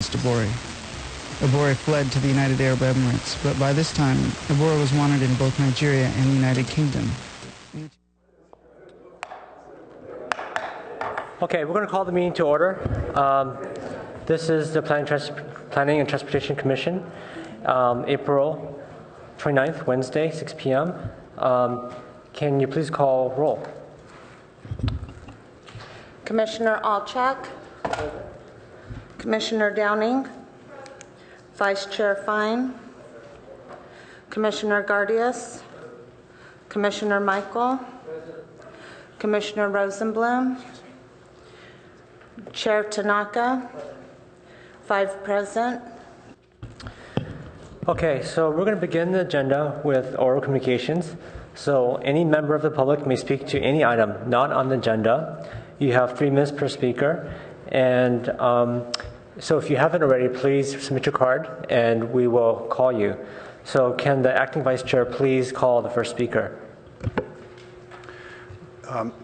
against Abori. Abori fled to the United Arab Emirates, but by this time, Abori was wanted in both Nigeria and the United Kingdom. Okay, we're going to call the meeting to order. This is the Planning and Transportation Commission, April 29th, Wednesday, 6 p.m. Can you please call roll? Commissioner Alchak, Commissioner Downing, Vice Chair Fine, Commissioner Gardias, Commissioner Michael, Commissioner Rosenblum, Chair Tanaka, 5 present. Okay, so we're going to begin the agenda with oral communications. So any member of the public may speak to any item not on the agenda. You have 3 minutes per speaker. And so if you haven't already, please submit your card and we will call you. So can the acting vice chair please call the first speaker?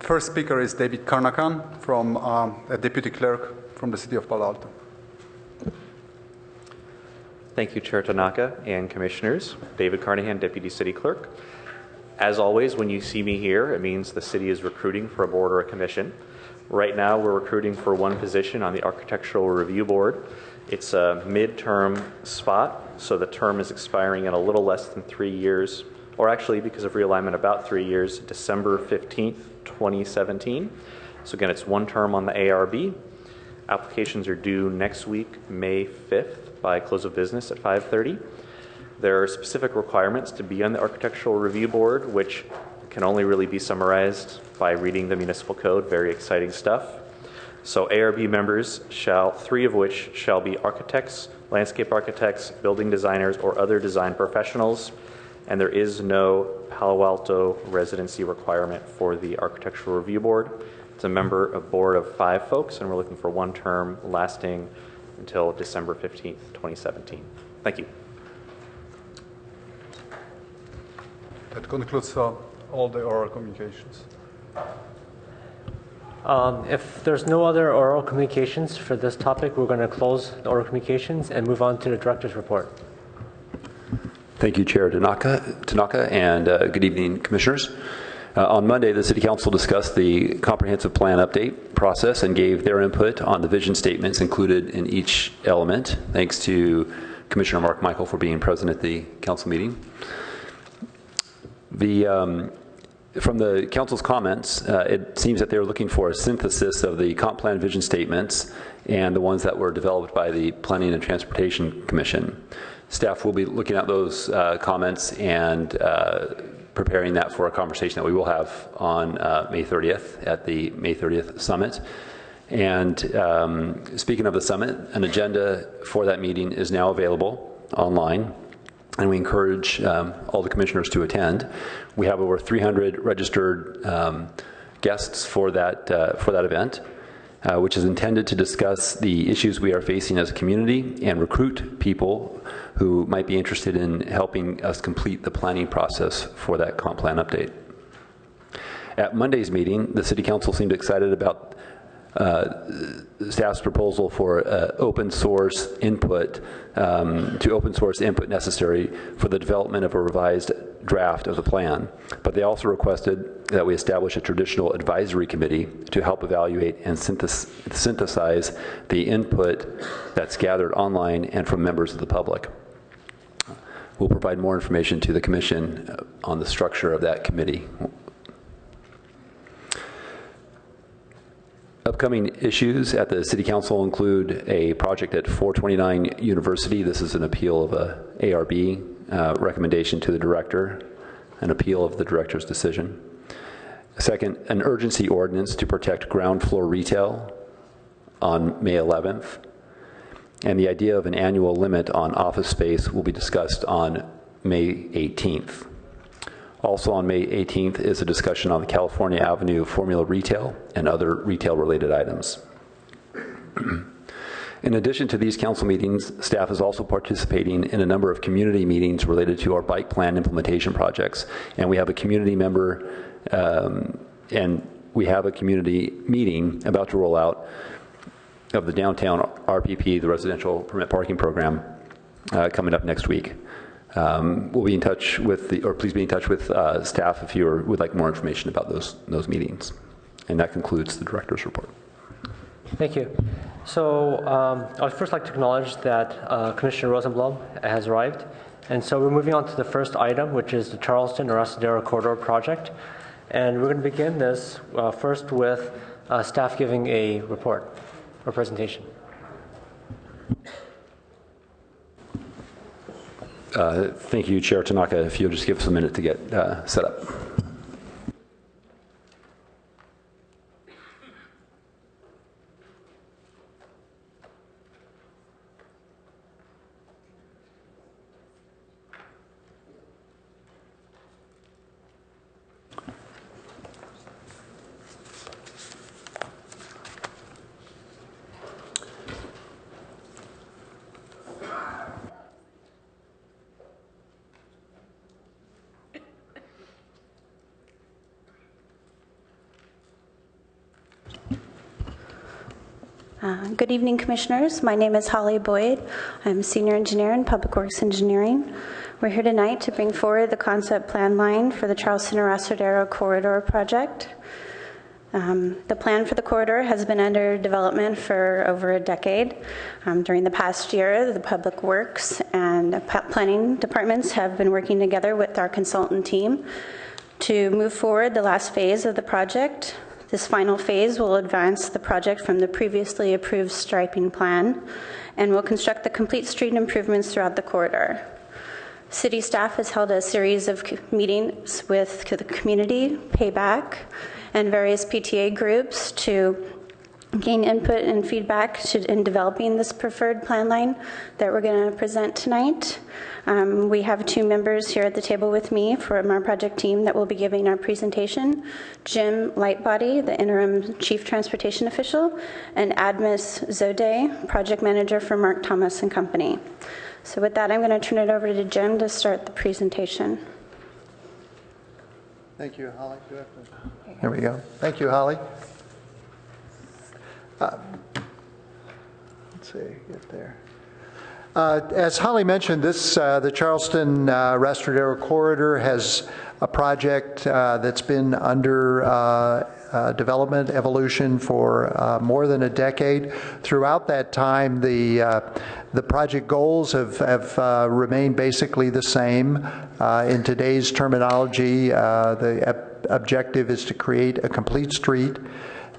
First speaker is David Karnakan, from a deputy clerk from the city of Palo Alto. Thank you, Chair Tanaka and commissioners. David Carnahan, deputy city clerk. As always, when you see me here, it means the city is recruiting for a board or a commission. Right now, we're recruiting for 1 position on the Architectural Review Board. It's a midterm spot, so the term is expiring in a little less than 3 years, or actually, because of realignment, about 3 years, December 15th, 2017. So again, it's 1 term on the ARB. Applications are due next week, May 5th, by close of business at 5:30. There are specific requirements to be on the Architectural Review Board, which can only really be summarized by reading the municipal code. Very exciting stuff. So ARB members 3 of which shall be architects, landscape architects, building designers, or other design professionals. And there is no Palo Alto residency requirement for the Architectural Review Board. It's a board of 5 folks, and we're looking for 1 term lasting until December 15th, 2017. Thank you. That concludes all the oral communications. If there's no other oral communications for this topic, we're going to close the oral communications and move on to the director's report. Thank you, Chair Tanaka, and good evening, commissioners. On Monday, the City Council discussed the comprehensive plan update process and gave their input on the vision statements included in each element. Thanks to Commissioner Mark Michael for being present at the council meeting. From the council's comments, it seems that they're looking for a synthesis of the comp plan vision statements and the ones that were developed by the Planning and Transportation Commission. Staff will be looking at those comments and preparing that for a conversation that we will have on May 30th at the May 30th summit. And speaking of the summit, an agenda for that meeting is now available online, and we encourage all the commissioners to attend. We have over 300 registered guests for that event, which is intended to discuss the issues we are facing as a community and recruit people who might be interested in helping us complete the planning process for that comp plan update. At Monday's meeting, the City Council seemed excited about staff's proposal for open source input necessary for the development of a revised draft of the plan. But they also requested that we establish a traditional advisory committee to help evaluate and synthesize the input that's gathered online and from members of the public. We'll provide more information to the Commission on the structure of that committee. Upcoming issues at the City Council include a project at 429 University. This is an appeal of a ARB recommendation to the director, an appeal of the director's decision. Second, an urgency ordinance to protect ground floor retail on May 11th. And the idea of an annual limit on office space will be discussed on May 18th. Also on May 18th is a discussion on the California Avenue formula retail and other retail-related items. In addition to these council meetings, staff is also participating in a number of community meetings related to our bike plan implementation projects. And we have a community member and we have a community meeting about to roll out of the downtown RPP, the Residential Permit Parking Program, coming up next week. We'll be in touch with please be in touch with staff if you would like more information about those meetings. And that concludes the director's report. Thank you. So I'd first like to acknowledge that Commissioner Rosenblum has arrived. And so we're moving on to the first item, which is the Charleston-Arrestadero Corridor Project. And we're going to begin this first with staff giving a report or presentation. Thank you, Chair Tanaka. If you'll just give us a minute to get set up. Good evening, Commissioners. My name is Holly Boyd. I'm a Senior Engineer in Public Works Engineering. We're here tonight to bring forward the concept plan line for the Charleston-Arrestadero Corridor Project. The plan for the corridor has been under development for over a decade. During the past year, the Public Works and Planning departments have been working together with our consultant team to move forward the last phase of the project. This final phase will advance the project from the previously approved striping plan and will construct the complete street improvements throughout the corridor. City staff has held a series of meetings with the community, payback, and various PTA groups to gain input and feedback in developing this preferred plan line that we're going to present tonight. We have two members here at the table with me from our project team that will be giving our presentation. Jim Lightbody, the interim chief transportation official, and Admis Zode, project manager for Mark Thomas and Company. So with that, I'm going to turn it over to Jim to start the presentation. Thank you, Holly. Here we go. Thank you, Holly. Let's see, get there. As Holly mentioned, the Charleston-Arrestadero Corridor has a project that's been under development, evolution for more than a decade. Throughout that time, the project goals have remained basically the same. In today's terminology, the objective is to create a complete street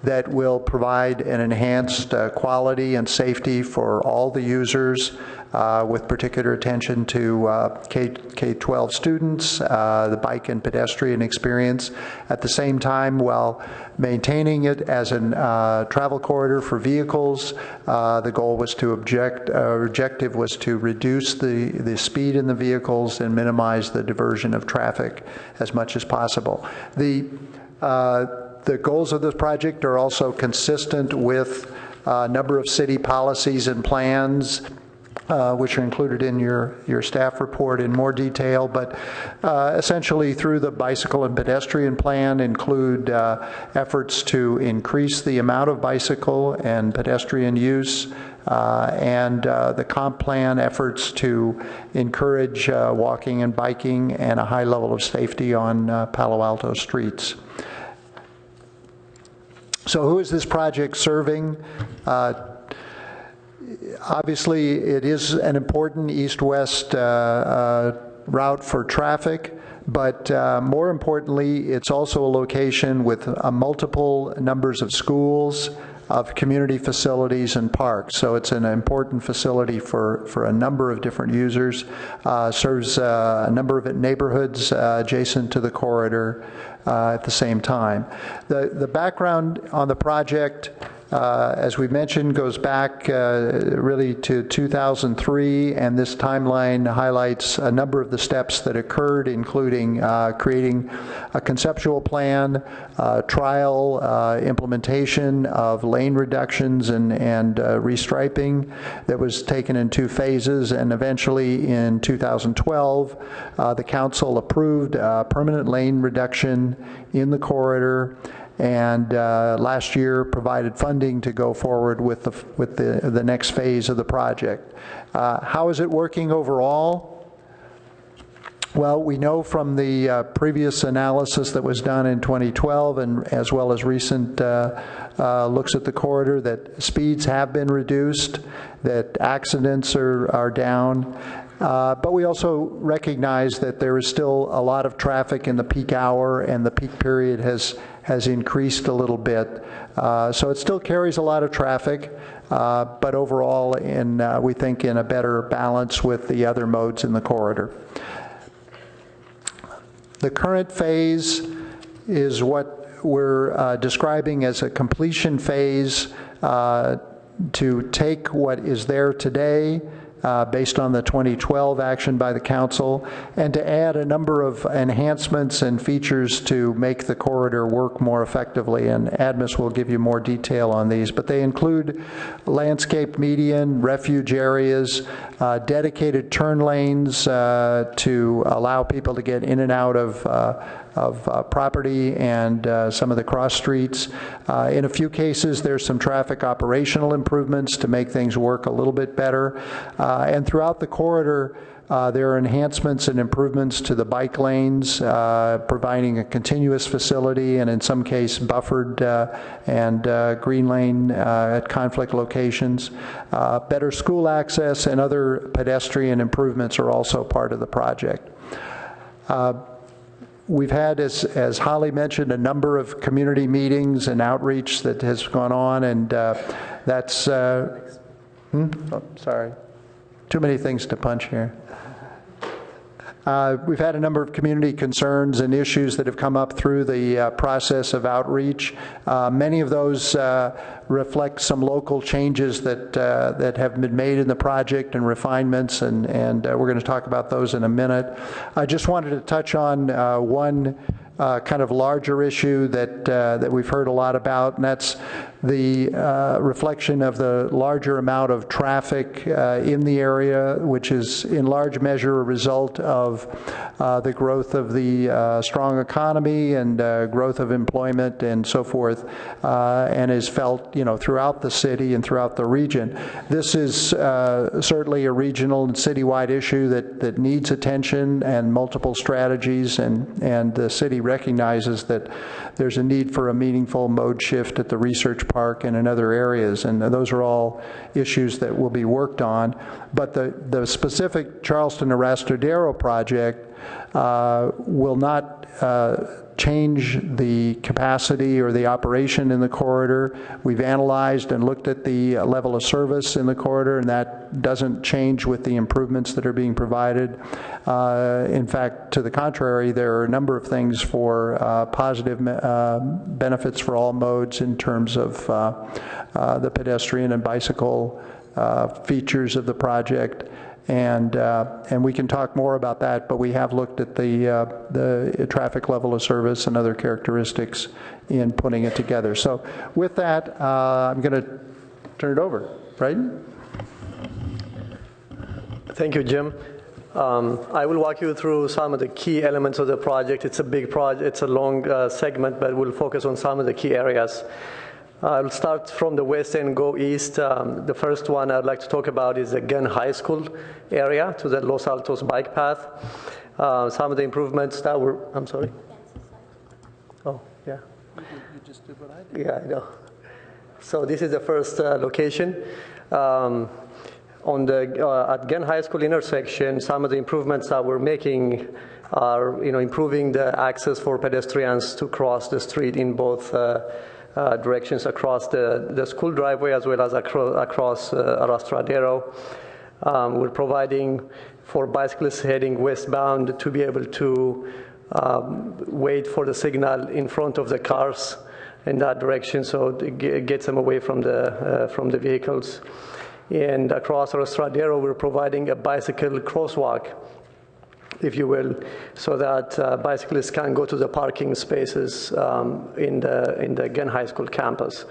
that will provide an enhanced quality and safety for all the users, with particular attention to K-12 students, the bike and pedestrian experience. At the same time, while maintaining it as a travel corridor for vehicles, the goal was to objective was to reduce the speed in the vehicles and minimize the diversion of traffic as much as possible. The goals of this project are also consistent with a number of city policies and plans, which are included in your staff report in more detail, but essentially through the bicycle and pedestrian plan include efforts to increase the amount of bicycle and pedestrian use, and the comp plan efforts to encourage walking and biking and a high level of safety on Palo Alto streets. So who is this project serving? Obviously, it is an important east-west route for traffic, but more importantly, it's also a location with multiple numbers of schools, of community facilities and parks. So it's an important facility for a number of different users. Serves a number of neighborhoods adjacent to the corridor at the same time. The background on the project, as we mentioned, goes back really to 2003, and this timeline highlights a number of the steps that occurred, including creating a conceptual plan, trial implementation of lane reductions and restriping that was taken in 2 phases, and eventually in 2012, the council approved permanent lane reduction in the corridor, and last year provided funding to go forward with the next phase of the project. How is it working overall? Well, we know from the previous analysis that was done in 2012 and as well as recent looks at the corridor that speeds have been reduced, that accidents are down, but we also recognize that there is still a lot of traffic in the peak hour, and the peak period has increased a little bit. So it still carries a lot of traffic, but overall we think in a better balance with the other modes in the corridor. The current phase is what we're describing as a completion phase to take what is there today based on the 2012 action by the council, and to add a number of enhancements and features to make the corridor work more effectively. And Admis will give you more detail on these, but they include landscape median, refuge areas, dedicated turn lanes to allow people to get in and out of property and some of the cross streets. In a few cases, there's some traffic operational improvements to make things work a little bit better. And throughout the corridor, there are enhancements and improvements to the bike lanes, providing a continuous facility and in some case buffered and green lane at conflict locations. Better school access and other pedestrian improvements are also part of the project. We've had, as Holly mentioned, a number of community meetings and outreach that has gone on, and that's, oh, sorry, too many things to punch here. We've had a number of community concerns and issues that have come up through the process of outreach. Many of those reflect some local changes that have been made in the project and refinements, and we're going to talk about those in a minute. I just wanted to touch on one kind of larger issue that we've heard a lot about, and that's the reflection of the larger amount of traffic in the area, which is in large measure a result of the growth of the strong economy and growth of employment and so forth, and is felt, throughout the city and throughout the region. This is certainly a regional and citywide issue that needs attention and multiple strategies, and the city recognizes that there's a need for a meaningful mode shift at the research park and in other areas, and those are all issues that will be worked on. But the specific Charleston Arrastradero project will not change the capacity or the operation in the corridor. We've analyzed and looked at the level of service in the corridor, and that doesn't change with the improvements that are being provided. In fact, to the contrary, there are a number of things for positive benefits for all modes in terms of the pedestrian and bicycle features of the project. And we can talk more about that, but we have looked at the traffic level of service and other characteristics in putting it together. So with that, I'm going to turn it over. Braden? Thank you, Jim. I will walk you through some of the key elements of the project. It's a big project, it's a long segment, but we'll focus on some of the key areas. I'll start from the west and go east. The first one I'd like to talk about is the Gunn High School area to the Los Altos bike path. Some of the improvements that were, I'm sorry? Oh, yeah. You just did what I did. Yeah, I know. So this is the first location. On the at Gunn High School intersection, some of the improvements that we're making are, improving the access for pedestrians to cross the street in both directions across the school driveway as well as across Arrastradero. We're providing for bicyclists heading westbound to be able to wait for the signal in front of the cars in that direction, so it gets them away from the vehicles. And across Arrastradero, we're providing a bicycle crosswalk, if you will, so that bicyclists can go to the parking spaces in the Gunn High School campus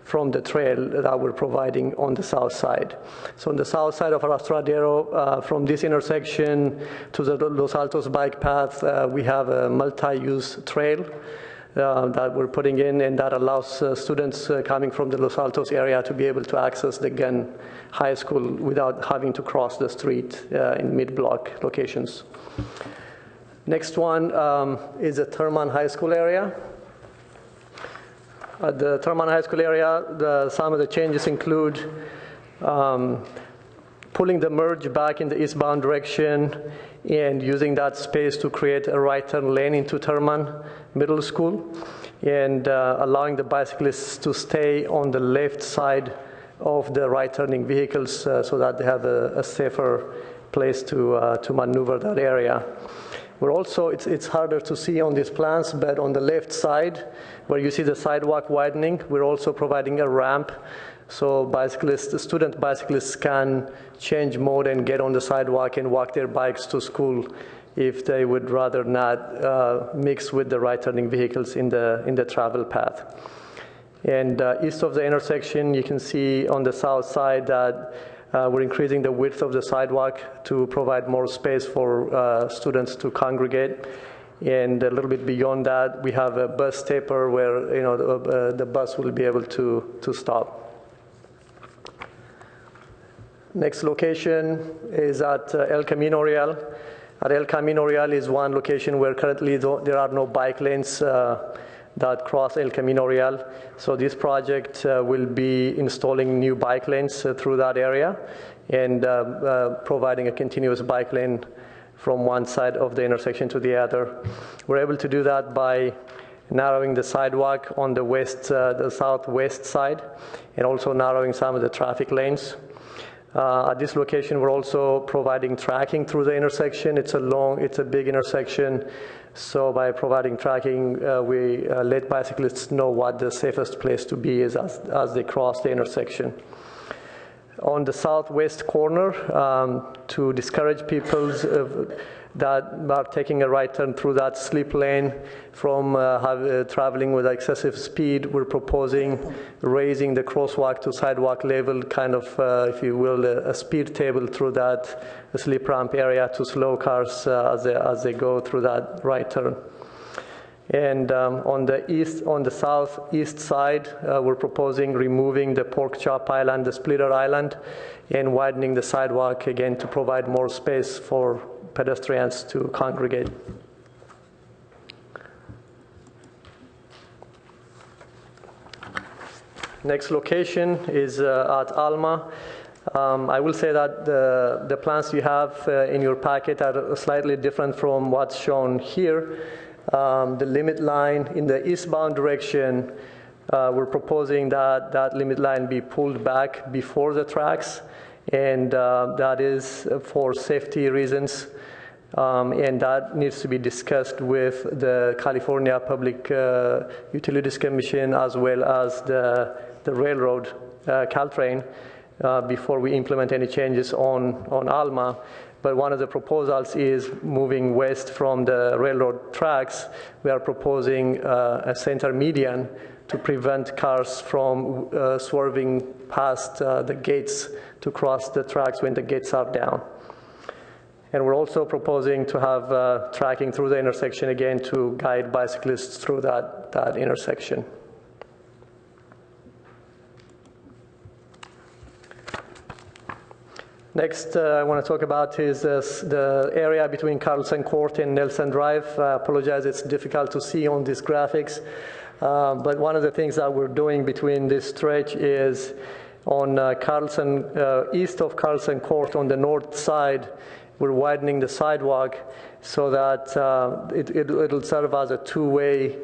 from the trail that we're providing on the south side. So on the south side of Arrastradero, from this intersection to the Los Altos bike path, we have a multi-use trail that we're putting in, and that allows students coming from the Los Altos area to be able to access the Gunn High School without having to cross the street in mid-block locations. Next one is the Thurman High School area. At the Thurman High School area, some of the changes include pulling the merge back in the eastbound direction and using that space to create a right turn lane into Thurman Middle School, and allowing the bicyclists to stay on the left side of the right turning vehicles so that they have a safer place to maneuver that area. We're also, it's harder to see on these plans, but on the left side, where you see the sidewalk widening, we're also providing a ramp so student bicyclists can change mode and get on the sidewalk and walk their bikes to school if they would rather not mix with the right-turning vehicles in the travel path. And east of the intersection, you can see on the south side that we're increasing the width of the sidewalk to provide more space for students to congregate. And a little bit beyond that, we have a bus taper where the bus will be able to stop. Next location is at El Camino Real. At El Camino Real is one location where currently there are no bike lanes that cross El Camino Real. So this project will be installing new bike lanes through that area and providing a continuous bike lane from one side of the intersection to the other. We're able to do that by narrowing the sidewalk on the southwest side, and also narrowing some of the traffic lanes. At this location, we're also providing tracking through the intersection. It's a big intersection, so by providing tracking, we let bicyclists know what the safest place to be is as they cross the intersection. On the southwest corner, to discourage people that are taking a right turn through that slip lane from traveling with excessive speed, we're proposing raising the crosswalk to sidewalk level, kind of, if you will, a speed table through that slip ramp area to slow cars as they go through that right turn. And on the southeast side, we're proposing removing the pork chop island, the splitter island, and widening the sidewalk again to provide more space for pedestrians to congregate. Next location is at Alma. I will say that the plans you have in your packet are slightly different from what's shown here. The limit line in the eastbound direction, we're proposing that limit line be pulled back before the tracks, and that is for safety reasons, and that needs to be discussed with the California Public Utilities Commission as well as the railroad, Caltrain, before we implement any changes on Alma. But one of the proposals is moving west from the railroad tracks. We are proposing a center median to prevent cars from swerving past the gates to cross the tracks when the gates are down. And we're also proposing to have tracking through the intersection again to guide bicyclists through that intersection. Next, I want to talk about is the area between Carlson Court and Nelson Drive. I apologize, it's difficult to see on these graphics. But one of the things that we're doing between this stretch is on east of Carlson Court on the north side, we're widening the sidewalk so that it'll serve as a two-way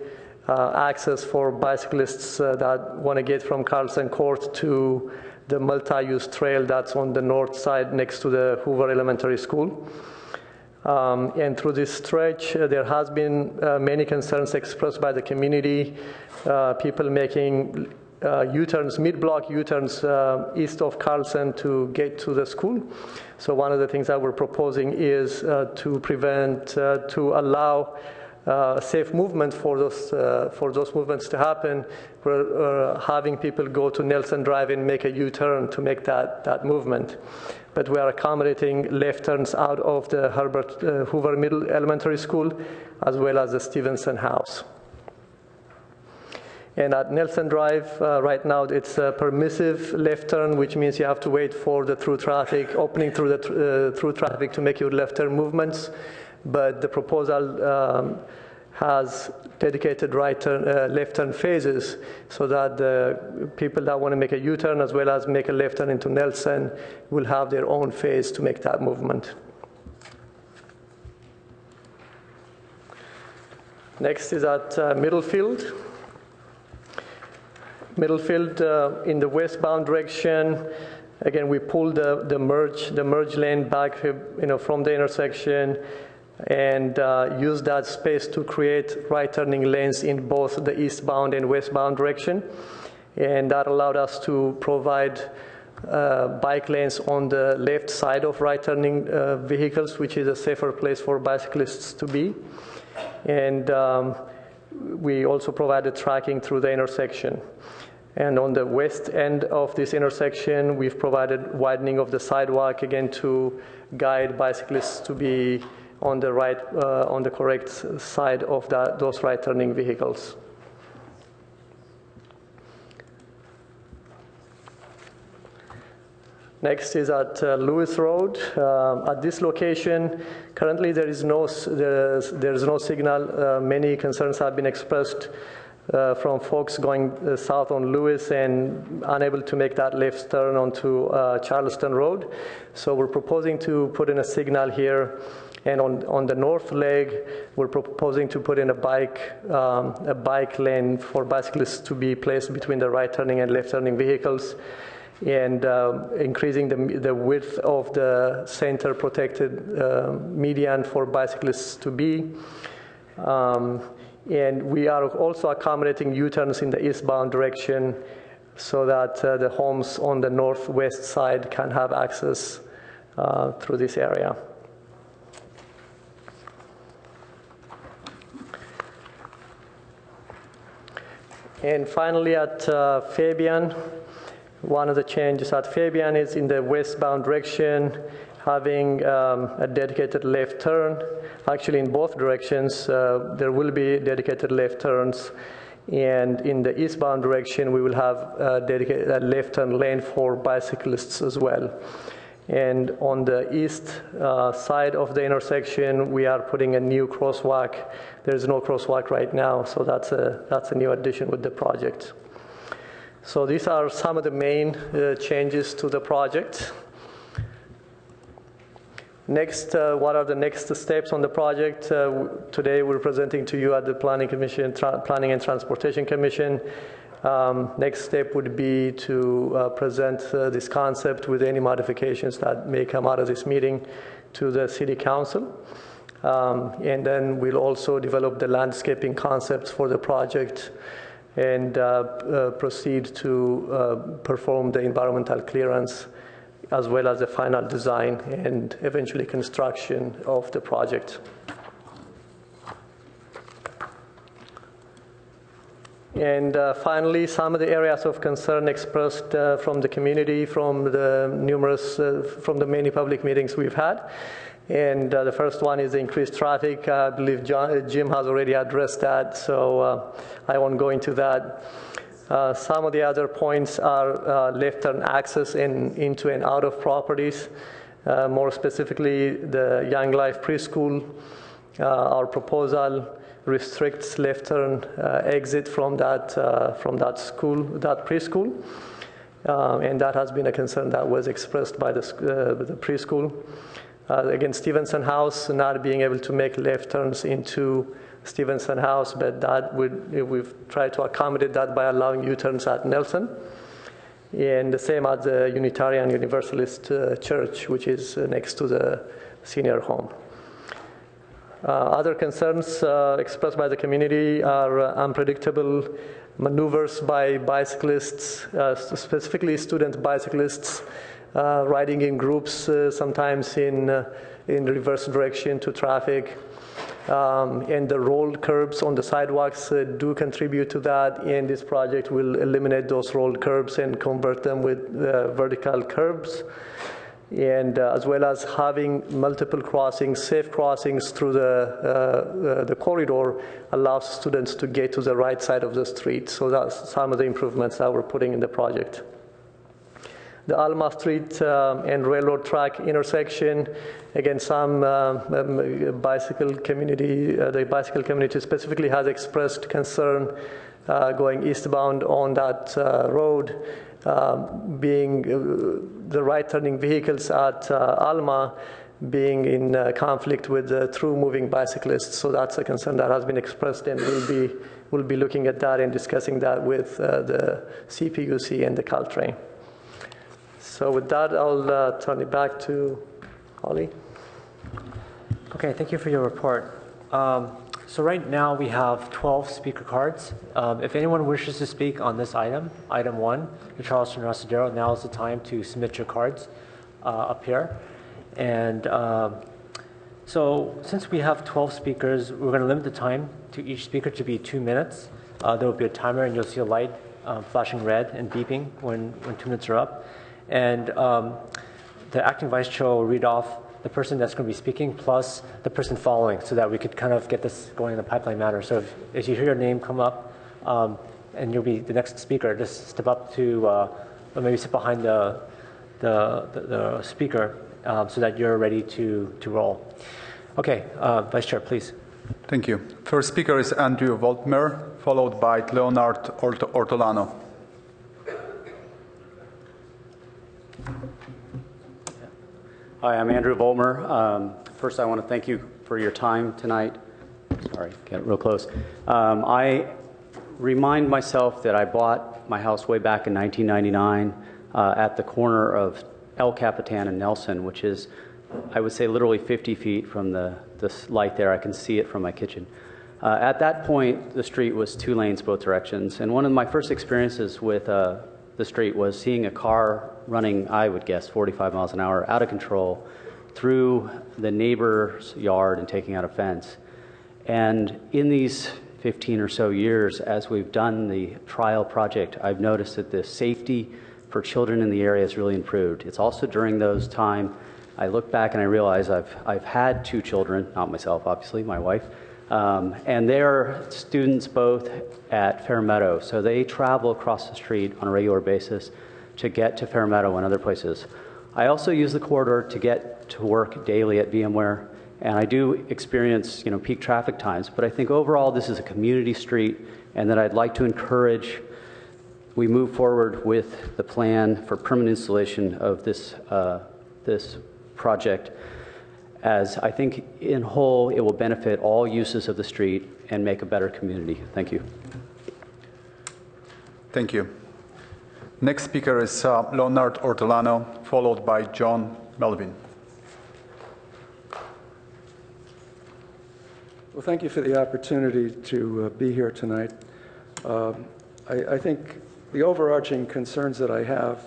access for bicyclists that want to get from Carlson Court to the multi-use trail that's on the north side next to the Hoover Elementary School. And through this stretch, there has been many concerns expressed by the community, people making U-turns, mid-block U-turns east of Carlson to get to the school. So one of the things that we're proposing is to allow safe movement for those movements to happen. We're having people go to Nelson Drive and make a U-turn to make that movement. But we are accommodating left turns out of the Hoover Middle Elementary School as well as the Stevenson House. And at Nelson Drive, right now it's a permissive left turn, which means you have to wait for the through traffic, opening through the through traffic to make your left turn movements. But the proposal has dedicated right turn, left turn phases, so that the people that want to make a U-turn as well as make a left turn into Nelson will have their own phase to make that movement. Next is at Middlefield. Middlefield in the westbound direction. Again, we pulled the merge lane back, from the intersection, and use that space to create right turning lanes in both the eastbound and westbound direction. And that allowed us to provide bike lanes on the left side of right turning vehicles, which is a safer place for bicyclists to be. And we also provided tracking through the intersection. And on the west end of this intersection, we've provided widening of the sidewalk, again, to guide bicyclists to be on the right, on the correct side of those right-turning vehicles. Next is at Lewis Road. At this location, currently there is no signal. Many concerns have been expressed from folks going south on Lewis and unable to make that left turn onto Charleston Road. So we're proposing to put in a signal here. And on the north leg, we're proposing to put in a bike lane for bicyclists to be placed between the right turning and left turning vehicles, and increasing the width of the center protected median for bicyclists to be. And we are also accommodating U-turns in the eastbound direction so that the homes on the northwest side can have access through this area. And finally at Fabian, one of the changes at Fabian is in the westbound direction, having a dedicated left turn. Actually, in both directions, there will be dedicated left turns. And in the eastbound direction, we will have a dedicated left turn lane for bicyclists as well. And on the east side of the intersection, we are putting a new crosswalk. There's no crosswalk right now, so that's a new addition with the project. So these are some of the main changes to the project. Next, what are the next steps on the project? Today we're presenting to you at the Planning and Transportation Commission. Next step would be to present this concept with any modifications that may come out of this meeting to the City Council. And then we'll also develop the landscaping concepts for the project and proceed to perform the environmental clearance as well as the final design and eventually construction of the project. And finally, some of the areas of concern expressed from the community, from the many public meetings we've had. And the first one is the increased traffic. I believe Jim has already addressed that, so I won't go into that. Some of the other points are left turn access into and out of properties. More specifically, the Young Life Preschool. Our proposal restricts left turn exit from that school, that preschool, and that has been a concern that was expressed by the preschool. Again, Stevenson House not being able to make left turns into Stevenson House, but we've tried to accommodate that by allowing U-turns at Nelson. And the same at the Unitarian Universalist Church, which is next to the senior home. Other concerns expressed by the community are unpredictable maneuvers by bicyclists, specifically student bicyclists, riding in groups, sometimes in reverse direction to traffic. And the rolled curbs on the sidewalks do contribute to that, and this project will eliminate those rolled curbs and convert them with vertical curbs. and as well as having multiple crossings, safe crossings through the corridor allows students to get to the right side of the street. So that's some of the improvements that we're putting in the project. The Alma Street and Railroad Track intersection, again, some bicycle community, the bicycle community specifically has expressed concern going eastbound on that road, being the right turning vehicles at Alma being in conflict with the through moving bicyclists. So that's a concern that has been expressed, and we'll be looking at that and discussing that with the CPUC and the Caltrain. So with that, I'll turn it back to Holly. Okay, thank you for your report. So right now we have 12 speaker cards. If anyone wishes to speak on this item, item 1, the Charleston Rasadero, now is the time to submit your cards up here. And so since we have 12 speakers, we're going to limit the time to each speaker to be 2 minutes. There will be a timer, and you'll see a light flashing red and beeping when 2 minutes are up. And the acting vice chair will read off the person that's going to be speaking plus the person following, so that we could kind of get this going in a pipeline manner. So if you hear your name come up and you'll be the next speaker, just step up to, or maybe sit behind the speaker so that you're ready to roll. Okay, Vice Chair, please. Thank you. First speaker is Andrew Voltmer, followed by Leonard Ortolano. Hi, I'm Andrew Voltmer. First, I want to thank you for your time tonight. Sorry, get real close. I remind myself that I bought my house way back in 1999 at the corner of El Capitan and Nelson, which is, I would say, literally 50 feet from the light there. I can see it from my kitchen. At that point, the street was 2 lanes both directions, and one of my first experiences with the street was seeing a car running, I would guess, 45 miles an hour out of control through the neighbor's yard and taking out a fence. And in these 15 or so years, as we've done the trial project, I've noticed that the safety for children in the area has really improved. It's also during those time, I look back and I realize I've had 2 children, not myself, obviously, my wife, and they're students both at Fair Meadow, so they travel across the street on a regular basis to get to Fair Meadow and other places. I also use the corridor to get to work daily at VMware, and I do experience, peak traffic times, but I think overall this is a community street, and that I'd like to encourage we move forward with the plan for permanent installation of this project, as I think in whole it will benefit all uses of the street and make a better community. Thank you. Thank you. Next speaker is Leonard Ortolano, followed by John Melvin. Well, thank you for the opportunity to be here tonight. I think the overarching concerns that I have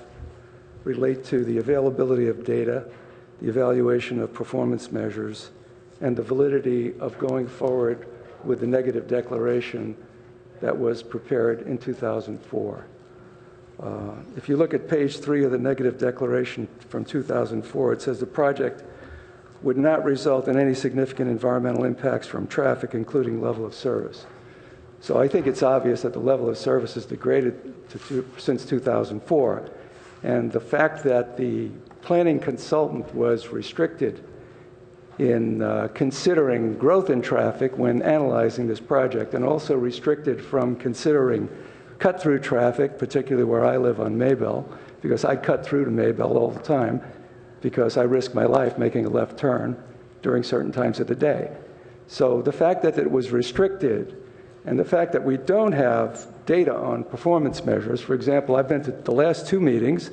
relate to the availability of data, the evaluation of performance measures, and the validity of going forward with the negative declaration that was prepared in 2004. If you look at page 3 of the negative declaration from 2004, it says the project would not result in any significant environmental impacts from traffic, including level of service. So I think it's obvious that the level of service is degraded since 2004. And the fact that the planning consultant was restricted in considering growth in traffic when analyzing this project, and also restricted from considering cut-through traffic, particularly where I live on Maybell, because I cut through to Maybell all the time because I risk my life making a left turn during certain times of the day. So the fact that it was restricted, and the fact that we don't have data on performance measures. For example, I've been to the last 2 meetings,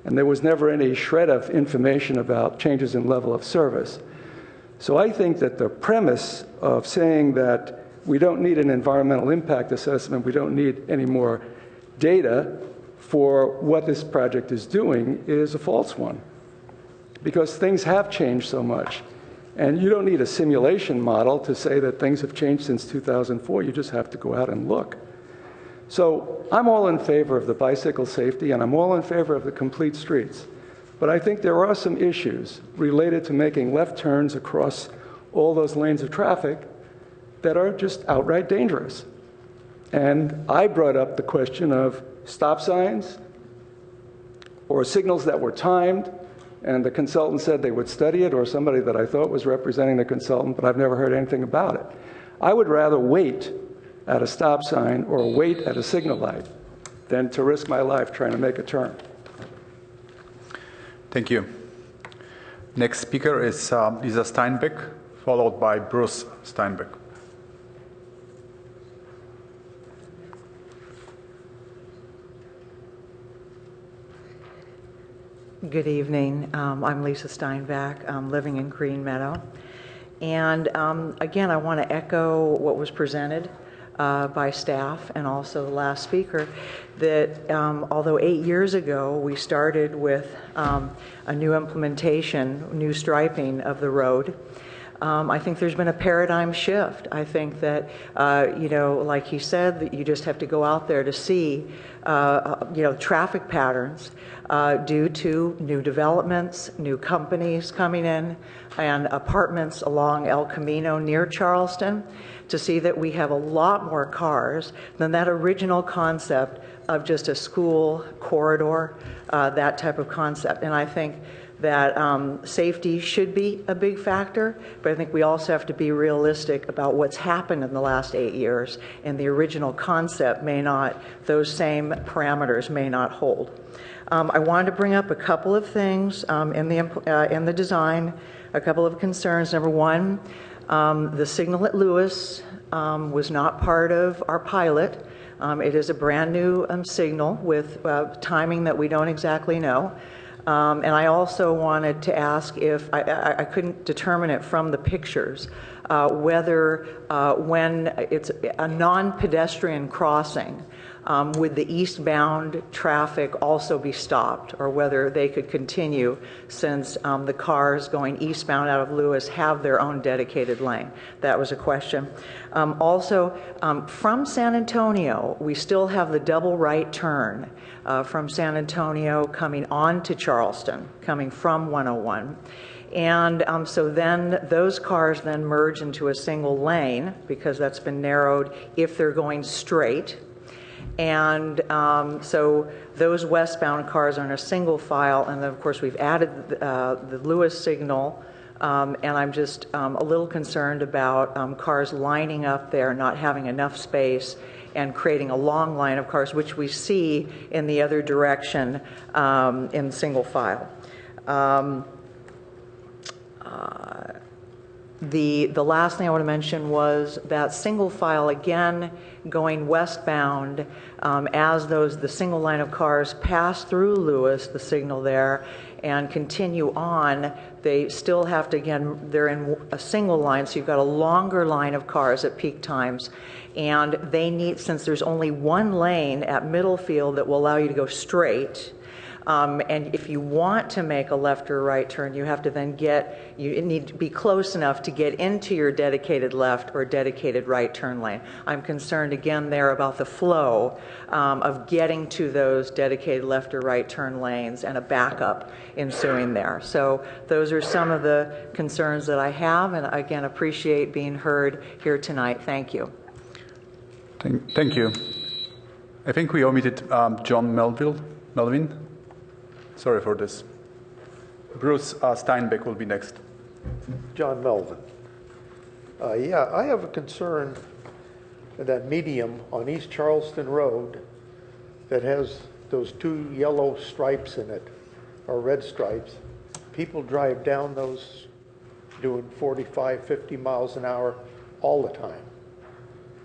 and there was never any shred of information about changes in level of service. So I think that the premise of saying that we don't need an environmental impact assessment, we don't need any more data for what this project is doing, is a false one. Because things have changed so much. And you don't need a simulation model to say that things have changed since 2004. You just have to go out and look. So I'm all in favor of the bicycle safety, and I'm all in favor of the complete streets. But I think there are some issues related to making left turns across all those lanes of traffic that are just outright dangerous. And I brought up the question of stop signs or signals that were timed, and the consultant said they would study it, or somebody that I thought was representing the consultant, but I've never heard anything about it. I would rather wait at a stop sign or wait at a signal light than to risk my life trying to make a turn. Thank you. Next speaker is Lisa Steinbeck, followed by Bruce Steinbeck. Good evening. I'm Lisa Steinbeck. I'm living in Green Meadow. And again, I want to echo what was presented by staff and also the last speaker, that although 8 years ago we started with a new implementation, new striping of the road, I think there's been a paradigm shift. I think that, like he said, that you just have to go out there to see, traffic patterns due to new developments, new companies coming in, and apartments along El Camino near Charleston, to see that we have a lot more cars than that original concept of just a school corridor, that type of concept. And I think that safety should be a big factor, but I think we also have to be realistic about what's happened in the last 8 years, and the original concept may not, those same parameters may not hold. I wanted to bring up a couple of things in the design, a couple of concerns. Number one, the signal at Lewis was not part of our pilot. It is a brand new signal with timing that we don't exactly know. And I also wanted to ask if, I couldn't determine it from the pictures, whether when it's a non-pedestrian crossing, would the eastbound traffic also be stopped, or whether they could continue, since the cars going eastbound out of Lewis have their own dedicated lane. That was a question. Also, from San Antonio, we still have the double right turn from San Antonio coming on to Charleston, coming from 101. And so then those cars then merge into a single lane, because that's been narrowed if they're going straight. And so those westbound cars are in a single file, and then of course we've added the Lewis signal, and I'm just a little concerned about cars lining up there, not having enough space, and creating a long line of cars, which we see in the other direction in single file. The last thing I want to mention was that single file, again, going westbound, as the single line of cars pass through Lewis, the signal there, and continue on, they still have to, again, they're in a single line, so you've got a longer line of cars at peak times, and they need, since there's only one lane at Middlefield that will allow you to go straight, and if you want to make a left or right turn, you have to then you need to be close enough to get into your dedicated left or dedicated right turn lane. I'm concerned again there about the flow of getting to those dedicated left or right turn lanes and a backup ensuing there. So those are some of the concerns that I have, and again, appreciate being heard here tonight. Thank you. Thank you. I think we omitted John Melvin. Sorry for this. Bruce Steinbeck will be next. John Melvin. Yeah, I have a concern that medium on East Charleston Road that has those 2 yellow stripes in it, or red stripes. People drive down those doing 45, 50 miles an hour all the time.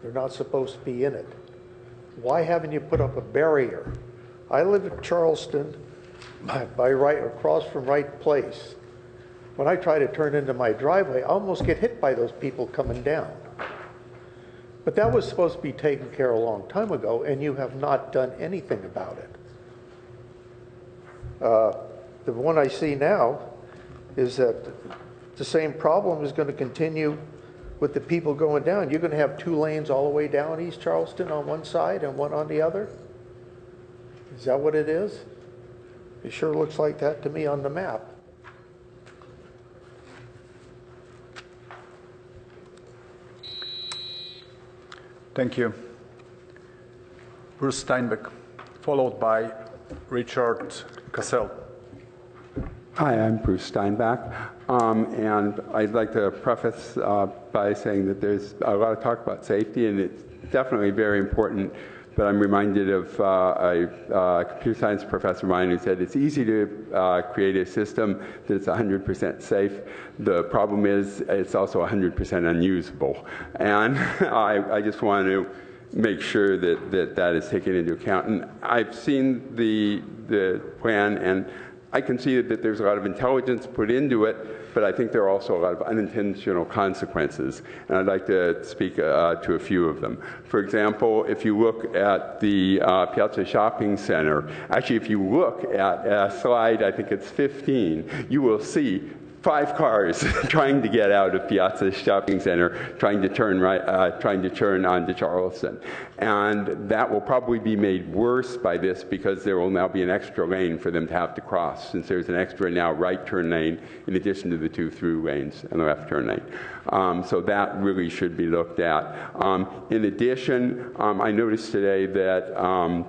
They're not supposed to be in it. Why haven't you put up a barrier? I live in Charleston, by right across from Wright Place. When I try to turn into my driveway, I almost get hit by those people coming down. But that was supposed to be taken care of a long time ago, and you have not done anything about it. The one I see now is that the same problem is going to continue with the people going down. You're going to have 2 lanes all the way down East Charleston on one side and one on the other? Is that what it is? It sure looks like that to me on the map. Thank you. Bruce Steinbeck, followed by Richard Cassell. Hi, I'm Bruce Steinbach, and I'd like to preface by saying that there's a lot of talk about safety, and it's definitely very important, but I'm reminded of a computer science professor of mine who said it's easy to create a system that's 100% safe. The problem is it's also 100% unusable, and I just want to make sure that is taken into account. And I've seen the plan, and I can see that there's a lot of intelligence put into it, but I think there are also a lot of unintentional consequences, and I'd like to speak to a few of them. For example, if you look at the Piazza Shopping Center, actually if you look at slide, I think it's 15, you will see 5 cars trying to get out of Piazza Shopping Center, trying to turn onto Charleston. And that will probably be made worse by this because there will now be an extra lane for them to have to cross, since there's an extra now right turn lane in addition to the 2 through lanes and the left turn lane. So that really should be looked at. In addition, I noticed today that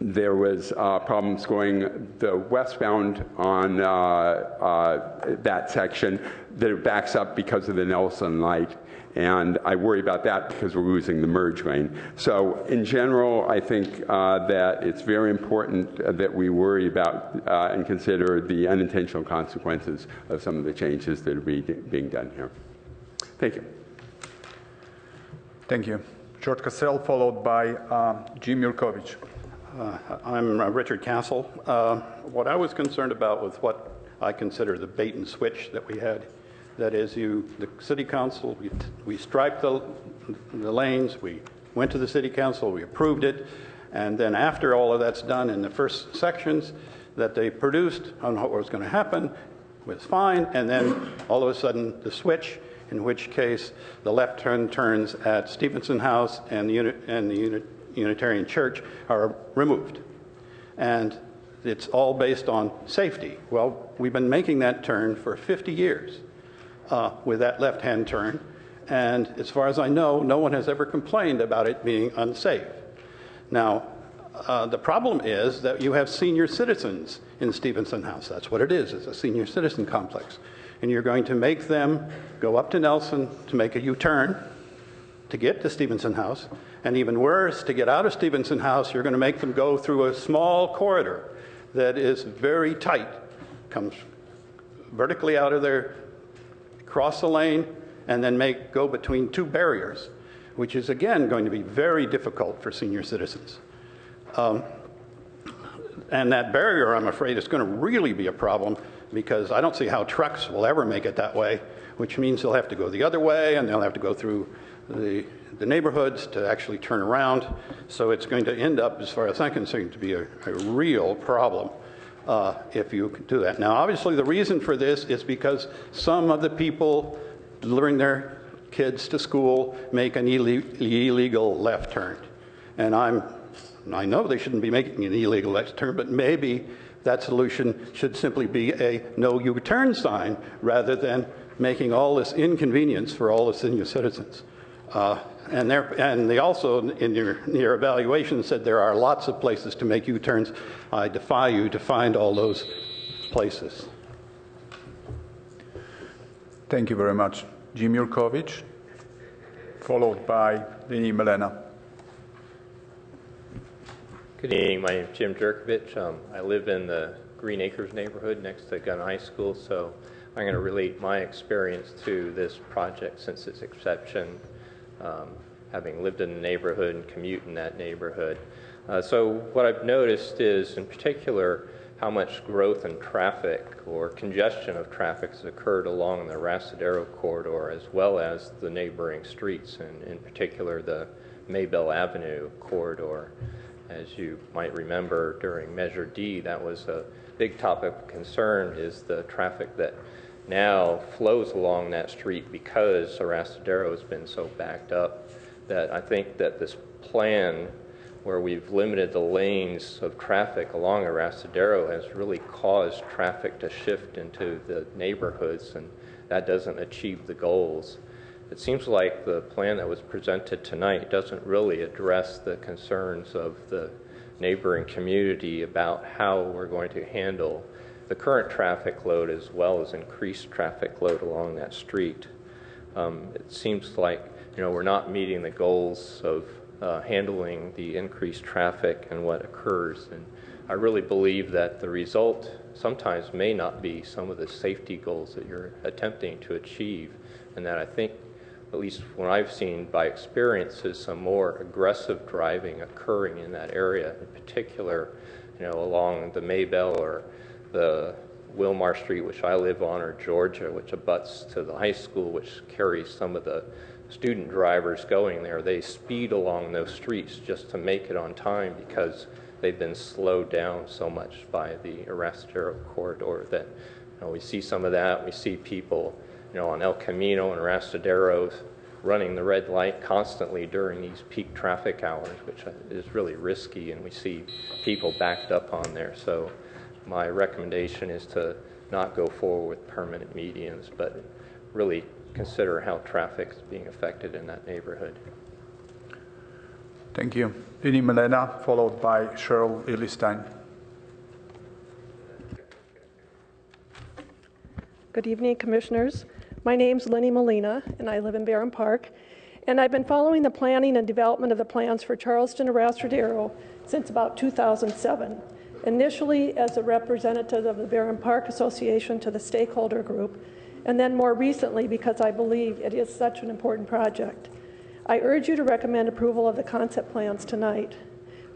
there was problems going the westbound on that section that it backs up because of the Nelson light. And I worry about that because we're losing the merge lane. So in general, I think that it's very important that we worry about and consider the unintentional consequences of some of the changes that are being done here. Thank you. Thank you. George Cassell, followed by Jim Yurkovich. I'm Richard Castle. What I was concerned about was what I consider the bait and switch that we had. That is, the city council, we striped the lanes, we went to the city council, we approved it, and then after all of that's done in the first sections that they produced on what was going to happen was fine, and then all of a sudden the switch, in which case the left turn turns at Stevenson House and the Unitarian Church are removed. And it's all based on safety. Well, we've been making that turn for 50 years with that left-hand turn. And as far as I know, no one has ever complained about it being unsafe. Now, the problem is that you have senior citizens in Stevenson House. That's what it is. It's a senior citizen complex. And you're going to make them go up to Nelson to make a U-turn to get to Stevenson House. And even worse, to get out of Stevenson House, you're going to make them go through a small corridor that is very tight, comes vertically out of there, cross the lane, and then go between 2 barriers, which is, again, going to be very difficult for senior citizens. And that barrier, I'm afraid, is going to really be a problem because I don't see how trucks will ever make it that way, which means they'll have to go the other way, and they'll have to go through the neighborhoods to actually turn around. So it's going to end up, as far as I'm concerned, to be a real problem if you do that. Now, obviously, the reason for this is because some of the people delivering their kids to school make an illegal left turn. And I know they shouldn't be making an illegal left turn, but maybe that solution should simply be a no U-turn sign rather than making all this inconvenience for all the senior citizens. And they also, in your evaluation, said there are lots of places to make U-turns. I defy you to find all those places. Thank you very much. Jim Yurkovich, followed by Lini Melena. Good evening. My name is Jim Jerkovich. I live in the Green Acres neighborhood next to Gunn High School, so I'm going to relate my experience to this project since its inception, having lived in the neighborhood and commute in that neighborhood. So what I've noticed is, in particular, how much growth in traffic or congestion of traffic has occurred along the Rasadero corridor as well as the neighboring streets, and in particular the Maybell Avenue corridor. As you might remember, during Measure D, that was a big topic of concern, is the traffic that now flows along that street because Rasadero has been so backed up, that I think that this plan where we've limited the lanes of traffic along Arastadero has really caused traffic to shift into the neighborhoods, and that doesn't achieve the goals. It seems like the plan that was presented tonight doesn't really address the concerns of the neighboring community about how we're going to handle the current traffic load as well as increased traffic load along that street. It seems like we're not meeting the goals of handling the increased traffic and what occurs, and I really believe that the result sometimes may not be some of the safety goals that you're attempting to achieve, and that I think, at least what I've seen by experience, is some more aggressive driving occurring in that area, in particular, along the Maybell or the Wilmar Street, which I live on, or Georgia, which abuts to the high school, which carries some of the student drivers going there. They speed along those streets just to make it on time because they've been slowed down so much by the Arastadero corridor that we see some of that. We see people on El Camino and Arastadero running the red light constantly during these peak traffic hours, which is really risky, and we see people backed up on there. So my recommendation is to not go forward with permanent medians, but really consider how traffic is being affected in that neighborhood. Thank you. Lini Melena, followed by Cheryl Illistein. Good evening, Commissioners. My name's Lenny Molina, and I live in Barron Park. And I've been following the planning and development of the plans for Charleston Arastadero since about 2007. Initially as a representative of the Barron Park Association to the stakeholder group, and then more recently because I believe it is such an important project. I urge you to recommend approval of the concept plans tonight.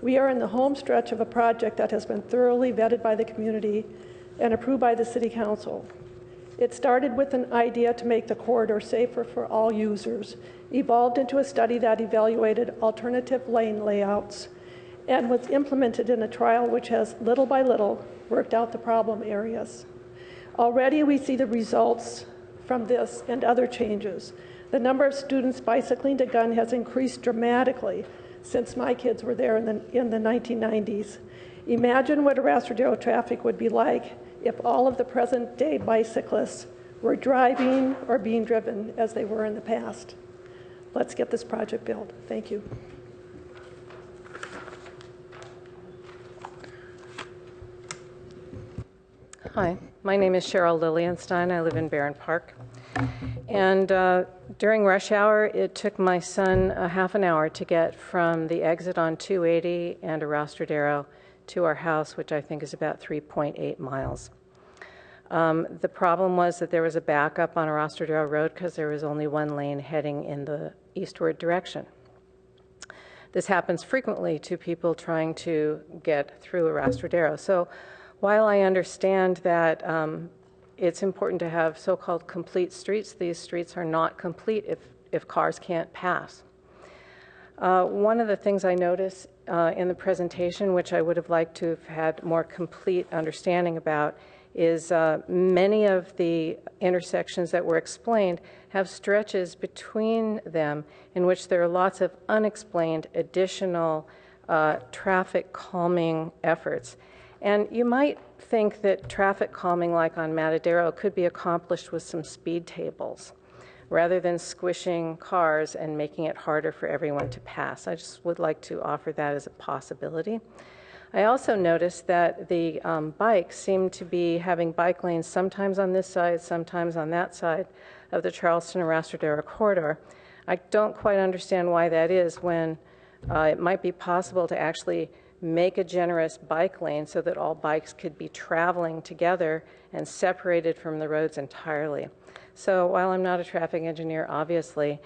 We are in the home stretch of a project that has been thoroughly vetted by the community and approved by the City Council. It started with an idea to make the corridor safer for all users, evolved into a study that evaluated alternative lane layouts, and was implemented in a trial which has little by little worked out the problem areas. Already we see the results from this and other changes. The number of students bicycling to Gunn has increased dramatically since my kids were there in the 1990s. Imagine what Arastadero traffic would be like if all of the present-day bicyclists were driving or being driven as they were in the past. Let's get this project built. Thank you. Hi, my name is Cheryl Lilienstein. I live in Barron Park. And during rush hour, it took my son a half an hour to get from the exit on 280 and Arastadero to our house, which I think is about 3.8 miles. The problem was that there was a backup on Arastadero Road because there was only one lane heading in the eastward direction. This happens frequently to people trying to get through Arastadero. So while I understand that it's important to have so-called complete streets, these streets are not complete if cars can't pass. One of the things I noticed in the presentation, which I would have liked to have had more complete understanding about, is many of the intersections that were explained have stretches between them in which there are lots of unexplained additional traffic calming efforts. And you might think that traffic calming, like on Matadero, could be accomplished with some speed tables rather than squishing cars and making it harder for everyone to pass. I just would like to offer that as a possibility. I also noticed that the bikes seem to be having bike lanes sometimes on this side, sometimes on that side of the Charleston-Arastadero corridor. I don't quite understand why that is when it might be possible to actually make a generous bike lane so that all bikes could be traveling together and separated from the roads entirely. So while I'm not a traffic engineer, obviously,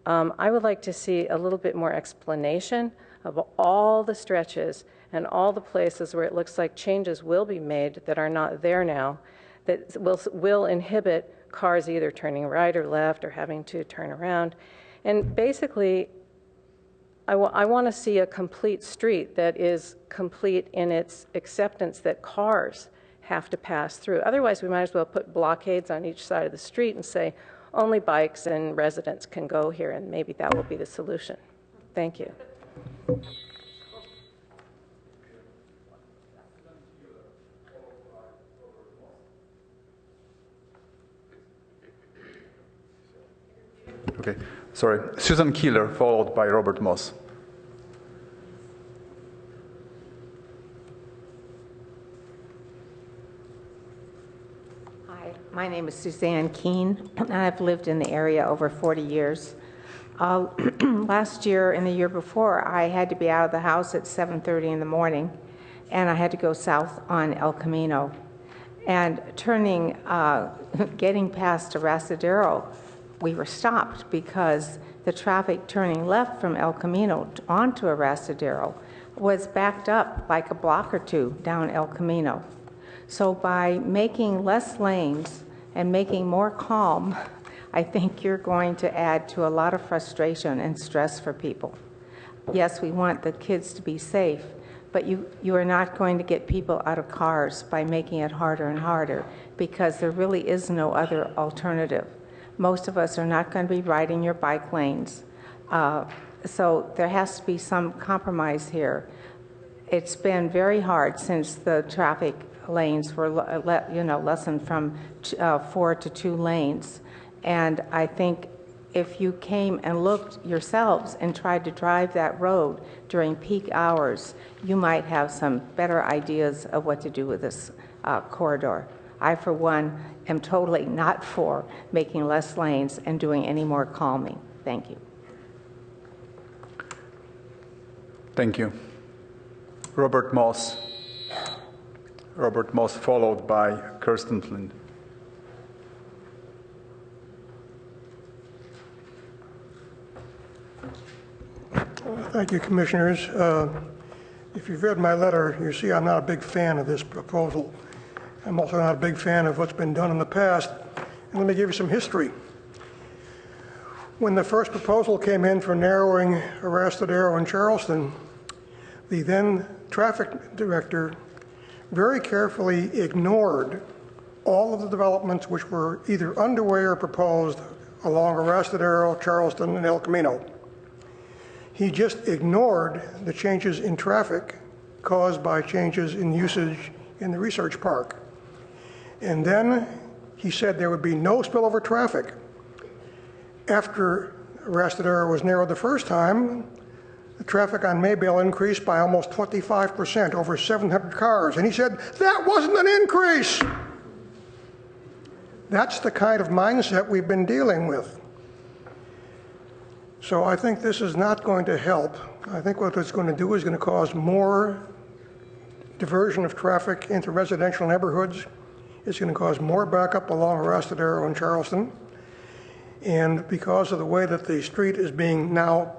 I would like to see a little bit more explanation of all the stretches and all the places where it looks like changes will be made that are not there now, that will inhibit cars either turning right or left or having to turn around. And basically, I want to see a complete street that is complete in its acceptance that cars have to pass through. Otherwise, we might as well put blockades on each side of the street and say only bikes and residents can go here, and maybe that will be the solution. Thank you. Okay, sorry. Susan Keeler, followed by Robert Moss. Hi, my name is Suzanne Keene, and I've lived in the area over 40 years. Last year and the year before, I had to be out of the house at 7:30 in the morning, and I had to go south on El Camino. And getting past Arrastadero, we were stopped because the traffic turning left from El Camino onto Arrastadero was backed up like a block or two down El Camino. So by making less lanes and making more calm, I think you're going to add to a lot of frustration and stress for people. Yes, we want the kids to be safe, but you are not going to get people out of cars by making it harder and harder, because there really is no other alternative. Most of us are not going to be riding your bike lanes. So there has to be some compromise here. It's been very hard since the traffic lanes were lessened from 4 to 2 lanes. And I think if you came and looked yourselves and tried to drive that road during peak hours, you might have some better ideas of what to do with this corridor. I, for one, am totally not for making less lanes and doing any more calming. Thank you. Thank you. Robert Moss. Robert Moss, followed by Kirsten Flynn. Thank you, Commissioners. If you've read my letter, you see I'm not a big fan of this proposal. I'm also not a big fan of what's been done in the past. And let me give you some history. When the first proposal came in for narrowing Arrastadero and Charleston, the then traffic director very carefully ignored all of the developments which were either underway or proposed along Arrastadero, Charleston, and El Camino. He just ignored the changes in traffic caused by changes in usage in the research park. And then he said there would be no spillover traffic. After Arrastadero was narrowed the first time, the traffic on Maybell increased by almost 25%, over 700 cars. And he said, that wasn't an increase. That's the kind of mindset we've been dealing with. So I think this is not going to help. I think what it's going to do is going to cause more diversion of traffic into residential neighborhoods. It's going to cause more backup along Arrastadero and Charleston. And because of the way that the street is being now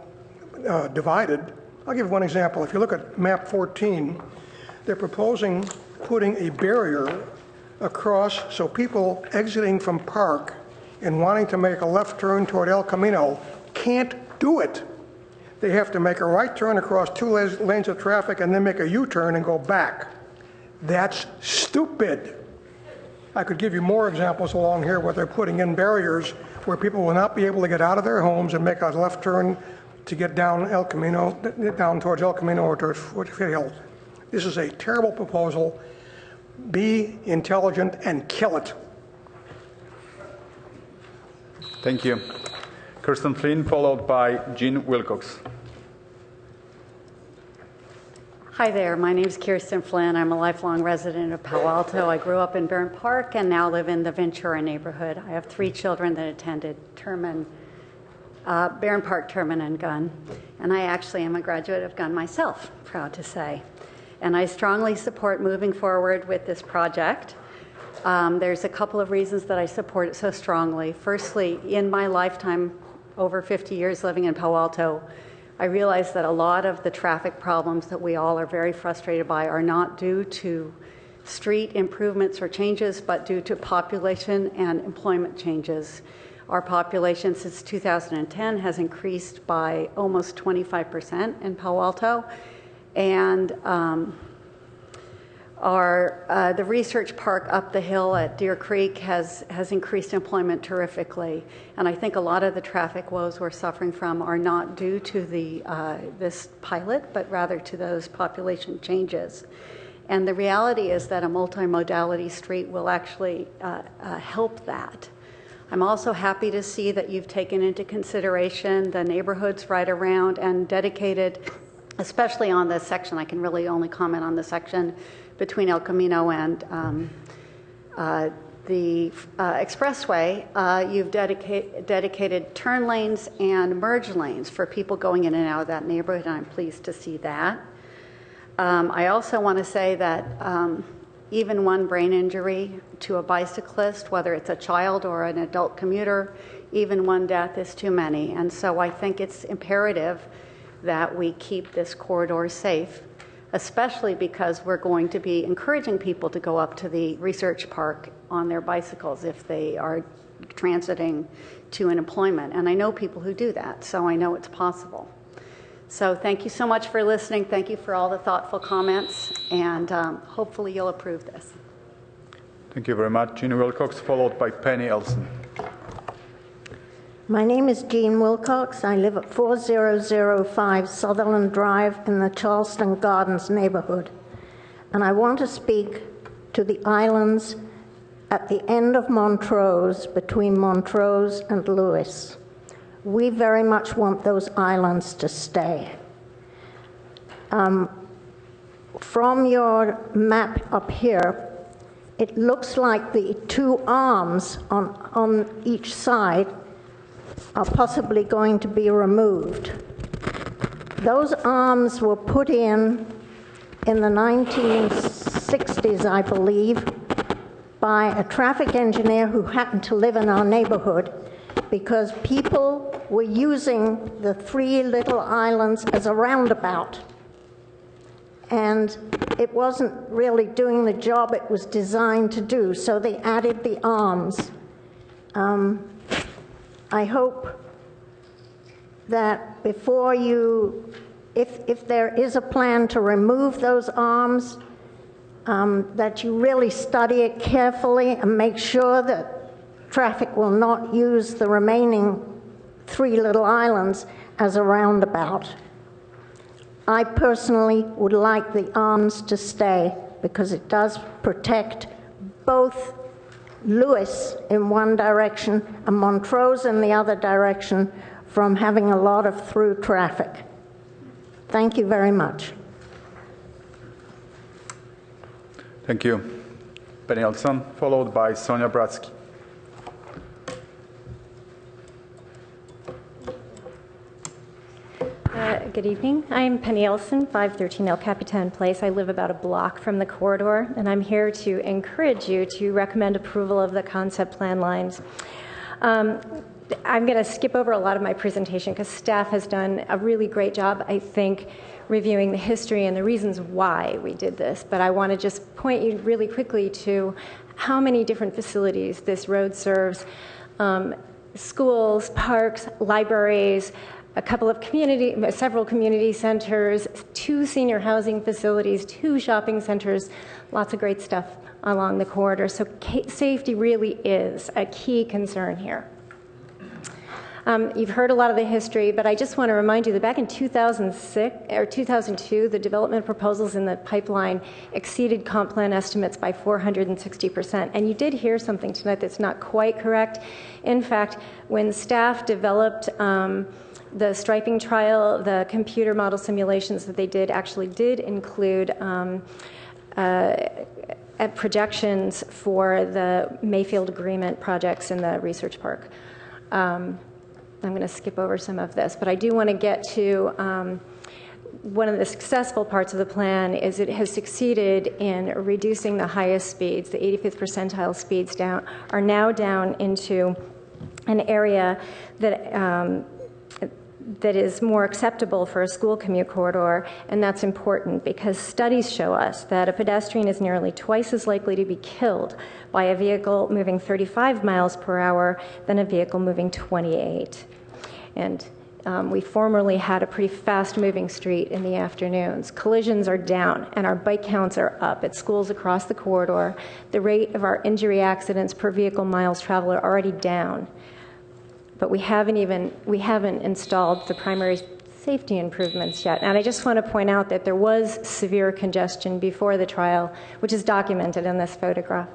divided, I'll give one example. If you look at map 14, they're proposing putting a barrier across so people exiting from Park and wanting to make a left turn toward El Camino can't do it. They have to make a right turn across 2 lanes of traffic and then make a U-turn and go back. That's stupid. I could give you more examples along here where they're putting in barriers where people will not be able to get out of their homes and make a left turn to get down El Camino, down towards El Camino or towards Fort Hill. This is a terrible proposal. Be intelligent and kill it. Thank you. Kirsten Flynn, followed by Jean Wilcox. Hi there, my name is Kirsten Flynn. I'm a lifelong resident of Palo Alto. I grew up in Barron Park and now live in the Ventura neighborhood. I have 3 children that attended Barron Park, Terman, and Gunn. And I actually am a graduate of Gunn myself, proud to say. And I strongly support moving forward with this project. There's a couple of reasons that I support it so strongly. Firstly, in my lifetime, over 50 years living in Palo Alto, I realize that a lot of the traffic problems that we all are very frustrated by are not due to street improvements or changes, but due to population and employment changes. Our population since 2010 has increased by almost 25% in Palo Alto, and the research park up the hill at Deer Creek has increased employment terrifically. And I think a lot of the traffic woes we're suffering from are not due to this pilot, but rather to those population changes. And the reality is that a multimodality street will actually help that. I'm also happy to see that you've taken into consideration the neighborhoods right around and dedicated, especially on this section, I can really only comment on the section between El Camino and the expressway. You've dedicated turn lanes and merge lanes for people going in and out of that neighborhood, and I'm pleased to see that. I also want to say that even one brain injury to a bicyclist, whether it's a child or an adult commuter, even one death is too many. And so I think it's imperative that we keep this corridor safe, especially because we're going to be encouraging people to go up to the research park on their bicycles if they are transiting to an employment. And I know people who do that, so I know it's possible. So thank you so much for listening. Thank you for all the thoughtful comments, and hopefully you'll approve this. Thank you very much. Jean Wilcox, followed by Penny Elson. My name is Jean Wilcox. I live at 4005 Sutherland Drive in the Charleston Gardens neighborhood. And I want to speak to the islands at the end of Montrose, between Montrose and Lewis. We very much want those islands to stay. From your map up here, it looks like the two arms on each side are possibly going to be removed. Those arms were put in the 1960s, I believe, by a traffic engineer who happened to live in our neighborhood, because people were using the three little islands as a roundabout. And it wasn't really doing the job it was designed to do, so they added the arms. I hope that before you, if there is a plan to remove those arms, that you really study it carefully and make sure that traffic will not use the remaining three little islands as a roundabout. I personally would like the arms to stay because it does protect both Lewis in one direction and Montrose in the other direction from having a lot of through traffic. Thank you very much. Thank you. Penny Elson, followed by Sonia Bratsky. Good evening. I'm Penny Elson, 513 El Capitan Place. I live about a block from the corridor, and I'm here to encourage you to recommend approval of the concept plan lines. I'm going to skip over a lot of my presentation because staff has done a really great job, I think, reviewing the history and the reasons why we did this. But I want to just point you really quickly to how many different facilities this road serves: schools, parks, libraries, several community centers, 2 senior housing facilities, 2 shopping centers, lots of great stuff along the corridor. So safety really is a key concern here. You've heard a lot of the history, but I just want to remind you that back in 2002, the development proposals in the pipeline exceeded comp plan estimates by 460%. And you did hear something tonight that's not quite correct. In fact, when staff developed the striping trial, the computer model simulations that they did actually did include projections for the Mayfield Agreement projects in the research park. I'm going to skip over some of this, but I do want to get to one of the successful parts of the plan is it has succeeded in reducing the highest speeds. The 85th percentile speeds are now down into an area that is more acceptable for a school commute corridor, and that's important because studies show us that a pedestrian is nearly twice as likely to be killed by a vehicle moving 35 miles per hour than a vehicle moving 28. And we formerly had a pretty fast-moving street in the afternoons. Collisions are down, and our bike counts are up at schools across the corridor. The rate of our injury accidents per vehicle miles traveled are already down. But we haven't installed the primary safety improvements yet. And I just want to point out that there was severe congestion before the trial, which is documented in this photograph.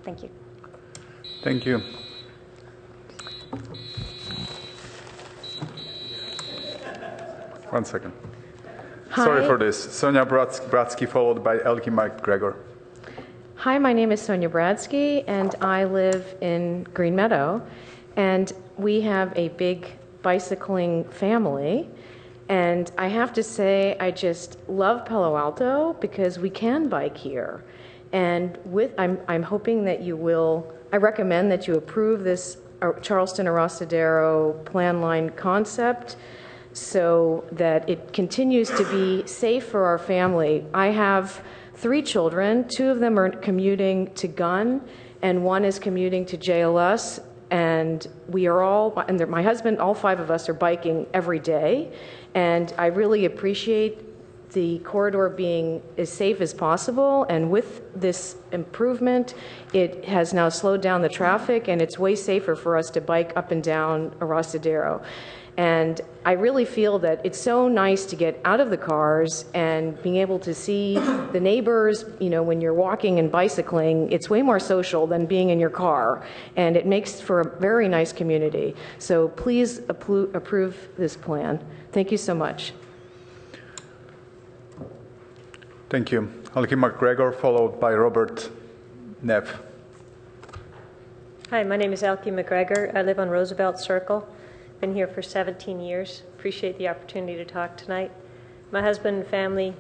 Thank you. Thank you. One second. Hi. Sorry for this. Sonia Bratsky, followed by Elke McGregor. Hi, my name is Sonia Bradsky, and I live in Green Meadow. And we have a big bicycling family. And I have to say, I just love Palo Alto because we can bike here. And I'm hoping that you will, I recommend that you approve this Charleston Arrostadero plan line concept so that it continues to be safe for our family. I have 3 children. 2 of them are commuting to Gunn, and 1 is commuting to JLS. And we are all, and my husband, all 5 of us are biking every day. And I really appreciate the corridor being as safe as possible. And with this improvement, it has now slowed down the traffic, and it's way safer for us to bike up and down Arrostadero. And I really feel that it's so nice to get out of the cars and being able to see the neighbors. You know, when you're walking and bicycling, it's way more social than being in your car. And it makes for a very nice community. So please approve this plan. Thank you so much. Thank you. Elke McGregor, followed by Robert Neff. Hi, my name is Elke McGregor. I live on Roosevelt Circle. Been here for 17 years. Appreciate the opportunity to talk tonight. My husband and family,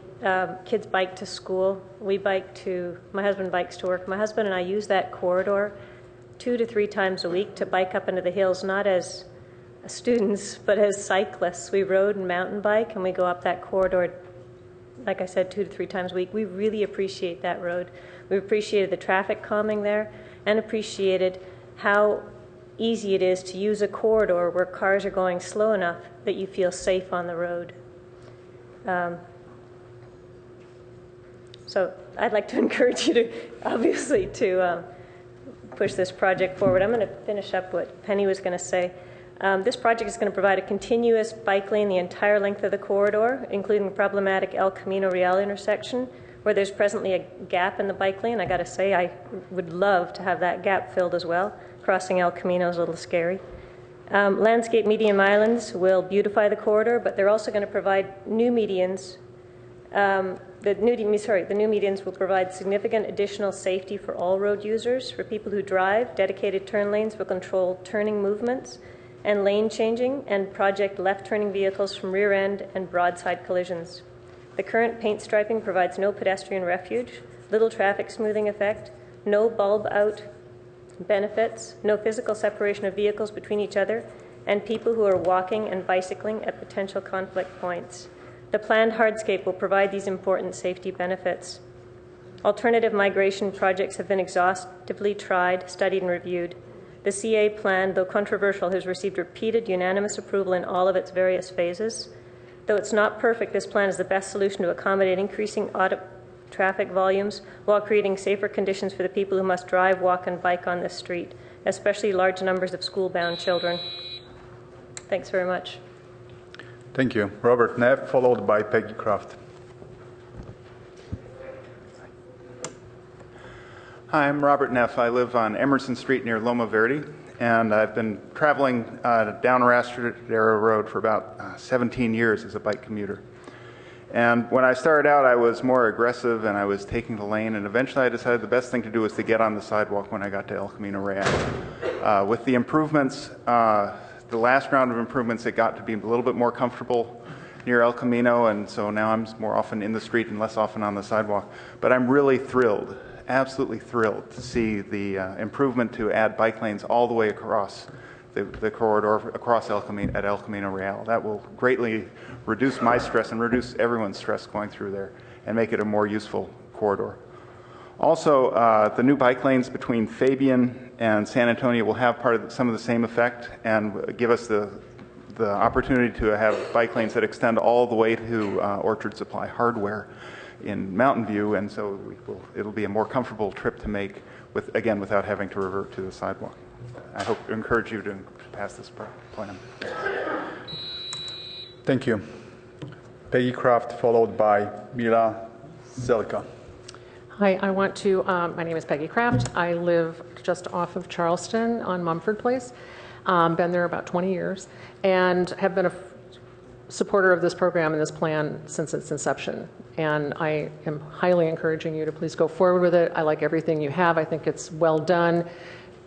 kids bike to school. My husband bikes to work. My husband and I use that corridor 2 to 3 times a week to bike up into the hills, not as students, but as cyclists. We rode and mountain bike, and we go up that corridor, like I said, 2 to 3 times a week. We really appreciate that road. We appreciated the traffic calming there, and appreciated how easy it is to use a corridor where cars are going slow enough that you feel safe on the road. So I'd like to encourage you to, obviously, to push this project forward. I'm going to finish up what Penny was going to say. This project is going to provide a continuous bike lane the entire length of the corridor, including the problematic El Camino Real intersection, where there's presently a gap in the bike lane. I got to say, I would love to have that gap filled as well. Crossing El Camino is a little scary. Landscape median islands will beautify the corridor, but they're also going to provide new medians. The new medians will provide significant additional safety for all road users. For people who drive, dedicated turn lanes will control turning movements and lane changing, and project left-turning vehicles from rear end and broadside collisions. The current paint striping provides no pedestrian refuge, little traffic smoothing effect, no bulb out benefits, no physical separation of vehicles between each other, and people who are walking and bicycling at potential conflict points. The planned hardscape will provide these important safety benefits. Alternative migration projects have been exhaustively tried, studied, and reviewed. The CA plan, though controversial, has received repeated unanimous approval in all of its various phases. Though it's not perfect, this plan is the best solution to accommodate increasing auto traffic volumes while creating safer conditions for the people who must drive, walk, and bike on this street, especially large numbers of school-bound children. Thanks very much. Thank you. Robert Neff, followed by Peggy Kraft. Hi, I'm Robert Neff. I live on Emerson Street near Loma Verde, and I've been traveling down Arrostadero Road for about 17 years as a bike commuter. And when I started out, I was more aggressive and I was taking the lane, and eventually I decided the best thing to do was to get on the sidewalk when I got to El Camino Real. With the improvements, the last round of improvements, it got to be a little bit more comfortable near El Camino, and so now I'm more often in the street and less often on the sidewalk. But I'm really thrilled, absolutely thrilled to see the improvement to add bike lanes all the way across the corridor across El Camino Real. That will greatly reduce my stress and reduce everyone's stress going through there and make it a more useful corridor. Also, the new bike lanes between Fabian and San Antonio will have some of the same effect and give us the opportunity to have bike lanes that extend all the way to Orchard Supply Hardware in Mountain View, and so it'll be a more comfortable trip to make, without having to revert to the sidewalk. I encourage you to pass this plan. Thank you. Peggy Kraft, followed by Mila Zelka. Hi, my name is Peggy Kraft. I live just off of Charleston on Mumford Place. Been there about 20 years and have been a supporter of this program and this plan since its inception. And I am highly encouraging you to please go forward with it. I like everything you have. I think it's well done.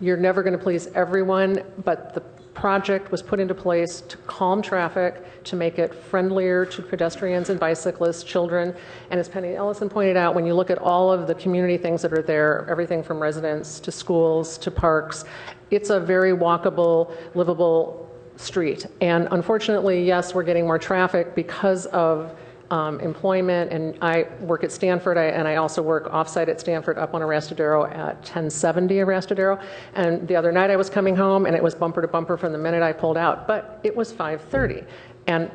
You're never going to please everyone, but the project was put into place to calm traffic, to make it friendlier to pedestrians and bicyclists, children. And as Penny Ellison pointed out, when you look at all of the community things that are there, everything from residents to schools to parks, it's a very walkable, livable street. And unfortunately, yes, we're getting more traffic because of employment, and I work at Stanford, and I also work offsite at Stanford up on Arastadero at 1070 Arastadero. And the other night I was coming home, and it was bumper to bumper from the minute I pulled out, but it was 5:30. And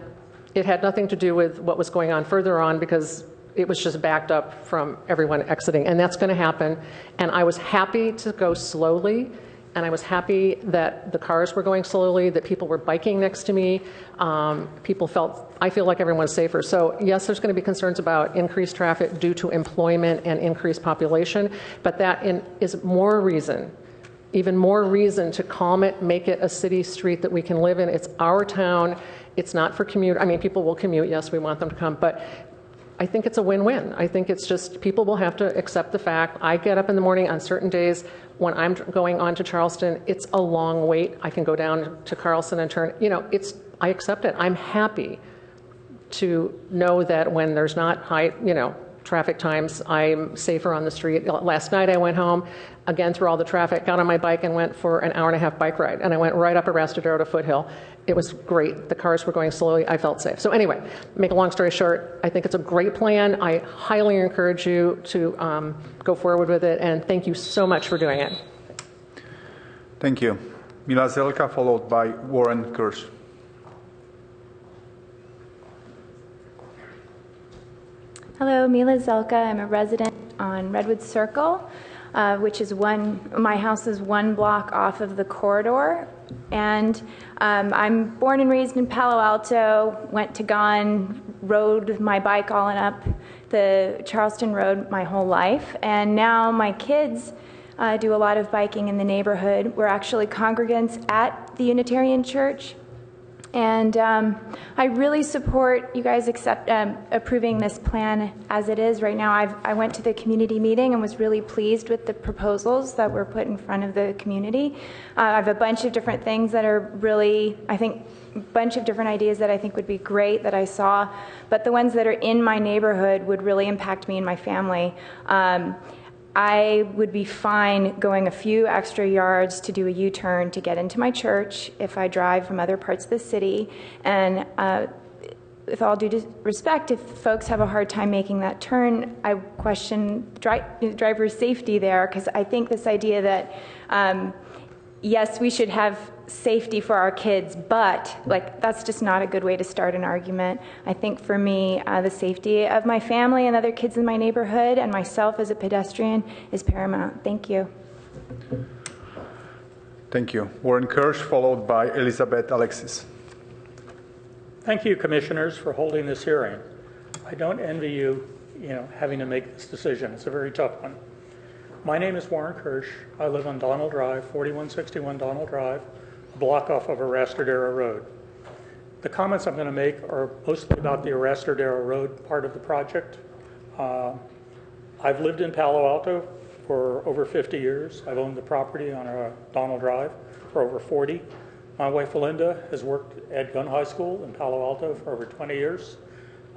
it had nothing to do with what was going on further on, because it was just backed up from everyone exiting, and that's going to happen. And I was happy to go slowly, and I was happy that the cars were going slowly, that people were biking next to me. I feel like everyone's safer. So yes, there's going to be concerns about increased traffic due to employment and increased population, but that is more reason, even more reason to calm it, make it a city street that we can live in. It's our town. It's not for commute. I mean, people will commute. Yes, we want them to come, but I think it's a win-win. I think it's just people will have to accept the fact. I get up in the morning on certain days when I'm going on to Charleston, it's a long wait. I can go down to Carlson and turn, I accept it. I'm happy to know that when there's not high, traffic times, I'm safer on the street. Last night I went home, again through all the traffic, got on my bike and went for an hour-and-a-half bike ride. And I went right up Arastadero to Foothill. It was great. The cars were going slowly. I felt safe. So anyway, make a long story short, I think it's a great plan. I highly encourage you to go forward with it. And thank you so much for doing it. Thank you. Mila Zelka, followed by Warren Kirsch. Hello, Mila Zelka. I'm a resident on Redwood Circle, which is my house is one block off of the corridor. And I'm born and raised in Palo Alto, went to Gone, rode my bike all and up the Charleston Road my whole life. And now my kids do a lot of biking in the neighborhood. We're actually congregants at the Unitarian Church. And I really support you guys approving this plan as it is right now. I went to the community meeting and was really pleased with the proposals that were put in front of the community. I have a bunch of different things that are really, a bunch of different ideas that I think would be great that I saw, but the ones that are in my neighborhood would really impact me and my family. I would be fine going a few extra yards to do a U-turn to get into my church if I drive from other parts of the city. And with all due respect, if folks have a hard time making that turn, I question driver safety there, because I think this idea that, yes, we should have safety for our kids, but that's just not a good way to start an argument. I think for me, the safety of my family and other kids in my neighborhood and myself as a pedestrian is paramount. Thank you. Thank you. Warren Kirsch, followed by Elizabeth Alexis. Thank you, commissioners, for holding this hearing. I don't envy you, having to make this decision. It's a very tough one. My name is Warren Kirsch. I live on Donald Drive, 4161 Donald Drive, a block off of Arastadero Road. The comments I'm going to make are mostly about the Arastadero Road part of the project. I've lived in Palo Alto for over 50 years. I've owned the property on Donald Drive for over 40. My wife, Linda, has worked at Gunn High School in Palo Alto for over 20 years.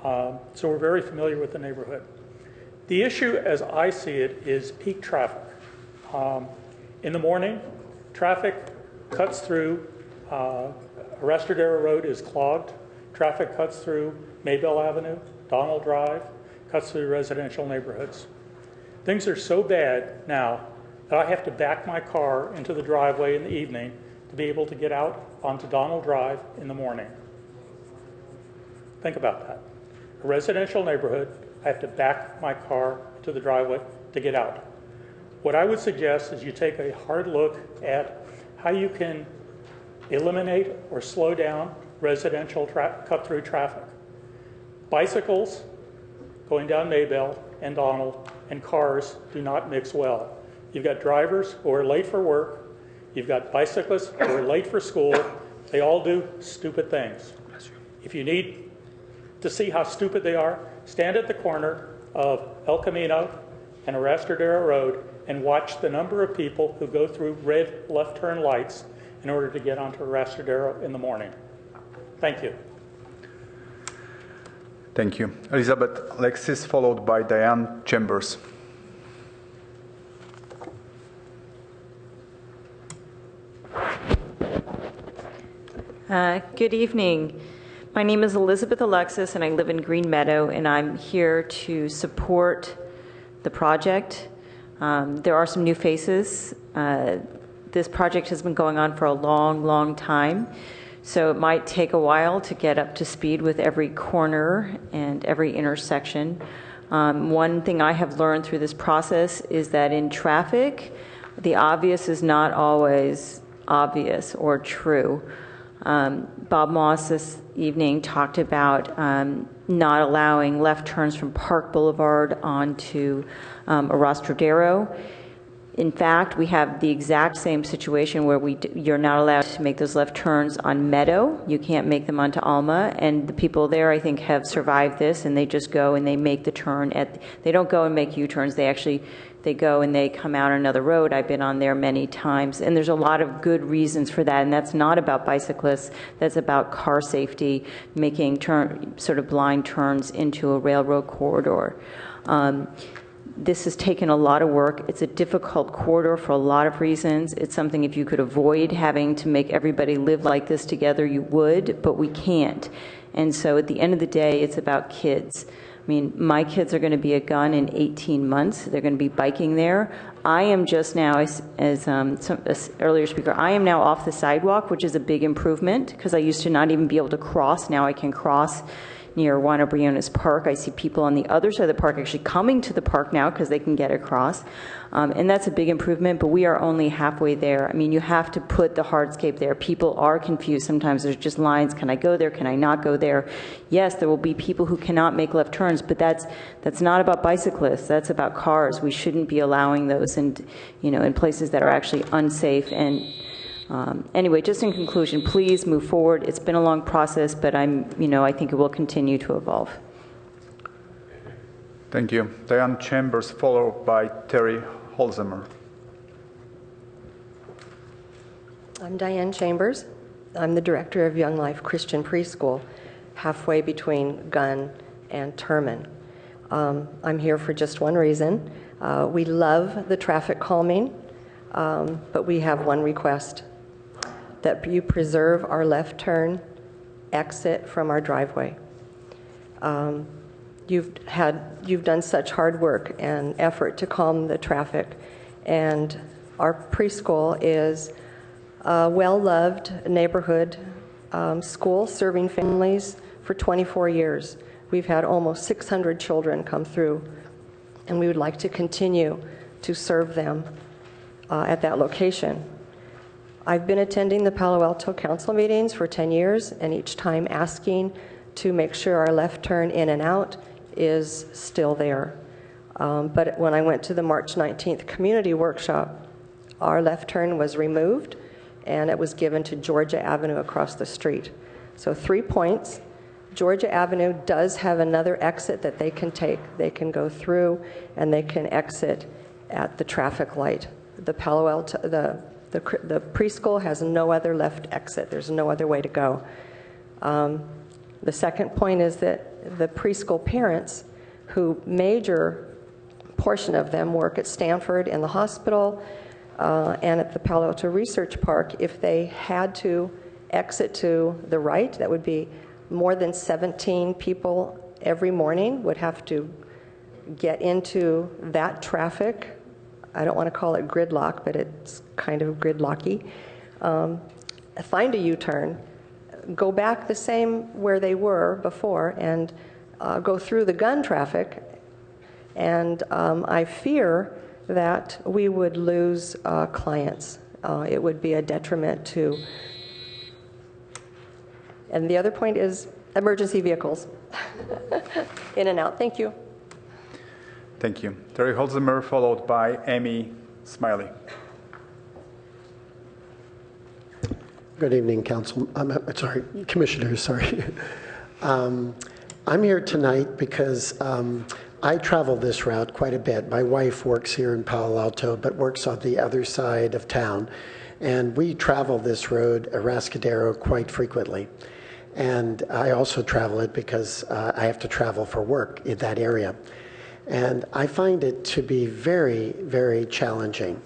So we're very familiar with the neighborhood. The issue, as I see it, is peak traffic. In the morning, traffic cuts through, Arastadero Road is clogged. Traffic cuts through Maybell Avenue, Donald Drive, cuts through residential neighborhoods. Things are so bad now that I have to back my car into the driveway in the evening to be able to get out onto Donald Drive in the morning. Think about that. A residential neighborhood, I have to back my car to the driveway to get out. What I would suggest is you take a hard look at how you can eliminate or slow down residential cut-through traffic. Bicycles going down Maybell and Donald and cars do not mix well. You've got drivers who are late for work. You've got bicyclists who are late for school. They all do stupid things. If you need to see how stupid they are, stand at the corner of El Camino and Arrastradero Road and watch the number of people who go through red left turn lights in order to get onto Arrastradero in the morning. Thank you. Thank you. Elizabeth Alexis, followed by Diane Chambers. Good evening. My name is Elizabeth Alexis, and I live in Green Meadow, and I'm here to support the project. There are some new faces. This project has been going on for a long, long time, so it might take a while to get up to speed with every corner and every intersection. One thing I have learned through this process is that in traffic, the obvious is not always obvious or true. Bob Moss this evening talked about not allowing left turns from Park Boulevard onto Arrastradero. In fact, we have the exact same situation where you're not allowed to make those left turns on Meadow. You can't make them onto Alma, and the people there, I think, have survived this, and they just go and they make the turn they don't go and make U-turns. They go and they come out another road. I've been on there many times, and there's a lot of good reasons for that, and that's not about bicyclists. That's about car safety, making sort of blind turns into a railroad corridor. This has taken a lot of work. It's a difficult corridor for a lot of reasons. It's something if you could avoid having to make everybody live like this together, you would, but we can't. And so at the end of the day, it's about kids. I mean, my kids are going to be at Gun in 18 months. They're going to be biking there. I am just now, as some earlier speaker, I am now off the sidewalk, which is a big improvement because I used to not even be able to cross. Now I can cross near Juana Briones Park. I see people on the other side of the park actually coming to the park now because they can get across. And that's a big improvement, but we are only halfway there. I mean, you have to put the hardscape there. People are confused. Sometimes there's just lines. Can I go there? Can I not go there? Yes, there will be people who cannot make left turns, but that's not about bicyclists. That's about cars. We shouldn't be allowing those in places that are actually unsafe. And anyway, just in conclusion, please move forward. It's been a long process, but I think it will continue to evolve. Thank you. Diane Chambers, followed by Terry Holzheimer. I'm Diane Chambers. I'm the director of Young Life Christian Preschool, halfway between Gunn and Terman. I'm here for just one reason. We love the traffic calming, but we have one request, that you preserve our left turn exit from our driveway. You've done such hard work and effort to calm the traffic, and our preschool is a well-loved neighborhood school serving families for 24 years. We've had almost 600 children come through, and we would like to continue to serve them at that location. I've been attending the Palo Alto Council meetings for 10 years, and each time asking to make sure our left turn in and out is still there. But when I went to the March 19th community workshop, our left turn was removed, and it was given to Georgia Avenue across the street. So 3 points. Georgia Avenue does have another exit that they can take. They can go through, and they can exit at the traffic light. The Palo Alto, the preschool has no other left exit. There's no other way to go. The second point is that the preschool parents, who major portion of them work at Stanford in the hospital and at the Palo Alto Research Park, if they had to exit to the right, that would be more than 17 people every morning would have to get into that traffic. I don't want to call it gridlock, but it's kind of gridlocky. Find a U-turn, go back the same where they were before, and go through the gun traffic. And I fear that we would lose clients. It would be a detriment to. And the other point is emergency vehicles in and out. Thank you. Thank you. Terry Holzheimer, followed by Amy Smiley. Good evening, Council. Commissioners. Sorry. I'm here tonight because I travel this route quite a bit. My wife works here in Palo Alto, but works on the other side of town, and we travel this road, Rascadero, quite frequently. And I also travel it because I have to travel for work in that area, and I find it to be very, very challenging.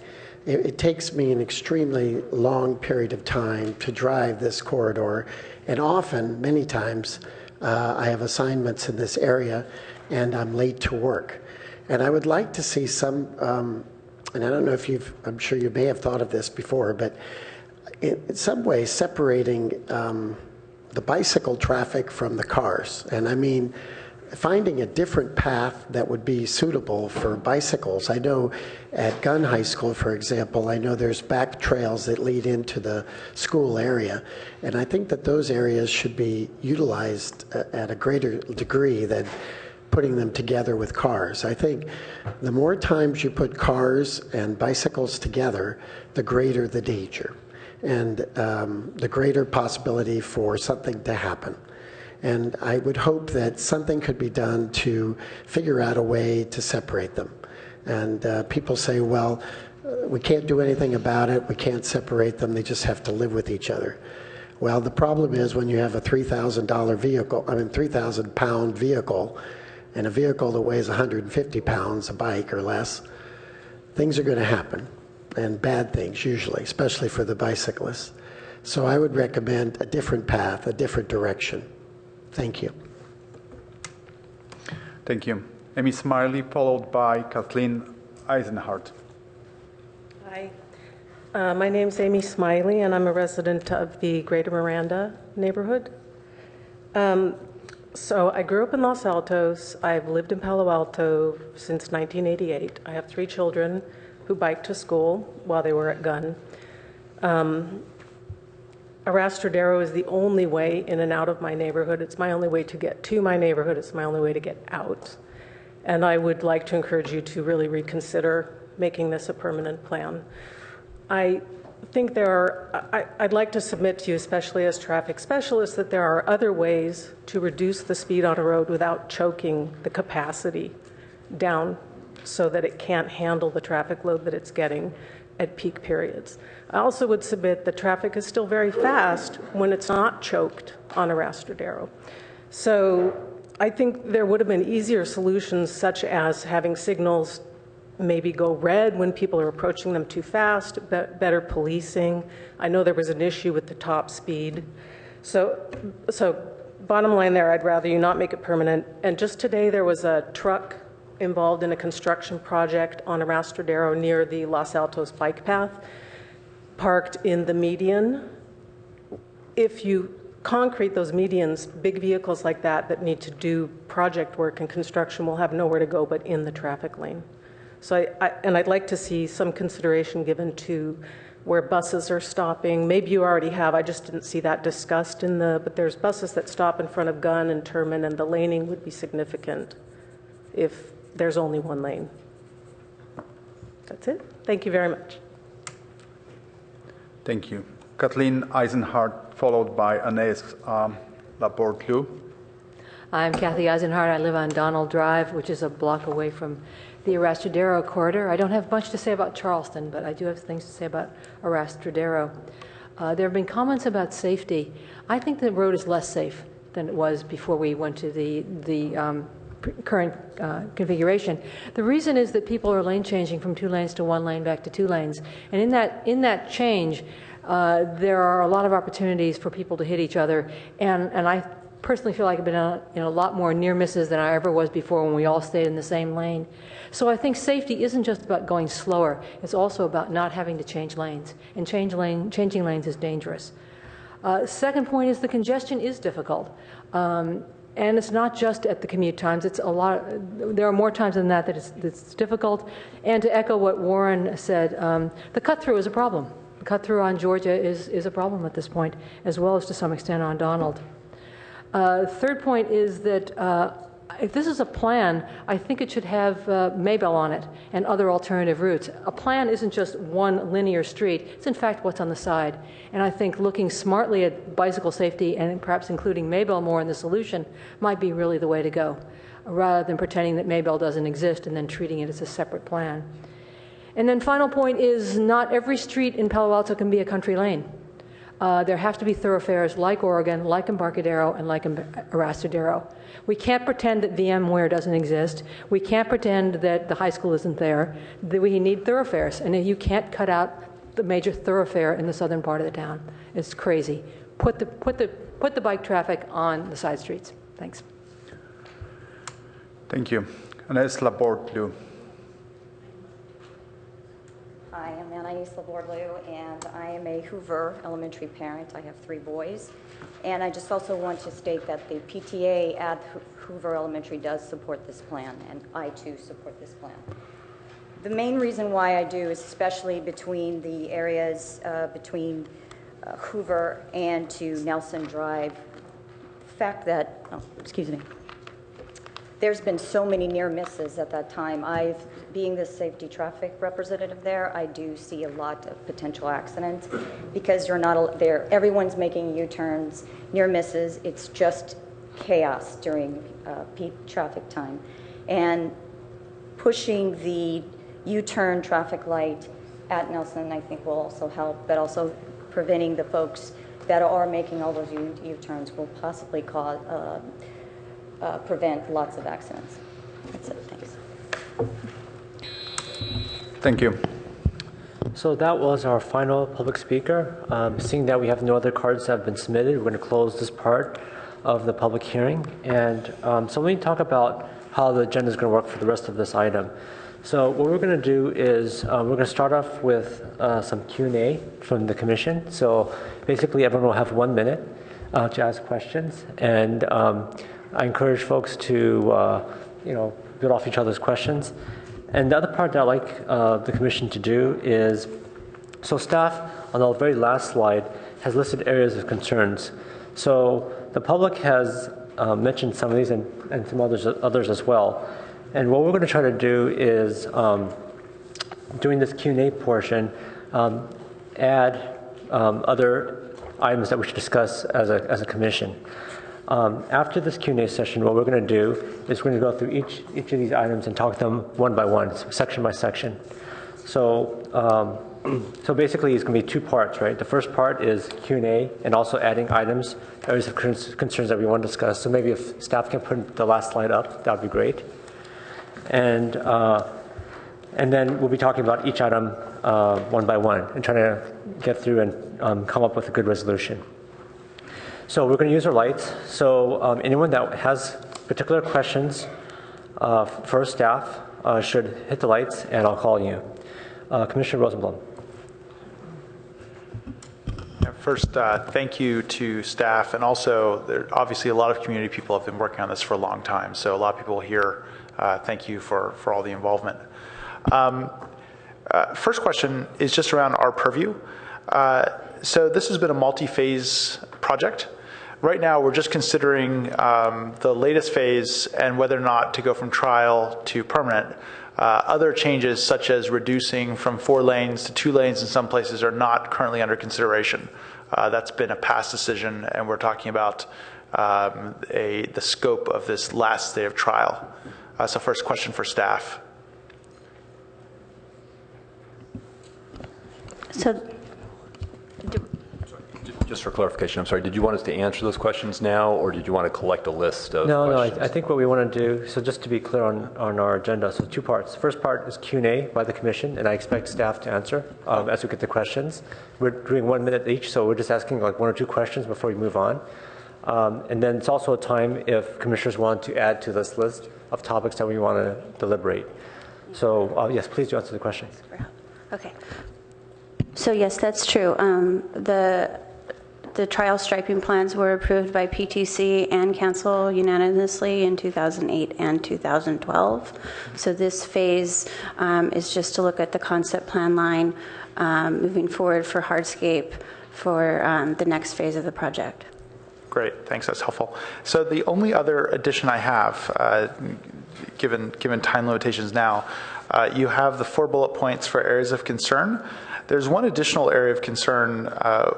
It takes me an extremely long period of time to drive this corridor, and often, many times, I have assignments in this area, and I'm late to work. And I would like to see some, and I don't know if I'm sure you may have thought of this before, but in some way separating the bicycle traffic from the cars. And I mean, finding a different path that would be suitable for bicycles. I know at Gunn High School, for example, I know there's back trails that lead into the school area, and I think that those areas should be utilized at a greater degree than putting them together with cars. I think the more times you put cars and bicycles together, the greater the danger, and the greater possibility for something to happen. And I would hope that something could be done to figure out a way to separate them. And people say, well, we can't do anything about it. We can't separate them. They just have to live with each other. Well, the problem is when you have a $3,000 vehicle, 3,000-pound vehicle, and a vehicle that weighs 150 pounds, a bike or less, things are going to happen, and bad things usually, especially for the bicyclists. So I would recommend a different path, a different direction. Thank you. Thank you. Amy Smiley, followed by Kathleen Eisenhardt. Hi. My name's Amy Smiley, and I'm a resident of the Greater Miranda neighborhood. So I grew up in Los Altos. I've lived in Palo Alto since 1988. I have 3 children who bike to school while they were at Gunn. Arrastradero is the only way in and out of my neighborhood. It's my only way to get to my neighborhood. It's my only way to get out. And I would like to encourage you to really reconsider making this a permanent plan. I think I'd like to submit to you, especially as traffic specialists, that there are other ways to reduce the speed on a road without choking the capacity down so that it can't handle the traffic load that it's getting at peak periods. I also would submit that traffic is still very fast when it's not choked on Arrastradero. So I think there would have been easier solutions, such as having signals maybe go red when people are approaching them too fast, better policing. I know there was an issue with the top speed. So bottom line there, I'd rather you not make it permanent. And just today there was a truck involved in a construction project on Arrastradero near the Los Altos bike path, parked in the median. If you concrete those medians, big vehicles like that need to do project work and construction will have nowhere to go but in the traffic lane. So I'd like to see some consideration given to where buses are stopping. Maybe you already have, I just didn't see that discussed but there's buses that stop in front of Gunn and Terman, and the laning would be significant if there's only one lane. That's it. Thank you very much. Thank you. Kathleen Eisenhardt, followed by Anais Laporte-Lou. I'm Kathy Eisenhardt. I live on Donald Drive, which is a block away from the Arrastradero corridor. I don't have much to say about Charleston, but I do have things to say about Arrastradero. There have been comments about safety. I think the road is less safe than it was before we went to the current configuration. The reason is that people are lane changing from 2 lanes to 1 lane back to 2 lanes. And in that change, there are a lot of opportunities for people to hit each other. And I personally feel like I've been in a lot more near misses than I ever was before when we all stayed in the same lane. So I think safety isn't just about going slower. It's also about not having to change lanes. And changing lanes is dangerous. Second point is the congestion is difficult. And it's not just at the commute times. It's there are more times than that it's difficult. And to echo what Warren said, the cut-through is a problem. The cut-through on Georgia is a problem at this point, as well as to some extent on Donald. Third point is that if this is a plan, I think it should have Maybell on it and other alternative routes. A plan isn't just one linear street. It's in fact what's on the side. And I think looking smartly at bicycle safety and perhaps including Maybell more in the solution might be really the way to go, rather than pretending that Maybell doesn't exist and then treating it as a separate plan. And then final point is not every street in Palo Alto can be a country lane. There have to be thoroughfares like Oregon, like Embarcadero, and like Arastradero. We can't pretend that VMware doesn't exist. We can't pretend that the high school isn't there. We need thoroughfares, and you can't cut out the major thoroughfare in the southern part of the town. It's crazy. Put the bike traffic on the side streets. Thanks. Thank you. Anaïs Laborde-Lou. Hi, I'm Anaïs Laborde-Lou, and I am a Hoover elementary parent. I have 3 boys. And I just also want to state that the PTA at Hoover Elementary does support this plan, and I too support this plan. The main reason why I do is especially between the areas between Hoover and to Nelson Drive, the fact that, there's been so many near misses at that time. Being the safety traffic representative there, I do see a lot of potential accidents because you're not there. Everyone's making U-turns, near misses. It's just chaos during peak traffic time. And pushing the U-turn traffic light at Nelson, I think, will also help, but also preventing the folks that are making all those U-turns will possibly cause prevent lots of accidents. That's it. Thanks. Thank you. So that was our final public speaker. Seeing that we have no other cards that have been submitted, we're going to close this part of the public hearing. And so let me talk about how the agenda is going to work for the rest of this item. So what we're going to do is we're going to start off with some Q&A from the commission. So basically everyone will have 1 minute to ask questions. And I encourage folks to build off each other's questions. And the other part that I'd like the commission to do is, so staff on the very last slide has listed areas of concerns. So the public has mentioned some of these and some others as well. And what we're going to try to do is, during this Q&A portion, add other items that we should discuss as a commission. After this Q&A session, what we're going to do is we're going to go through each of these items and talk them one by one, section by section. So, so basically, it's going to be 2 parts, right? The first part is Q&A and also adding items, areas of concerns that we want to discuss. So maybe if staff can put the last slide up, that would be great. And then we'll be talking about each item one by one and trying to get through and come up with a good resolution. So we're going to use our lights. So anyone that has particular questions for staff should hit the lights, and I'll call you. Commissioner Rosenblum. First, thank you to staff, and also obviously a lot of community people have been working on this for a long time, so a lot of people here, thank you for all the involvement. First question is just around our purview. So this has been a multi-phase project. Right now, we're just considering the latest phase and whether or not to go from trial to permanent. Other changes, such as reducing from 4 lanes to 2 lanes in some places, are not currently under consideration. That's been a past decision, and we're talking about the scope of this last day of trial. So first question for staff. So, just for clarification, I'm sorry, did you want us to answer those questions now, or did you want to collect a list of questions? No, I think what we want to do, so just to be clear on our agenda, so 2 parts. The first part is Q&A by the commission, and I expect staff to answer as we get the questions. We're doing 1 minute each, so we're just asking like 1 or 2 questions before we move on. And then it's also a time if commissioners want to add to this list of topics that we want to deliberate. So yes, please do answer the questions. Okay. So yes, that's true. The trial striping plans were approved by PTC and council unanimously in 2008 and 2012. So this phase is just to look at the concept plan line moving forward for hardscape for the next phase of the project. Great, thanks, that's helpful. So the only other addition I have, given time limitations now, you have the 4 bullet points for areas of concern. There's one additional area of concern,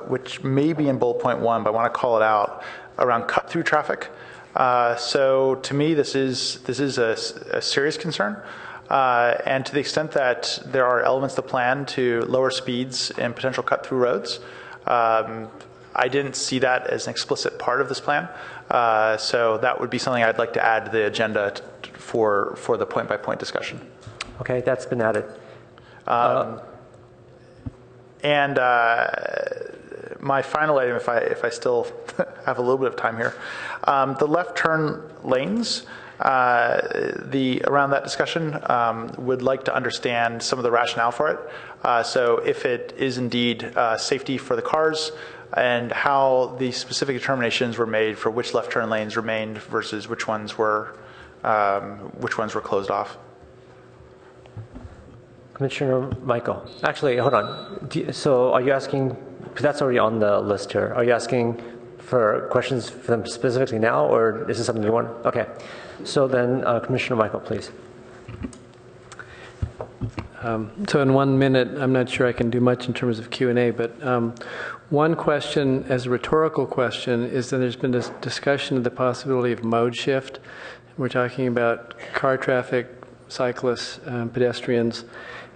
which may be in bullet point 1, but I want to call it out, around cut-through traffic. So to me, this is a serious concern. And to the extent that there are elements to plan to lower speeds in potential cut-through roads, I didn't see that as an explicit part of this plan. So that would be something I'd like to add to the agenda for the point-by-point discussion. Okay, that's been added. And my final item, if I still have a little bit of time here, the left turn lanes. Around that discussion, would like to understand some of the rationale for it. So if it is indeed safety for the cars, and how the specific determinations were made for which left turn lanes remained versus which ones were closed off. Commissioner Michael. Actually, hold on. So are you asking, because that's already on the list here, are you asking for questions for them specifically now, or is this something you want? Okay. So then, Commissioner Michael, please. So in 1 minute, I'm not sure I can do much in terms of Q&A, but one question as a rhetorical question is that there's been this discussion of the possibility of mode shift. We're talking about car traffic, cyclists, pedestrians.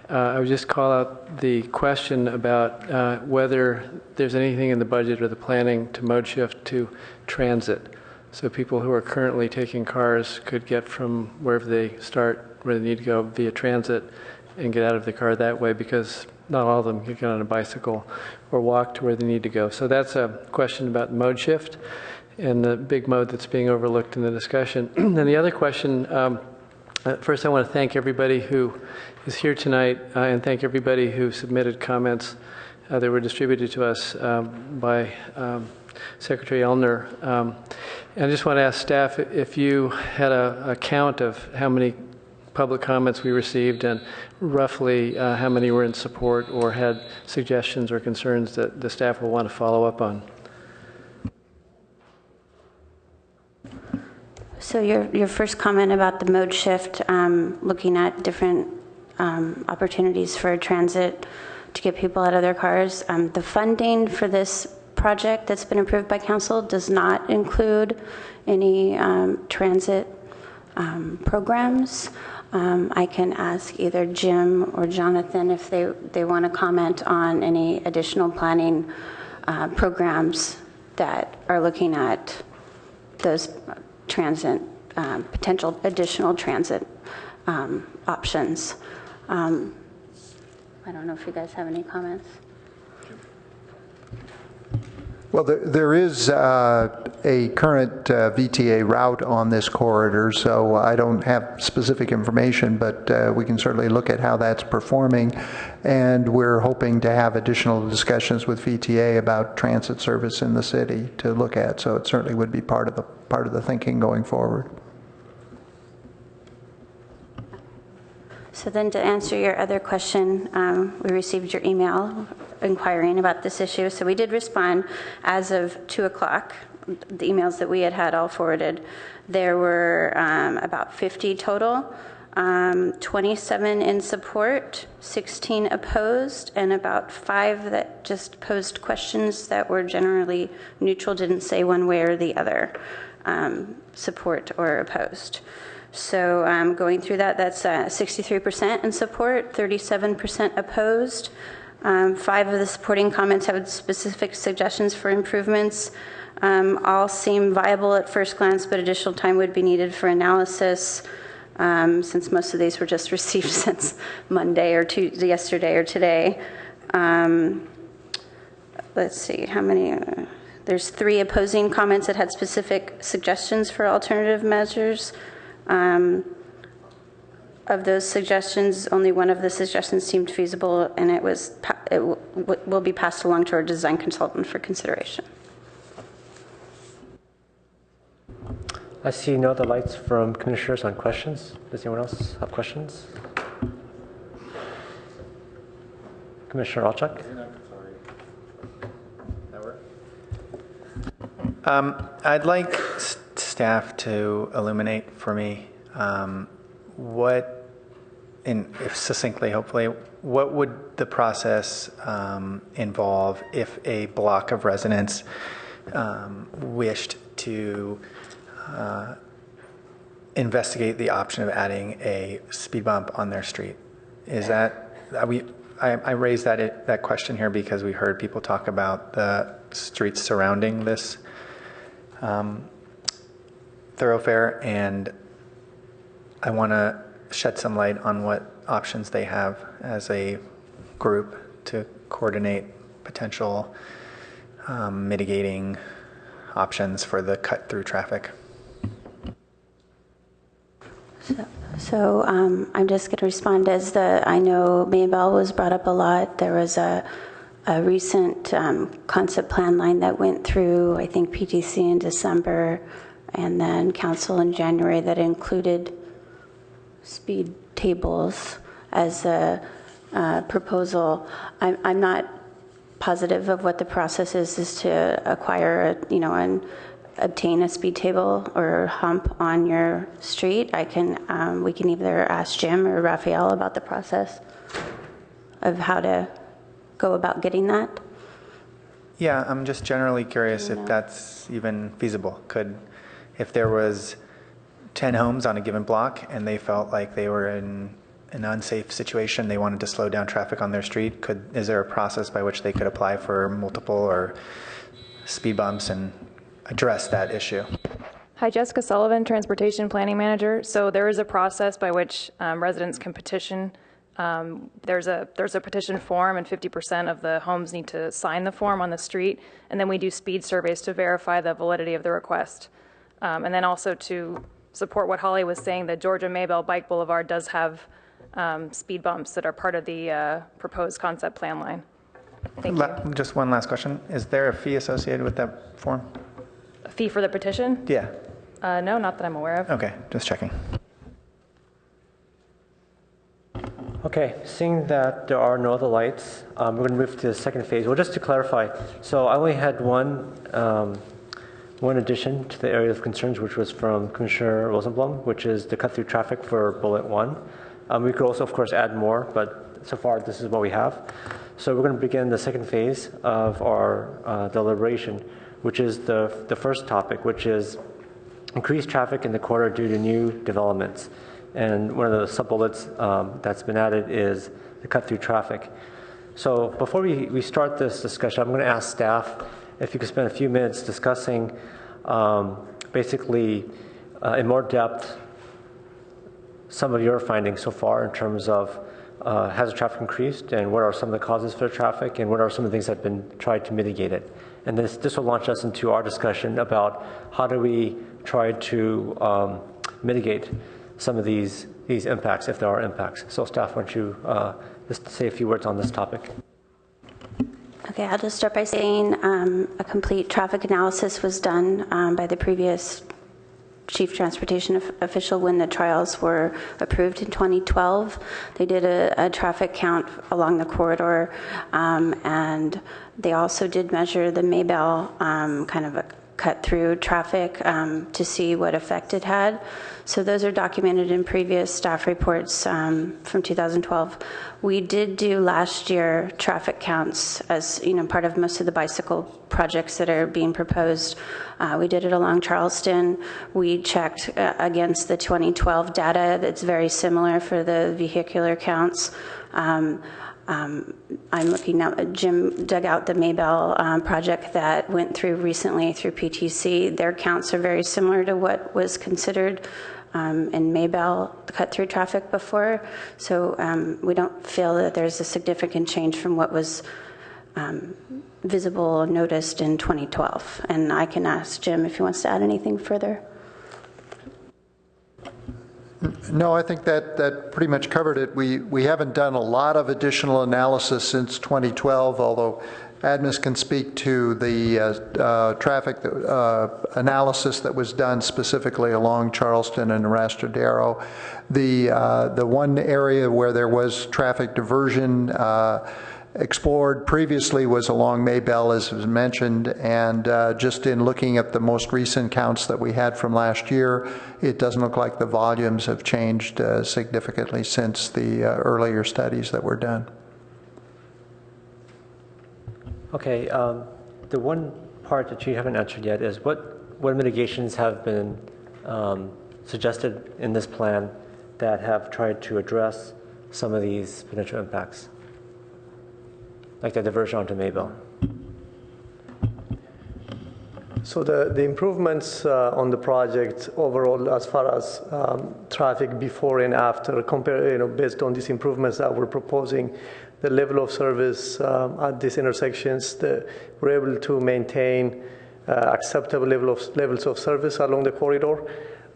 I would just call out the question about whether there's anything in the budget or the planning to mode shift to transit. So people who are currently taking cars could get from wherever they start, where they need to go via transit, and get out of the car that way, because not all of them can get on a bicycle or walk to where they need to go. So that's a question about mode shift and the big mode that's being overlooked in the discussion. And the other question, first I want to thank everybody who is here tonight and thank everybody who submitted comments that were distributed to us by Secretary Elner. And I just want to ask staff if you had a count of how many public comments we received and roughly how many were in support or had suggestions or concerns that the staff will want to follow up on. So your first comment about the mode shift, looking at different opportunities for transit to get people out of their cars. The funding for this project that's been approved by council does not include any transit programs. I can ask either Jim or Jonathan if they want to comment on any additional planning programs that are looking at those transit, potential additional transit options. I don't know if you guys have any comments. Well, there is a current VTA route on this corridor, so I don't have specific information, but we can certainly look at how that's performing. And we're hoping to have additional discussions with VTA about transit service in the city to look at. So it certainly would be part of the thinking going forward. So then to answer your other question, we received your email inquiring about this issue. So we did respond as of 2 o'clock. The emails that we had all forwarded. There were about 50 total, 27 in support, 16 opposed, and about 5 that just posed questions that were generally neutral, didn't say one way or the other, support or opposed. So going through that, that's 63% in support, 37% opposed. 5 of the supporting comments have specific suggestions for improvements. All seem viable at first glance, but additional time would be needed for analysis, since most of these were just received since Monday or yesterday or today. Let's see, how many? There's 3 opposing comments that had specific suggestions for alternative measures. Of those suggestions, only one of the suggestions seemed feasible, and it will be passed along to our design consultant for consideration. I see no other lights from commissioners on questions. Does anyone else have questions? Commissioner Alchuk? I'd like staff to illuminate for me if succinctly, hopefully, what would the process involve if a block of residents wished to investigate the option of adding a speed bump on their street? Is that, I raised that question here because we heard people talk about the streets surrounding this thoroughfare, and I want to shed some light on what options they have as a group to coordinate potential mitigating options for the cut-through traffic. So I'm just going to respond I know Maybell was brought up a lot. There was a recent concept plan line that went through, I think, PTC in December, and then council in January that included speed tables as a proposal. I'm not positive of what the process is to acquire, and obtain a speed table or hump on your street. We can either ask Jim or Raphael about the process of how to go about getting that. Yeah, I'm just generally curious if that's even feasible. If there was 10 homes on a given block and they felt like they were in an unsafe situation, they wanted to slow down traffic on their street, is there a process by which they could apply for multiple or speed bumps and address that issue? Hi, Jessica Sullivan, Transportation Planning Manager. So there is a process by which residents can petition. There's a petition form, and 50% of the homes need to sign the form on the street, and then we do speed surveys to verify the validity of the request. And then also to support what Holly was saying, the Georgia Maybell Bike Boulevard does have speed bumps that are part of the proposed concept plan line. Thank you. Just one last question. Is there a fee associated with that form? A fee for the petition? Yeah. No, not that I'm aware of. Okay, just checking. Okay, seeing that there are no other lights, we're going to move to the second phase. Well, just to clarify, so I only had one addition to the area of concerns, which was from Commissioner Rosenblum, which is the cut-through traffic for bullet 1. We could also, of course, add more, but so far this is what we have. So we're going to begin the second phase of our deliberation, which is the first topic, which is increased traffic in the corridor due to new developments. And one of the sub-bullets that's been added is the cut-through traffic. So before we start this discussion, I'm going to ask staff if you could spend a few minutes discussing basically in more depth some of your findings so far in terms of has the traffic increased, and what are some of the causes for the traffic, and what are some of the things that have been tried to mitigate it. And this will launch us into our discussion about how do we try to mitigate some of these impacts, if there are impacts. So staff, why don't you just say a few words on this topic? Okay, I'll just start by saying a complete traffic analysis was done by the previous chief transportation official when the trials were approved in 2012. They did a traffic count along the corridor, and they also did measure the Maybell kind of a cut-through traffic to see what effect it had. So those are documented in previous staff reports from 2012. We did do last year traffic counts as part of most of the bicycle projects that are being proposed. We did it along Charleston. We checked against the 2012 data that's very similar for the vehicular counts. I'm looking now, Jim dug out the Maybell project that went through recently through PTC. Their counts are very similar to what was considered in Maybell cut-through traffic before. So we don't feel that there's a significant change from what was visible or noticed in 2012. And I can ask Jim if he wants to add anything further. No, I think that pretty much covered it. We haven't done a lot of additional analysis since 2012, although Admis can speak to the traffic analysis that was done specifically along Charleston and Rastradero. The one area where there was traffic diversion explored previously was along Maybell, as was mentioned, and just in looking at the most recent counts that we had from last year, it doesn't look like the volumes have changed significantly since the earlier studies that were done. Okay, the one part that you haven't answered yet is what mitigations have been suggested in this plan that have tried to address some of these potential impacts, like the diversion onto Maybell? So the improvements on the project overall, as far as traffic before and after, based on these improvements that we're proposing, the level of service at these intersections, we're able to maintain acceptable levels of service along the corridor.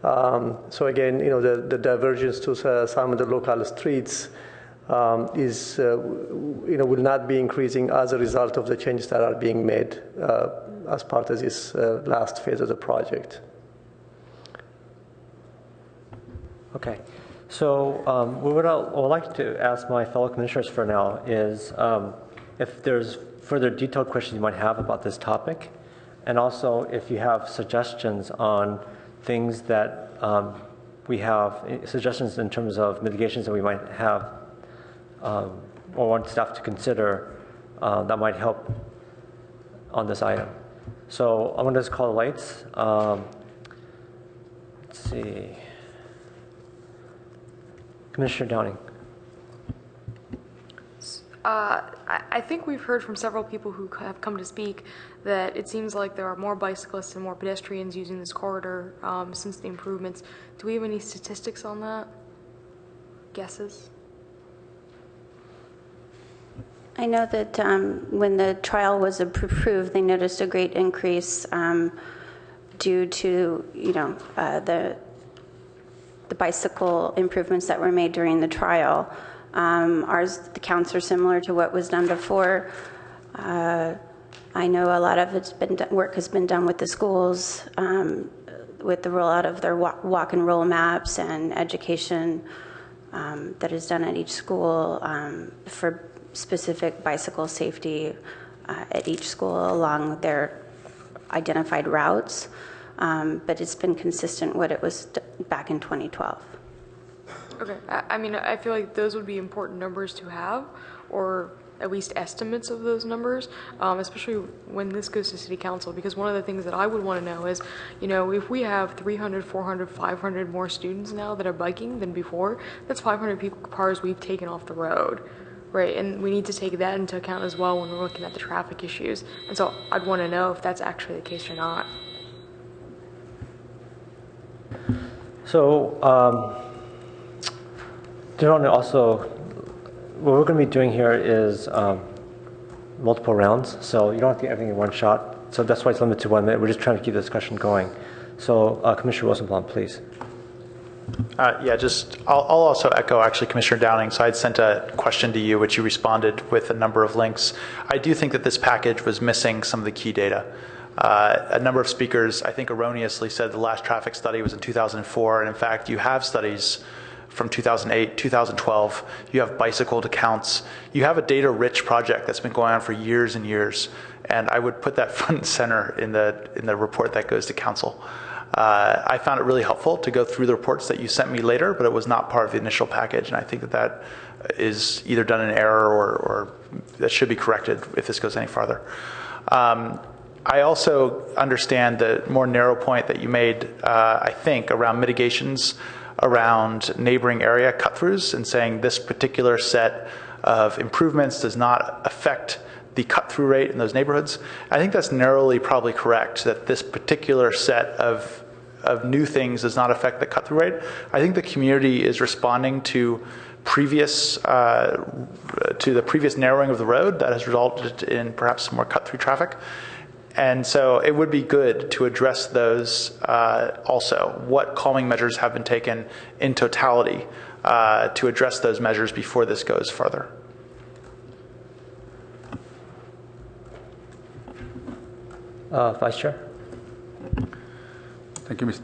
So again, the divergence to some of the local streets will not be increasing as a result of the changes that are being made as part of this last phase of the project. Okay. So what I would like to ask my fellow commissioners for now is if there's further detailed questions you might have about this topic, and also if you have suggestions on things that we have, suggestions in terms of mitigations that we might have or want staff to consider that might help on this item. So I'm going to just call the lights. Let's see. Commissioner Downing. I think we've heard from several people who have come to speak that it seems like there are more bicyclists and more pedestrians using this corridor since the improvements. Do we have any statistics on that? Guesses? I know that when the trial was approved, they noticed a great increase due to, the bicycle improvements that were made during the trial. The counts are similar to what was done before. I know a lot of work has been done with the schools, with the rollout of their walk and roll maps and education that is done at each school for specific bicycle safety at each school along their identified routes. But it's been consistent what it was back in 2012. Okay, I mean, I feel like those would be important numbers to have, or at least estimates of those numbers, especially when this goes to City Council, because one of the things that I would want to know is, if we have 300, 400, 500 more students now that are biking than before, that's 500 cars we've taken off the road, right? And we need to take that into account as well when we're looking at the traffic issues. And so I'd want to know if that's actually the case or not. So, also, what we're going to be doing here is multiple rounds, so you don't have to get everything in one shot. So that's why it's limited to 1 minute. We're just trying to keep the discussion going. So, Commissioner Rosenblum, please. I'll also echo actually Commissioner Downing. So I'd sent a question to you, which you responded with a number of links. I do think that this package was missing some of the key data. A number of speakers, I think, erroneously said the last traffic study was in 2004, and in fact, you have studies from 2008, 2012. You have bicycle accounts. You have a data-rich project that's been going on for years and years, and I would put that front and center in the report that goes to Council. I found it really helpful to go through the reports that you sent me later, but it was not part of the initial package, and I think that is either done in error or that should be corrected if this goes any farther. I also understand the more narrow point that you made, I think, around mitigations around neighboring area cut-throughs and saying this particular set of improvements does not affect the cut-through rate in those neighborhoods. I think that's narrowly probably correct, that this particular set of new things does not affect the cut-through rate. I think the community is responding to the previous narrowing of the road that has resulted in perhaps some more cut-through traffic. And so it would be good to address those also. What calming measures have been taken in totality to address those measures before this goes further? Vice Chair. Thank you, Mr.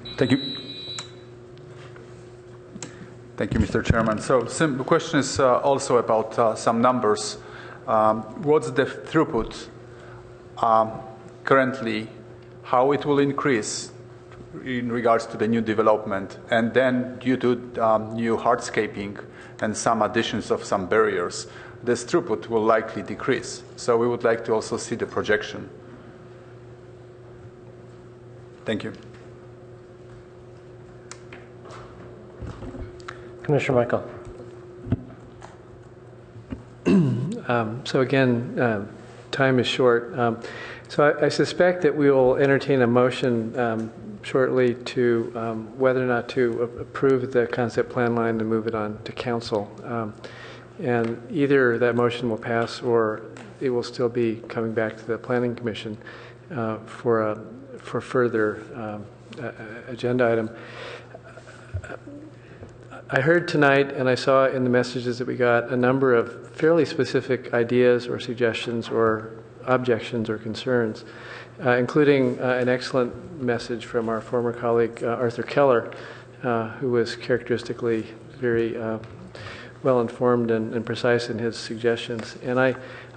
Chairman. So the question is also about some numbers. what's the throughput currently, how it will increase in regards to the new development, and then due to new hardscaping and some additions of some barriers, this throughput will likely decrease. So we would like to also see the projection. Thank you. Commissioner Michael. So again, time is short. So I suspect that we will entertain a motion shortly to whether or not to approve the concept plan line and move it on to council. And either that motion will pass or it will still be coming back to the Planning Commission for further agenda item. I heard tonight, and I saw in the messages that we got, a number of fairly specific ideas or suggestions or objections or concerns, including an excellent message from our former colleague, Arthur Keller, who was characteristically very well-informed and precise in his suggestions. And I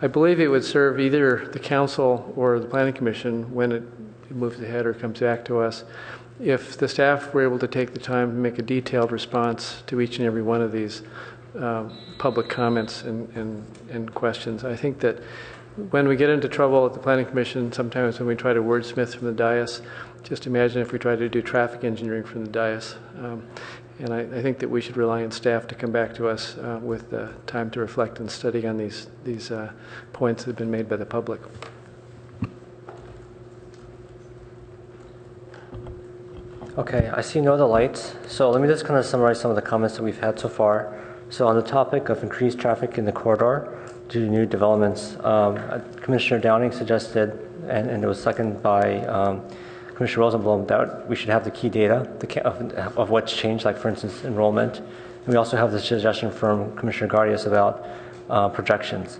believe it would serve either the council or the Planning Commission when it moves ahead or comes back to us, if the staff were able to take the time to make a detailed response to each and every one of these public comments and questions. I think that when we get into trouble at the Planning Commission, sometimes when we try to wordsmith from the dais, just imagine if we tried to do traffic engineering from the dais. And I think that we should rely on staff to come back to us with time to reflect and study on these points that have been made by the public. Okay, I see no other lights. So let me just kind of summarize some of the comments that we've had so far. So on the topic of increased traffic in the corridor due to new developments, Commissioner Downing suggested, and it was seconded by Commissioner Rosenblum, that we should have the key data of what's changed, like for instance enrollment. And we also have the suggestion from Commissioner Gardias about projections.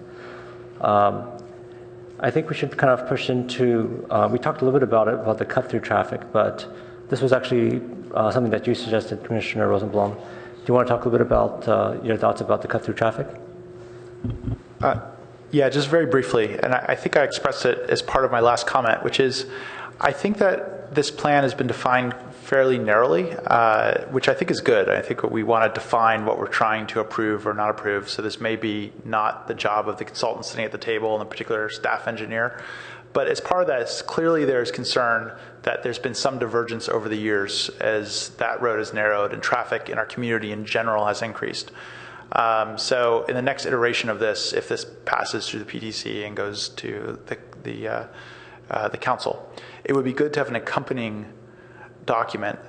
I think we should kind of push into, we talked a little bit about the cut-through traffic, but this was actually something that you suggested, Commissioner Rosenblum. Do you want to talk a little bit about your thoughts about the cut-through traffic? Yeah, just very briefly, and I think I expressed it as part of my last comment, which is I think that this plan has been defined fairly narrowly, which I think is good. I think we want to define what we're trying to approve or not approve, so this may be not the job of the consultant sitting at the table and the particular staff engineer. But as part of that, clearly there's concern that there's been some divergence over the years as that road has narrowed and traffic in our community in general has increased. So in the next iteration of this, if this passes through the PTC and goes to the council, it would be good to have an accompanying document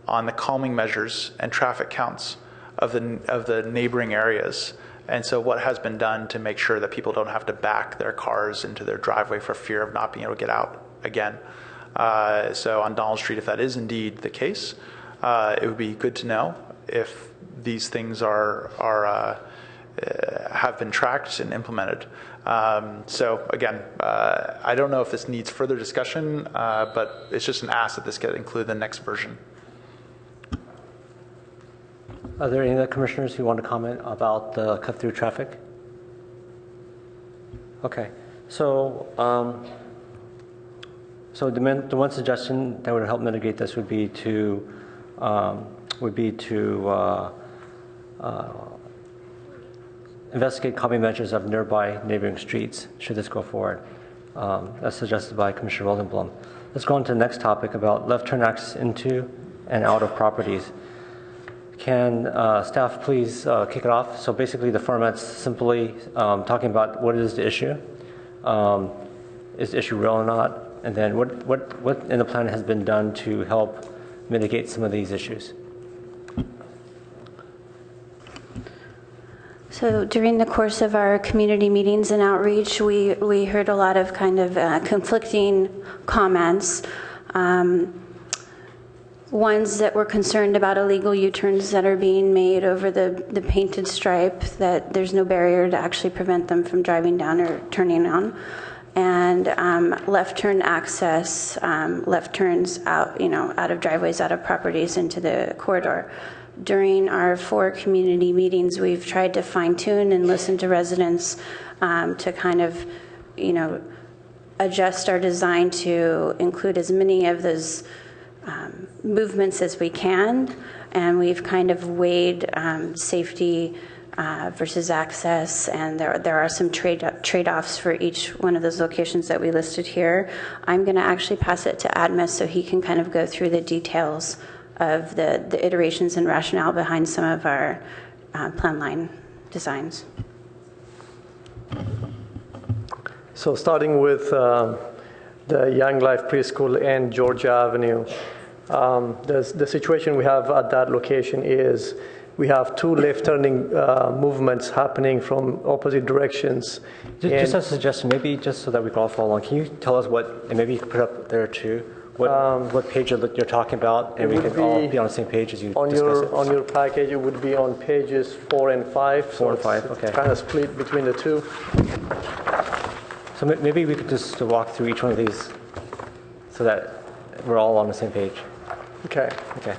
on the calming measures and traffic counts of the neighboring areas. And so what has been done to make sure that people don't have to back their cars into their driveway for fear of not being able to get out again. So on Donald Street, if that is indeed the case, it would be good to know if these things have been tracked and implemented. So again, I don't know if this needs further discussion, but it's just an ask that this get included in the next version. Are there any other commissioners who want to comment about the cut-through traffic? Okay, so the one suggestion that would help mitigate this would be to investigate calming measures of nearby neighboring streets should this go forward. That's suggested by Commissioner Rosenblum. Let's go on to the next topic about left turn access into and out of properties. Can staff please kick it off? So basically the format's simply talking about what is the issue, is the issue real or not, and then what in the plan has been done to help mitigate some of these issues. So during the course of our community meetings and outreach, we heard a lot of kind of conflicting comments. Ones that were concerned about illegal U-turns that are being made over the painted stripe, that there's no barrier to actually prevent them from driving down or turning on. And left turn access, left turns out, out of driveways, out of properties into the corridor. during our 4 community meetings, we've tried to fine tune and listen to residents to kind of, adjust our design to include as many of those movements as we can. And we've kind of weighed safety versus access, and there are some trade-offs for each one of those locations that we listed here. I'm going to actually pass it to Admas so he can kind of go through the details of the iterations and rationale behind some of our plan line designs. So starting with the Young Life Preschool and Georgia Avenue, the situation we have at that location is we have 2 left-turning movements happening from opposite directions. Just a suggestion, maybe just so that we can all follow along, can you tell us what, and maybe you can put up there too, what page you're talking about, and we can all be on the same page as you discuss it? On your package, it would be on pages 4 and 5. 4 and 5, okay. Kind of split between the 2. So maybe we could just walk through each one of these so that we're all on the same page. Okay. Okay.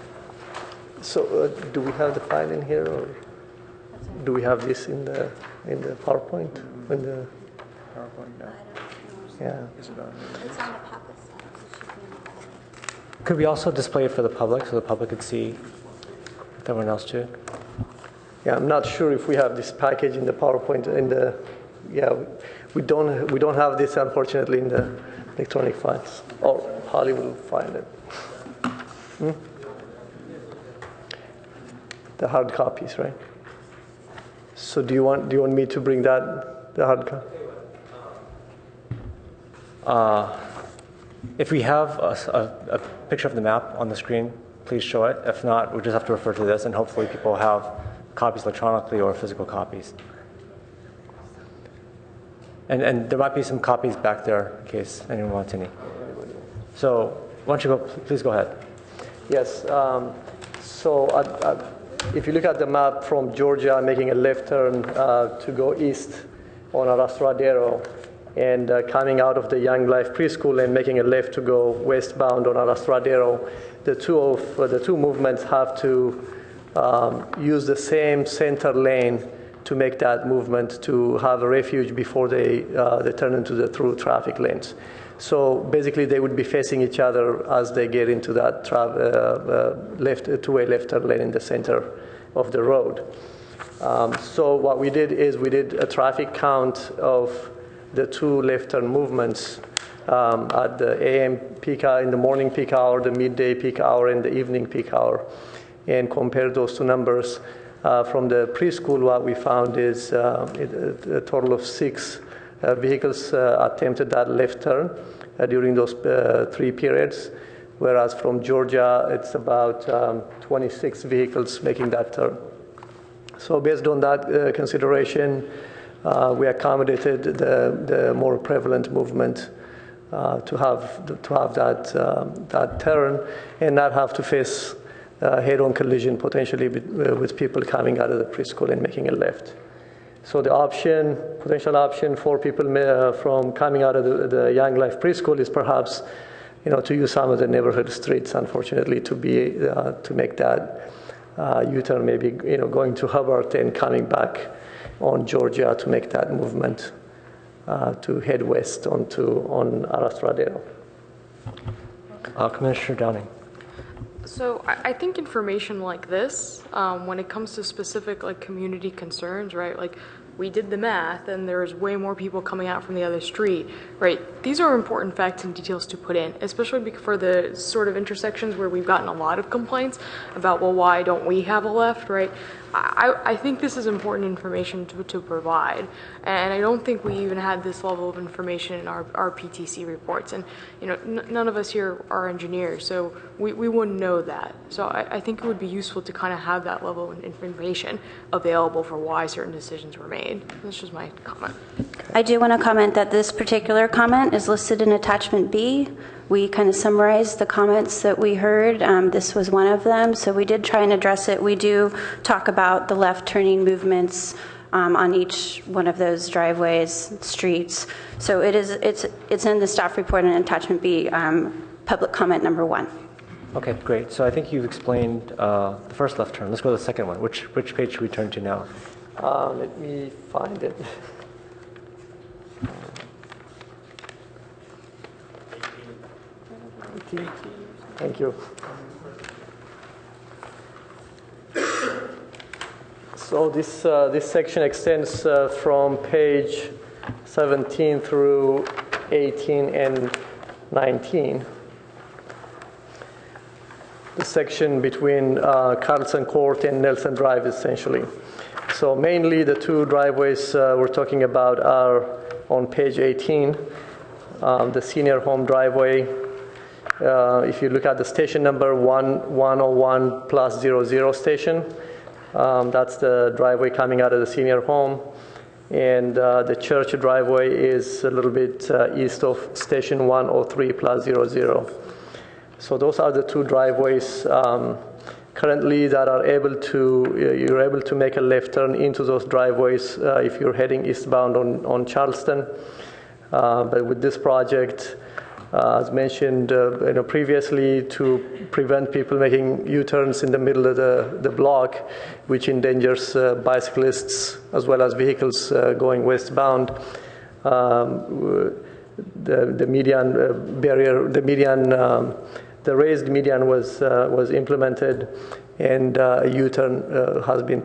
So do we have the file in here, or do we have this in the PowerPoint? In the PowerPoint, no. Yeah. Is it on? It's on the public side. Could we also display it for the public so the public could see with everyone else too? Yeah, I'm not sure if we have this package in the PowerPoint. We don't have this, unfortunately, in the electronic files. Or Holly will find it. The hard copies, right? So do you want me to bring the hard copy? If we have a picture of the map on the screen, please show it. If not, we'll just have to refer to this, and hopefully people have copies electronically or physical copies. And there might be some copies back there in case anyone wants any. So why don't you please go ahead. Yes. If you look at the map from Georgia, making a left turn to go east on Arrastradero, and coming out of the Young Life Preschool and making a left to go westbound on Arrastradero, the two movements have to use the same center lane to make that movement, to have a refuge before they turn into the through traffic lanes. So basically, they would be facing each other as they get into that two-way left turn lane in the center of the road. So what we did is we did a traffic count of the 2 left turn movements at the AM peak hour, in the morning peak hour, the midday peak hour, and the evening peak hour, and compared those 2 numbers. From the preschool, what we found is a total of 6 vehicles attempted that left turn during those 3 periods, whereas from Georgia, it's about 26 vehicles making that turn. So based on that consideration, we accommodated the more prevalent movement to have that turn and not have to face head-on collision potentially with people coming out of the preschool and making a left. So the potential option for people from coming out of the Young Life Preschool is perhaps, to use some of the neighborhood streets, unfortunately, to make that U-turn, maybe going to Hubbard and coming back on Georgia to make that movement to head west on Arrastradero. Commissioner Downing. So I think information like this, when it comes to specific community concerns, right? We did the math, and there's way more people coming out from the other street, right? These are important facts and details to put in, especially for the sort of intersections where we've gotten a lot of complaints about, well, why don't we have a left, right? I think this is important information to provide, and I don't think we even had this level of information in our PTC reports. And none of us here are engineers, so we wouldn't know that. So I think it would be useful to kind of have that level of information available for why certain decisions were made. That's just my comment. I do want to comment that this particular comment is listed in attachment B. We kind of summarized the comments that we heard. This was one of them, so we did try and address it. We do talk about the left turning movements on each one of those driveways, streets. So it's in the staff report in attachment B, public comment number 1. Okay, great. So I think you've explained the first left turn. Let's go to the second one. Which page should we turn to now? Let me find it. Thank you. So this section extends from page 17 through 18 and 19. The section between Carlson Court and Nelson Drive, essentially. So mainly the two driveways we're talking about are on page 18, the senior home driveway. If you look at the station number 101+00 station, that's the driveway coming out of the senior home. And the church driveway is a little bit east of station 103+00. So those are the two driveways currently that are you're able to make a left turn into those driveways if you're heading eastbound on Charleston. But with this project, as mentioned previously, to prevent people making U-turns in the middle of the block, which endangers bicyclists as well as vehicles going westbound, the median barrier, the raised median was implemented, and a U-turn has been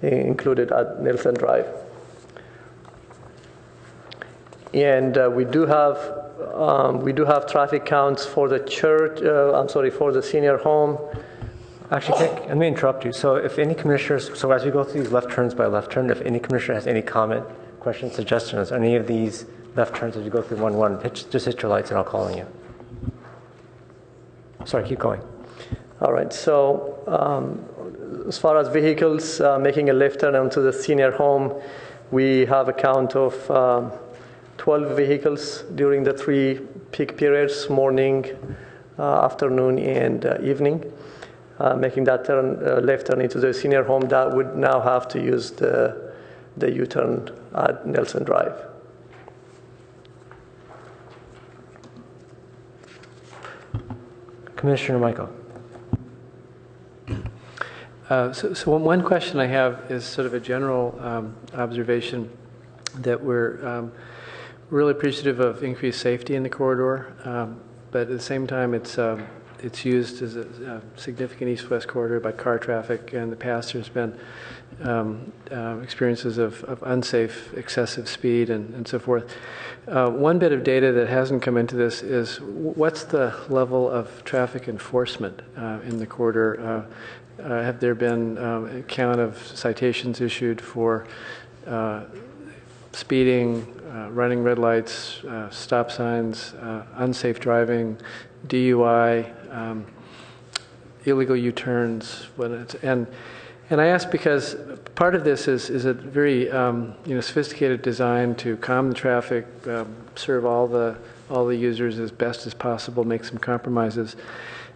included at Nelson Drive. And we do have traffic counts for the church. For the senior home. Actually, let me interrupt you. So, if any commissioners, so as we go through these left turns by left turn, if any commissioner has any comment, question, suggestions, on any of these left turns as you go through 1-1, just hit your lights and I'll call on you. Sorry, keep going. All right. So, as far as vehicles making a left turn onto the senior home, we have a count of 12 vehicles during the 3 peak periods, morning, afternoon, and evening, making that left turn into the senior home. That would now have to use the U-turn at Nelson Drive. Commissioner Michael. So one question I have is sort of a general observation that we're really appreciative of increased safety in the corridor, but at the same time it's used as a significant east-west corridor by car traffic. In the past there's been experiences of unsafe excessive speed and so forth. One bit of data that hasn't come into this is what's the level of traffic enforcement in the corridor? Have there been a count of citations issued for speeding, running red lights, stop signs, unsafe driving, DUI, illegal U-turns? And I ask because part of this is a very sophisticated design to calm the traffic, serve all the users as best as possible, make some compromises.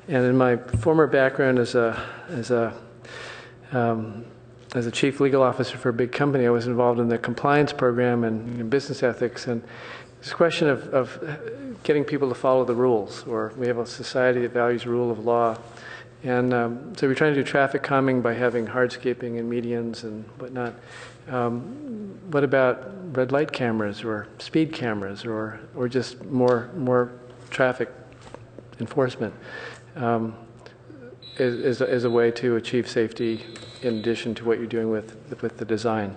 And in my former background as a chief legal officer for a big company, I was involved in the compliance program and business ethics. And it's a question of getting people to follow the rules, or we have a society that values rule of law. And so we're trying to do traffic calming by having hardscaping and medians and whatnot. What about red light cameras or speed cameras or just more traffic enforcement as a way to achieve safety in addition to what you're doing with the design?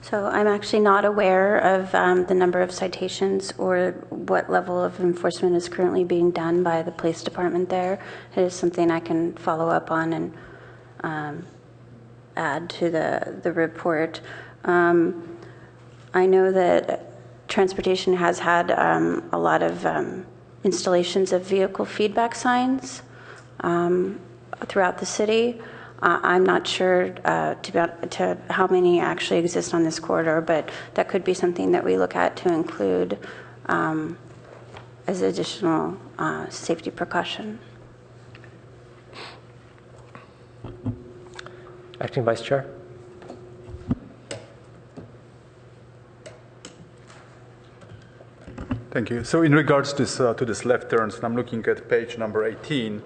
So I'm actually not aware of the number of citations or what level of enforcement is currently being done by the police department there. It is something I can follow up on and add to the report. I know that transportation has had a lot of installations of vehicle feedback signs throughout the city. I'm not sure to how many actually exist on this corridor, but that could be something that we look at to include as additional safety precaution. Acting Vice Chair. Thank you. So in regards to this left turns, and I'm looking at page number 18,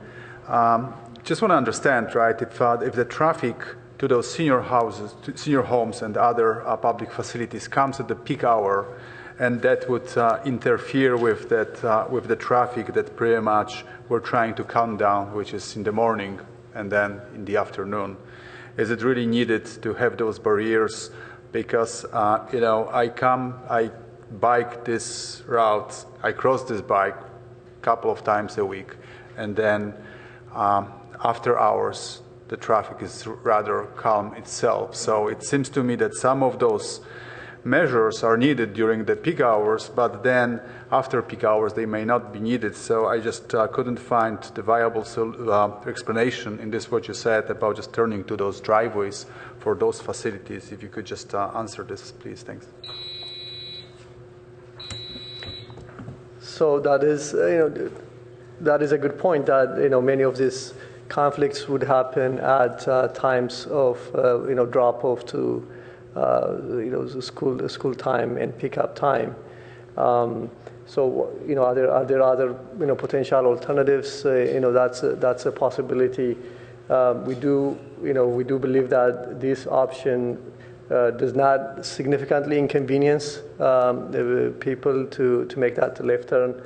just want to understand, right, if the traffic to those senior houses, to senior homes and other public facilities comes at the peak hour, and that would interfere with the traffic that pretty much we're trying to calm down, which is in the morning and then in the afternoon. Is it really needed to have those barriers? Because I bike this route, I cross this bike a couple of times a week, and then after hours the traffic is rather calm itself. So it seems to me that some of those measures are needed during the peak hours, but then after peak hours they may not be needed. So I just couldn't find the viable explanation in this what you said about just turning to those driveways for those facilities. If you could just answer this, please. Thanks. So that is, that is a good point. That many of these conflicts would happen at times of drop off to the school time and pickup time. So are there other potential alternatives? That's a possibility. We do believe that this option does not significantly inconvenience the people to make that left turn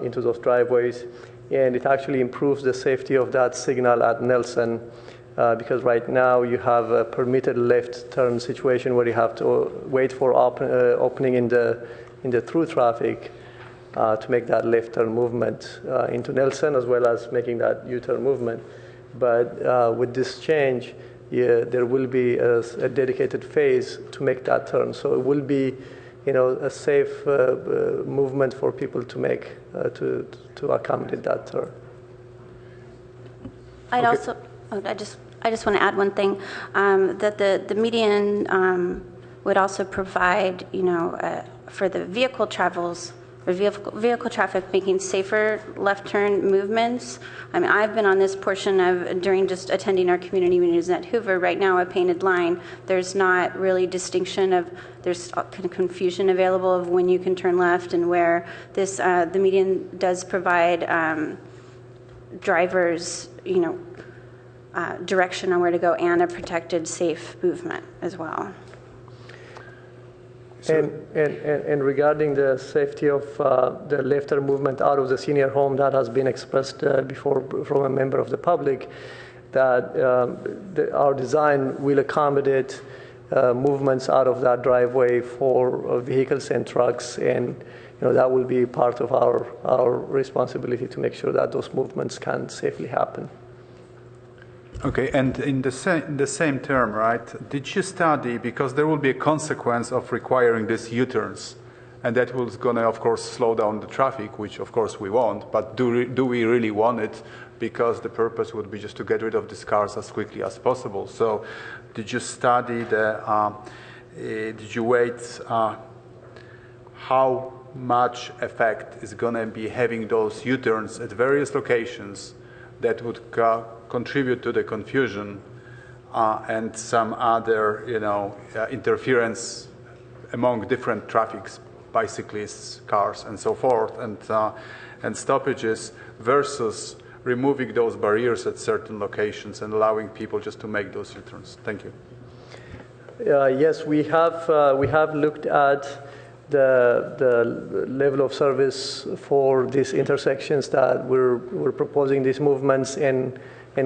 into those driveways, and it actually improves the safety of that signal at Nelson. Because right now you have a permitted left turn situation where you have to wait for opening in the through traffic to make that left turn movement into Nelson, as well as making that U-turn movement. But with this change, there will be a dedicated phase to make that turn. So it will be, a safe movement for people to make to accommodate that turn. I just want to add one thing, that the median would also provide, for the vehicle travels, or vehicle traffic, making safer left turn movements. I mean, I've been on this portion during just attending our community meetings at Hoover. Right now, a painted line. There's not really distinction there's kind of confusion available of when you can turn left and where. The median does provide drivers, direction on where to go and a protected, safe movement as well. And regarding the safety of the left turn movement out of the senior home, that has been expressed before from a member of the public, that our design will accommodate movements out of that driveway for vehicles and trucks, and that will be part of our responsibility to make sure that those movements can safely happen. Okay, and in the same term, right, did you study, because there will be a consequence of requiring these U-turns, and that was going to, of course, slow down the traffic, which, of course, we want, but do we really want it? Because the purpose would be just to get rid of these cars as quickly as possible. So did you study did you wait how much effect is going to be having those U-turns at various locations that would contribute to the confusion and some other, interference among different traffics, bicyclists, cars, and so forth, and stoppages, versus removing those barriers at certain locations and allowing people just to make those U-turns? Thank you. Yes, we have looked at the level of service for these intersections that we're proposing these movements, and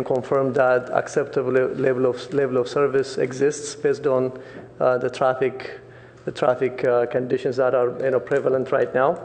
confirm that acceptable level of service exists based on the traffic conditions that are prevalent right now.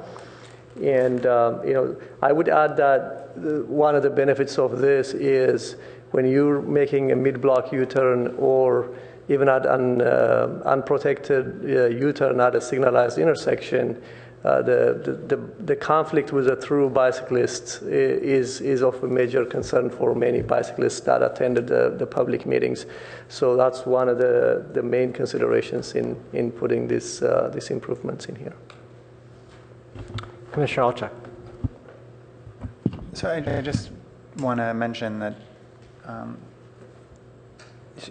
And I would add that one of the benefits of this is when you're making a mid-block U-turn, or even at an unprotected U-turn at a signalized intersection, the conflict with a through bicyclist is of a major concern for many bicyclists that attended the public meetings. So that's one of the main considerations in putting these improvements in here. Commissioner Alchuk. So I just want to mention that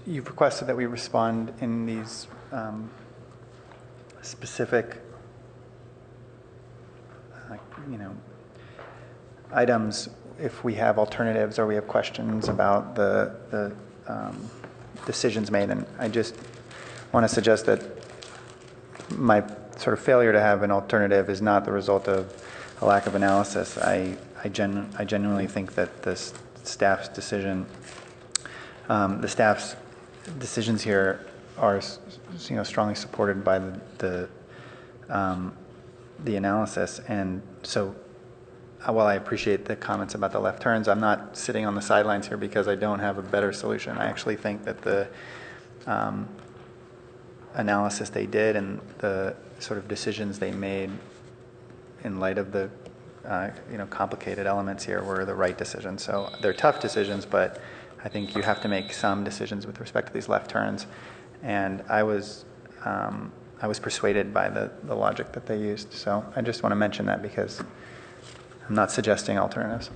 you've requested that we respond in these specific items if we have alternatives or we have questions about the decisions made. And I just want to suggest that my sort of failure to have an alternative is not the result of a lack of analysis. I genuinely think that the staff's decisions here are, strongly supported by the analysis. And so, while I appreciate the comments about the left turns, I'm not sitting on the sidelines here because I don't have a better solution. I actually think that the analysis they did and the sort of decisions they made in light of the complicated elements here were the right decisions. So they're tough decisions, but I think you have to make some decisions with respect to these left turns. And I was persuaded by the logic that they used. So I just want to mention that because I'm not suggesting alternatives.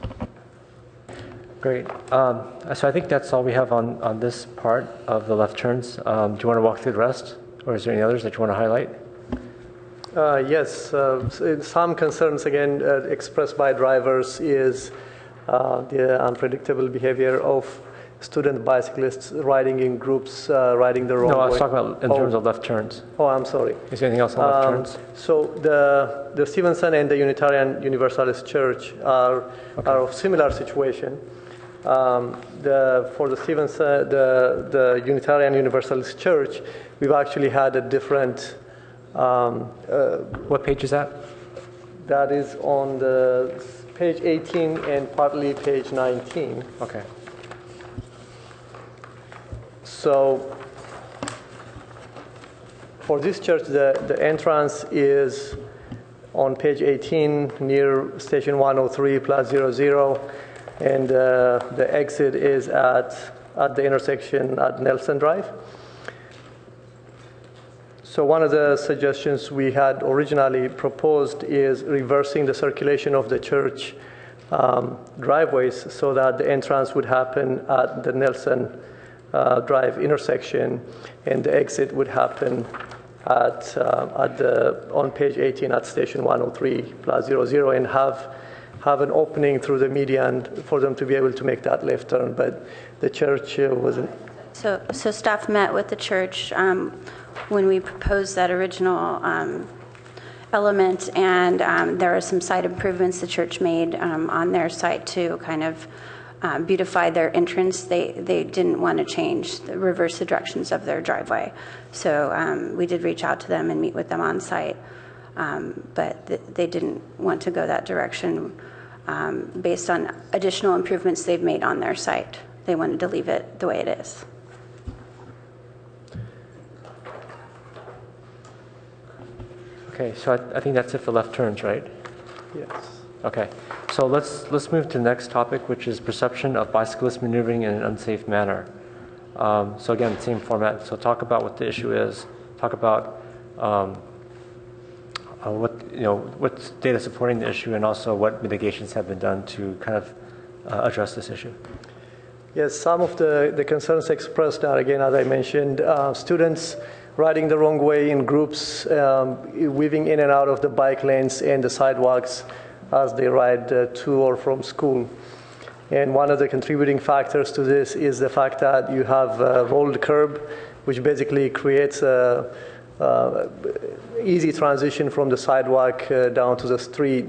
Great. So I think that's all we have on this part of the left turns. Do you want to walk through the rest, or is there any others that you want to highlight? Yes. Some concerns, again, expressed by drivers is the unpredictable behavior of student bicyclists riding in groups, riding the wrong way. No, I was talking about in terms of left turns. Oh, I'm sorry. Is there anything else on left turns? So the Stevenson and the Unitarian Universalist Church are of similar situation. For the Stevenson, the Unitarian Universalist Church, we've actually had a different. What page is that? That is on the page 18 and partly page 19. Okay. So for this church, the entrance is on page 18 near station 103 plus 00, and the exit is at the intersection at Nelson Drive. So one of the suggestions we had originally proposed is reversing the circulation of the church driveways so that the entrance would happen at the Nelson Drive intersection, and the exit would happen on page 18 at station 103 plus 00, and have an opening through the median for them to be able to make that left turn. But the church wasn't. So staff met with the church when we proposed that original element, and there are some site improvements the church made on their site to kind of beautify their entrance. They didn't want to reverse the directions of their driveway. So we did reach out to them and meet with them on site, but they didn't want to go that direction based on additional improvements they've made on their site. They wanted to leave it the way it is. Okay, so I think that's it for left turns, right? Yes. Okay, so let's move to the next topic, which is perception of bicyclists maneuvering in an unsafe manner. So again, same format. So talk about what the issue is. Talk about what's data supporting the issue, and also what mitigations have been done to kind of address this issue. Yes, some of the concerns expressed are, again, as I mentioned, students riding the wrong way in groups, weaving in and out of the bike lanes and the sidewalks as they ride to or from school. And one of the contributing factors to this is the fact that you have a rolled curb, which basically creates a easy transition from the sidewalk down to the street.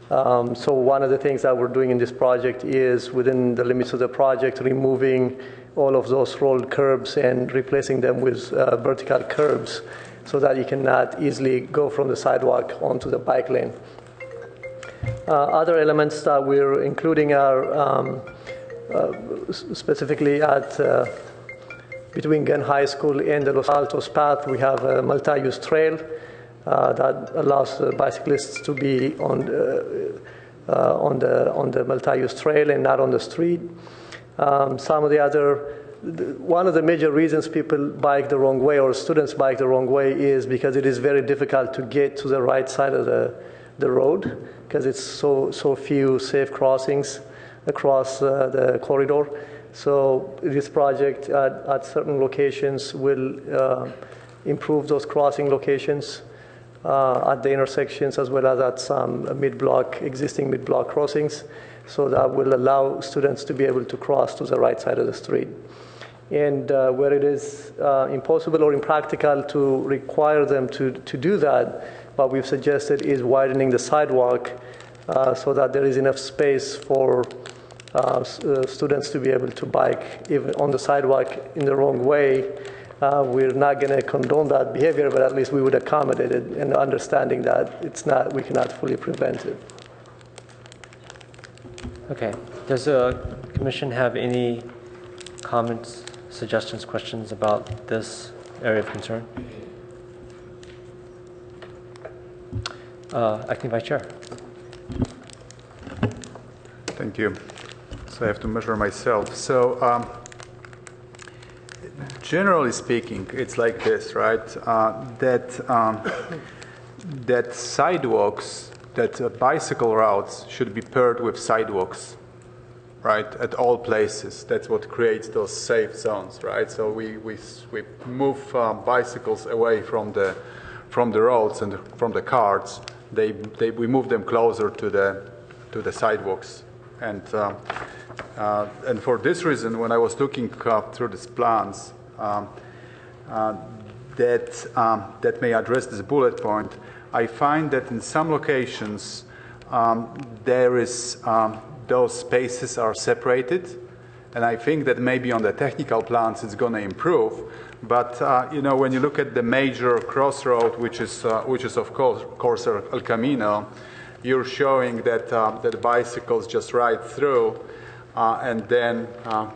So one of the things that we're doing in this project is, within the limits of the project, removing all of those rolled curbs and replacing them with vertical curbs so that you cannot easily go from the sidewalk onto the bike lane. Other elements that we're including are specifically at between Gunn High School and the Los Altos path, we have a multi-use trail that allows bicyclists to be on the multi-use trail and not on the street. One of the major reasons people bike the wrong way, or students bike the wrong way, is because it is very difficult to get to the right side of the road, because it's so few safe crossings across the corridor. So this project at certain locations will improve those crossing locations. at the intersections as well as at some existing mid-block crossings. So that will allow students to be able to cross to the right side of the street. And where it is impossible or impractical to require them to do that, what we've suggested is widening the sidewalk so that there is enough space for students to be able to bike even on the sidewalk in the wrong way. We're not going to condone that behavior, but at least we would accommodate it and understanding that we cannot fully prevent it. Okay. Does the commission have any comments, suggestions, questions about this area of concern? Acting Vice Chair. Thank you. So I have to measure myself. So generally speaking, it's like this, right? That sidewalks, that bicycle routes should be paired with sidewalks, right? At all places. That's what creates those safe zones, right? So we move bicycles away from the roads and from the cars. We move them closer to the sidewalks. And for this reason, when I was looking through these plans that may address this bullet point, I find that in some locations there is those spaces are separated, and I think that maybe on the technical plans it's going to improve. But when you look at the major crossroad, which is of course El Camino, you're showing that bicycles just ride through, and then a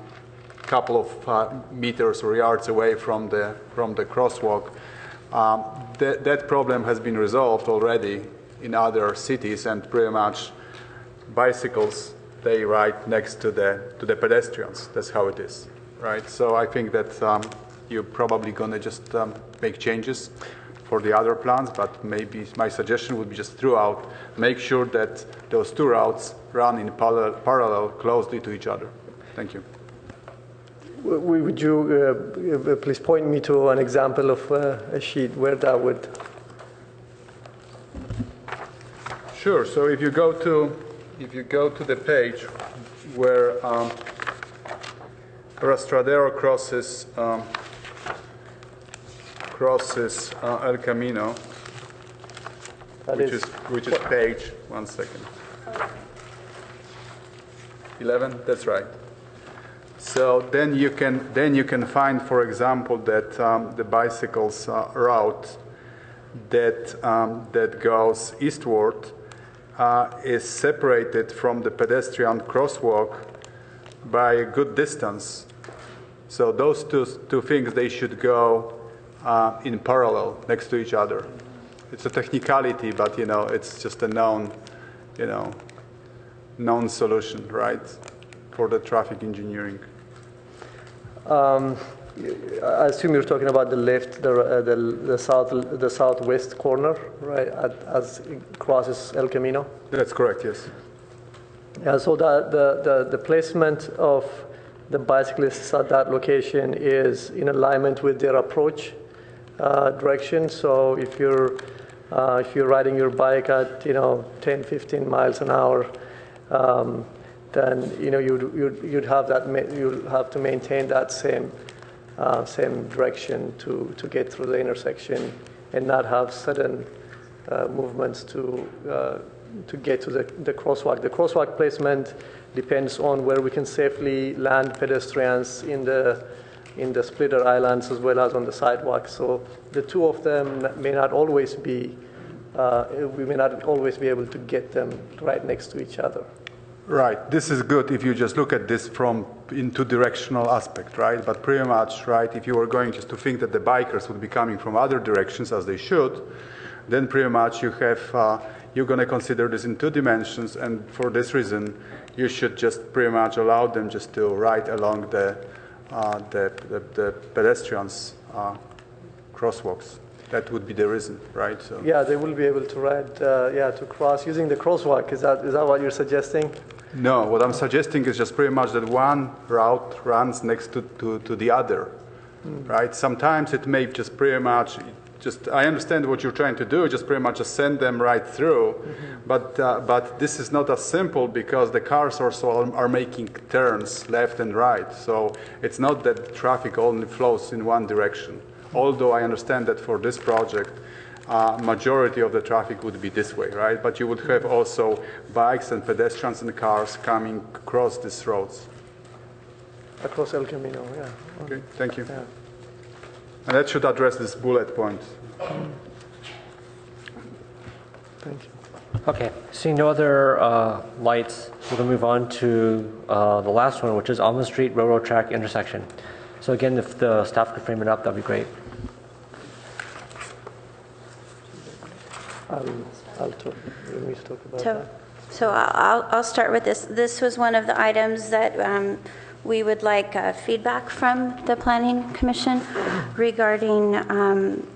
couple of meters or yards away from the crosswalk. That problem has been resolved already in other cities, and pretty much bicycles, they ride next to the pedestrians. That's how it is, right? So I think that you're probably going to just make changes for the other plans, but maybe my suggestion would be just throughout, make sure that those two routes run in parallel closely to each other. Thank you. Would you please point me to an example of a sheet where that would? Sure. So if you go to the page where Rastradero crosses El Camino, which is page 1 second. 11. That's right. So then you can find, for example, that the bicycles route that goes eastward is separated from the pedestrian crosswalk by a good distance. So those two things, they should go in parallel next to each other. It's a technicality, but it's just a known solution, right, for the traffic engineering. I assume you're talking about the left, the southwest corner, right, as it crosses El Camino? That's correct, yes. Yeah, so the placement of the bicyclists at that location is in alignment with their approach direction. So if you're riding your bike at 10, 15 miles an hour, then you'd have to maintain that same direction to get through the intersection and not have sudden movements to get to the crosswalk. The crosswalk placement depends on where we can safely land pedestrians in the splitter islands as well as on the sidewalk. So the two of them may not always be. We may not always be able to get them right next to each other. Right. This is good if you just look at this from into directional aspect, right? But pretty much, right, if you were going just to think that the bikers would be coming from other directions as they should, then pretty much you're going to consider this in two dimensions, and for this reason, you should just pretty much allow them just to ride along the pedestrians crosswalks. That would be the reason, right? So. Yeah, they will be able to ride, to cross using the crosswalk. Is that what you're suggesting? No, what I'm suggesting is just pretty much that one route runs next to the other, right? Sometimes it may just pretty much I understand what you're trying to do, just pretty much just send them right through. But this is not as simple because the cars also are making turns left and right. So it's not that traffic only flows in one direction. Although I understand that for this project, majority of the traffic would be this way, right? But you would have also bikes and pedestrians and cars coming across these roads. Across El Camino, yeah. Okay, thank you. Yeah. And that should address this bullet point. Thank you. Okay, seeing no other lights, we're going to move on to the last one, which is Almond Street Railroad Track intersection. So again, if the staff could frame it up, that'd be great. Alto, we talk about that. So I'll start with this. This was one of the items that we would like feedback from the Planning Commission regarding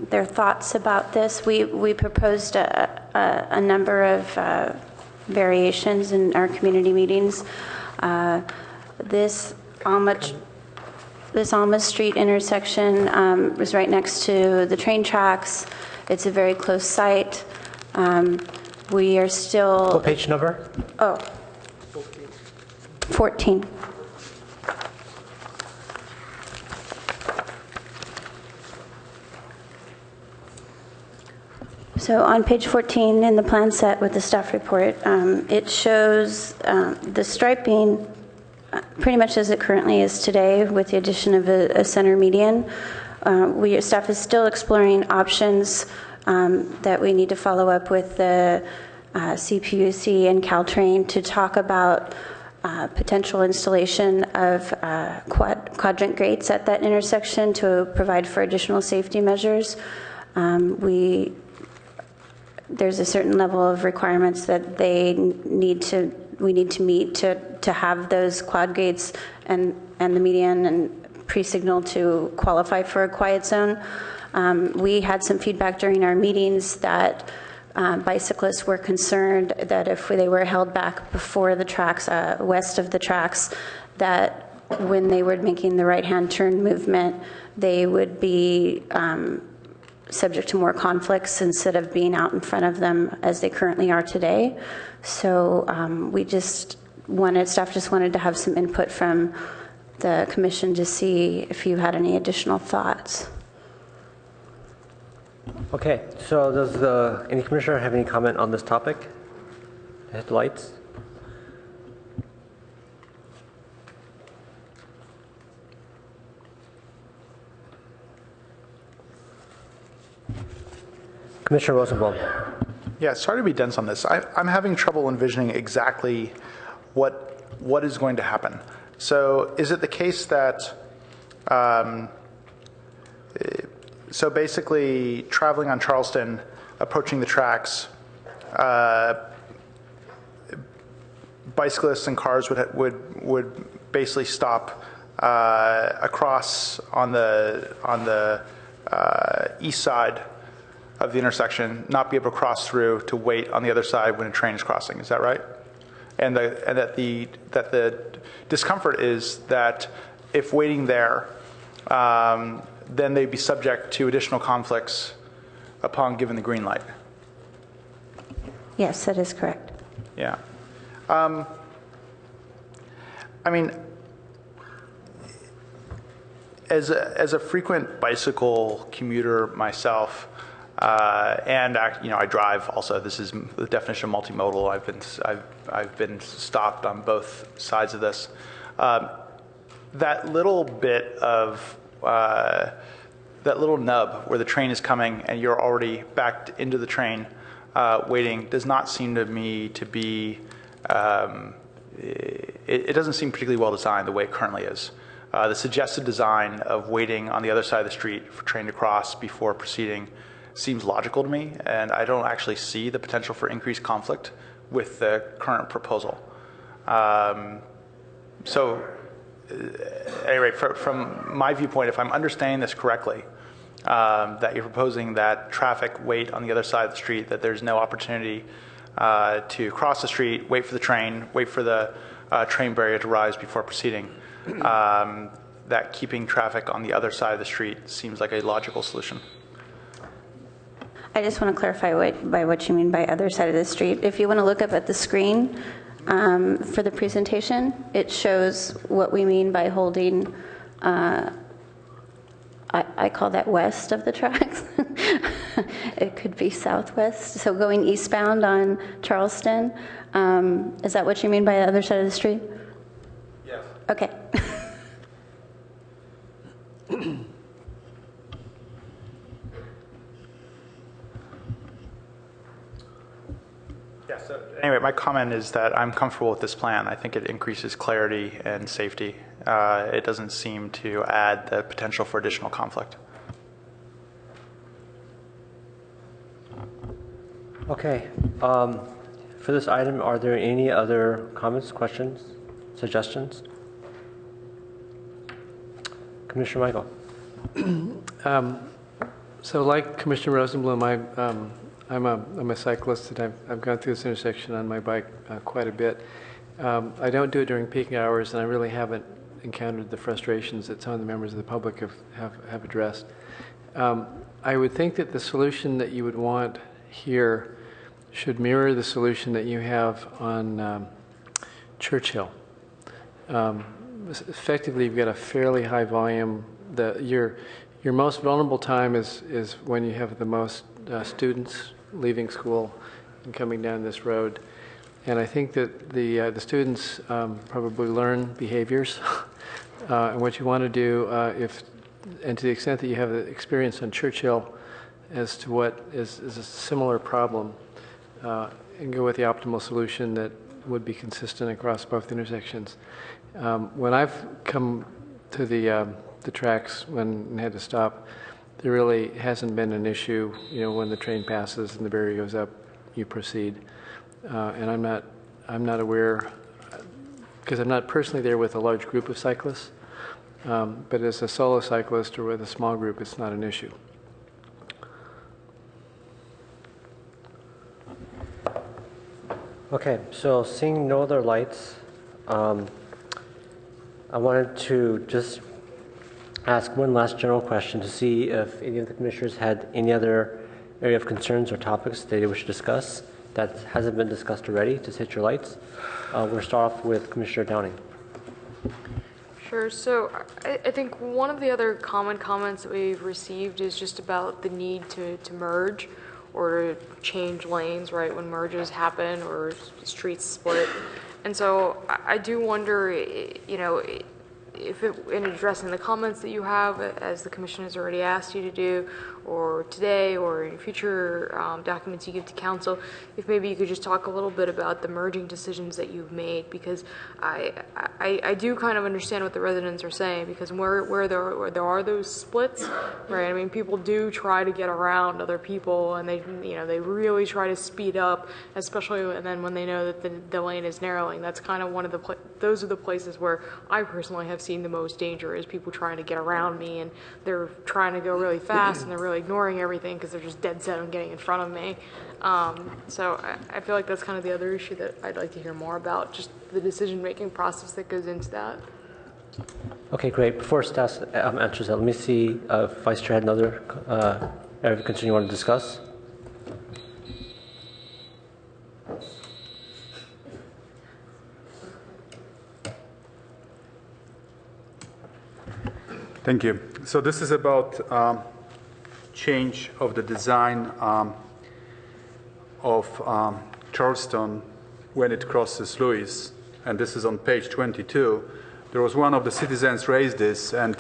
their thoughts about this. We proposed a number of variations in our community meetings. This Alma Street intersection is right next to the train tracks. It's a very close site. We are still... What page number? Oh, 14. So on page 14 in the plan set with the staff report, it shows the striping pretty much as it currently is today with the addition of a center median. Staff is still exploring options that we need to follow up with the CPUC and Caltrain to talk about potential installation of quadrant gates at that intersection to provide for additional safety measures. There's a certain level of requirements that we need to meet to have those quad gates and the median and pre-signal to qualify for a quiet zone. We had some feedback during our meetings that bicyclists were concerned that if they were held back before the tracks, west of the tracks, that when they were making the right-hand turn movement, they would be subject to more conflicts instead of being out in front of them as they currently are today. So staff just wanted to have some input from the commission to see if you had any additional thoughts. Okay, so does any commissioner have any comment on this topic? Headlights? Commissioner Rosenbaum. Yeah, sorry to be dense on this. I'm having trouble envisioning exactly what is going to happen. So is it the case that, so basically traveling on Charleston, approaching the tracks, bicyclists and cars would basically stop across on the east side of the intersection, not be able to cross through to wait on the other side when a train is crossing. Is that right? And that the discomfort is that if waiting there, then they'd be subject to additional conflicts upon given the green light. Yes, that is correct. Yeah. I mean, as a frequent bicycle commuter myself, and I drive also. This is the definition of multimodal. I've been stopped on both sides of this. That little bit of that little nub where the train is coming and you're already backed into the train waiting does not seem to me to be. It doesn't seem particularly well designed the way it currently is. The suggested design of waiting on the other side of the street for train to cross before proceeding seems logical to me, and I don't actually see the potential for increased conflict with the current proposal. So, anyway, from my viewpoint, if I'm understanding this correctly, that you're proposing that traffic wait on the other side of the street, that there's no opportunity to cross the street, wait for the train, wait for the train barrier to rise before proceeding, that keeping traffic on the other side of the street seems like a logical solution. I just want to clarify what you mean by other side of the street. If you want to look up at the screen for the presentation, it shows what we mean by holding, I call that west of the tracks. It could be southwest. So going eastbound on Charleston, is that what you mean by the other side of the street? Yes. Okay. Yeah, so anyway, my comment is that I'm comfortable with this plan. I think it increases clarity and safety. It doesn't seem to add the potential for additional conflict. Okay. For this item, are there any other comments, questions, suggestions? Commissioner Michael. So like Commissioner Rosenblum, I'm a cyclist, and I've gone through this intersection on my bike quite a bit. I don't do it during peak hours, and I really haven't encountered the frustrations that some of the members of the public have addressed. I would think that the solution that you would want here should mirror the solution that you have on Churchill. Effectively, you've got a fairly high volume. Your most vulnerable time is when you have the most students leaving school and coming down this road. And I think that the students probably learn behaviors. And what you want to do, and to the extent that you have the experience on Churchill as to what is a similar problem, and go with the optimal solution that would be consistent across both intersections. When I've come to the tracks and had to stop, there really hasn't been an issue. When the train passes and the barrier goes up, you proceed. And I'm not aware, because I'm not personally there with a large group of cyclists, but as a solo cyclist or with a small group, it's not an issue. Okay, so seeing no other lights, I wanted to just ask one last general question to see if any of the commissioners had any other area of concerns or topics they wish to discuss that hasn't been discussed already. Just hit your lights. We'll start off with Commissioner Downing. Sure. So I think one of the other common comments that we've received is just about the need to merge or to change lanes, right, when merges happen or streets split. And so I do wonder, if in addressing the comments that you have, as the commission has already asked you to do, or today, or in future documents you give to council, if maybe you could just talk a little bit about the merging decisions that you've made, because I do kind of understand what the residents are saying, because where there are those splits, right? I mean, people do try to get around other people, and they really try to speed up, especially when they know that the lane is narrowing. That's kind of those are the places where I personally have seen the most danger, is people trying to get around me, and they're trying to go really fast, and they're really ignoring everything because they're just dead set on getting in front of me. So I feel like that's kind of the other issue that I'd like to hear more about, just the decision-making process that goes into that. Okay, great. Before staff answers that, let me see if Vice Chair had another area of concern you want to discuss. Thank you. So this is about change of the design of Charleston when it crosses Lewis, and this is on page 22. There was one of the citizens raised this, and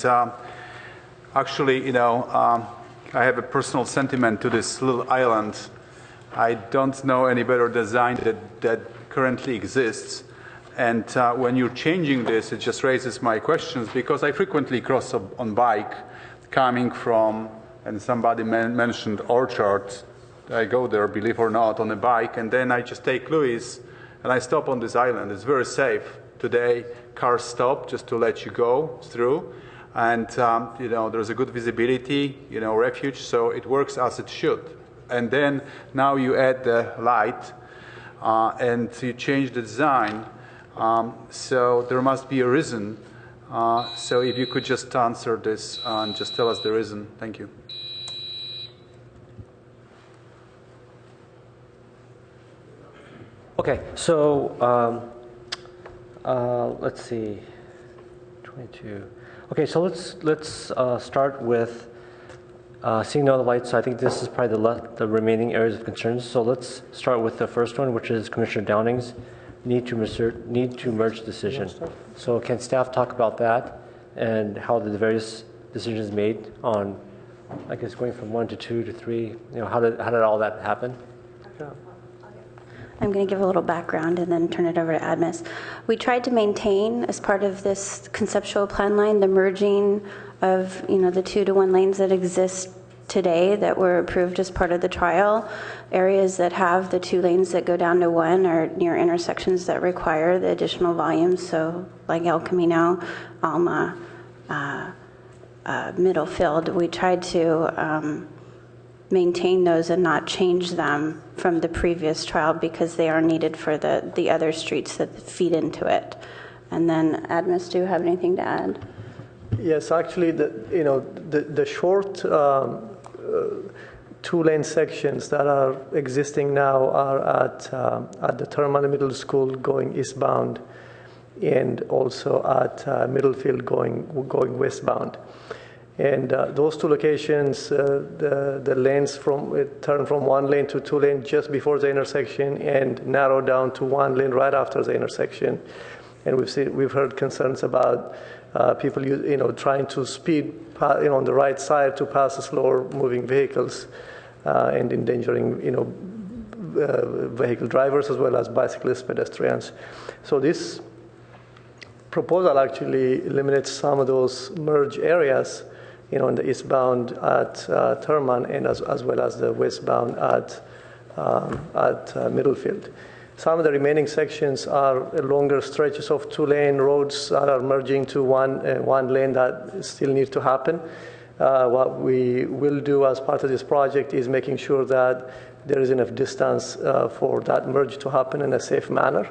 actually, I have a personal sentiment to this little island. I don't know any better design that currently exists. And when you're changing this, it just raises my questions, because I frequently cross on bike coming from, and somebody mentioned Orchard. I go there, believe it or not, on a bike, and then I just take Lewis and I stop on this island. It's very safe. Today, cars stop just to let you go through. And, there's a good visibility, refuge, so it works as it should. And then now you add the light and you change the design. So there must be a reason. So if you could just answer this and just tell us the reason. Thank you. Okay, so let's see, 22. Okay, so let's start with seeing no other lights. So I think this is probably the remaining areas of concerns. So let's start with the first one, which is Commissioner Downing's need to merge decision. So can staff talk about that and how the various decisions made on, I guess, going from 1 to 2 to 3? How did all that happen? Yeah. I'm going to give a little background and then turn it over to Admis. We tried to maintain, as part of this conceptual plan line, the merging of the 2-to-1 lanes that exist today that were approved as part of the trial. Areas that have the 2 lanes that go down to 1 are near intersections that require the additional volumes. So like El Camino, Alma, Middlefield, we tried to maintain those and not change them from the previous trial because they are needed for the other streets that feed into it. And then, Admis, do you have anything to add? Yes, actually, the short 2-lane sections that are existing now are at the Terminal Middle School going eastbound, and also at Middlefield going westbound. And those 2 locations, the lanes turn from 1 lane to 2 lane just before the intersection and narrow down to 1 lane right after the intersection. And we've heard concerns about people trying to speed on the right side to pass the slower moving vehicles and endangering vehicle drivers as well as bicyclists, pedestrians. So this proposal actually eliminates some of those merge areas, in the eastbound at Thurman and as well as the westbound at Middlefield. Some of the remaining sections are longer stretches of 2-lane roads that are merging to one lane that still need to happen. What we will do as part of this project is making sure that there is enough distance for that merge to happen in a safe manner.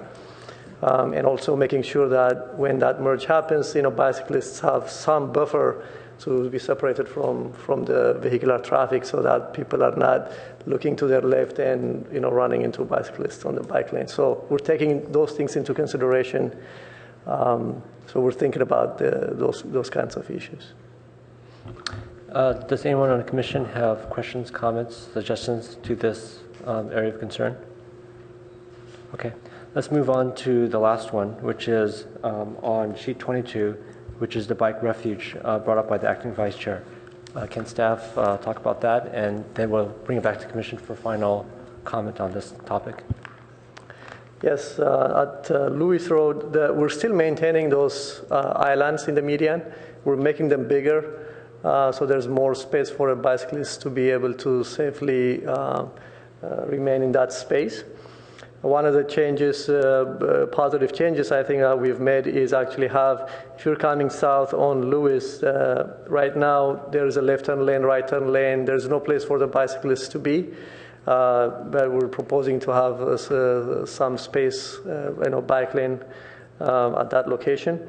And also making sure that when that merge happens, bicyclists have some buffer to be separated from the vehicular traffic so that people are not looking to their left and running into bicyclists on the bike lane. So we're taking those things into consideration. So we're thinking about those kinds of issues. Does anyone on the commission have questions, comments, suggestions to this area of concern? Okay, let's move on to the last one, which is on sheet 22, which is the bike refuge brought up by the acting vice chair. Can staff talk about that, and then we'll bring it back to commission for final comment on this topic? Yes, at Lewis Road, we're still maintaining those islands in the median. We're making them bigger, so there's more space for a bicyclist to be able to safely remain in that space. One of the changes, positive changes I think that we've made is actually if you're coming south on Lewis, right now there is a left turn lane, right turn lane. There's no place for the bicyclists to be, but we're proposing to have some space, bike lane at that location.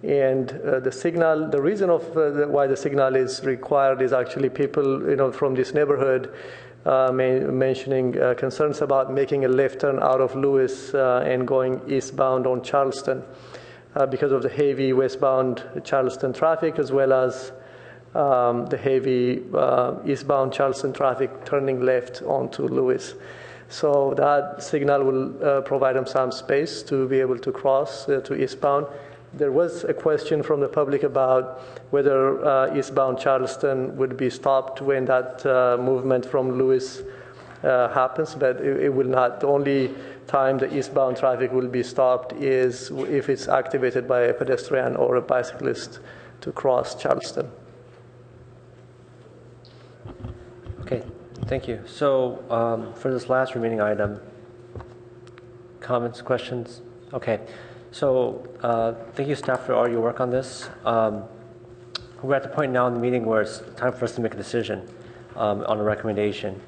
And the reason of why the signal is required is actually people, from this neighborhood mentioning concerns about making a left turn out of Lewis and going eastbound on Charleston because of the heavy westbound Charleston traffic, as well as the heavy eastbound Charleston traffic turning left onto Lewis. So that signal will provide them some space to be able to cross to eastbound. There was a question from the public about whether eastbound Charleston would be stopped when that movement from Lewis happens, but it will not. The only time the eastbound traffic will be stopped is if it's activated by a pedestrian or a bicyclist to cross Charleston. Okay, thank you. So for this last remaining item, comments, questions? Okay. So thank you, staff, for all your work on this. We're at the point now in the meeting where it's time for us to make a decision on a recommendation.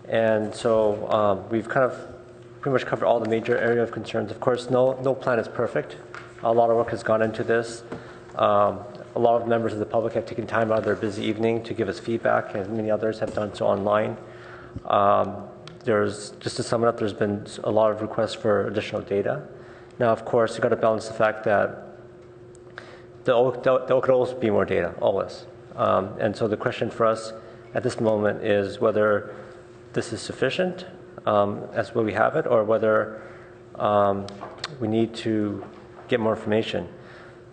And so we've kind of pretty much covered all the major area of concerns. Of course, no plan is perfect. A lot of work has gone into this. A lot of members of the public have taken time out of their busy evening to give us feedback, and many others have done so online. just to sum it up, there's been a lot of requests for additional data. Now, of course, you've got to balance the fact that there could always be more data, always. And so the question for us at this moment is whether this is sufficient as where we have it, or whether we need to get more information.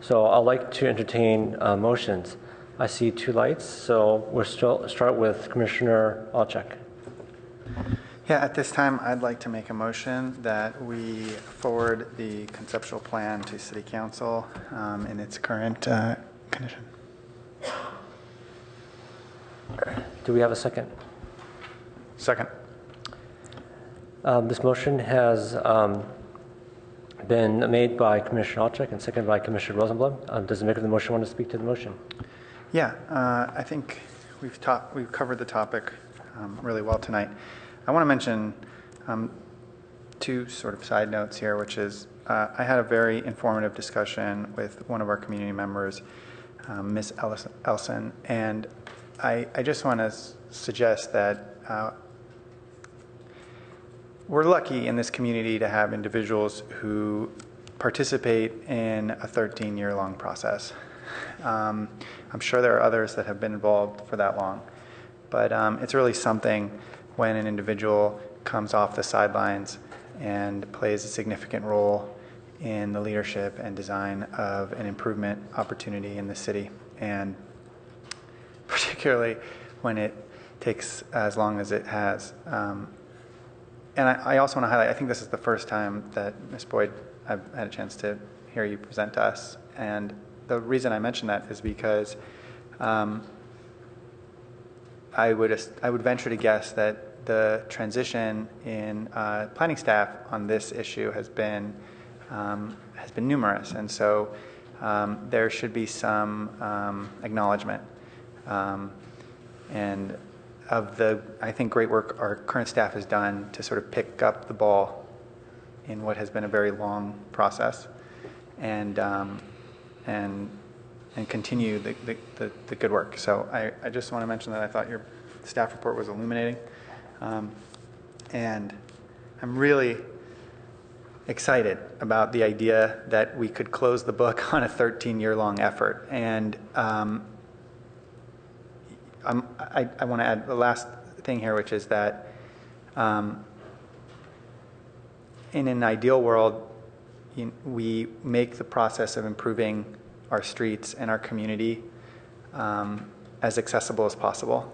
So I'd like to entertain motions. I see two lights, so we'll start with Commissioner Alczak. Yeah, at this time, I'd like to make a motion that we forward the conceptual plan to City Council in its current condition. Do we have a second? Second. This motion has been made by Commissioner Alczak and seconded by Commissioner Rosenblum. Does the maker of the motion want to speak to the motion? Yeah, I think we've covered the topic really well tonight. I want to mention two sort of side notes here, which is I had a very informative discussion with one of our community members, Ms. Elson, and I just want to suggest that we're lucky in this community to have individuals who participate in a 13-year-long process. I'm sure there are others that have been involved for that long, but it's really something when an individual comes off the sidelines and plays a significant role in the leadership and design of an improvement opportunity in the city, and particularly when it takes as long as it has. And I also want to highlight, I think this is the first time that, Ms. Boyd, I've had a chance to hear you present to us. And the reason I mention that is because I would venture to guess that the transition in planning staff on this issue has been numerous. And so there should be some acknowledgement. And of the, I think, great work our current staff has done to sort of pick up the ball in what has been a very long process, and continue the good work. So I just want to mention that I thought your staff report was illuminating, and I'm really excited about the idea that we could close the book on a 13-year-long effort. And I want to add the last thing here, which is that in an ideal world, we make the process of improving our streets and our community as accessible as possible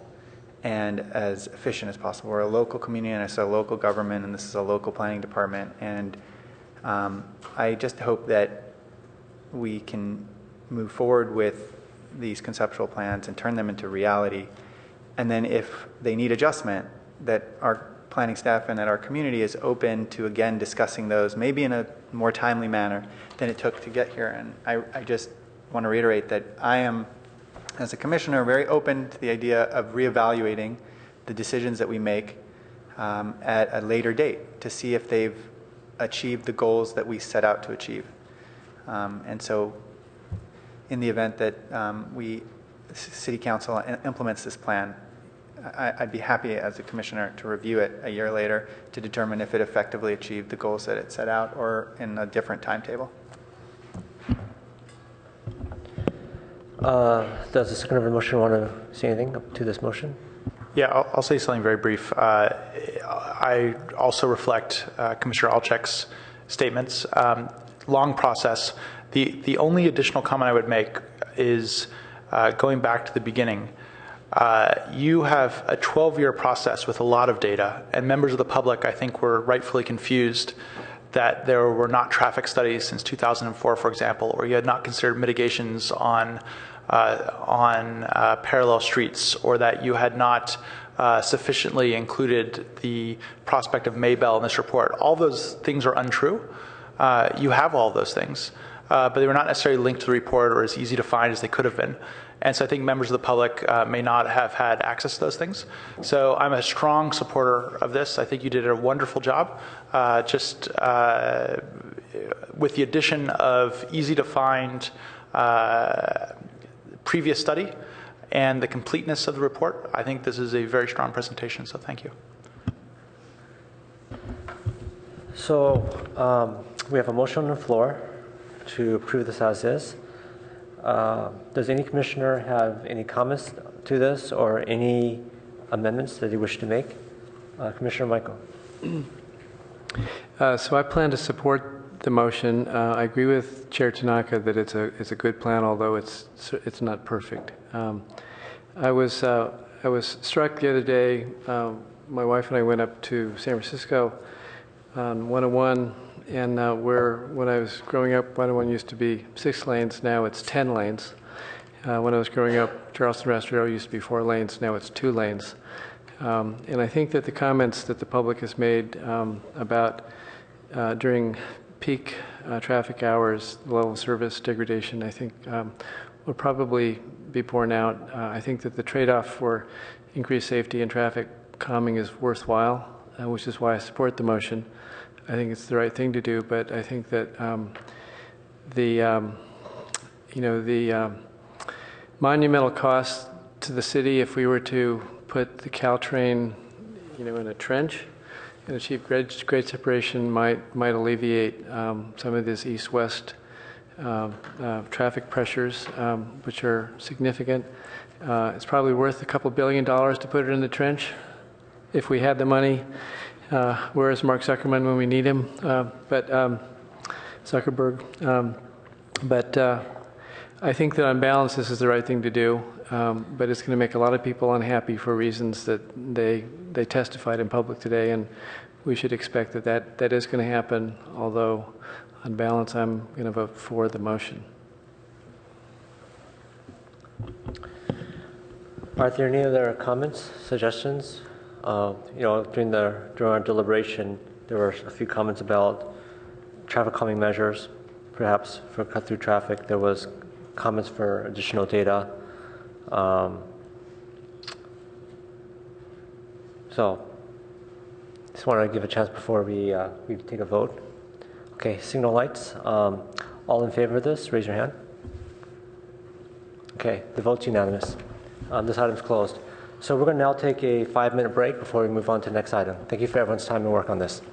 and as efficient as possible. We're a local community, and it's a local government, and this is a local planning department. And I just hope that we can move forward with these conceptual plans and turn them into reality. And then if they need adjustment, that our planning staff and that our community is open to, again, discussing those, maybe in a more timely manner than it took to get here. And I just want to reiterate that I am, as a commissioner, very open to the idea of reevaluating the decisions that we make at a later date to see if they've achieved the goals that we set out to achieve. And so in the event that City Council implements this plan, I'd be happy as a commissioner to review it a year later to determine if it effectively achieved the goals that it set out or in a different timetable. Does the second of the motion want to say anything to this motion? Yeah, I'll say something very brief. I also reflect Commissioner Alczak's statements. Long process. The only additional comment I would make is going back to the beginning. You have a 12-year process with a lot of data, and members of the public, I think, were rightfully confused that there were not traffic studies since 2004, for example, or you had not considered mitigations on parallel streets, or that you had not sufficiently included the prospect of Maybell in this report. All those things are untrue. You have all those things, but they were not necessarily linked to the report or as easy to find as they could have been. And so I think members of the public may not have had access to those things. So I'm a strong supporter of this. I think you did a wonderful job. Just with the addition of easy to find previous study and the completeness of the report, I think this is a very strong presentation. So thank you. So we have a motion on the floor to approve this as is. Does any commissioner have any comments to this or any amendments that they wish to make? Commissioner Michael. So I plan to support the motion. I agree with Chair Tanaka that it's a good plan, although it's not perfect. I was struck the other day. My wife and I went up to San Francisco on 101, and when I was growing up, 101 used to be 6 lanes. Now it's 10 lanes. When I was growing up, Charleston Rastradero used to be 4 lanes. Now it's 2 lanes. And I think that the comments that the public has made about during peak traffic hours, the level of service degradation, I think will probably be borne out. I think that the trade-off for increased safety and traffic calming is worthwhile, which is why I support the motion. I think it's the right thing to do, but I think that the monumental cost to the city if we were to put the Caltrain, in a trench and achieve grade separation might alleviate some of this east-west traffic pressures, which are significant. It's probably worth a couple $2 billion to put it in the trench if we had the money. Where is Mark Zuckerman when we need him? Zuckerberg. I think that on balance, this is the right thing to do, but it's going to make a lot of people unhappy for reasons that they testified in public today, and we should expect that is going to happen, although on balance, I'm going to vote for the motion. Are there any other comments, suggestions? During our deliberation, there were a few comments about traffic calming measures, perhaps for cut-through traffic. There was comments for additional data. So, just want to give a chance before we take a vote. Okay, signal lights. All in favor of this, raise your hand. Okay, the vote's unanimous. This item's closed. So we're going to now take a 5-minute break before we move on to the next item. Thank you for everyone's time and work on this.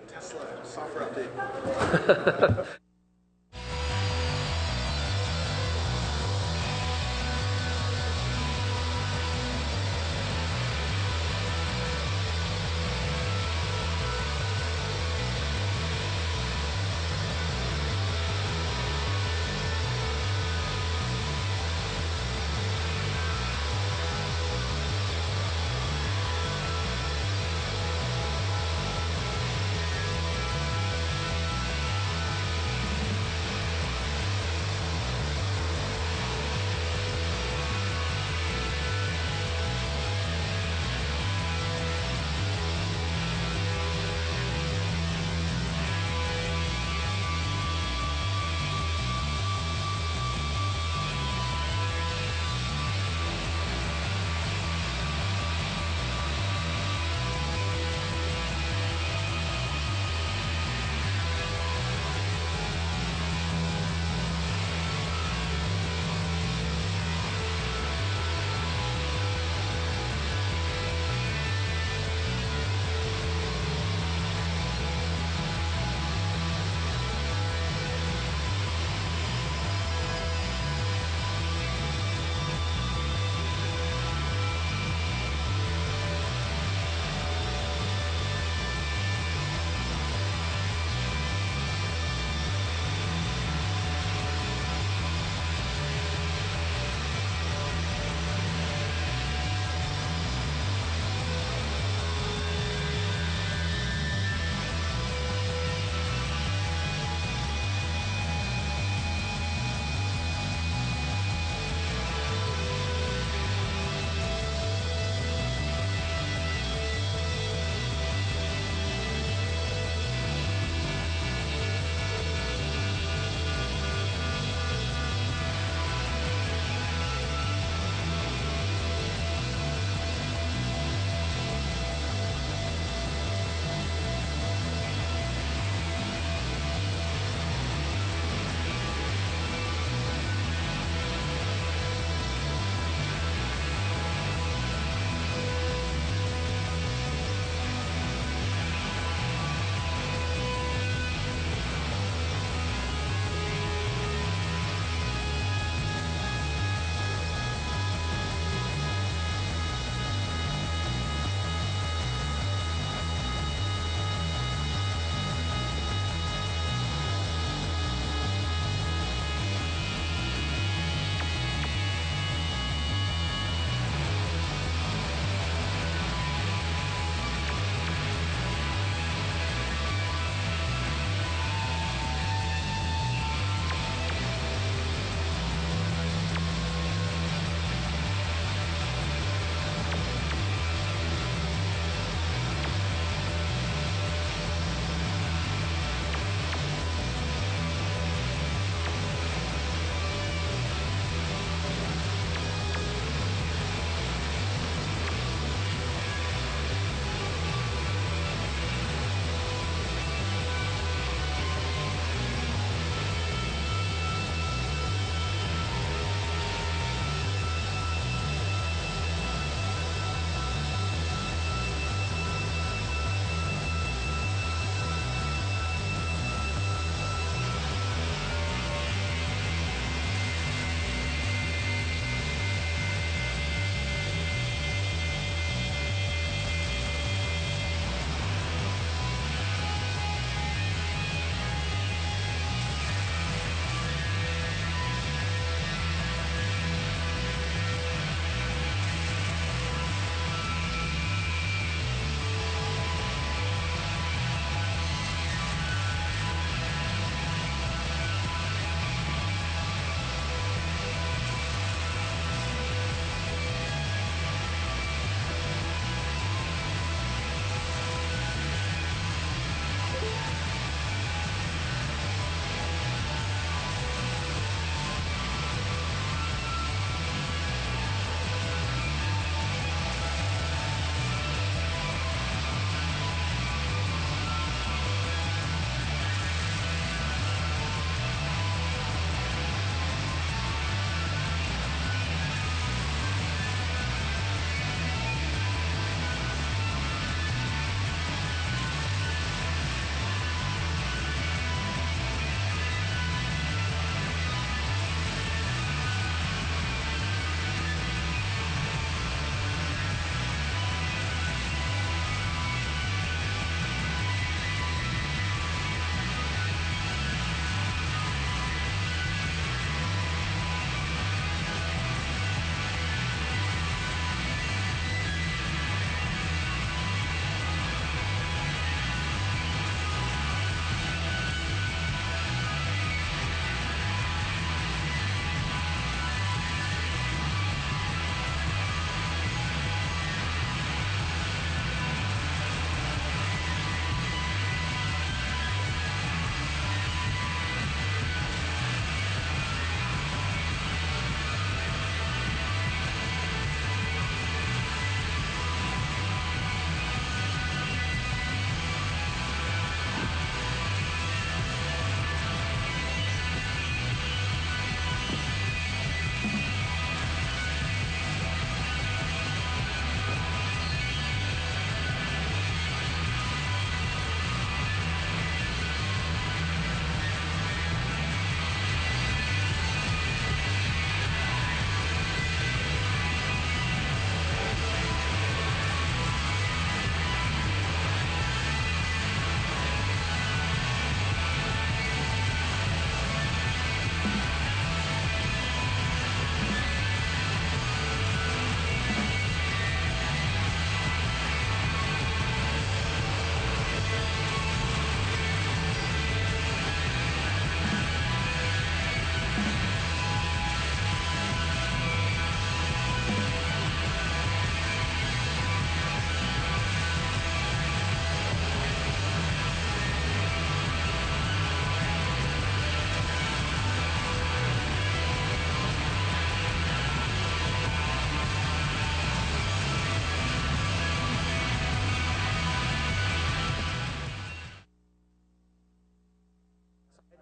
Tesla software update.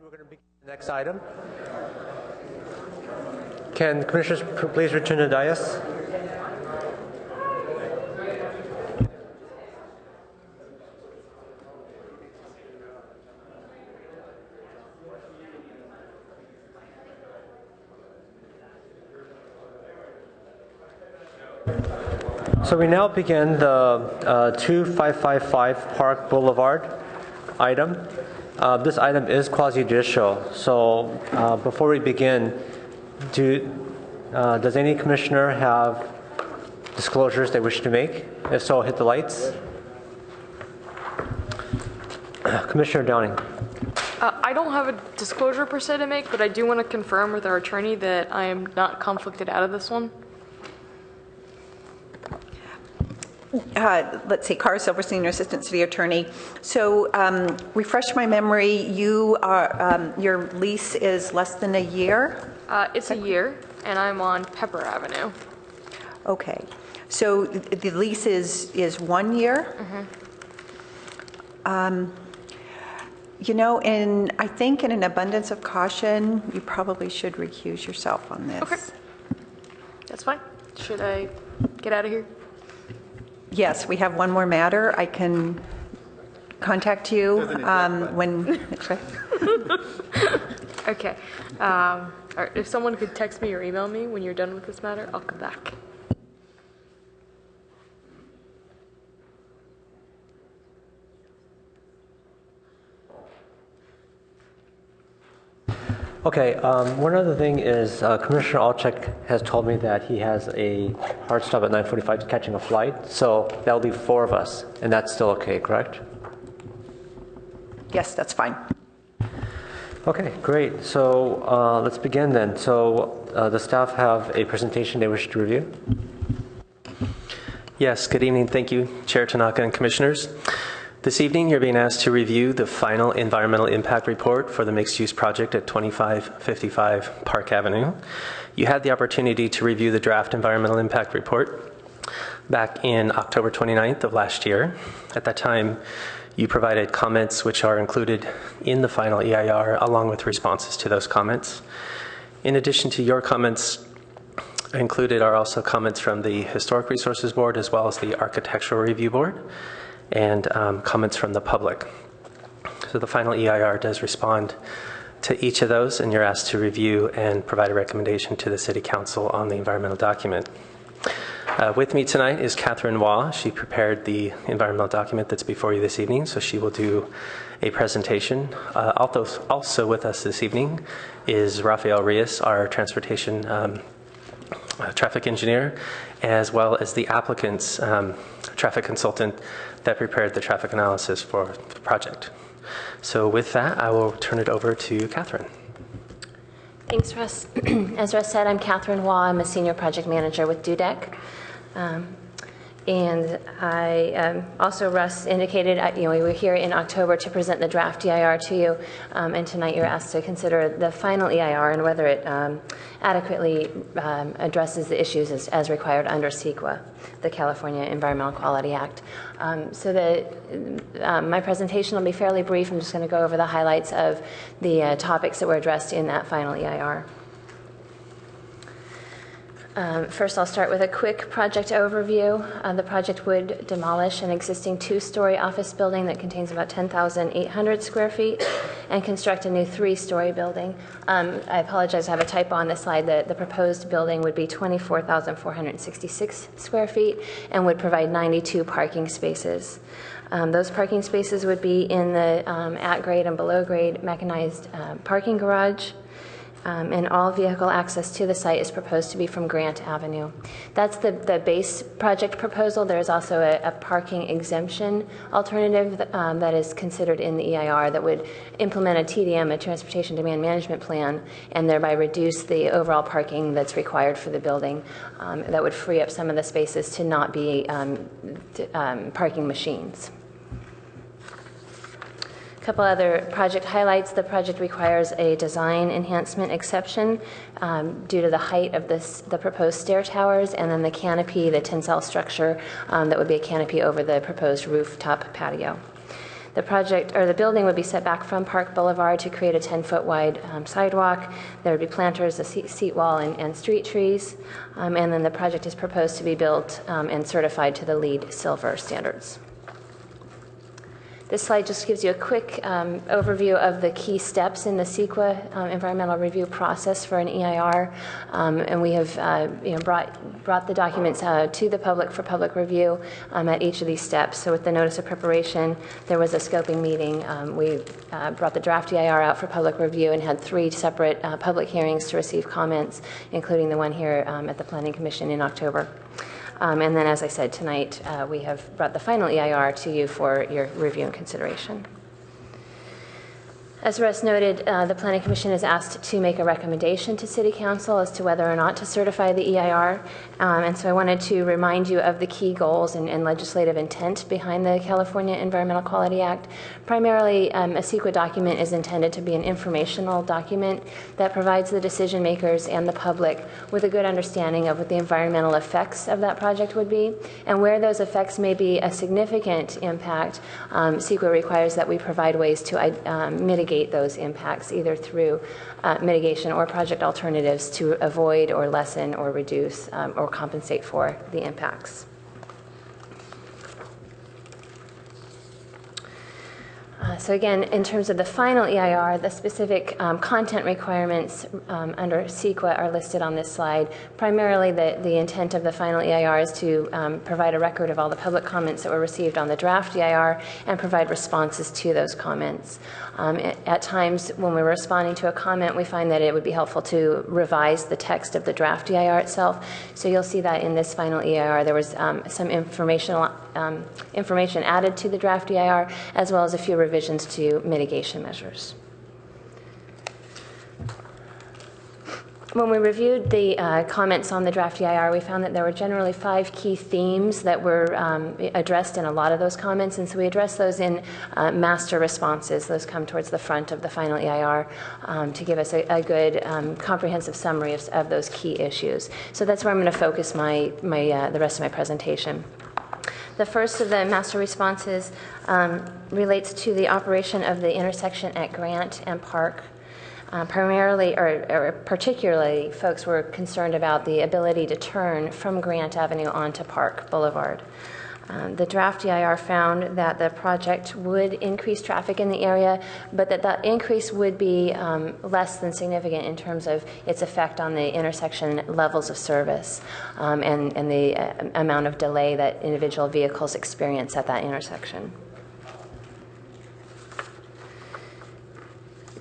We're going to begin the next item. Can commissioners please return to the dais? So we now begin the 2555 Park Boulevard item. This item is quasi-judicial. So before we begin, does any commissioner have disclosures they wish to make? If so, hit the lights. Commissioner Downing. I don't have a disclosure per se to make, but I do want to confirm with our attorney that I am not conflicted out of this one. Let's see, Cara Silver, Senior Assistant City Attorney. So refresh my memory, you are, your lease is less than a year? It's a year, and I'm on Pepper Avenue. Okay. So the lease is 1 year? Mm-hmm. You know, I think in an abundance of caution, you probably should recuse yourself on this. Okay. That's fine. Should I get out of here? Yes, we have one more matter. I can contact you when. Okay. All right, if someone could text me or email me when you're done with this matter, I'll come back. Okay, one other thing is Commissioner Alchek has told me that he has a hard stop at 9:45 catching a flight, so that'll leave 4 of us, and that's still okay, correct? Yes, that's fine. Okay, great. So let's begin then. So the staff have a presentation they wish to review. Yes, good evening. Thank you, Chair Tanaka and Commissioners. This evening, you're being asked to review the final environmental impact report for the mixed-use project at 2555 Park Avenue. You had the opportunity to review the draft environmental impact report back in October 29th of last year. At that time, you provided comments which are included in the final EIR along with responses to those comments. In addition to your comments, included are also comments from the Historic Resources Board as well as the Architectural Review Board, and comments from the public. So the final EIR does respond to each of those, and you're asked to review and provide a recommendation to the City Council on the environmental document. With me tonight is Catherine Waugh. She prepared the environmental document that's before you this evening, so she will do a presentation. Also with us this evening is Rafael Reyes, our transportation traffic engineer, as well as the applicant's traffic consultant that prepared the traffic analysis for the project. So with that, I will turn it over to Catherine. Thanks, Russ. As Russ said, I'm Catherine Waugh. I'm a senior project manager with DUDEC. And I also, Russ indicated, we were here in October to present the draft EIR to you, and tonight you're asked to consider the final EIR and whether it adequately addresses the issues as required under CEQA, the California Environmental Quality Act. My presentation will be fairly brief. I'm just going to go over the highlights of the topics that were addressed in that final EIR. First, I'll start with a quick project overview. The project would demolish an existing 2-story office building that contains about 10,800 square feet and construct a new 3-story building. I apologize, I have a typo on this slide. The proposed building would be 24,466 square feet and would provide 92 parking spaces. Those parking spaces would be in the at-grade and below-grade mechanized parking garage. And all vehicle access to the site is proposed to be from Grant Avenue. That's the base project proposal. There's also a parking exemption alternative that is considered in the EIR that would implement a TDM, a Transportation Demand Management Plan, and thereby reduce the overall parking that's required for the building. That would free up some of the spaces to not be parking machines. A couple other project highlights. The project requires a design enhancement exception due to the height of the proposed stair towers, and then the canopy, the tensile structure that would be a canopy over the proposed rooftop patio. The project, or the building, would be set back from Park Boulevard to create a 10-foot wide sidewalk. There would be planters, a seat wall, and street trees. And then the project is proposed to be built and certified to the LEED Silver standards. This slide just gives you a quick overview of the key steps in the CEQA environmental review process for an EIR, and we have brought the documents to the public for public review at each of these steps. So with the notice of preparation, there was a scoping meeting. We brought the draft EIR out for public review and had 3 separate public hearings to receive comments, including the one here at the Planning Commission in October. And then, as I said, tonight we have brought the final EIR to you for your review and consideration. As Russ noted, the Planning Commission is asked to make a recommendation to City Council as to whether or not to certify the EIR. And so I wanted to remind you of the key goals and legislative intent behind the California Environmental Quality Act. Primarily, a CEQA document is intended to be an informational document that provides the decision makers and the public with a good understanding of what the environmental effects of that project would be. And where those effects may be a significant impact, CEQA requires that we provide ways to mitigate those impacts, either through mitigation or project alternatives to avoid or lessen or reduce or compensate for the impacts. So again, in terms of the final EIR, the specific content requirements under CEQA are listed on this slide. Primarily, the intent of the final EIR is to provide a record of all the public comments that were received on the draft EIR and provide responses to those comments. At times, when we're responding to a comment, we find that it would be helpful to revise the text of the draft EIR itself. So you'll see that in this final EIR, there was some information added to the draft EIR, as well as a few revisions to mitigation measures. When we reviewed the comments on the draft EIR, we found that there were generally 5 key themes that were addressed in a lot of those comments, and so we addressed those in master responses. Those come towards the front of the final EIR to give us a good comprehensive summary of those key issues. So that's where I'm going to focus the rest of my presentation. The first of the master responses relates to the operation of the intersection at Grant and Park. Primarily, or particularly, folks were concerned about the ability to turn from Grant Avenue onto Park Boulevard. The draft EIR found that the project would increase traffic in the area, but that increase would be less than significant in terms of its effect on the intersection levels of service and the amount of delay that individual vehicles experience at that intersection.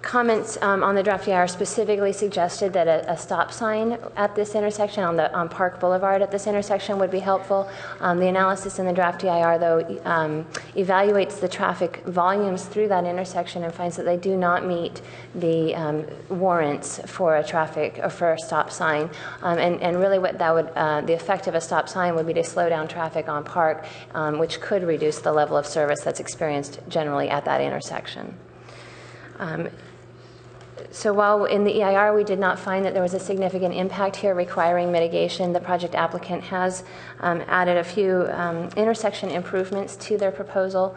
Comments on the draft EIR specifically suggested that a stop sign at this intersection, on Park Boulevard at this intersection, would be helpful. The analysis in the draft EIR, though, evaluates the traffic volumes through that intersection and finds that they do not meet the warrants for a stop sign. And really, what that would the effect of a stop sign would be to slow down traffic on Park, which could reduce the level of service that's experienced generally at that intersection. So while in the EIR we did not find that there was a significant impact here requiring mitigation, the project applicant has added a few intersection improvements to their proposal.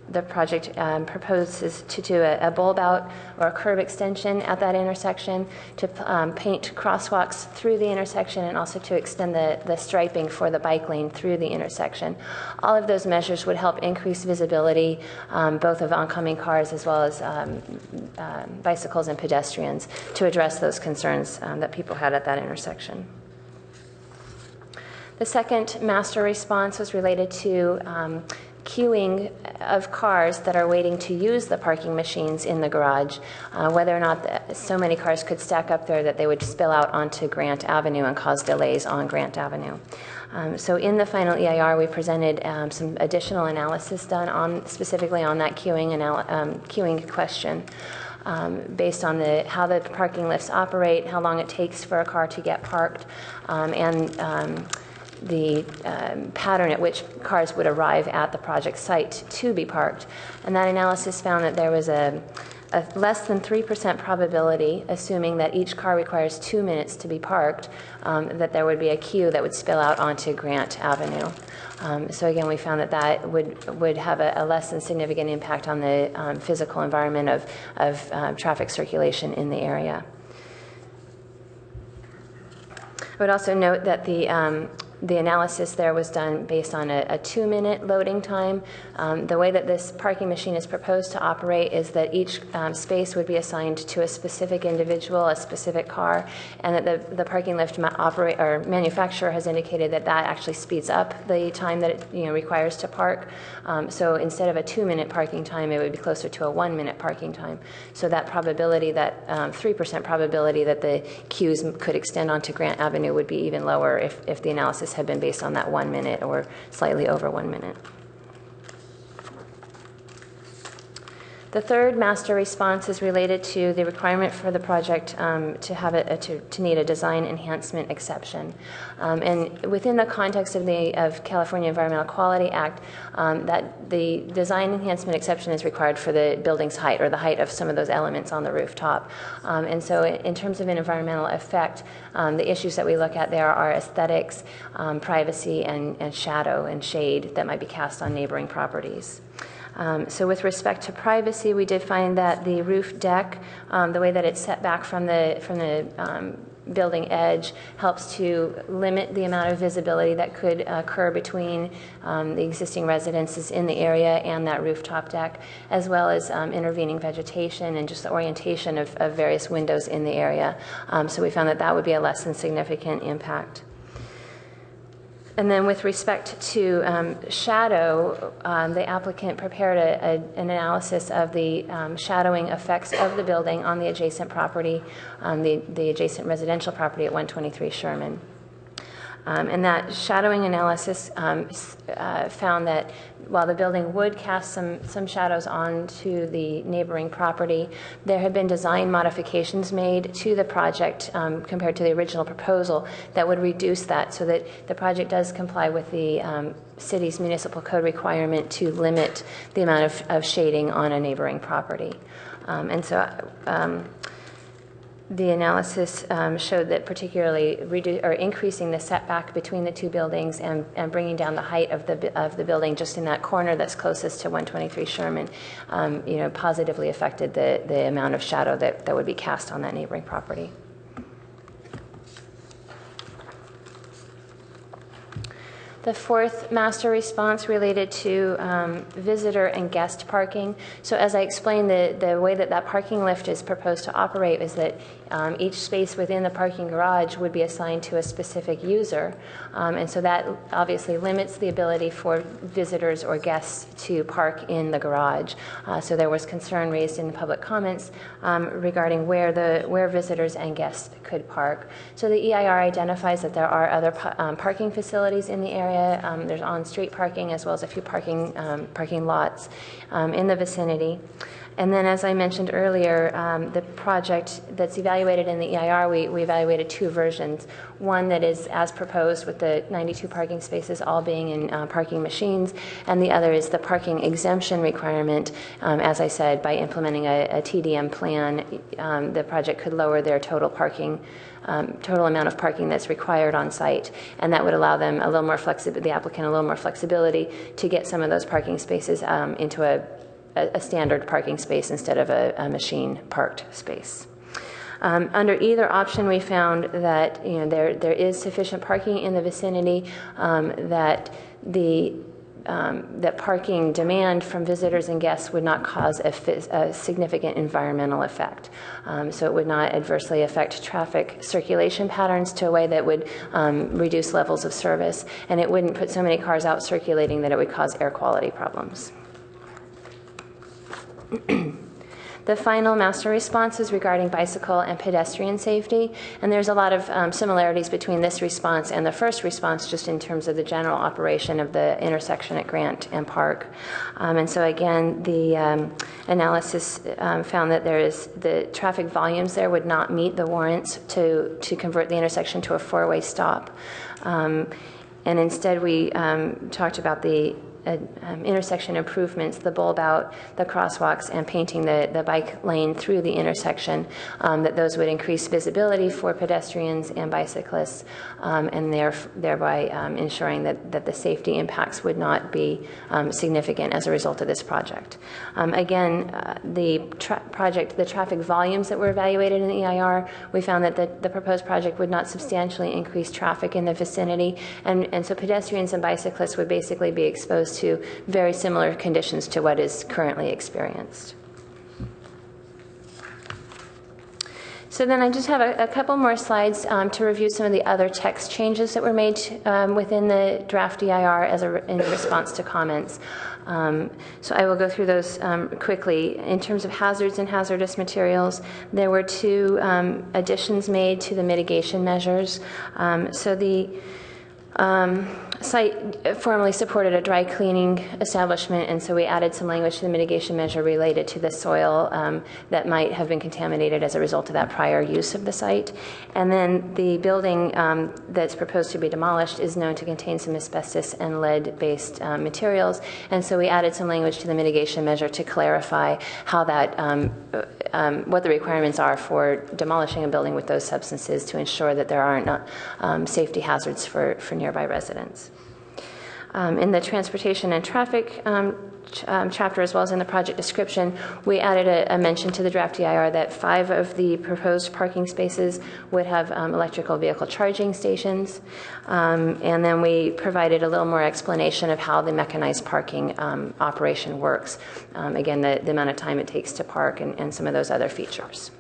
The project proposes to do a bulb out or a curb extension at that intersection, to paint crosswalks through the intersection, and also to extend the striping for the bike lane through the intersection. All of those measures would help increase visibility, both of oncoming cars as well as bicycles and pedestrians, to address those concerns that people had at that intersection. The second master response was related to queuing of cars that are waiting to use the parking machines in the garage, whether or not so many cars could stack up there that they would spill out onto Grant Avenue and cause delays on Grant Avenue. So in the final EIR, we presented some additional analysis done specifically on that queuing question. Based on how the parking lifts operate, how long it takes for a car to get parked, and the pattern at which cars would arrive at the project site to be parked. And that analysis found that there was a a less than 3% probability, assuming that each car requires 2 minutes to be parked, that there would be a queue that would spill out onto Grant Avenue. So again, we found that that would have a less than significant impact on the physical environment of traffic circulation in the area. I would also note that the analysis there was done based on a 2-minute loading time. The way that this parking machine is proposed to operate is that each space would be assigned to a specific individual, a specific car, and that the parking lift manufacturer has indicated that that actually speeds up the time that it requires to park. So instead of a 2-minute parking time, it would be closer to a 1-minute parking time. So that probability, that 3% probability that the queues could extend onto Grant Avenue would be even lower if the analysis had been based on that 1 minute or slightly over 1 minute. The third master response is related to the requirement for the project to need a design enhancement exception. And within the context of California Environmental Quality Act, that the design enhancement exception is required for the building's height or the height of some of those elements on the rooftop. And so in terms of an environmental effect, the issues that we look at there are aesthetics, privacy, and shadow and shade that might be cast on neighboring properties. So with respect to privacy, we did find that the roof deck, the way that it's set back from the building edge, helps to limit the amount of visibility that could occur between the existing residences in the area and that rooftop deck, as well as intervening vegetation and just the orientation of various windows in the area. So we found that that would be a less than significant impact. And then with respect to shadow, the applicant prepared an analysis of the shadowing effects of the building on the adjacent property, the adjacent residential property at 123 Sherman. And that shadowing analysis found that while the building would cast some shadows onto the neighboring property, there had been design modifications made to the project compared to the original proposal that would reduce that, so that the project does comply with the city's municipal code requirement to limit the amount of shading on a neighboring property. And so the analysis showed that particularly increasing the setback between the two buildings and bringing down the height of the building just in that corner that's closest to 123 Sherman, positively affected the amount of shadow that would be cast on that neighboring property. The fourth master response related to visitor and guest parking. So as I explained, the way that parking lift is proposed to operate is that each space within the parking garage would be assigned to a specific user. And so that obviously limits the ability for visitors or guests to park in the garage. So there was concern raised in the public comments regarding where visitors and guests could park. So the EIR identifies that there are other parking facilities in the area. There's on-street parking as well as a few parking lots in the vicinity. And then, as I mentioned earlier, the project that's evaluated in the EIR, we evaluated two versions. One that is as proposed with the 92 parking spaces all being in parking machines, and the other is the parking exemption requirement. As I said, by implementing a TDM plan, the project could lower their total amount of parking that's required on site, and that would allow them a little more the applicant a little more flexibility to get some of those parking spaces into a standard parking space instead of a machine parked space. Under either option, we found that there is sufficient parking in the vicinity, that parking demand from visitors and guests would not cause a significant environmental effect. So it would not adversely affect traffic circulation patterns to a way that would reduce levels of service, and it wouldn't put so many cars out circulating that it would cause air quality problems. The final master response is regarding bicycle and pedestrian safety, and there's a lot of similarities between this response and the first response just in terms of the general operation of the intersection at Grant and Park. And so again, the analysis found that the traffic volumes there would not meet the warrants to convert the intersection to a four-way stop. And instead we talked about the intersection improvements, the bulb out, the crosswalks, and painting the bike lane through the intersection, that those would increase visibility for pedestrians and bicyclists, and thereby ensuring that the safety impacts would not be significant as a result of this project. Again, the traffic volumes that were evaluated in the EIR, we found that the proposed project would not substantially increase traffic in the vicinity, and so pedestrians and bicyclists would basically be exposed to very similar conditions to what is currently experienced. So then I just have a couple more slides to review some of the other text changes that were made within the draft EIR in response to comments. So I will go through those quickly. In terms of hazards and hazardous materials, there were 2 additions made to the mitigation measures. So the site formerly supported a dry cleaning establishment, and so we added some language to the mitigation measure related to the soil that might have been contaminated as a result of that prior use of the site. And then the building that's proposed to be demolished is known to contain some asbestos and lead-based materials, and so we added some language to the mitigation measure to clarify how that, what the requirements are for demolishing a building with those substances to ensure that there aren't safety hazards for nearby residents. In the transportation and traffic chapter, as well as in the project description, we added a mention to the draft EIR that 5 of the proposed parking spaces would have electrical vehicle charging stations. And then we provided a little more explanation of how the mechanized parking operation works. Again, the amount of time it takes to park and some of those other features.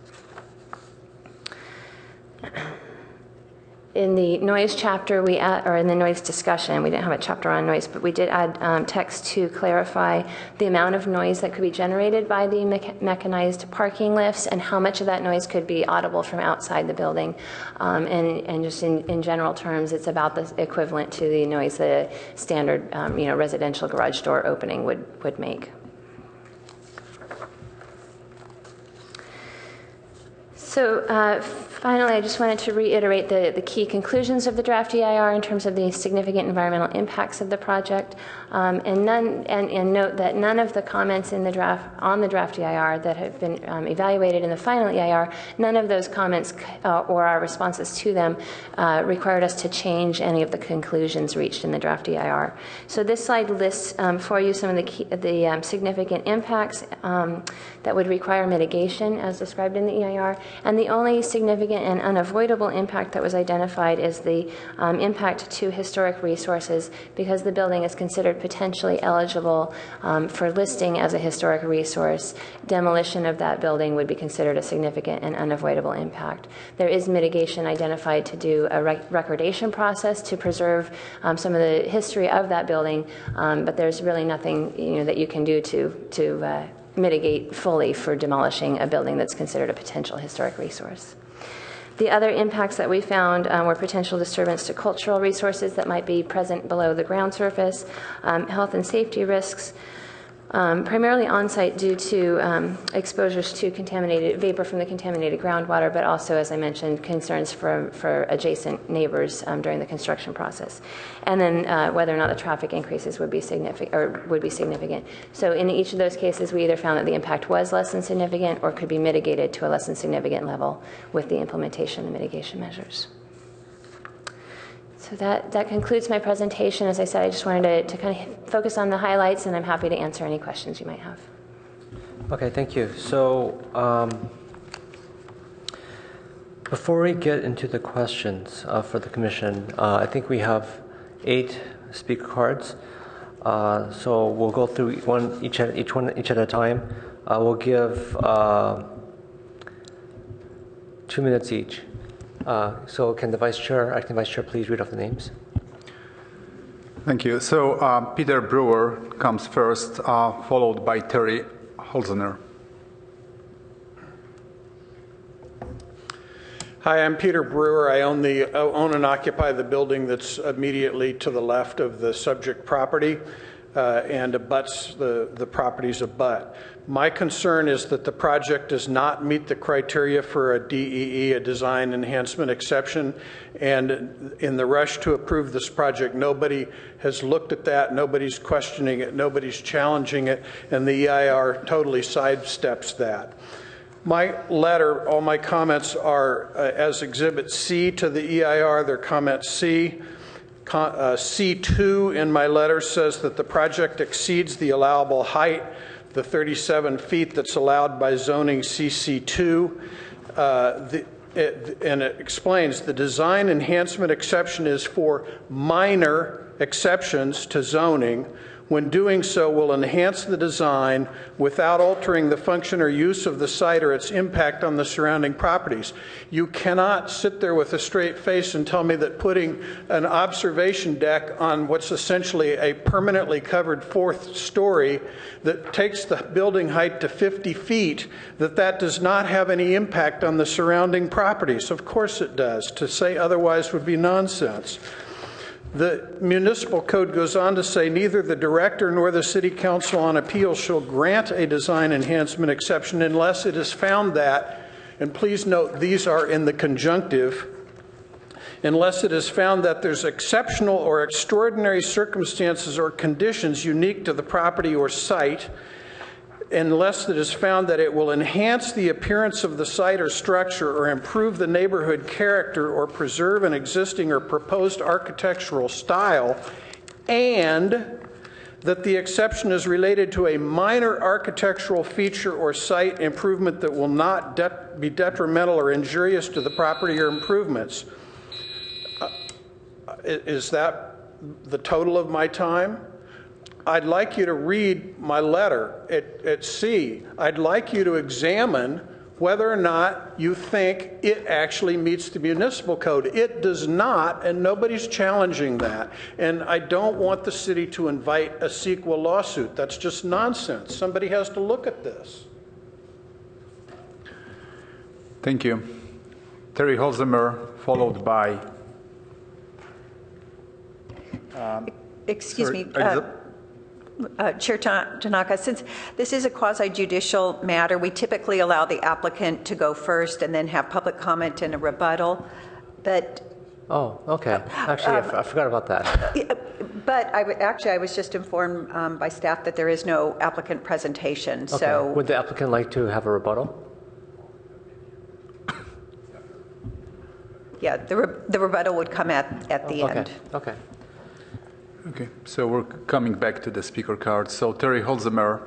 In the noise chapter, or in the noise discussion, we didn't have a chapter on noise, but we did add text to clarify the amount of noise that could be generated by the mechanized parking lifts and how much of that noise could be audible from outside the building. And just in general terms, it's about the equivalent to the noise that a standard residential garage door opening would make. So finally, I just wanted to reiterate the key conclusions of the draft EIR in terms of the significant environmental impacts of the project, and note that none of the comments in the draft EIR that have been evaluated in the final EIR, none of those comments or our responses to them required us to change any of the conclusions reached in the draft EIR. So this slide lists for you some of the significant impacts that would require mitigation as described in the EIR, and the only significant and unavoidable impact that was identified is the impact to historic resources, because the building is considered potentially eligible for listing as a historic resource. Demolition of that building would be considered a significant and unavoidable impact. There is mitigation identified to do a recordation process to preserve some of the history of that building, but there's really nothing that you can do to mitigate fully for demolishing a building that's considered a potential historic resource. The other impacts that we found were potential disturbance to cultural resources that might be present below the ground surface, health and safety risks, primarily on-site due to exposures to contaminated vapor from the contaminated groundwater, but also, as I mentioned, concerns for adjacent neighbors during the construction process, and then whether or not the traffic increases would be significant. So in each of those cases, we either found that the impact was less than significant or could be mitigated to a less than significant level with the implementation of the mitigation measures. So that concludes my presentation. As I said, I just wanted to kind of focus on the highlights, and I'm happy to answer any questions you might have. Okay, thank you. So before we get into the questions for the commission, I think we have 8 speaker cards. So we'll go through each at a time. We'll give 2 minutes each. So can the acting vice chair, please read off the names? Thank you. So Peter Brewer comes first, followed by Terry Holzener. Hi, I'm Peter Brewer. I own and occupy the building that's immediately to the left of the subject property. and abuts the properties abut. My concern is that the project does not meet the criteria for a DEE, a design enhancement exception, and in the rush to approve this project, nobody has looked at that, nobody's questioning it, nobody's challenging it, and the EIR totally sidesteps that. My letter, all my comments are as Exhibit C to the EIR, they're comment C. C2 in my letter says that the project exceeds the allowable height, the 37 feet that's allowed by zoning CC2. And it explains the design enhancement exception is for minor exceptions to zoning. When doing so, will enhance the design without altering the function or use of the site or its impact on the surrounding properties. You cannot sit there with a straight face and tell me that putting an observation deck on what's essentially a permanently covered fourth story that takes the building height to 50 feet, that does not have any impact on the surrounding properties. Of course it does. To say otherwise would be nonsense. The municipal code goes on to say neither the director nor the city council on appeal shall grant a design enhancement exception unless it is found that, and please note these are in the conjunctive, unless it is found that there's exceptional or extraordinary circumstances or conditions unique to the property or site, unless it is found that it will enhance the appearance of the site or structure or improve the neighborhood character or preserve an existing or proposed architectural style, and that the exception is related to a minor architectural feature or site improvement that will not be detrimental or injurious to the property or improvements. Is that the total of my time? I'd like you to read my letter at C. I'd like you to examine whether or not you think it actually meets the municipal code. It does not, and nobody's challenging that. And I don't want the city to invite a CEQA lawsuit. That's just nonsense. Somebody has to look at this. Thank you. Terry Holzemer, followed by... Excuse me. Chair Tanaka, since this is a quasi-judicial matter, we typically allow the applicant to go first and then have public comment and a rebuttal. But oh, okay. Actually, I forgot about that. But I was just informed by staff that there is no applicant presentation. Okay. So would the applicant like to have a rebuttal? Yeah, the rebuttal would come at the end. Okay. Okay, so we're coming back to the speaker card. So Terry Holzemer,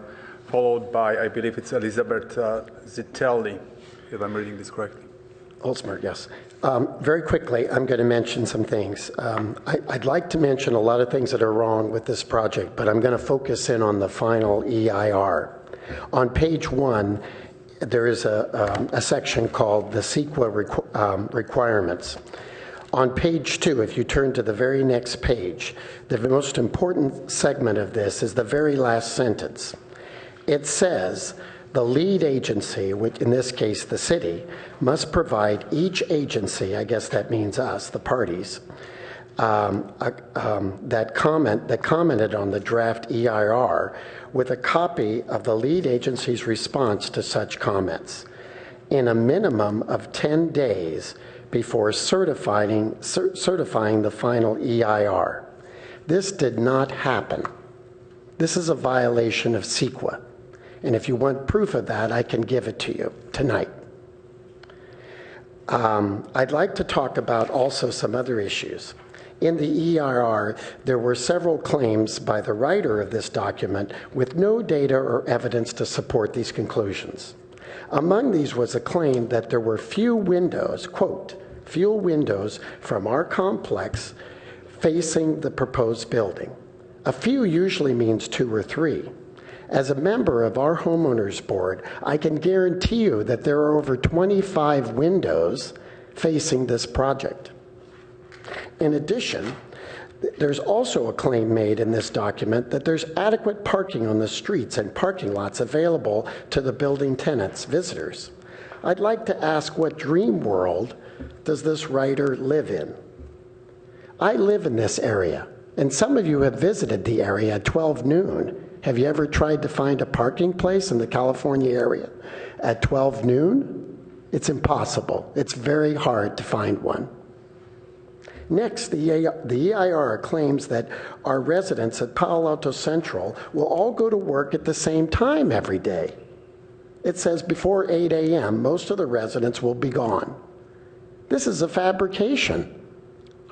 followed by, I believe it's Elizabeth Zitelli, if I'm reading this correctly. Holzemer, yes. Very quickly, I'm going to mention some things. I'd like to mention a lot of things that are wrong with this project, but I'm going to focus in on the final EIR. On page 1, there is a section called the CEQA requirements. On page 2, if you turn to the very next page, the most important segment of this is the very last sentence. It says, the lead agency, which in this case the city, must provide each agency, I guess that means us, the parties, that commented on the draft EIR with a copy of the lead agency's response to such comments in a minimum of 10 days before certifying the final EIR. This did not happen. This is a violation of CEQA. And if you want proof of that, I can give it to you tonight. I'd like to talk about also some other issues. In the EIR, there were several claims by the writer of this document with no data or evidence to support these conclusions. Among these was a claim that there were few windows, quote, few windows from our complex facing the proposed building. A few usually means 2 or 3. As a member of our homeowners board, I can guarantee you that there are over 25 windows facing this project. In addition, there's also a claim made in this document that there's adequate parking on the streets and parking lots available to the building tenants, visitors. I'd like to ask, what dream world does this writer live in? I live in this area. And some of you have visited the area at 12 noon. Have you ever tried to find a parking place in the California area at 12 noon? It's impossible. It's very hard to find one. Next, the EIR claims that our residents at Palo Alto Central will all go to work at the same time every day. It says before 8 a.m., most of the residents will be gone. This is a fabrication.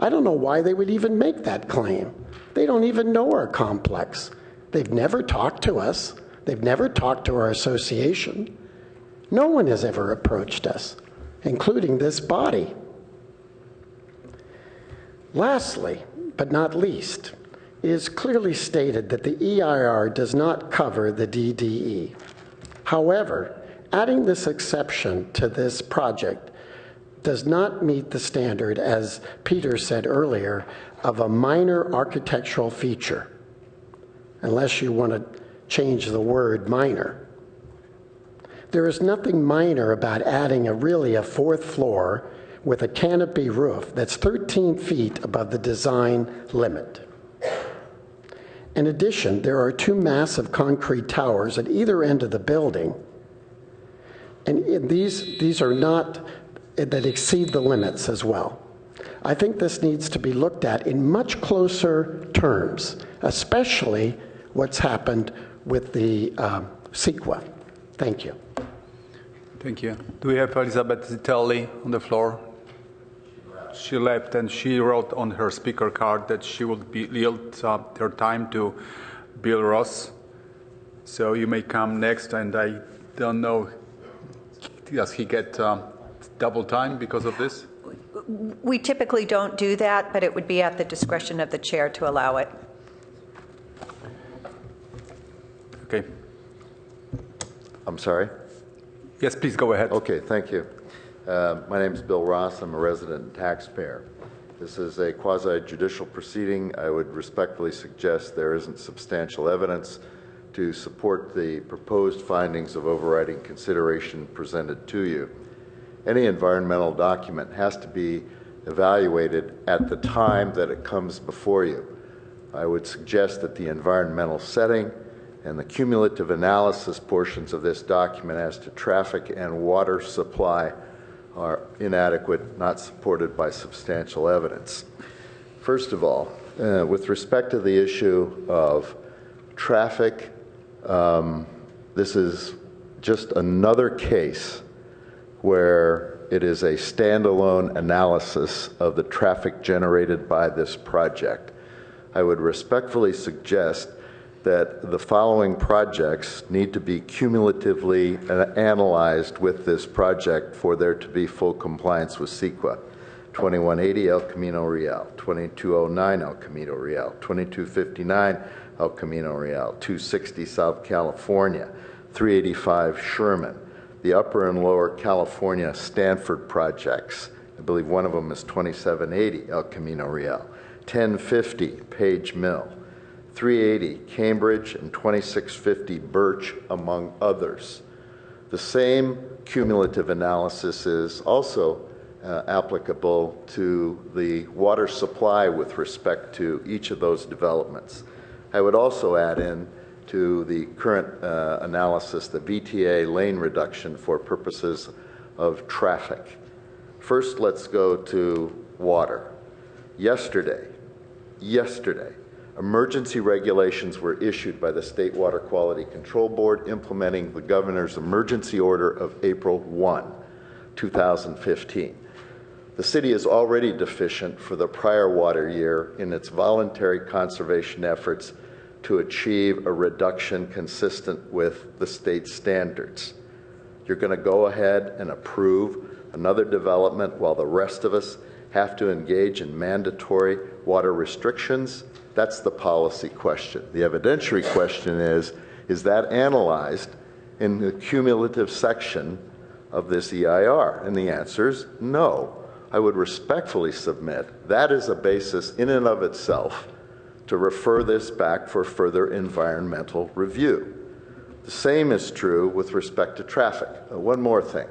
I don't know why they would even make that claim. They don't even know our complex. They've never talked to us. They've never talked to our association. No one has ever approached us, including this body. Lastly, but not least, it is clearly stated that the EIR does not cover the DDE. However, adding this exception to this project does not meet the standard, as Peter said earlier, of a minor architectural feature, unless you want to change the word minor. There is nothing minor about adding a fourth floor with a canopy roof that's 13 feet above the design limit. In addition, there are two massive concrete towers at either end of the building, and these are not, that exceed the limits as well. I think this needs to be looked at in much closer terms, especially what's happened with the CEQA. Thank you. Thank you. Do we have Elizabeth Zitelli on the floor? She left, and she wrote on her speaker card that she would yield her time to Bill Ross. So you may come next, and I don't know, does he get double time because of this? We typically don't do that, but it would be at the discretion of the chair to allow it. Okay. I'm sorry? Yes, please go ahead. Okay, thank you. My name is Bill Ross. I'm a resident and taxpayer. This is a quasi-judicial proceeding. I would respectfully suggest there isn't substantial evidence to support the proposed findings of overriding consideration presented to you. Any environmental document has to be evaluated at the time that it comes before you. I would suggest that the environmental setting and the cumulative analysis portions of this document as to traffic and water supply are inadequate, not supported by substantial evidence. First of all, with respect to the issue of traffic, this is just another case where it is a standalone analysis of the traffic generated by this project. I would respectfully suggest that the following projects need to be cumulatively analyzed with this project for there to be full compliance with CEQA. 2180 El Camino Real, 2209 El Camino Real, 2259 El Camino Real, 260 South California, 385 Sherman, the Upper and Lower California Stanford projects. I believe one of them is 2780 El Camino Real, 1050 Page Mill, 380 Cambridge, and 2650 Birch, among others. The same cumulative analysis is also applicable to the water supply with respect to each of those developments. I would also add in to the current analysis the VTA lane reduction for purposes of traffic. First, let's go to water. Yesterday, emergency regulations were issued by the State Water Quality Control Board implementing the governor's emergency order of April 1, 2015. The city is already deficient for the prior water year in its voluntary conservation efforts to achieve a reduction consistent with the state standards. You're going to go ahead and approve another development while the rest of us have to engage in mandatory water restrictions? That's the policy question. The evidentiary question is that analyzed in the cumulative section of this EIR? And the answer is no. I would respectfully submit that is a basis in and of itself to refer this back for further environmental review. The same is true with respect to traffic. One more thing.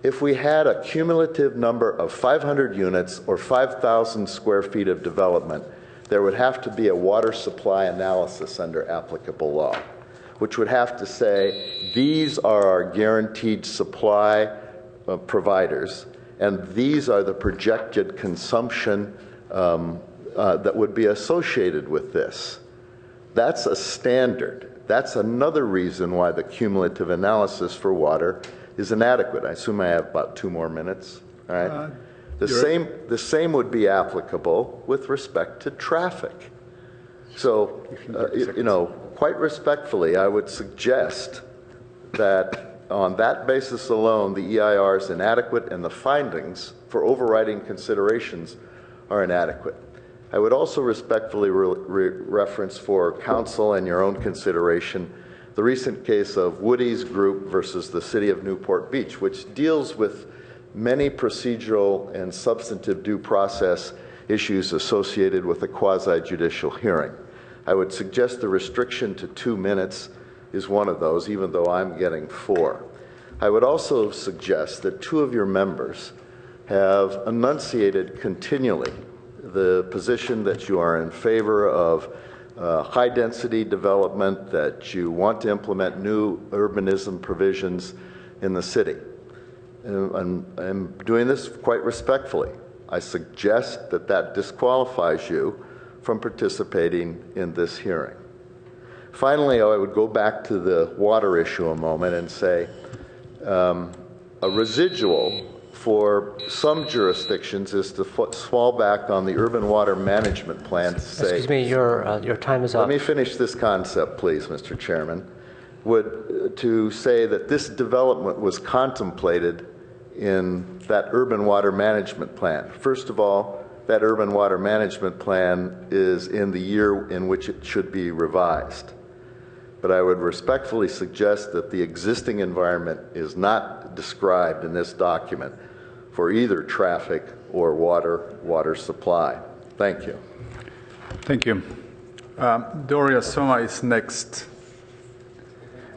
If we had a cumulative number of 500 units or 5,000 square feet of development there would have to be a water supply analysis under applicable law, which would have to say, these are our guaranteed supply providers, and these are the projected consumption that would be associated with this. That's a standard. That's another reason why the cumulative analysis for water is inadequate. I assume I have about 2 more minutes. All right. The same would be applicable with respect to traffic. So, quite respectfully, I would suggest that on that basis alone, the EIR is inadequate and the findings for overriding considerations are inadequate. I would also respectfully reference for council and your own consideration the recent case of Woody's Group versus the City of Newport Beach, which deals with many procedural and substantive due process issues associated with a quasi-judicial hearing. I would suggest the restriction to 2 minutes is one of those, even though I'm getting 4. I would also suggest that 2 of your members have enunciated continually the position that you are in favor of high-density development, that you want to implement new urbanism provisions in the city. And I'm doing this quite respectfully. I suggest that that disqualifies you from participating in this hearing. Finally, I would go back to the water issue a moment and say a residual for some jurisdictions is to fall back on the urban water management plan to say... Excuse me, your time is up. Let me finish this concept, please, Mr. Chairman. To say that this development was contemplated in that urban water management plan. First of all, that urban water management plan is in the year in which it should be revised. But I would respectfully suggest that the existing environment is not described in this document for either traffic or water supply. Thank you. Thank you. Doria Soma is next,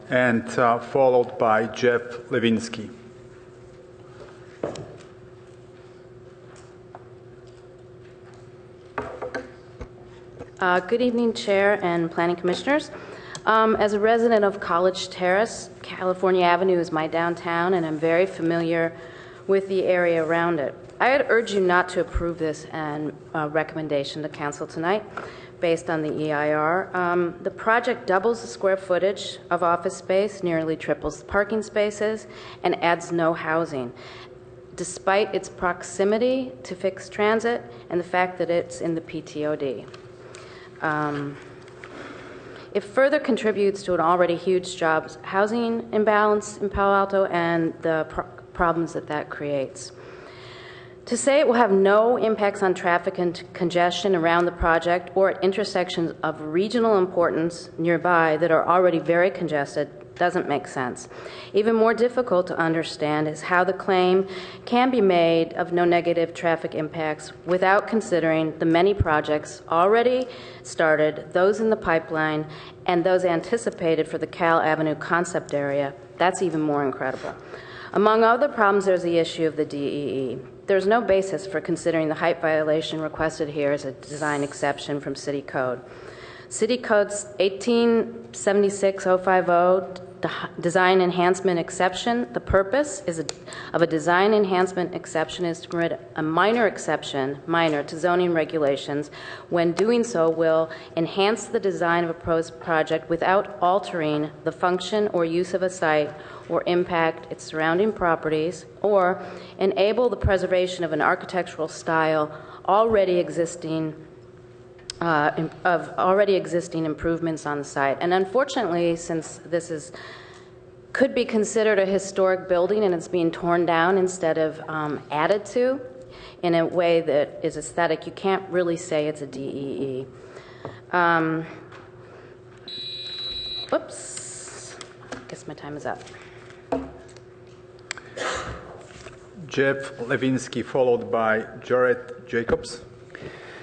and followed by Jeff Levinsky. Good evening, Chair and Planning Commissioners. As a resident of College Terrace, California Avenue is my downtown, and I'm very familiar with the area around it. I would urge you not to approve this recommendation to Council tonight based on the EIR. The project doubles the square footage of office space, nearly triples the parking spaces, and adds no housing, despite its proximity to fixed transit and the fact that it's in the PTOD. It further contributes to an already huge jobs housing imbalance in Palo Alto and the problems that creates. To say it will have no impacts on traffic and congestion around the project or at intersections of regional importance nearby that are already very congested doesn't make sense. Even more difficult to understand is how the claim can be made of no negative traffic impacts without considering the many projects already started, those in the pipeline, and those anticipated for the Cal Avenue concept area. That's even more incredible. Among other problems, there's the issue of the DEE. There's no basis for considering the height violation requested here as a design exception from City Code. City Code's 1876050 design enhancement exception, the purpose of a design enhancement exception is to permit a minor exception, to zoning regulations. When doing so will enhance the design of a proposed project without altering the function or use of a site or impact its surrounding properties, or enable the preservation of an architectural style already existing improvements on the site. And unfortunately, since this could be considered a historic building and it's being torn down instead of added to in a way that is aesthetic, you can't really say it's a DEE. Oops, I guess my time is up. Jeff Levinsky, followed by Jared Jacobs.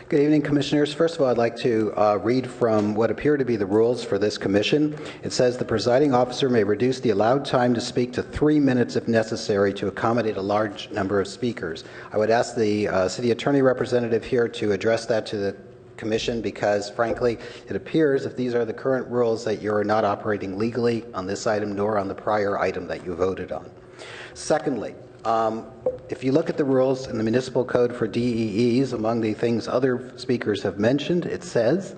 Good evening, Commissioners. First of all, I'd like to read from what appear to be the rules for this commission. It says the presiding officer may reduce the allowed time to speak to 3 minutes if necessary to accommodate a large number of speakers. I would ask the city attorney representative here to address that to the commission because, frankly, it appears if these are the current rules that you're not operating legally on this item nor on the prior item that you voted on. Secondly, if you look at the rules in the municipal code for DEEs, among the things other speakers have mentioned, it says,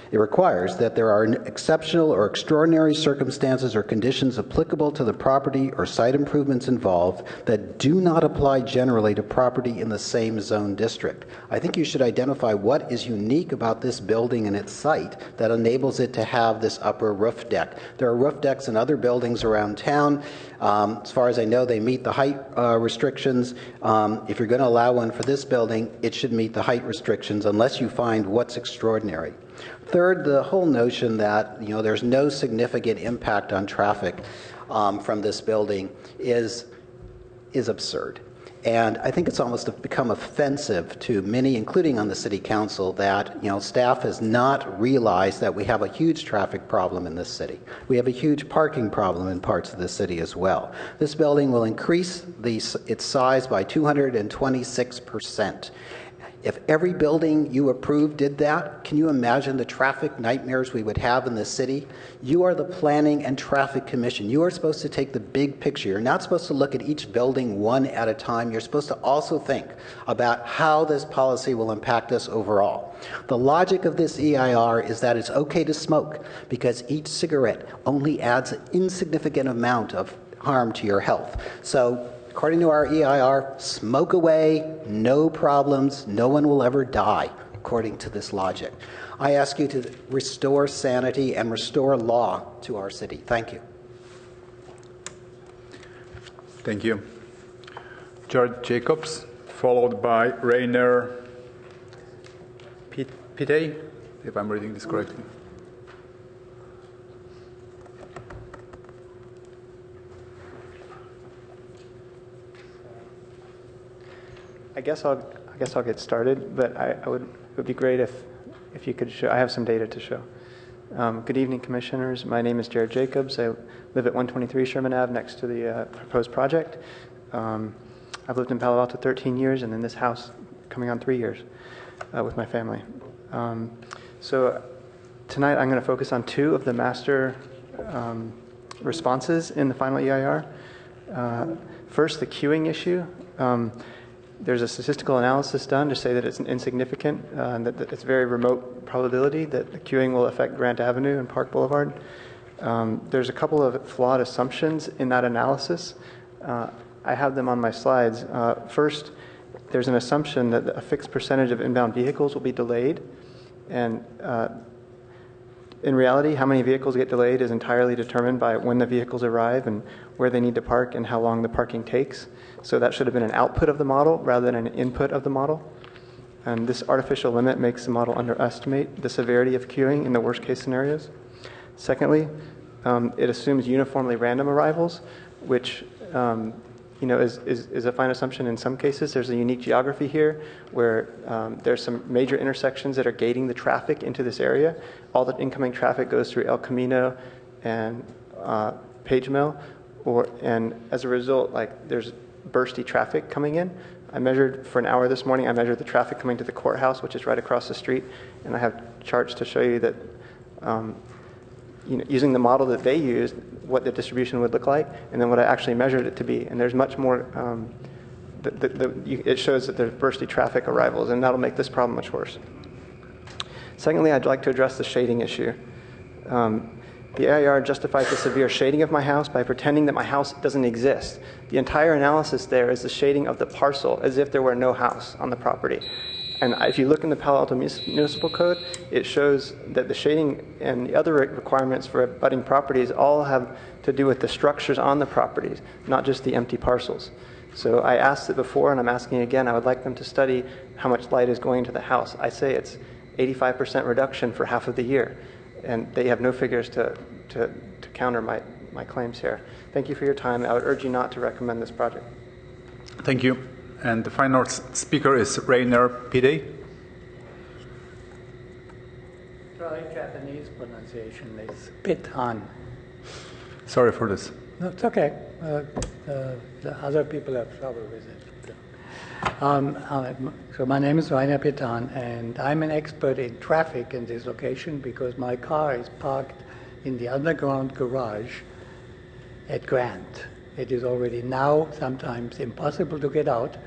it requires that there are exceptional or extraordinary circumstances or conditions applicable to the property or site improvements involved that do not apply generally to property in the same zone district. I think you should identify what is unique about this building and its site that enables it to have this upper roof deck. There are roof decks in other buildings around town. As far as I know, they meet the height restrictions. If you're going to allow one for this building, it should meet the height restrictions unless you find what's extraordinary. Third, the whole notion that there's no significant impact on traffic from this building is absurd. And I think it's almost become offensive to many, including on the city council, that staff has not realized that we have a huge traffic problem in this city. We have a huge parking problem in parts of the city as well. This building will increase its size by 226%. If every building you approve did that, can you imagine the traffic nightmares we would have in the city? You are the Planning and Traffic Commission. You are supposed to take the big picture. You're not supposed to look at each building one at a time. You're supposed to also think about how this policy will impact us overall. The logic of this EIR is that it's okay to smoke because each cigarette only adds an insignificant amount of harm to your health. So, according to our EIR, smoke away, no problems, no one will ever die, according to this logic. I ask you to restore sanity and restore law to our city. Thank you. Thank you. George Jacobs, followed by Rainer Pitei, if I'm reading this correctly. I guess I'll get started, but it would be great if you could show. I have some data to show. Good evening, commissioners. My name is Jared Jacobs. I live at 123 Sherman Ave, next to the proposed project. I've lived in Palo Alto 13 years, and in this house, coming on 3 years, with my family. So tonight, I'm going to focus on two of the master responses in the final EIR. First, the queuing issue. There's a statistical analysis done to say that it's insignificant, and that it's very remote probability that the queuing will affect Grant Avenue and Park Boulevard. There's a couple of flawed assumptions in that analysis. I have them on my slides. First, there's an assumption that a fixed percentage of inbound vehicles will be delayed, and in reality, how many vehicles get delayed is entirely determined by when the vehicles arrive and where they need to park and how long the parking takes. So that should have been an output of the model rather than an input of the model. And this artificial limit makes the model underestimate the severity of queuing in the worst case scenarios. Secondly, it assumes uniformly random arrivals, which is a fine assumption in some cases. There's a unique geography here where there's some major intersections that are gating the traffic into this area. All the incoming traffic goes through El Camino and Page Mill, and as a result, there's bursty traffic coming in. I measured for an hour this morning. I measured the traffic coming to the courthouse, which is right across the street, and I have charts to show you that using the model that they used, what the distribution would look like, and then what I actually measured it to be. And there's much more, it shows that there's bursty traffic arrivals, and that'll make this problem much worse. Secondly, I'd like to address the shading issue. The AIR justifies the severe shading of my house by pretending that my house doesn't exist. The entire analysis there is the shading of the parcel as if there were no house on the property. And if you look in the Palo Alto Municipal Code, it shows that the shading and the other requirements for abutting properties all have to do with the structures on the properties, not just the empty parcels. So I asked it before, and I'm asking again, I would like them to study how much light is going to the house. I say it's 85% reduction for half of the year, and they have no figures to counter my claims here. Thank you for your time. I would urge you not to recommend this project. Thank you. And the final speaker is Rainer Pitei. Try Japanese pronunciation is Pitan. Sorry for this. No, it's okay. The other people have trouble with it. So my name is Rainer Petan, and I'm an expert in traffic in this location because my car is parked in the underground garage at Grant. It is already now sometimes impossible to get out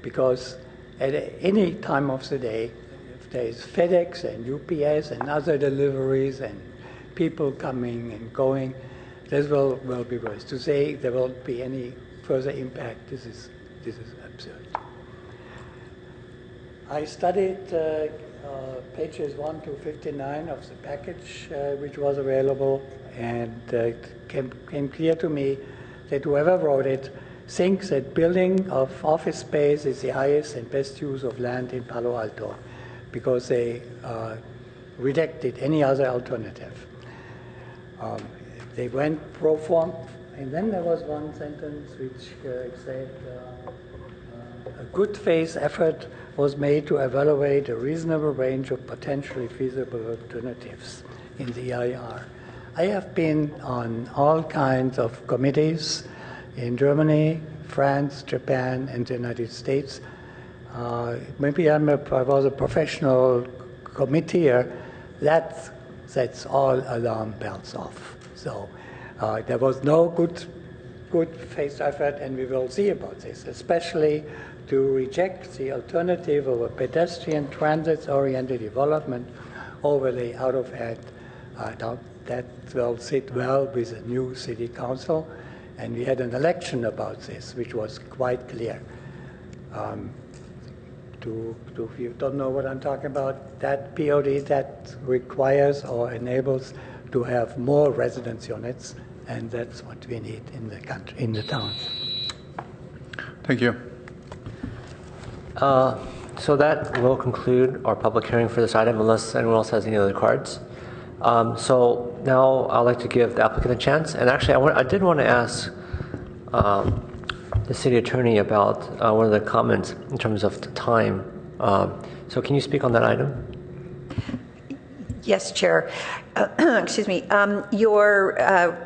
because at any time of the day, if there is FedEx and UPS and other deliveries and people coming and going, this will be worse. To say there won't be any further impact, this is absurd. I studied pages 1 to 59 of the package which was available, and it came clear to me that whoever wrote it thinks that building of office space is the highest and best use of land in Palo Alto because they rejected any other alternative. They went pro form, and then there was one sentence which said a good faith effort was made to evaluate a reasonable range of potentially feasible alternatives in the EIR. I have been on all kinds of committees in Germany, France, Japan, and the United States. Maybe I was a professional committeer. That sets all alarm bells off. So there was no good faith effort, and we will see about this, especially to reject the alternative of a pedestrian transit-oriented development overlay out of hand. That will sit well with the new city council, and we had an election about this, which was quite clear. If you don't know what I'm talking about, that POD that requires or enables to have more residence units, and that's what we need in the country, in the town. Thank you. So that will conclude our public hearing for this item, unless anyone else has any other cards. So now I'd like to give the applicant a chance. And actually, I did want to ask the city attorney about one of the comments in terms of the time. So can you speak on that item? Yes, Chair. Excuse me. Your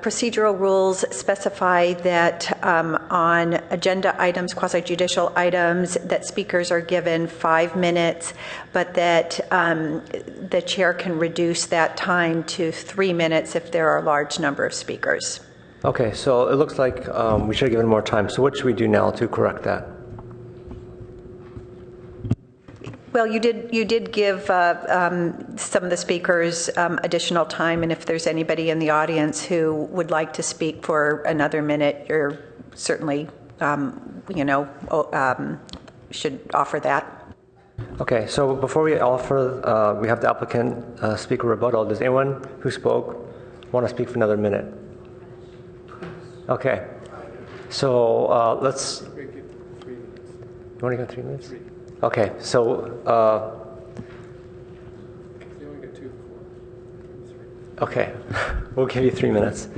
procedural rules specify that on agenda items, quasi-judicial items, that speakers are given 5 minutes, but that the chair can reduce that time to 3 minutes if there are a large number of speakers. Okay, so it looks like we should have given more time. So what should we do now to correct that? Well, you did give some of the speakers additional time, and if there's anybody in the audience who would like to speak for another minute, you're certainly, should offer that. Okay, so before we offer, we have the applicant speak a rebuttal. Does anyone who spoke want to speak for another minute? Okay, so let's. You want to go 3 minutes? Okay, so. Okay, we'll give you 3 minutes.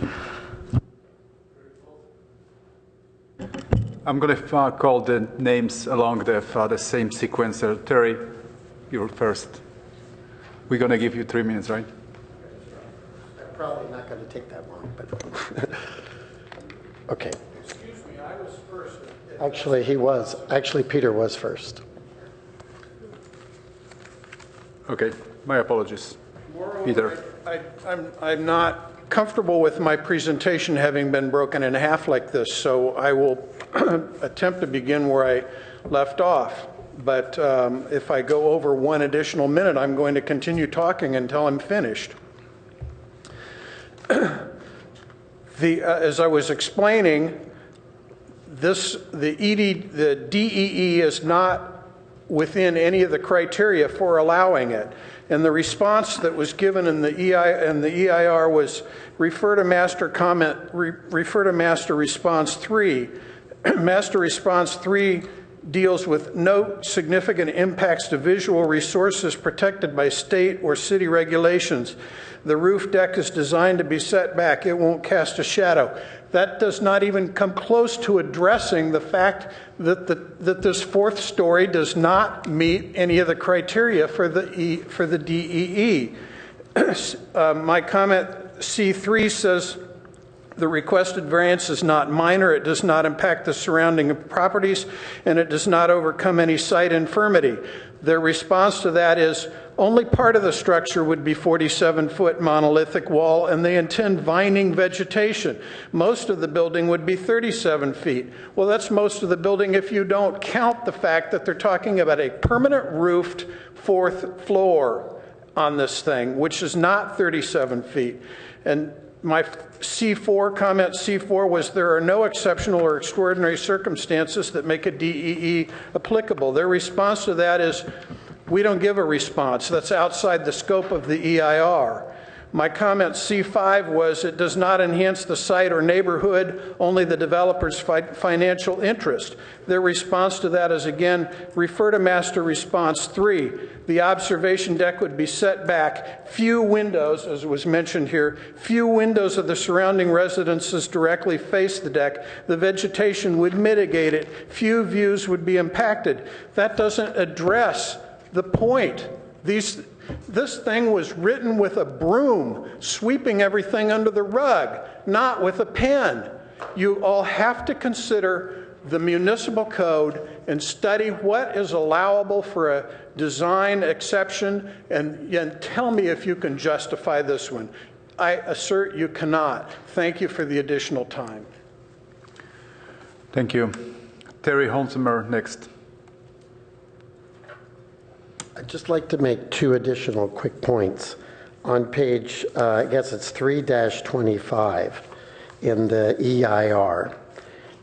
I'm going to call the names along the same sequence. Terry, you're first. We're going to give you 3 minutes, right? Probably not going to take that long, but okay. Excuse me, I was first. Actually, he was. Actually, Peter was first. Okay, my apologies. Peter. I'm not comfortable with my presentation having been broken in half like this, so I will attempt to begin where I left off. But if I go over 1 additional minute, I'm going to continue talking until I'm finished. As I was explaining, the DEE is not within any of the criteria for allowing it. And the response that was given in the EIR was refer to master response 3. Master response 3 deals with no significant impacts to visual resources protected by state or city regulations. The roof deck is designed to be set back. It won't cast a shadow. That does not even come close to addressing the fact that this 4th story does not meet any of the criteria for the DEE. My comment C3 says The requested variance is not minor, it does not impact the surrounding properties, and it does not overcome any site infirmity. Their response to that is only part of the structure would be 47-foot monolithic wall, and they intend vining vegetation. Most of the building would be 37 feet. Well, that's most of the building if you don't count the fact that they're talking about a permanent roofed fourth floor on this thing, which is not 37 feet. And my C4 comment, C4, was there are no exceptional or extraordinary circumstances that make a DEE applicable. Their response to that is, we don't give a response. That's outside the scope of the EIR. My comment C5 was it does not enhance the site or neighborhood, only the developer's financial interest. Their response to that is, again, refer to master response 3. The observation deck would be set back, few windows, as was mentioned here, few windows of the surrounding residences directly face the deck. The vegetation would mitigate it. Few views would be impacted. That doesn't address the point. This thing was written with a broom, sweeping everything under the rug, not with a pen. You all have to consider the municipal code and study what is allowable for a design exception, and tell me if you can justify this one. I assert you cannot. Thank you for the additional time. Thank you. Terry Holzheimer, next. I'd just like to make two additional quick points. On page, I guess it's 3-25 in the EIR.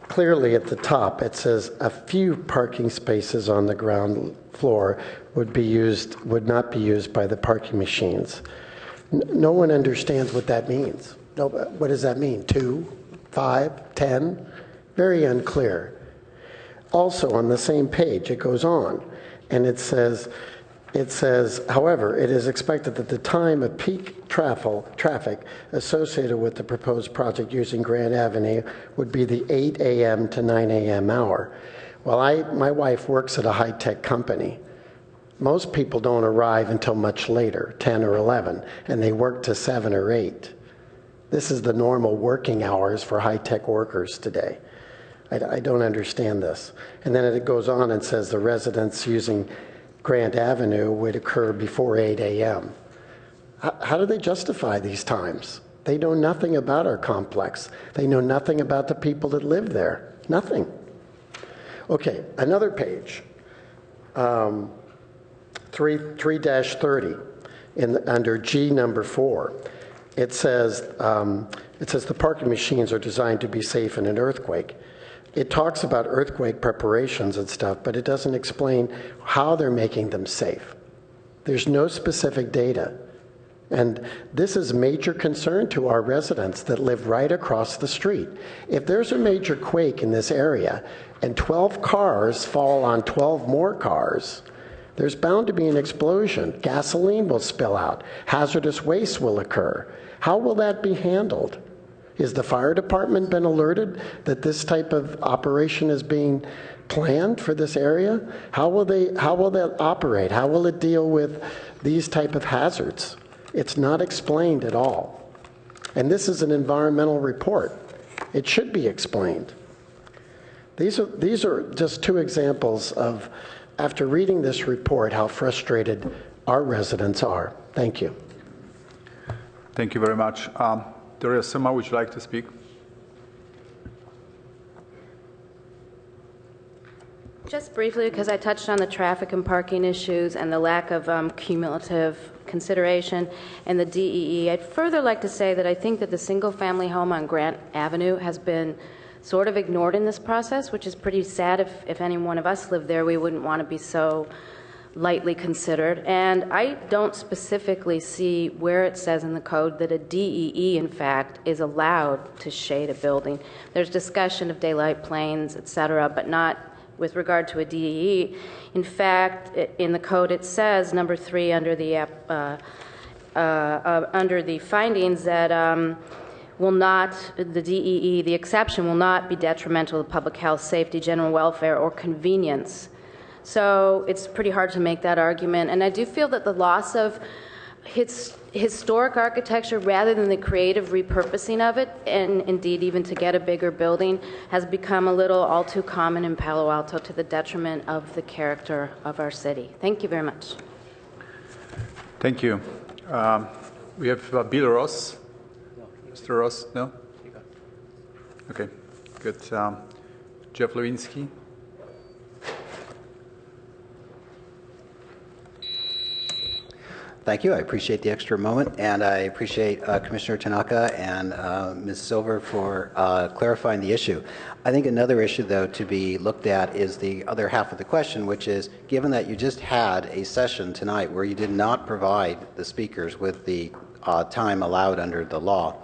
Clearly at the top it says a few parking spaces on the ground floor would not be used by the parking machines. No one understands what that means. No, what does that mean? 2, 5, 10? Very unclear. Also on the same page it goes on and it says, however, it is expected that the time of peak traffic associated with the proposed project using Grand Avenue would be the 8 a.m. to 9 a.m. hour. Well, my wife works at a high-tech company. Most people don't arrive until much later, 10 or 11, and they work to 7 or 8. This is the normal working hours for high-tech workers today. I don't understand this. And then it goes on and says the residents using Grant Avenue would occur before 8 a.m. How do they justify these times? They know nothing about our complex. They know nothing about the people that live there. Nothing. Okay, another page, 3-30, under G number 4. It says the parking machines are designed to be safe in an earthquake. It talks about earthquake preparations and stuff, but it doesn't explain how they're making them safe. There's no specific data. And this is a major concern to our residents that live right across the street. If there's a major quake in this area and 12 cars fall on 12 more cars, there's bound to be an explosion. Gasoline will spill out. Hazardous waste will occur. How will that be handled? Is the fire department been alerted that this type of operation is being planned for this area? How will that operate? How will it deal with these type of hazards? It's not explained at all. And this is an environmental report. It should be explained. These are just two examples of, after reading this report, how frustrated our residents are. Thank you. Thank you very much. Doria Sima, would you like to speak? Just briefly, because I touched on the traffic and parking issues and the lack of cumulative consideration and the DEE, I'd further like to say that I think that the single-family home on Grant Avenue has been sort of ignored in this process, which is pretty sad. If any one of us lived there, we wouldn't want to be so lightly considered. And I don't specifically see where it says in the code that a DEE, in fact, is allowed to shade a building. There's discussion of daylight planes, et cetera, but not with regard to a DEE. In fact, in the code it says, number 3, under the findings, that the DEE, the exception will not be detrimental to public health, safety, general welfare, or convenience. So it's pretty hard to make that argument. And I do feel that the loss of historic architecture rather than the creative repurposing of it, and indeed even to get a bigger building, has become a little all too common in Palo Alto to the detriment of the character of our city. Thank you very much. Thank you. We have Bill Ross. Mr. Ross, no? Okay, good. Jeff Lewinsky. Thank you. I appreciate the extra moment, and I appreciate Commissioner Tanaka and Ms. Silver for clarifying the issue. I think another issue, though, to be looked at is the other half of the question, which is, given that you just had a session tonight where you did not provide the speakers with the time allowed under the law,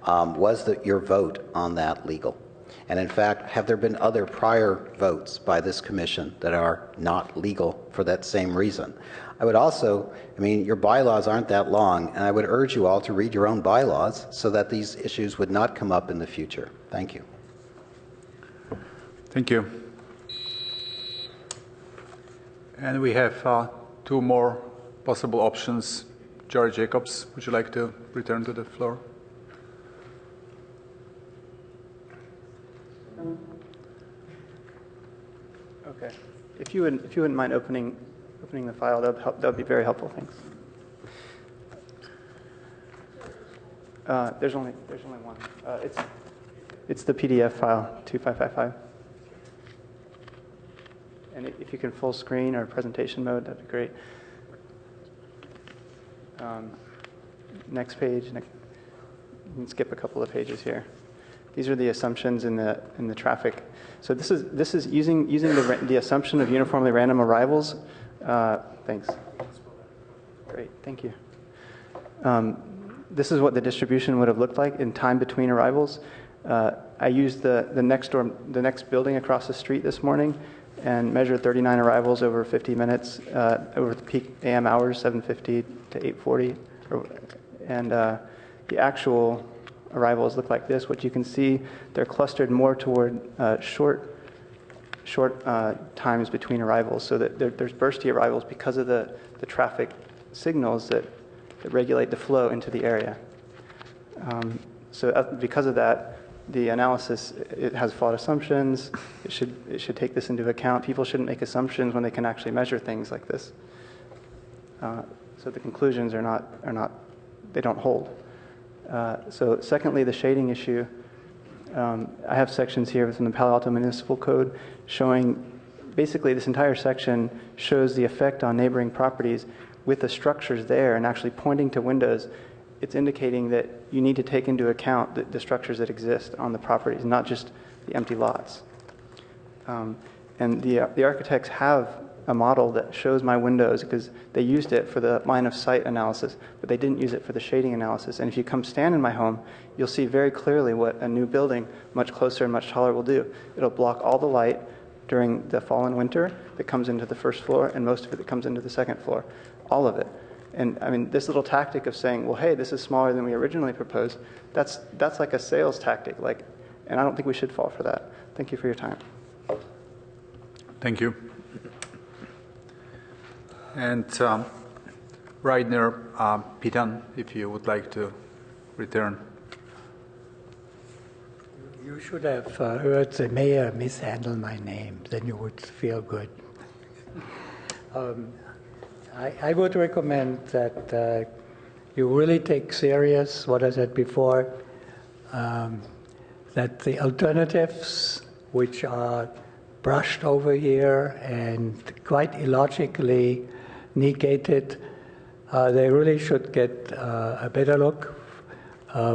was your vote on that legal? And in fact, have there been other prior votes by this commission that are not legal for that same reason? I would also, your bylaws aren't that long, and I would urge you all to read your own bylaws so that these issues would not come up in the future. Thank you. Thank you. And we have two more possible options. George Jacobs, would you like to return to the floor? Okay. If you wouldn't mind opening the file, that would be very helpful. Thanks. There's only one. It's the PDF file 2555. And if you can full screen or presentation mode, that'd be great. Next page. You can skip a couple of pages here. These are the assumptions in the traffic. So this is using the assumption of uniformly random arrivals. Thanks. Great, thank you. This is what the distribution would have looked like in time between arrivals. I used the next building across the street this morning and measured 39 arrivals over 50 minutes over the peak AM hours, 7:50 to 8:40, and the actual arrivals look like this. What you can see, they're clustered more toward short times between arrivals, so that there's bursty arrivals because of the traffic signals that regulate the flow into the area. So because of that, the analysis, it has flawed assumptions. It should take this into account. People shouldn't make assumptions when they can actually measure things like this. So the conclusions they don't hold. So secondly, the shading issue. I have sections here within the Palo Alto Municipal Code showing basically this entire section shows the effect on neighboring properties with the structures there and actually pointing to windows. It's indicating that you need to take into account the structures that exist on the properties, not just the empty lots. And the architects have a model that shows my windows because they used it for the line of sight analysis, but they didn't use it for the shading analysis. And if you come stand in my home, you'll see very clearly what a new building much closer and much taller will do. It'll block all the light during the fall and winter that comes into the first floor and most of it that comes into the second floor, all of it. And this little tactic of saying, well, hey, this is smaller than we originally proposed, that's like a sales tactic, and I don't think we should fall for that. Thank you for your time. Thank you. And Reidner, Pitan, if you would like to return. You should have heard the mayor mishandle my name, then you would feel good. I would recommend that you really take serious what I said before, that the alternatives which are brushed over here and quite illogically negated, they really should get a better look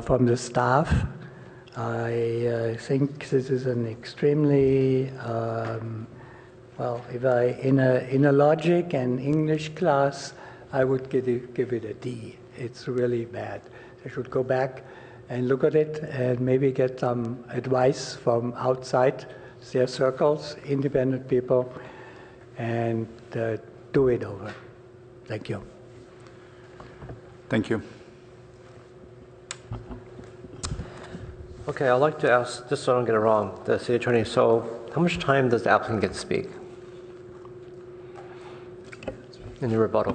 from the staff. I think this is an extremely, if in a logic and English class, I would give it a D. It's really bad. They should go back and look at it and maybe get some advice from outside their circles, independent people, and do it over. Thank you. Thank you. Okay, I'd like to ask, just so I don't get it wrong, the city attorney, so how much time does the applicant get to speak in your rebuttal?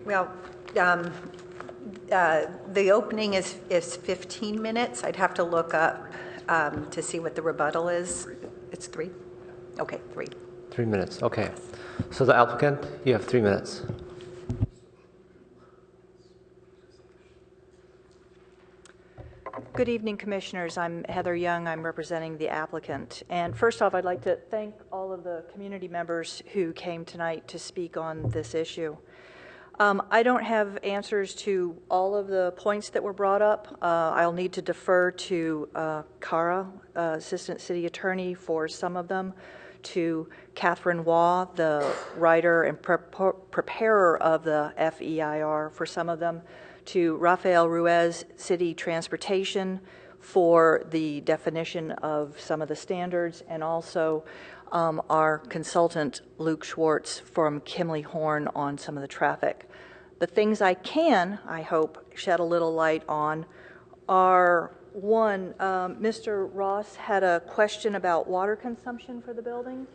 Well, the opening is 15 minutes. I'd have to look up to see what the rebuttal is. It's 3? Okay, 3. 3 minutes, okay. So the applicant, you have 3 minutes. Good evening, Commissioners. I'm Heather Young. I'm representing the applicant. And first off, I'd like to thank all of the community members who came tonight to speak on this issue. I don't have answers to all of the points that were brought up. I'll need to defer to Cara, Assistant City Attorney, for some of them, to Catherine Waugh, the writer and preparer of the FEIR, for some of them, to Rafael Ruiz, City Transportation, for the definition of some of the standards, and also our consultant, Luke Schwartz, from Kimley Horn, on some of the traffic. The things I can, I hope, shed a little light on are, one, Mr. Ross had a question about water consumption for the building.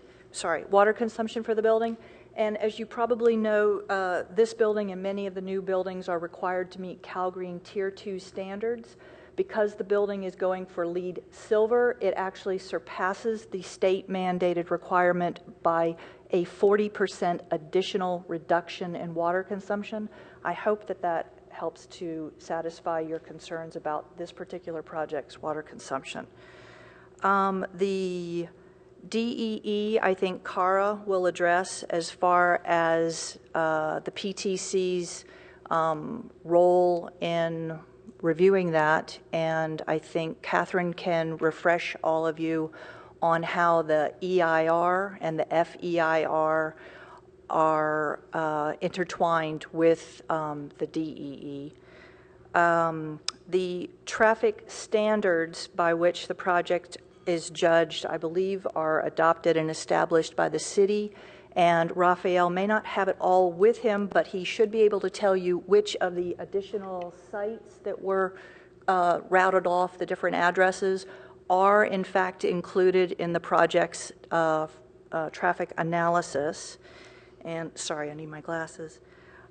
And as you probably know, this building and many of the new buildings are required to meet CalGreen Tier 2 standards. Because the building is going for LEED Silver, it actually surpasses the state mandated requirement by a 40% additional reduction in water consumption. I hope that that helps to satisfy your concerns about this particular project's water consumption. The DEE, I think Cara will address as far as the PTC's role in reviewing that, and I think Catherine can refresh all of you on how the EIR and the FEIR are intertwined with the DEE. The traffic standards by which the project is judged, I believe, are adopted and established by the city, and Raphael may not have it all with him, but he should be able to tell you which of the additional sites that were routed off, the different addresses, are in fact included in the project's traffic analysis. And sorry, I need my glasses.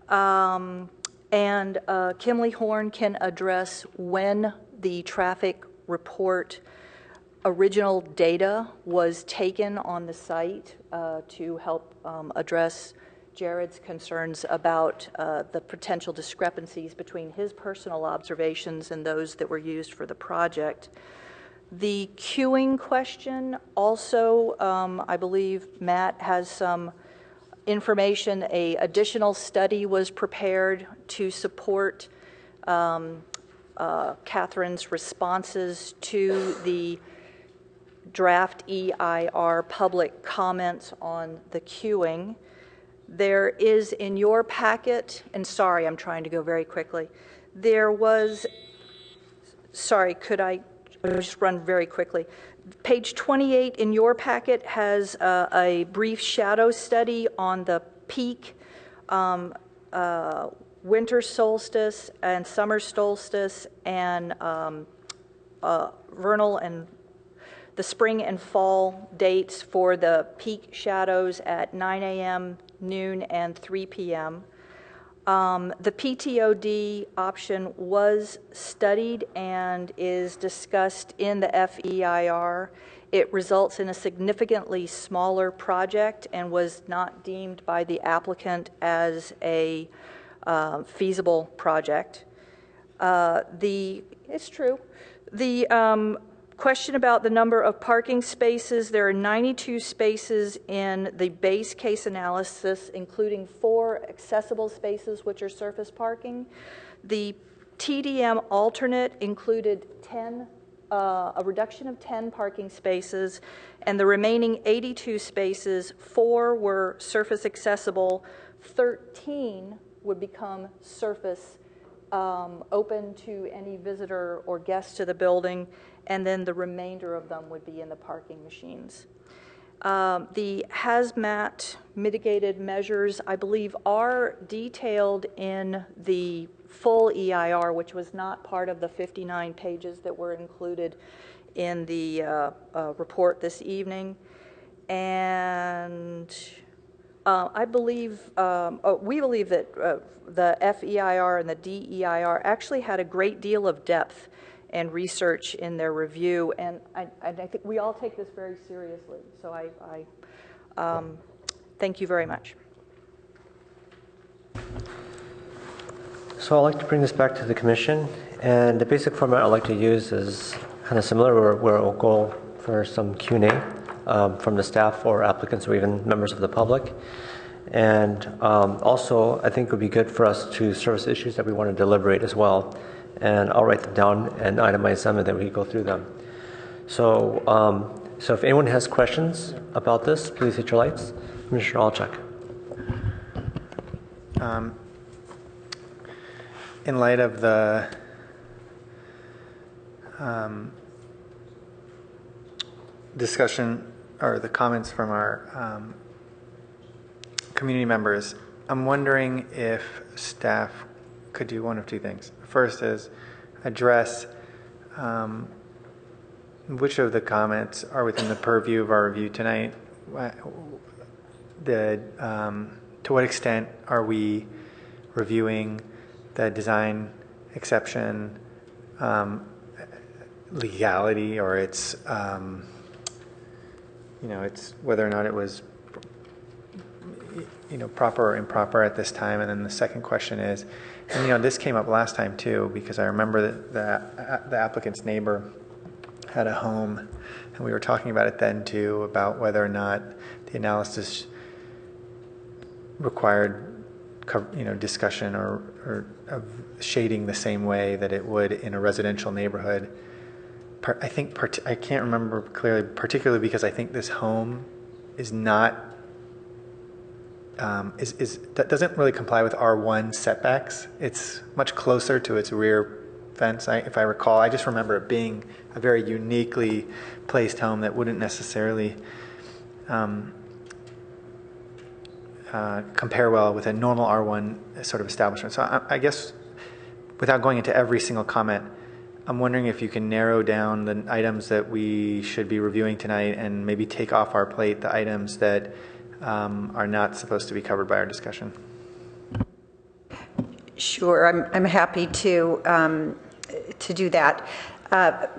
And Kimley Horn can address when the traffic report original data was taken on the site to help address Jared's concerns about the potential discrepancies between his personal observations and those that were used for the project. The queuing question also, I believe Matt has some information. An additional study was prepared to support Catherine's responses to the draft EIR public comments on the queuing. There is in your packet, and sorry, I'm trying to go very quickly. There was, sorry, could I just run very quickly? Page 28 in your packet has a brief shadow study on the peak, winter solstice and summer solstice, and vernal and the spring and fall dates for the peak shadows at 9 a.m., noon, and 3 p.m. The PTOD option was studied and is discussed in the FEIR. It results in a significantly smaller project and was not deemed by the applicant as a feasible project. It's true. The question about the number of parking spaces, there are 92 spaces in the base case analysis, including 4 accessible spaces, which are surface parking. The TDM alternate included a reduction of 10 parking spaces, and the remaining 82 spaces, 4 were surface accessible, 13 would become surface open to any visitor or guest to the building, and then the remainder of them would be in the parking machines. The hazmat mitigated measures, I believe, are detailed in the full EIR, which was not part of the 59 pages that were included in the report this evening. And I believe, we believe that the FEIR and the DEIR actually had a great deal of depth and research in their review, and I think we all take this very seriously. So I thank you very much. So I'd like to bring this back to the commission, and the basic format I'd like to use is kind of similar, where we'll go for some Q&A from the staff or applicants or even members of the public. And also, I think it would be good for us to surface issues that we want to deliberate as well. And I'll write them down and itemize them, and then we go through them. So, so if anyone has questions about this, please hit your lights. Commissioner Alchuk. In light of the discussion or the comments from our community members, I'm wondering if staff could do one of two things. First is address which of the comments are within the purview of our review tonight. To what extent are we reviewing the design exception legality, or its it's whether or not it was proper or improper at this time. And then the second question is, and this came up last time too, because I remember that the applicant's neighbor had a home, and we were talking about it then too, about whether or not the analysis required discussion or of shading the same way that it would in a residential neighborhood. I think I can't remember clearly, particularly because I think this home is not that doesn't really comply with R1 setbacks. It's much closer to its rear fence, if I recall. I just remember it being a very uniquely placed home that wouldn't necessarily compare well with a normal R1 sort of establishment. So I guess, without going into every single comment, I'm wondering if you can narrow down the items that we should be reviewing tonight and maybe take off our plate the items that are not supposed to be covered by our discussion. Sure, I'm happy to do that.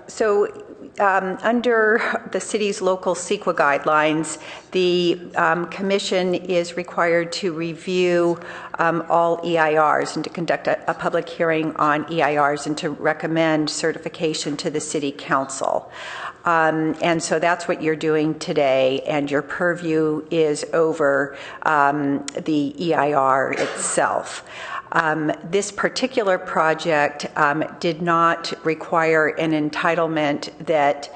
So under the city's local CEQA guidelines, the commission is required to review all EIRs and to conduct a public hearing on EIRs and to recommend certification to the city council. And so that's what you're doing today, and your purview is over the EIR itself. This particular project did not require an entitlement that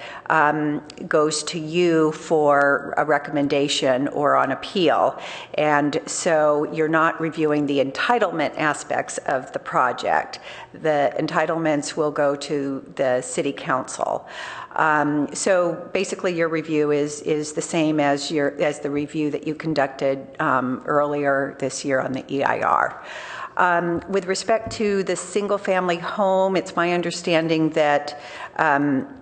goes to you for a recommendation or on appeal. And so you're not reviewing the entitlement aspects of the project. The entitlements will go to the city council. So basically your review is the same as the review that you conducted earlier this year on the EIR. With respect to the single-family home, it's my understanding that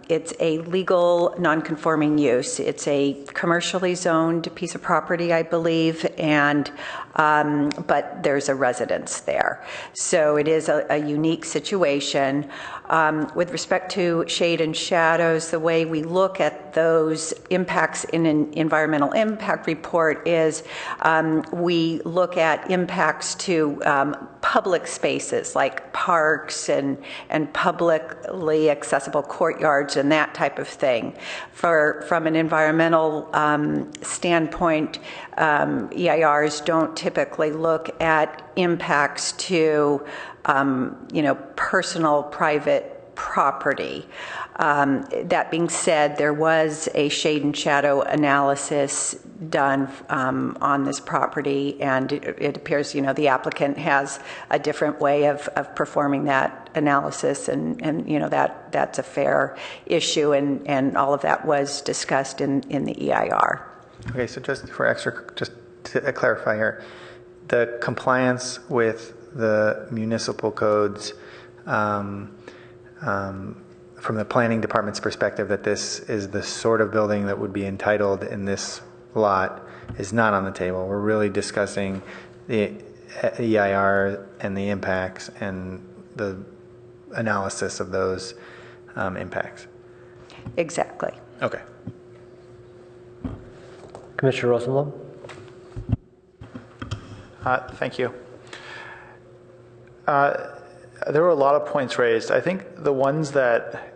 it's a legal non-conforming use. It's a commercially zoned piece of property, I believe, and but there's a residence there. So it is a unique situation. With respect to shade and shadows, the way we look at those impacts in an environmental impact report is we look at impacts to public spaces like parks and publicly accessible courtyards and that type of thing. From an environmental standpoint, EIRs don't typically look at impacts to personal private property. That being said, there was a shade and shadow analysis done on this property, and it appears the applicant has a different way of performing that analysis, and that's a fair issue, and all of that was discussed in the EIR. Okay, so just to clarify here, the compliance with the municipal codes from the planning department's perspective, that this is the sort of building that would be entitled in this lot, is not on the table. We're really discussing the EIR and the impacts and the analysis of those impacts. Exactly. Okay. Commissioner Rosenblum? Thank you. There were a lot of points raised. I think the ones that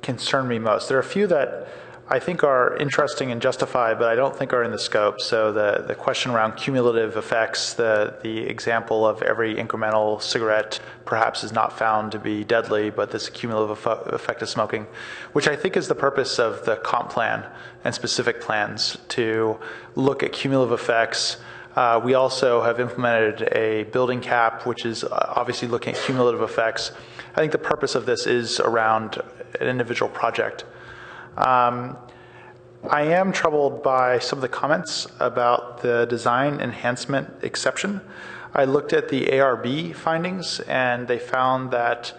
concern me most, there are a few that I think are interesting and justified, but I don't think are in the scope. So the question around cumulative effects, the example of every incremental cigarette perhaps is not found to be deadly, but this cumulative effect of smoking, which I think is the purpose of the comp plan and specific plans, to look at cumulative effects. We also have implemented a building cap, which is obviously looking at cumulative effects. I think the purpose of this is around an individual project. I am troubled by some of the comments about the design enhancement exception. I looked at the ARB findings, and they found that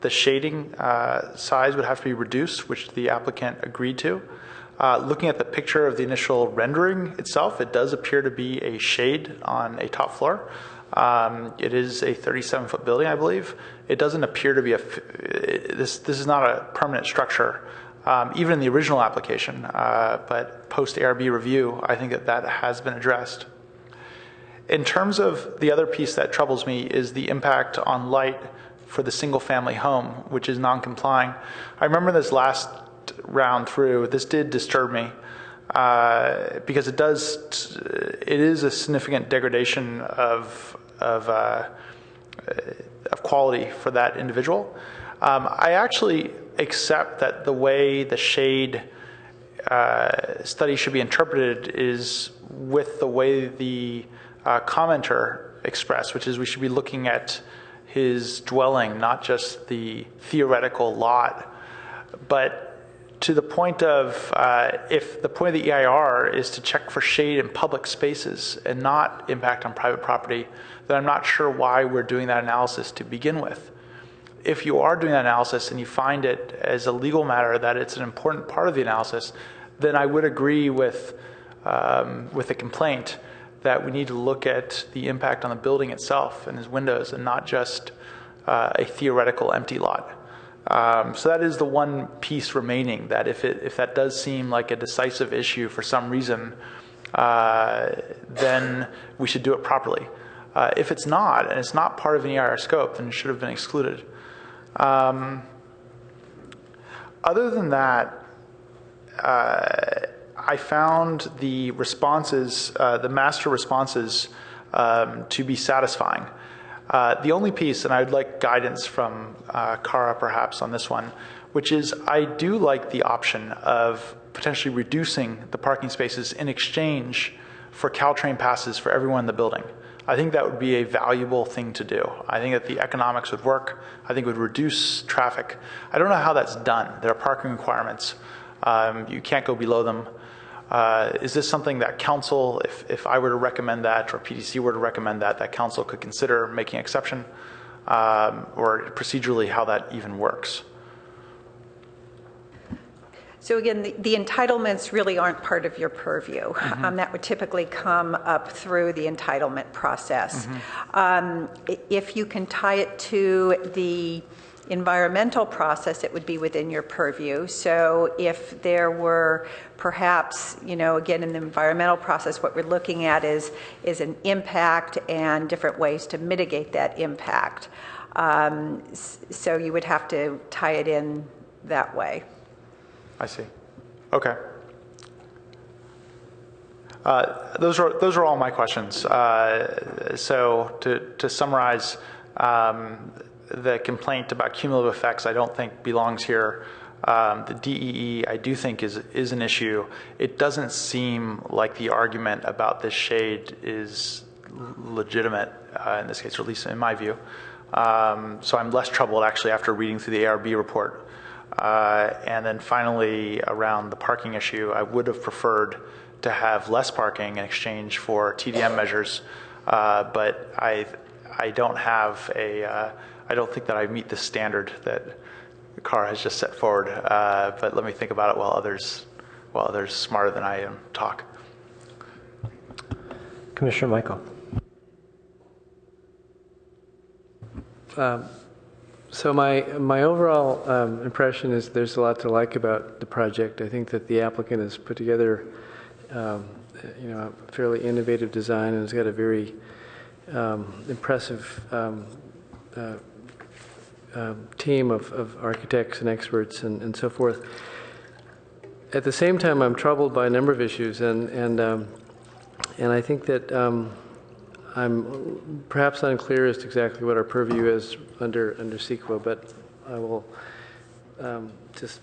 the shading size would have to be reduced, which the applicant agreed to. Looking at the picture of the initial rendering itself, it does appear to be a shade on a top floor. It is a 37-foot building, I believe. It doesn't appear to be this is not a permanent structure, even in the original application, but post ARB review, I think that has been addressed. In terms of the other piece that troubles me is the impact on light for the single-family home, which is non-complying. I remember this last round through, this did disturb me because it is a significant degradation of quality for that individual. I actually accept that the way the shade study should be interpreted is with the way the commenter expressed, which is we should be looking at his dwelling, not just the theoretical lot. But to the point of, if the point of the EIR is to check for shade in public spaces and not impact on private property, then I'm not sure why we're doing that analysis to begin with. If you are doing that analysis and you find it as a legal matter that it's an important part of the analysis, then I would agree with the complaint that we need to look at the impact on the building itself and its windows and not just a theoretical empty lot. So that is the one piece remaining, that if that does seem like a decisive issue for some reason, then we should do it properly. If it's not, and it's not part of an EIR scope, then it should have been excluded. Other than that, I found the responses, the master responses, to be satisfying. The only piece, and I'd like guidance from Cara perhaps on this one, which is I do like the option of potentially reducing the parking spaces in exchange for Caltrain passes for everyone in the building. I think that would be a valuable thing to do. I think that the economics would work. I think it would reduce traffic. I don't know how that's done. There are parking requirements. You can't go below them. Is this something that council, if I were to recommend that or PTC were to recommend that council could consider making exception, or procedurally how that even works? So again, the entitlements really aren't part of your purview. Mm-hmm. That would typically come up through the entitlement process. Mm-hmm. If you can tie it to the environmental process, it would be within your purview. So if there were perhaps, again, in the environmental process, what we're looking at is an impact and different ways to mitigate that impact. So you would have to tie it in that way. I see. Okay. Those are all my questions. So to summarize, the complaint about cumulative effects I don't think belongs here. The DEE I do think is an issue. It doesn't seem like the argument about this shade is legitimate in this case, or at least in my view. So I'm less troubled actually after reading through the ARB report. And then finally, around the parking issue, I would have preferred to have less parking in exchange for TDM measures, but I don't have I don't think that I meet the standard that Cara has just set forward. But let me think about it while others smarter than I am talk. Commissioner Michael. So my overall impression is there's a lot to like about the project. I think that the applicant has put together, a fairly innovative design and has got a very impressive team of architects and experts and so forth. At the same time, I'm troubled by a number of issues, and I think that I'm perhaps unclear as to exactly what our purview is under CEQA, but I will just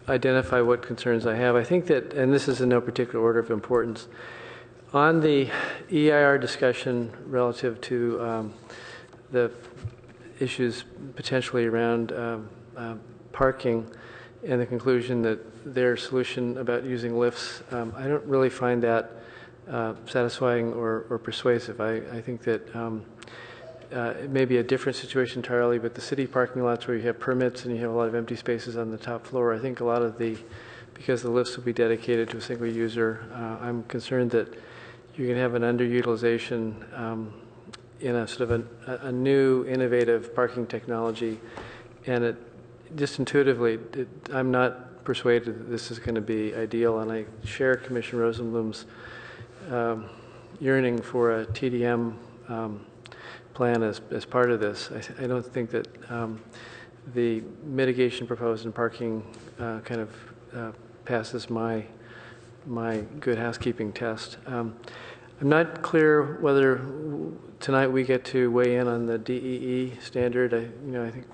identify what concerns I have. I think that, and this is in no particular order of importance, on the EIR discussion relative to the issues potentially around parking and the conclusion that their solution about using lifts, I don't really find that satisfying or persuasive. I think that it may be a different situation entirely, but the city parking lots where you have permits and you have a lot of empty spaces on the top floor, I think a lot of because the lifts will be dedicated to a single user, I'm concerned that you can have an underutilization in a sort of a new, innovative parking technology, and it just intuitively, I'm not persuaded that this is going to be ideal, and I share Commissioner Rosenblum's yearning for a TDM plan as part of this. I don't think that the mitigation proposed in parking kind of passes my good housekeeping test. I'm not clear whether tonight we get to weigh in on the DEE standard. I think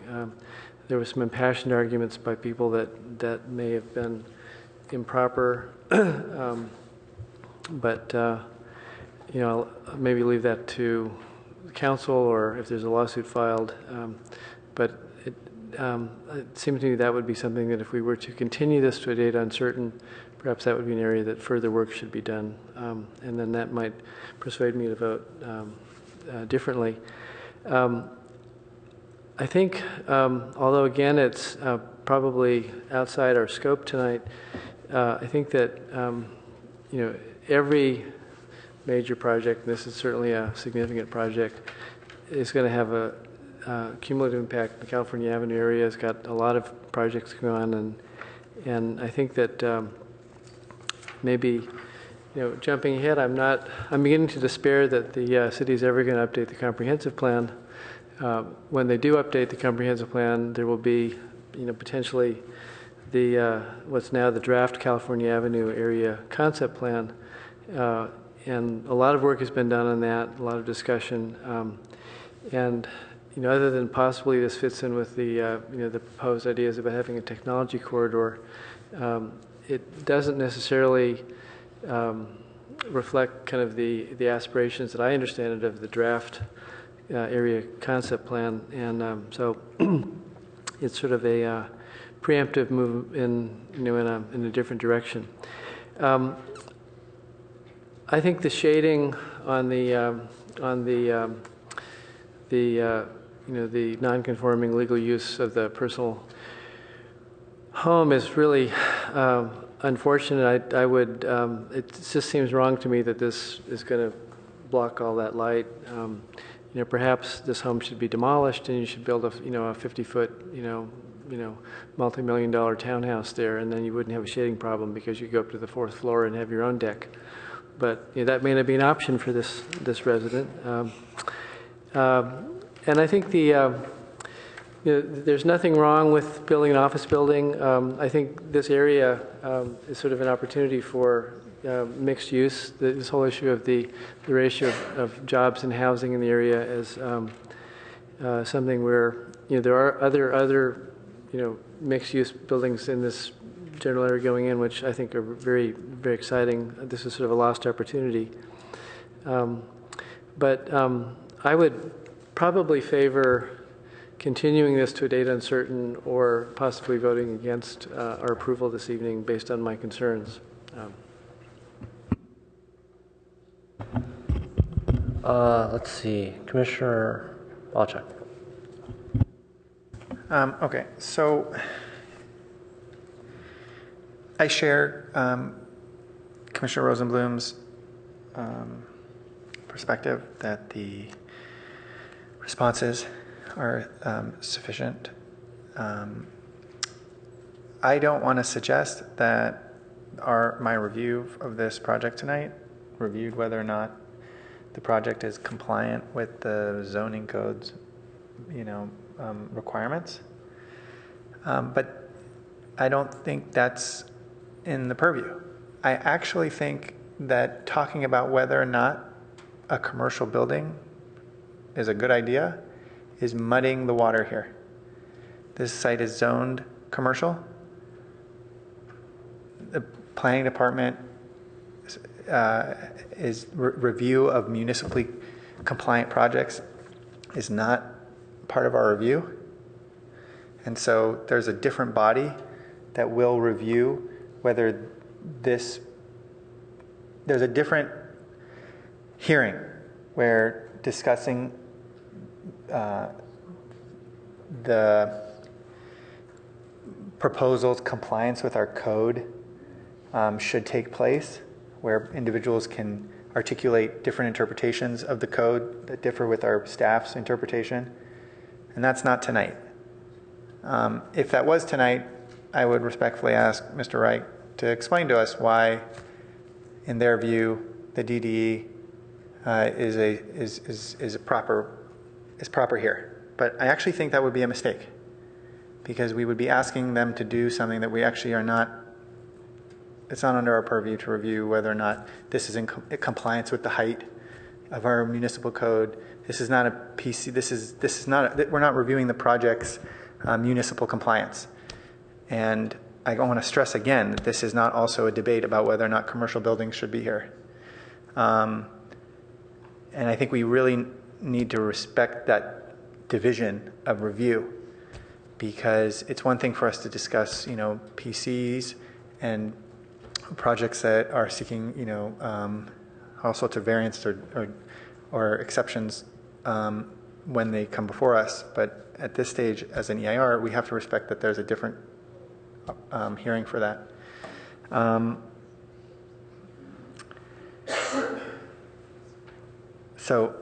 there were some impassioned arguments by people that may have been improper, but I'll maybe leave that to the council, or if there's a lawsuit filed. But it seems to me that would be something that if we were to continue this to a date uncertain, perhaps that would be an area that further work should be done, and then that might persuade me to vote differently. I think, although again it's probably outside our scope tonight, I think that every major project, and this is certainly a significant project, is going to have a cumulative impact. The California Avenue area has got a lot of projects going on, and I think that maybe, jumping ahead, I'm beginning to despair that the city is ever going to update the comprehensive plan. When they do update the comprehensive plan, there will be, potentially the what's now the draft California Avenue area concept plan, and a lot of work has been done on that, a lot of discussion, and other than possibly this fits in with the the proposed ideas about having a technology corridor, it doesn't necessarily reflect kind of the aspirations that I understand it of the draft area concept plan, and so it's sort of a preemptive move in a different direction. I think the shading on the non-conforming legal use of the personal home is really unfortunate. I would. It just seems wrong to me that this is going to block all that light. Perhaps this home should be demolished, and you should build a 50-foot multi-million-dollar townhouse there, and then you wouldn't have a shading problem because you go up to the 4th floor and have your own deck. But that may not be an option for this resident. And I think there's nothing wrong with building an office building. I think this area is sort of an opportunity for mixed use. This whole issue of the ratio of jobs and housing in the area is something where there are other mixed use buildings in this general area going in, which I think are very, very exciting. This is sort of a lost opportunity. But I would probably favor continuing this to a date uncertain, or possibly voting against our approval this evening based on my concerns. Let's see, Commissioner Walchuk. Okay, so I share Commissioner Rosenblum's perspective that the responses are sufficient. I don't want to suggest that my review of this project tonight reviewed whether or not the project is compliant with the zoning code's, requirements. But I don't think that's in the purview. I actually think that talking about whether or not a commercial building is a good idea is muddying the water here. This site is zoned commercial. The planning department review of municipally compliant projects is not part of our review. And so there's a different body that will review whether there's a different hearing where discussing the proposal's compliance with our code should take place, where individuals can articulate different interpretations of the code that differ with our staff's interpretation. And that's not tonight. If that was tonight, I would respectfully ask Mr. Wright to explain to us why, in their view, the DDE is proper here. But I actually think that would be a mistake, because we would be asking them to do something that we actually are not. It's not under our purview to review whether or not this is in compliance with the height of our municipal code. This is not a PC. This is not. We're not reviewing the project's municipal compliance. And I want to stress again that this is not also a debate about whether or not commercial buildings should be here. And I think we really need to respect that division of review, because it's one thing for us to discuss, PCs and projects that are seeking, all sorts of variants or exceptions when they come before us. But at this stage, as an EIR, we have to respect that there's a different hearing for that. So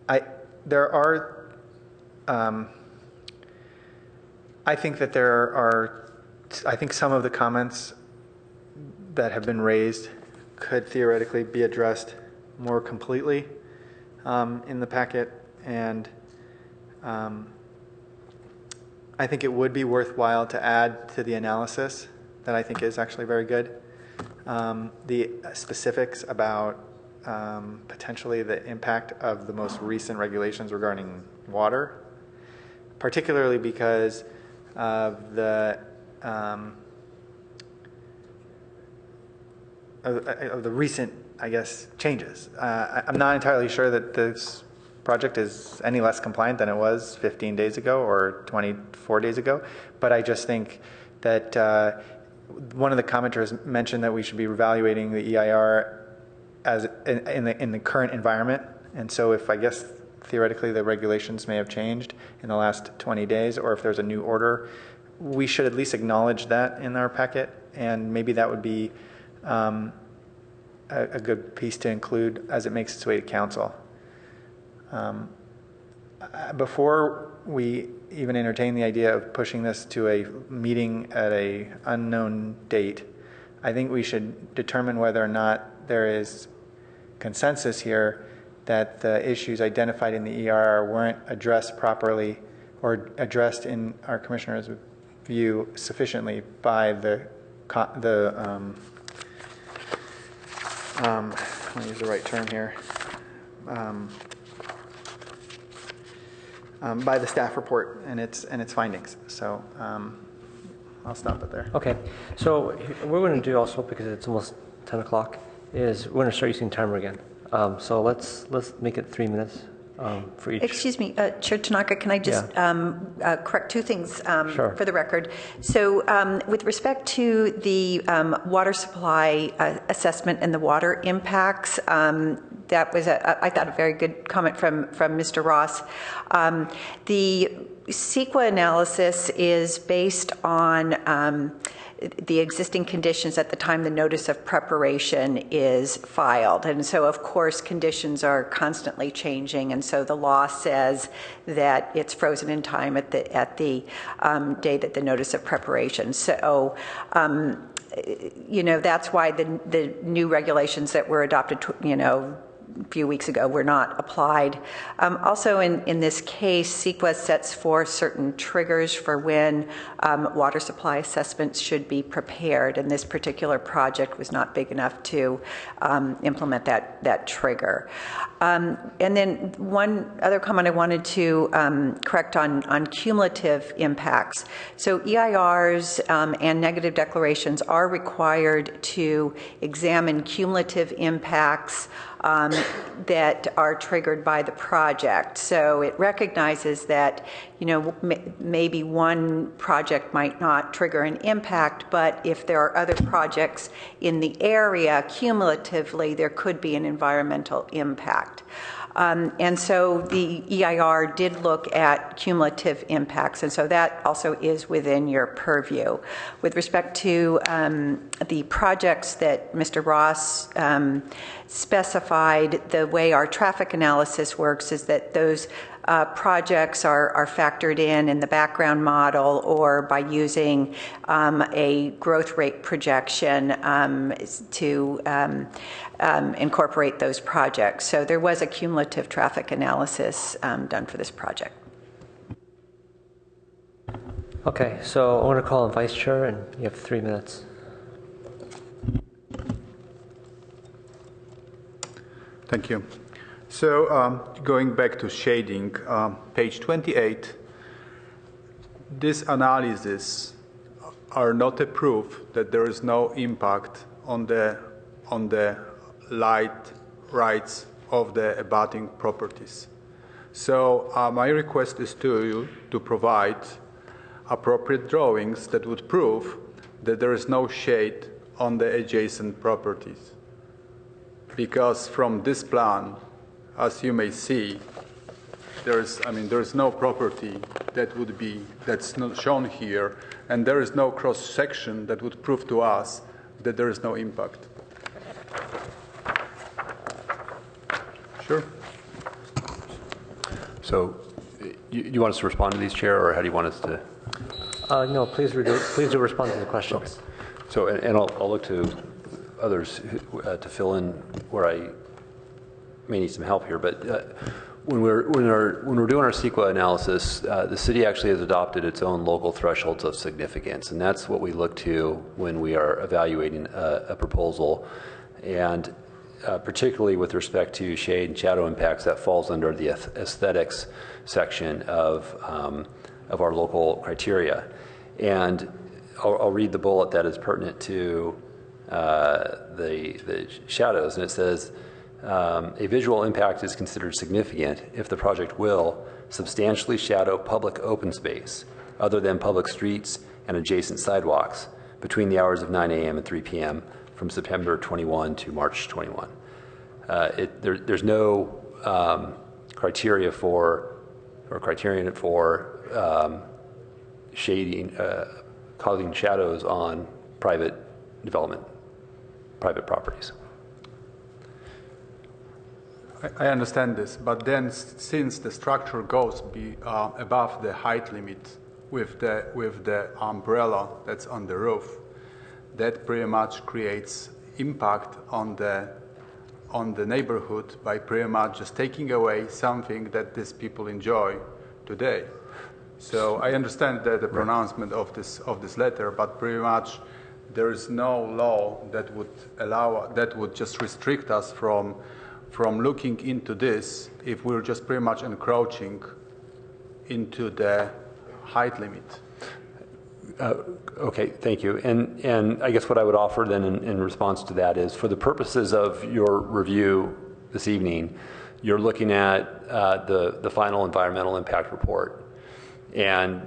I think some of the comments that have been raised could theoretically be addressed more completely in the packet, and I think it would be worthwhile to add to the analysis that I think is actually very good the specifics about potentially the impact of the most recent regulations regarding water, particularly because of the recent, changes. I'm not entirely sure that this project is any less compliant than it was 15 days ago or 24 days ago, but I just think that one of the commenters mentioned that we should be evaluating the EIR as in the current environment, and so if theoretically the regulations may have changed in the last 20 days, or if there's a new order, we should at least acknowledge that in our packet, and maybe that would be a good piece to include as it makes its way to council. Before we even entertain the idea of pushing this to a meeting at an unknown date, I think we should determine whether or not there is consensus here that the issues identified in the EIR weren't addressed properly or addressed in our commissioner's view sufficiently by let me use the right term here, by the staff report and its findings. So I'll stop it there. Okay, so what we're going to do also, because it's almost 10 o'clock, is we're going to start using timer again. So let's make it 3 minutes for each. Excuse me, Chair Tanaka, can I just correct two things Sure. for the record? So with respect to the water supply assessment and the water impacts, that was, I thought, a very good comment from Mr. Ross. The CEQA analysis is based on the existing conditions at the time the notice of preparation is filed. And so, of course, conditions are constantly changing. And so the law says that it's frozen in time at the day that the notice of preparation. So, that's why the new regulations that were adopted, a few weeks ago were not applied. Also in this case, CEQA sets forth certain triggers for when water supply assessments should be prepared, and this particular project was not big enough to implement that trigger. And then one other comment I wanted to correct on cumulative impacts. So EIRs and negative declarations are required to examine cumulative impacts that are triggered by the project. So it recognizes that, maybe one project might not trigger an impact, but if there are other projects in the area, cumulatively, there could be an environmental impact. And so the EIR did look at cumulative impacts, and so that also is within your purview. With respect to the projects that Mr. Ross specified, the way our traffic analysis works is that those projects are factored in the background model or by using a growth rate projection to incorporate those projects. So there was a cumulative traffic analysis done for this project. Okay, so I want to call on Vice Chair, and you have 3 minutes. Thank you. So going back to shading, page 28, this analysis are not a proof that there is no impact on the light rights of the abutting properties. So my request is to you to provide appropriate drawings that would prove that there is no shade on the adjacent properties. Because from this plan, as you may see, there is no property that's not shown here, and there is no cross section that would prove to us that there is no impact. Sure. So, you want us to respond to these, Chair, or how do you want us to? No, please do respond to the questions. Okay. So, and I'll look to others to fill in where I may need some help here. But when we're doing our CEQA analysis, the city actually has adopted its own local thresholds of significance, and that's what we look to when we are evaluating a proposal, and particularly with respect to shade and shadow impacts, that falls under the aesthetics section of our local criteria. And I'll read the bullet that is pertinent to the shadows, and it says, a visual impact is considered significant if the project will substantially shadow public open space other than public streets and adjacent sidewalks between the hours of 9 a.m. and 3 p.m. from September 21 to March 21. There's no criterion for shading, causing shadows on private development, private properties. I understand this, but then since the structure goes above the height limit with the umbrella that's on the roof, that pretty much creates impact on the neighborhood by pretty much just taking away something that these people enjoy today. So I understand the pronouncement of this letter, but pretty much there is no law that would just restrict us from looking into this if we're just pretty much encroaching into the height limit. Okay, thank you. And I guess what I would offer then in response to that is, for the purposes of your review this evening, you're looking at the final environmental impact report. And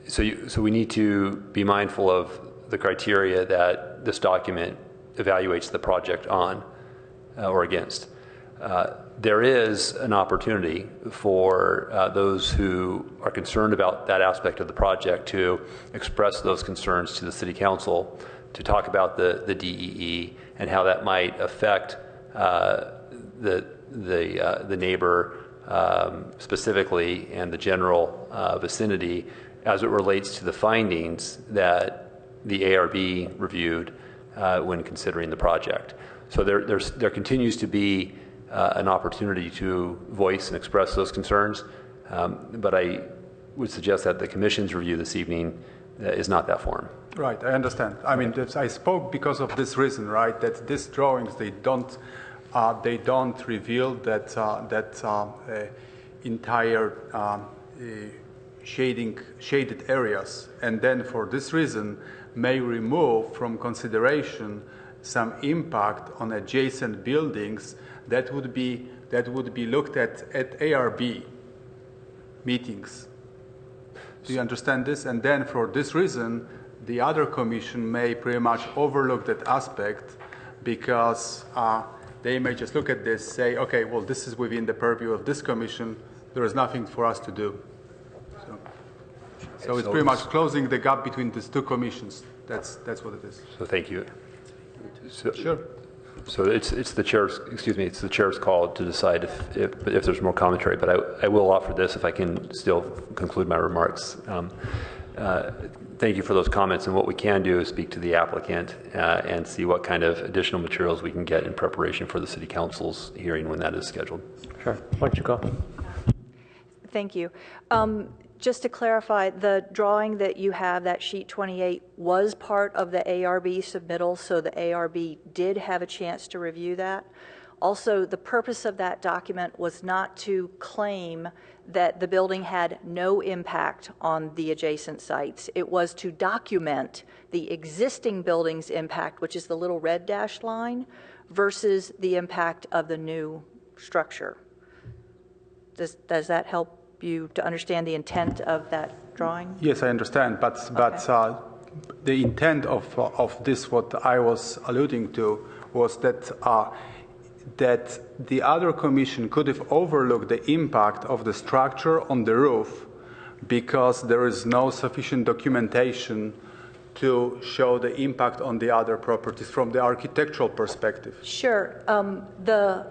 so we need to be mindful of the criteria that this document evaluates the project on or against. there is an opportunity for those who are concerned about that aspect of the project to express those concerns to the City Council, to talk about the DEE and how that might affect the neighbor specifically and the general vicinity as it relates to the findings that the ARB reviewed when considering the project. So there continues to be an opportunity to voice and express those concerns, but I would suggest that the Commission's review this evening is not that forum. Right, I understand. I mean, I spoke because of this reason, right? That these drawings they don't reveal that entire shaded areas, and then for this reason may remove from consideration some impact on adjacent buildings that would be looked at ARB meetings. Do you understand this? And then for this reason, the other commission may pretty much overlook that aspect because they may just look at this, say, okay, well, this is within the purview of this commission. There is nothing for us to do. So it's pretty much closing the gap between these two commissions. That's what it is. So thank you. So, sure. So it's the chair's, excuse me, it's the chair's call to decide if there's more commentary, but I will offer this if I can still conclude my remarks. Thank you for those comments, and what we can do is speak to the applicant and see what kind of additional materials we can get in preparation for the City Council's hearing when that is scheduled. Sure. Why don't you go? Thank you. Just to clarify, the drawing that you have, that sheet 28, was part of the ARB submittal, so the ARB did have a chance to review that. Also, the purpose of that document was not to claim that the building had no impact on the adjacent sites. It was to document the existing building's impact, which is the little red dashed line, versus the impact of the new structure. Does that help you to understand the intent of that drawing? Yes, I understand, but the intent of this, what I was alluding to, was that that the other commission could have overlooked the impact of the structure on the roof because there is no sufficient documentation to show the impact on the other properties from the architectural perspective. Sure. The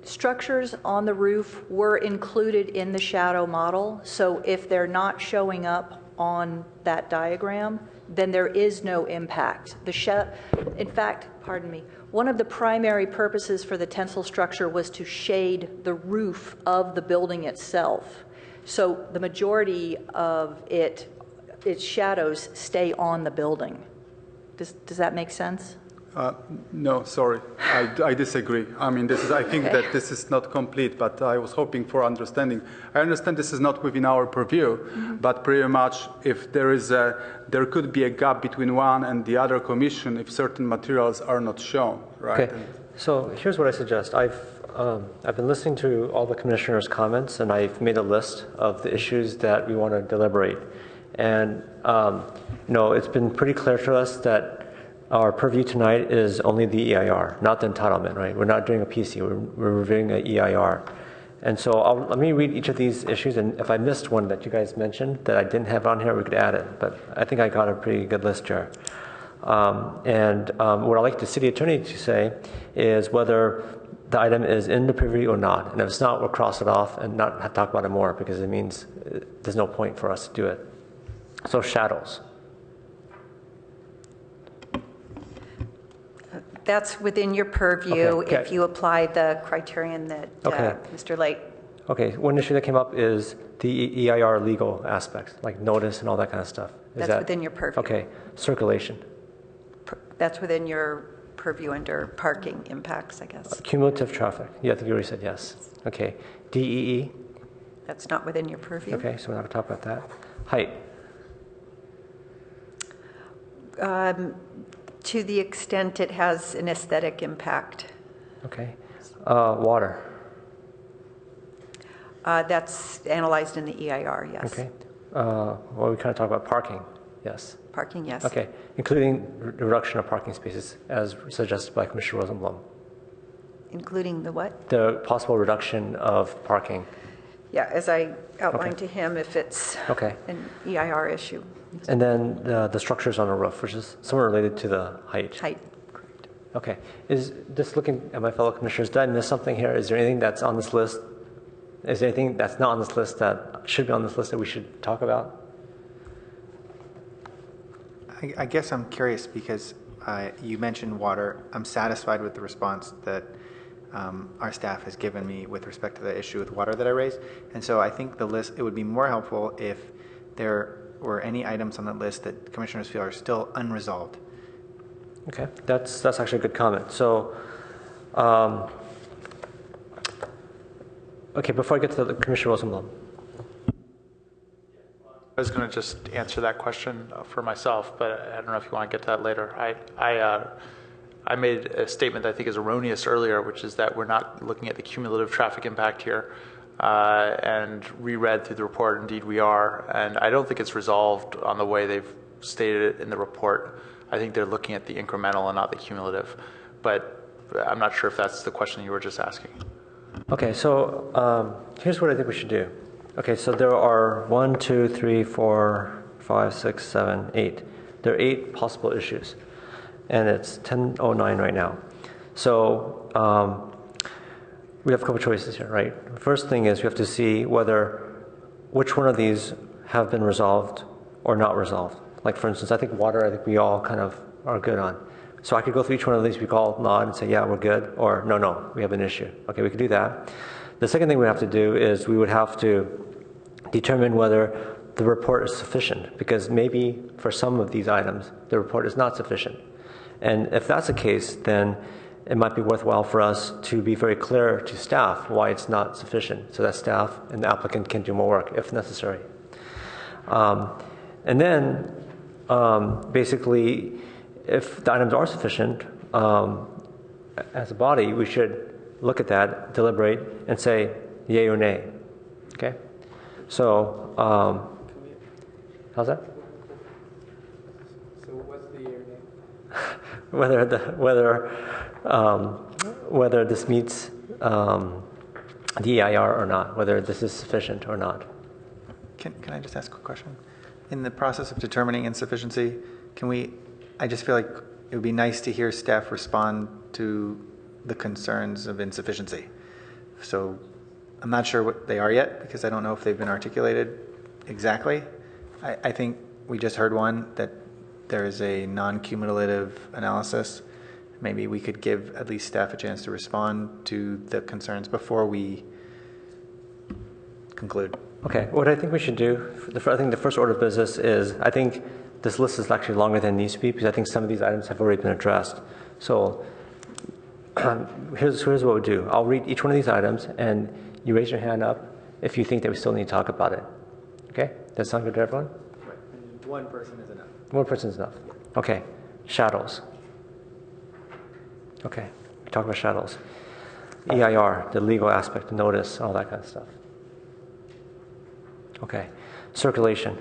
structures on the roof were included in the shadow model, so if they're not showing up on that diagram, then there is no impact. In fact, pardon me, one of the primary purposes for the tensile structure was to shade the roof of the building itself. So the majority of its shadows stay on the building. Does that make sense? No, sorry, I disagree. I mean, I think that this is not complete, but I was hoping for understanding. I understand this is not within our purview, but pretty much if there could be a gap between one and the other commission if certain materials are not shown, right? Okay. So here's what I suggest. I've been listening to all the commissioners' comments, and I've made a list of the issues that we want to deliberate. And it's been pretty clear to us that our purview tonight is only the EIR, not the entitlement, right? We're not doing a PC, we're reviewing an EIR. And so let me read each of these issues, and if I missed one that you guys mentioned that I didn't have on here, we could add it. But I think I got a pretty good list here. What I'd like the city attorney to say is whether the item is in the purview or not. And if it's not, we'll cross it off and not talk about it more because it means there's no point for us to do it. So shadows. That's within your purview Okay. if you apply the criterion that Mr. Lake. Okay, one issue that came up is the EIR legal aspects, like notice and all that kind of stuff. That's within your purview. Okay, circulation. That's within your purview under parking impacts, I guess. Cumulative traffic. Yeah, I think you already said yes. Okay, DEE. That's not within your purview. Okay, so we're not going to talk about that. Height. To the extent it has an aesthetic impact. Okay. Water. That's analyzed in the EIR, yes. Okay. Well, we kind of talk about parking. Yes. Parking, yes. Okay, including reduction of parking spaces as suggested by Commissioner Rosenblum. including the what? The possible reduction of parking. Yeah, as I outlined to him, if it's Okay. an EIR issue. And then the structures on the roof, which is somewhat related to the height. Height. Okay. Is just looking at my fellow commissioners, did I miss something here? Is there anything that's on this list? Is there anything that's not on this list that should be on this list that we should talk about? I guess I'm curious because you mentioned water. I'm satisfied with the response that our staff has given me with respect to the issue with water that I raised. And so I think the list, it would be more helpful if there were any items on that list that commissioners feel are still unresolved. Okay, that's actually a good comment. So, okay, before I get to the Commissioner Rosenblum. I was going to just answer that question for myself, but I don't know if you want to get to that later. I made a statement that I think is erroneous earlier, which is that we're not looking at the cumulative traffic impact here, and reread through the report. Indeed, we are, and I don't think it's resolved on the way they've stated it in the report. I think they're looking at the incremental and not the cumulative, but I'm not sure if that's the question you were just asking. Okay, so here's what I think we should do. Okay, so there are 1, 2, 3, 4, 5, 6, 7, 8. There are 8 possible issues, and it's 10:09 right now. So we have a couple choices here, right? The first thing is we have to see which one of these have been resolved or not resolved. Like for instance, I think water, I think we all kind of are good on. So I could go through each one of these, we all nod and say, yeah, we're good, or no, we have an issue. Okay, we could do that. The second thing we have to do is we would have to determine whether the report is sufficient, because maybe for some of these items, the report is not sufficient. And if that's the case, then it might be worthwhile for us to be very clear to staff why it's not sufficient, so that staff and the applicant can do more work if necessary. And then basically, if the items are sufficient, as a body, we should look at that, deliberate, and say yay or nay. Okay? So, how's that? So what's the yay or nay? Whether this meets the EIR or not, whether this is sufficient or not. Can I just ask a question? In the process of determining insufficiency, I just feel like it would be nice to hear staff respond to the concerns of insufficiency. So I'm not sure what they are yet because I don't know if they've been articulated exactly. I think we just heard one that there is a non-cumulative analysis. Maybe we could give at least staff a chance to respond to the concerns before we conclude. Okay, what I think we should do, I think the first order of business is, I think this list is actually longer than it needs to be because I think some of these items have already been addressed. So here's what we'll do. I'll read each one of these items and you raise your hand up if you think that we still need to talk about it. Okay? Does that sound good to everyone? Right. And one person is enough. One person is enough. Okay. Shadows. Okay. We talk about shadows. EIR, the legal aspect, notice, all that kind of stuff. Okay. Circulation.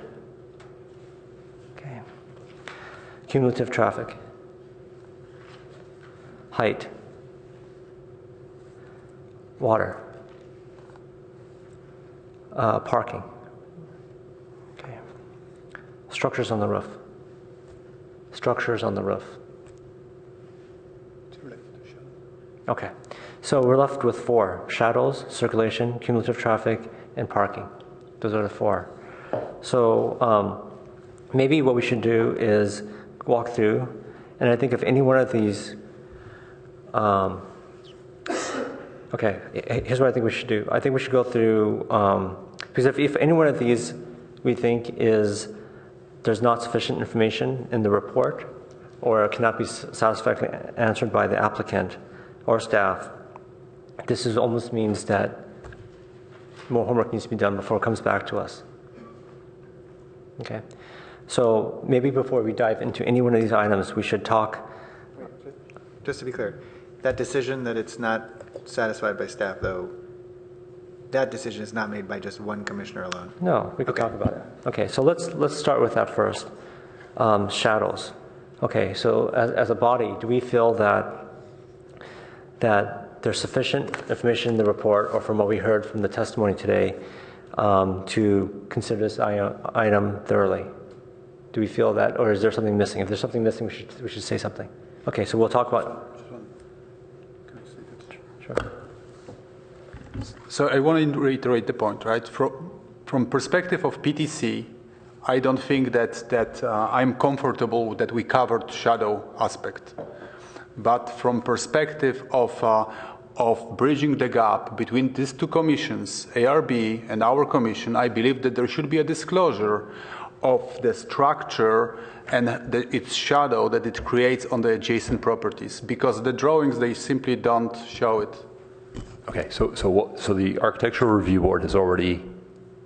Okay. Cumulative traffic. Height. Water. Parking. Okay. Structures on the roof. Structures on the roof. Okay. So we're left with 4. Shadows, circulation, cumulative traffic, and parking. Those are the 4. So maybe what we should do is walk through, and I think if any one of these okay, here's what I think we should do. I think we should go through, because if any one of these we think there's not sufficient information in the report or cannot be satisfactorily answered by the applicant or staff, this almost means that more homework needs to be done before it comes back to us. Okay? So maybe before we dive into any one of these items, we should talk. Just to be clear, that decision that it's not satisfied by staff, though, that decision is not made by just one commissioner alone. No, we could talk about it. Okay, so let's start with that first. Shadows. Okay, so as a body, do we feel that there's sufficient information in the report, or from what we heard from the testimony today, to consider this item thoroughly? Do we feel that, or is there something missing? If there's something missing, we should say something. Okay, so we'll talk about. Sure. So I want to reiterate the point, right? From perspective of PTC, I don't think that I'm comfortable that we covered shadow aspect. But from perspective of bridging the gap between these two commissions, ARB and our commission, I believe that there should be a disclosure of the structure and its shadow that it creates on the adjacent properties, because the drawings, they simply don't show it. Okay, so the Architectural Review Board has already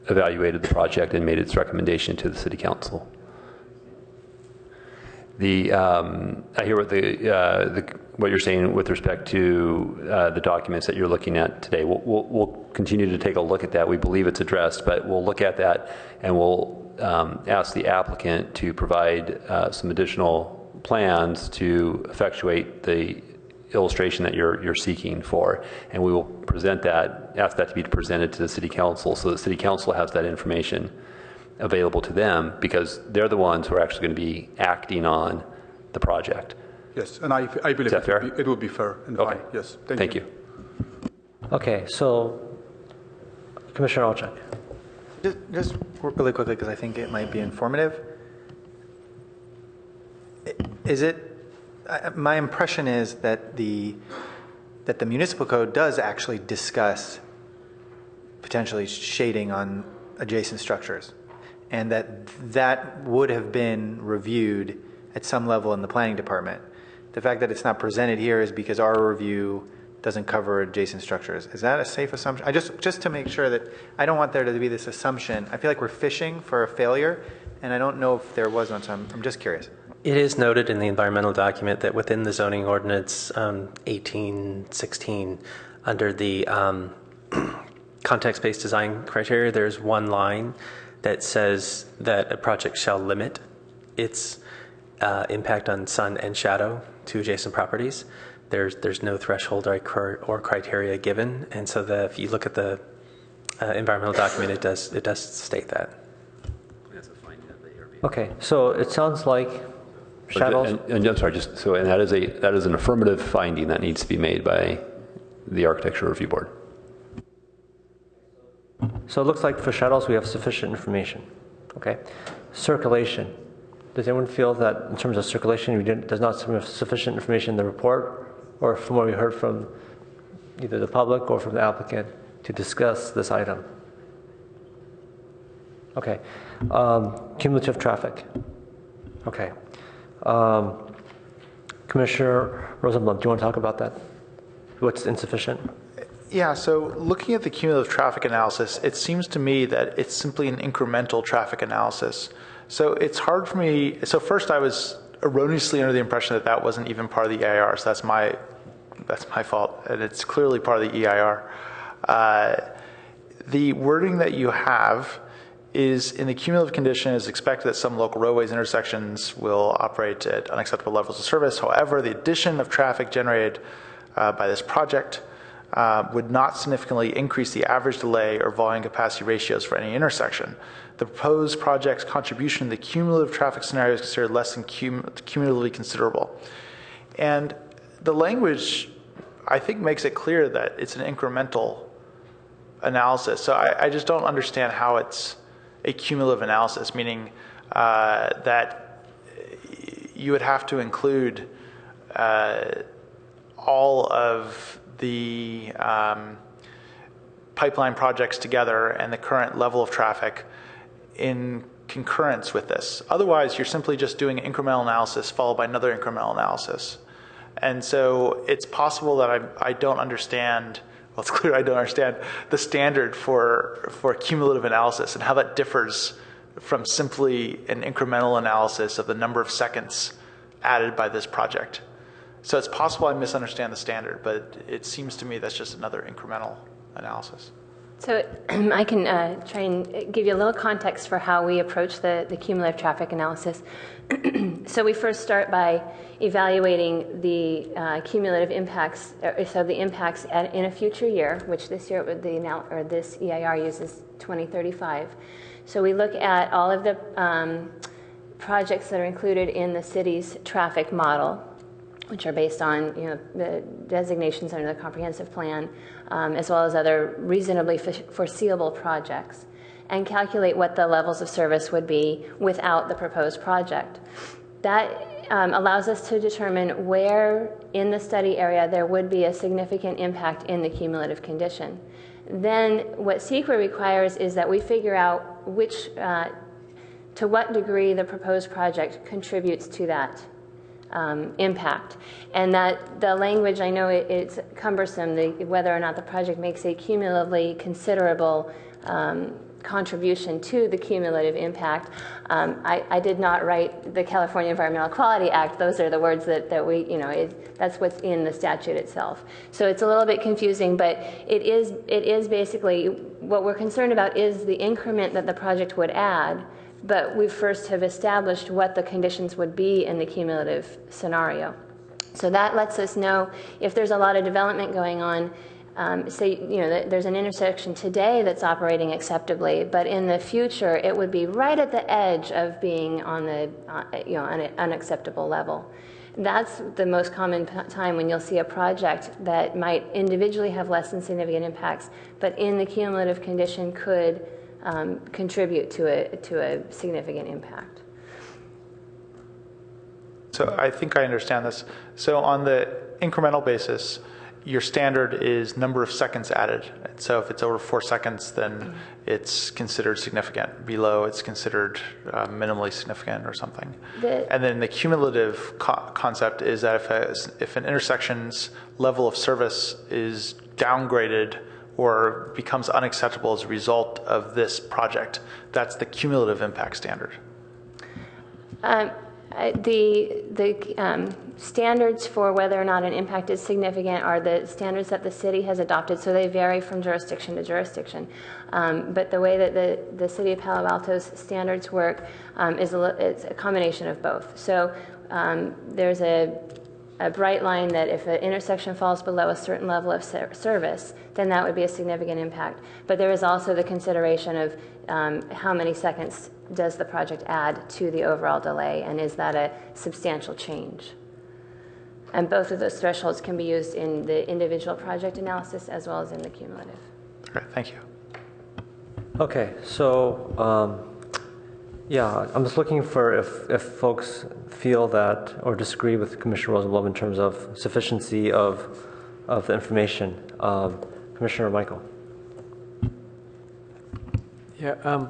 evaluated the project and made its recommendation to the City Council. I hear what you're saying with respect to the documents that you're looking at today. We'll continue to take a look at that. We believe it's addressed, but we'll look at that and we'll ask the applicant to provide some additional plans to effectuate the illustration that you're seeking for, and we will present that, ask that to be presented to the City Council, so the City Council has that information available to them, because they're the ones who are actually going to be acting on the project. Yes, and I believe it will be fair and fine. Yes, thank you. Okay, so Commissioner Olchak. Just really quickly, because I think it might be informative. Is it? My impression is that the municipal code does actually discuss potentially shading on adjacent structures, and that would have been reviewed at some level in the planning department. The fact that it's not presented here is because our review doesn't cover adjacent structures. Is that a safe assumption? I just to make sure that I don't want there to be this assumption. I feel like we're fishing for a failure, and I don't know if there was one, so I'm just curious. It is noted in the environmental document that within the zoning ordinance 1816, under the context-based design criteria, there's one line that says that a project shall limit its impact on sun and shadow to adjacent properties. There's no threshold or criteria given, and so if you look at the environmental document, it does state that. Okay, so it sounds like shadows. And I'm sorry, and that is an affirmative finding that needs to be made by the Architectural Review Board. So it looks like for shadows we have sufficient information. Okay, circulation. Does anyone feel that in terms of circulation there's not sufficient information in the report, or from what we heard from either the public or from the applicant to discuss this item? Okay, cumulative traffic. Okay. Commissioner Rosenblum, do you want to talk about that? What's insufficient? Yeah, so looking at the cumulative traffic analysis, it seems to me that it's simply an incremental traffic analysis. So it's hard for me. So first, I was erroneously under the impression that that wasn't even part of the EIR. So that's my fault, and it's clearly part of the EIR. The wording that you have is in the cumulative condition is expected that some local roadways intersections will operate at unacceptable levels of service. However, the addition of traffic generated by this project would not significantly increase the average delay or volume capacity ratios for any intersection. The proposed project's contribution to the cumulative traffic scenario is considered less than cumulatively considerable. And the language, I think, makes it clear that it's an incremental analysis. So I just don't understand how it's a cumulative analysis, meaning that you would have to include all of the pipeline projects together and the current level of traffic in concurrence with this. Otherwise, you're simply just doing an incremental analysis followed by another incremental analysis. And so it's possible that I don't understand, well, it's clear I don't understand the standard for cumulative analysis and how that differs from simply an incremental analysis of the number of seconds added by this project. So it's possible I misunderstand the standard, but it seems to me that's just another incremental analysis. So I can try and give you a little context for how we approach the cumulative traffic analysis. So we first start by evaluating the cumulative impacts, so the impacts in a future year, which this year this EIR uses 2035. So we look at all of the projects that are included in the city's traffic model, which are based on the designations under the comprehensive plan, as well as other reasonably foreseeable projects, and calculate what the levels of service would be without the proposed project. That allows us to determine where in the study area there would be a significant impact in the cumulative condition. Then what CEQA requires is that we figure out to what degree the proposed project contributes to that impact. And that the language, I know it's cumbersome, whether or not the project makes a cumulatively considerable contribution to the cumulative impact. I did not write the California Environmental Quality Act. Those are the words that we, that's what's in the statute itself. So it's a little bit confusing, but it is basically, what we're concerned about is the increment that the project would add, but we first have established what the conditions would be in the cumulative scenario. So that lets us know if there's a lot of development going on. Say, there's an intersection today that's operating acceptably, but in the future it would be right at the edge of being on the, on an unacceptable level. That's the most common time when you'll see a project that might individually have less than significant impacts, but in the cumulative condition could contribute to a significant impact. So I think I understand this. So on the incremental basis, your standard is number of seconds added. So if it's over 4 seconds, then it's considered significant. Below, it's considered minimally significant or something. And then the cumulative concept is that if an intersection's level of service is downgraded or becomes unacceptable as a result of this project, that's the cumulative impact standard. The standards for whether or not an impact is significant are the standards that the city has adopted, so they vary from jurisdiction to jurisdiction. But the way that the city of Palo Alto's standards work it's a combination of both. So there's a bright line that if an intersection falls below a certain level of service, then that would be a significant impact. But there is also the consideration of how many seconds does the project add to the overall delay, and is that a substantial change? And both of those thresholds can be used in the individual project analysis as well as in the cumulative. Great, thank you. Okay, so yeah, I'm just looking for if folks feel that or disagree with Commissioner Rosenblum in terms of sufficiency of the information. Commissioner Michael. Yeah.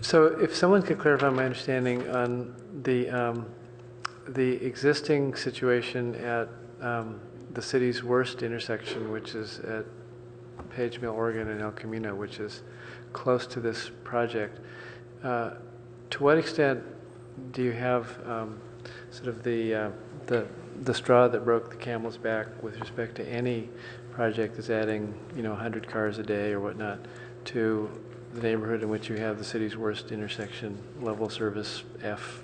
So if someone could clarify my understanding on the existing situation at the city's worst intersection, which is at Page Mill, Oregon, and El Camino, which is close to this project. To what extent do you have sort of the straw that broke the camel's back with respect to any project that's adding 100 cars a day or whatnot to the neighborhood in which you have the city's worst intersection level service F?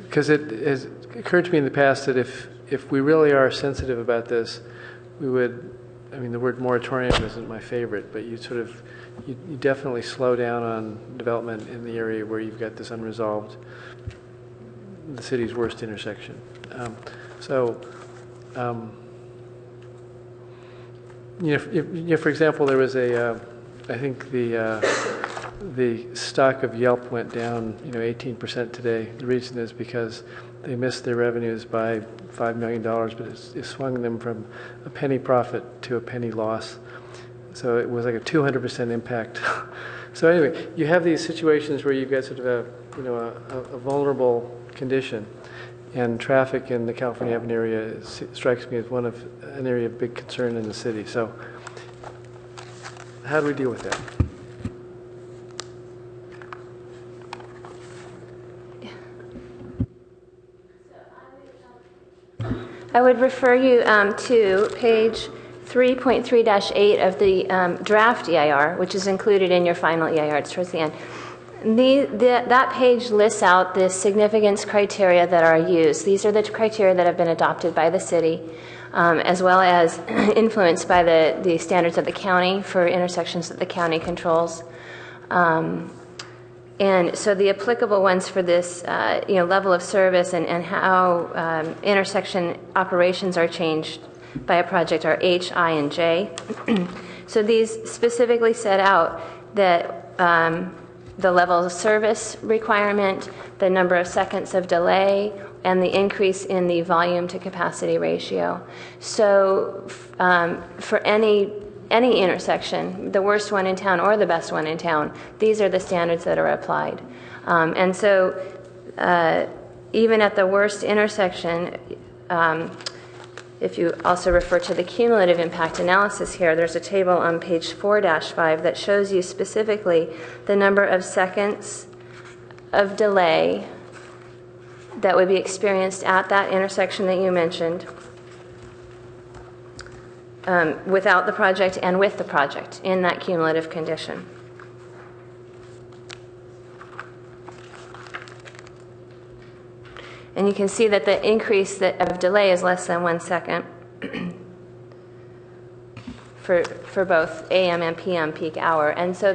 Because it has occurred to me in the past that if we really are sensitive about this, we would, the word moratorium isn't my favorite, but you definitely slow down on development in the area where you've got this unresolved, the city's worst intersection. For example, there was I think the stock of Yelp went down 18% today. The reason is because they missed their revenues by $5 million, but it swung them from a penny profit to a penny loss. So it was like a 200% impact. So anyway, you have these situations where you've got sort of a vulnerable condition, and traffic in the California Avenue area strikes me as an area of big concern in the city. So how do we deal with that? I would refer you to page 3.3-8 of the draft EIR, which is included in your final EIR. It's towards the end. That page lists out the significance criteria that are used. These are the criteria that have been adopted by the city, as well as influenced by the standards of the county for intersections that the county controls. And so the applicable ones for this level of service and how intersection operations are changed by a project are H, I, and J. So these specifically set out that the level of service requirement, the number of seconds of delay, and the increase in the volume to capacity ratio. So for any intersection, the worst one in town or the best one in town, these are the standards that are applied. And so even at the worst intersection, if you also refer to the cumulative impact analysis here, there's a table on page 4-5 that shows you specifically the number of seconds of delay that would be experienced at that intersection that you mentioned without the project and with the project in that cumulative condition. And you can see that the increase of delay is less than 1 second for both AM and PM peak hour. And so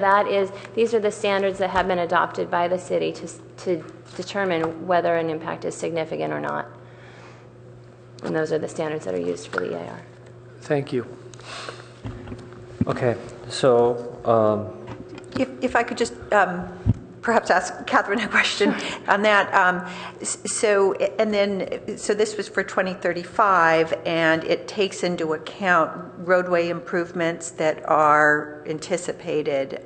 these are the standards that have been adopted by the city to determine whether an impact is significant or not. And those are the standards that are used for the EIR. Thank you. Okay, so if I could just perhaps ask Catherine a question on that. So this was for 2035, and it takes into account roadway improvements that are anticipated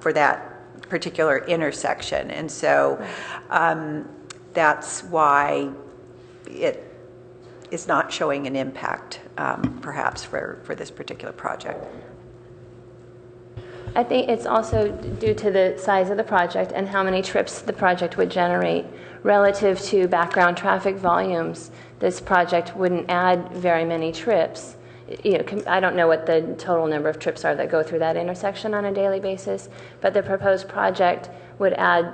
for that particular intersection, and so that's why it is not showing an impact, perhaps for this particular project. I think it's also due to the size of the project and how many trips the project would generate relative to background traffic volumes. This project wouldn't add very many trips. I don't know what the total number of trips are that go through that intersection on a daily basis, but the proposed project would add,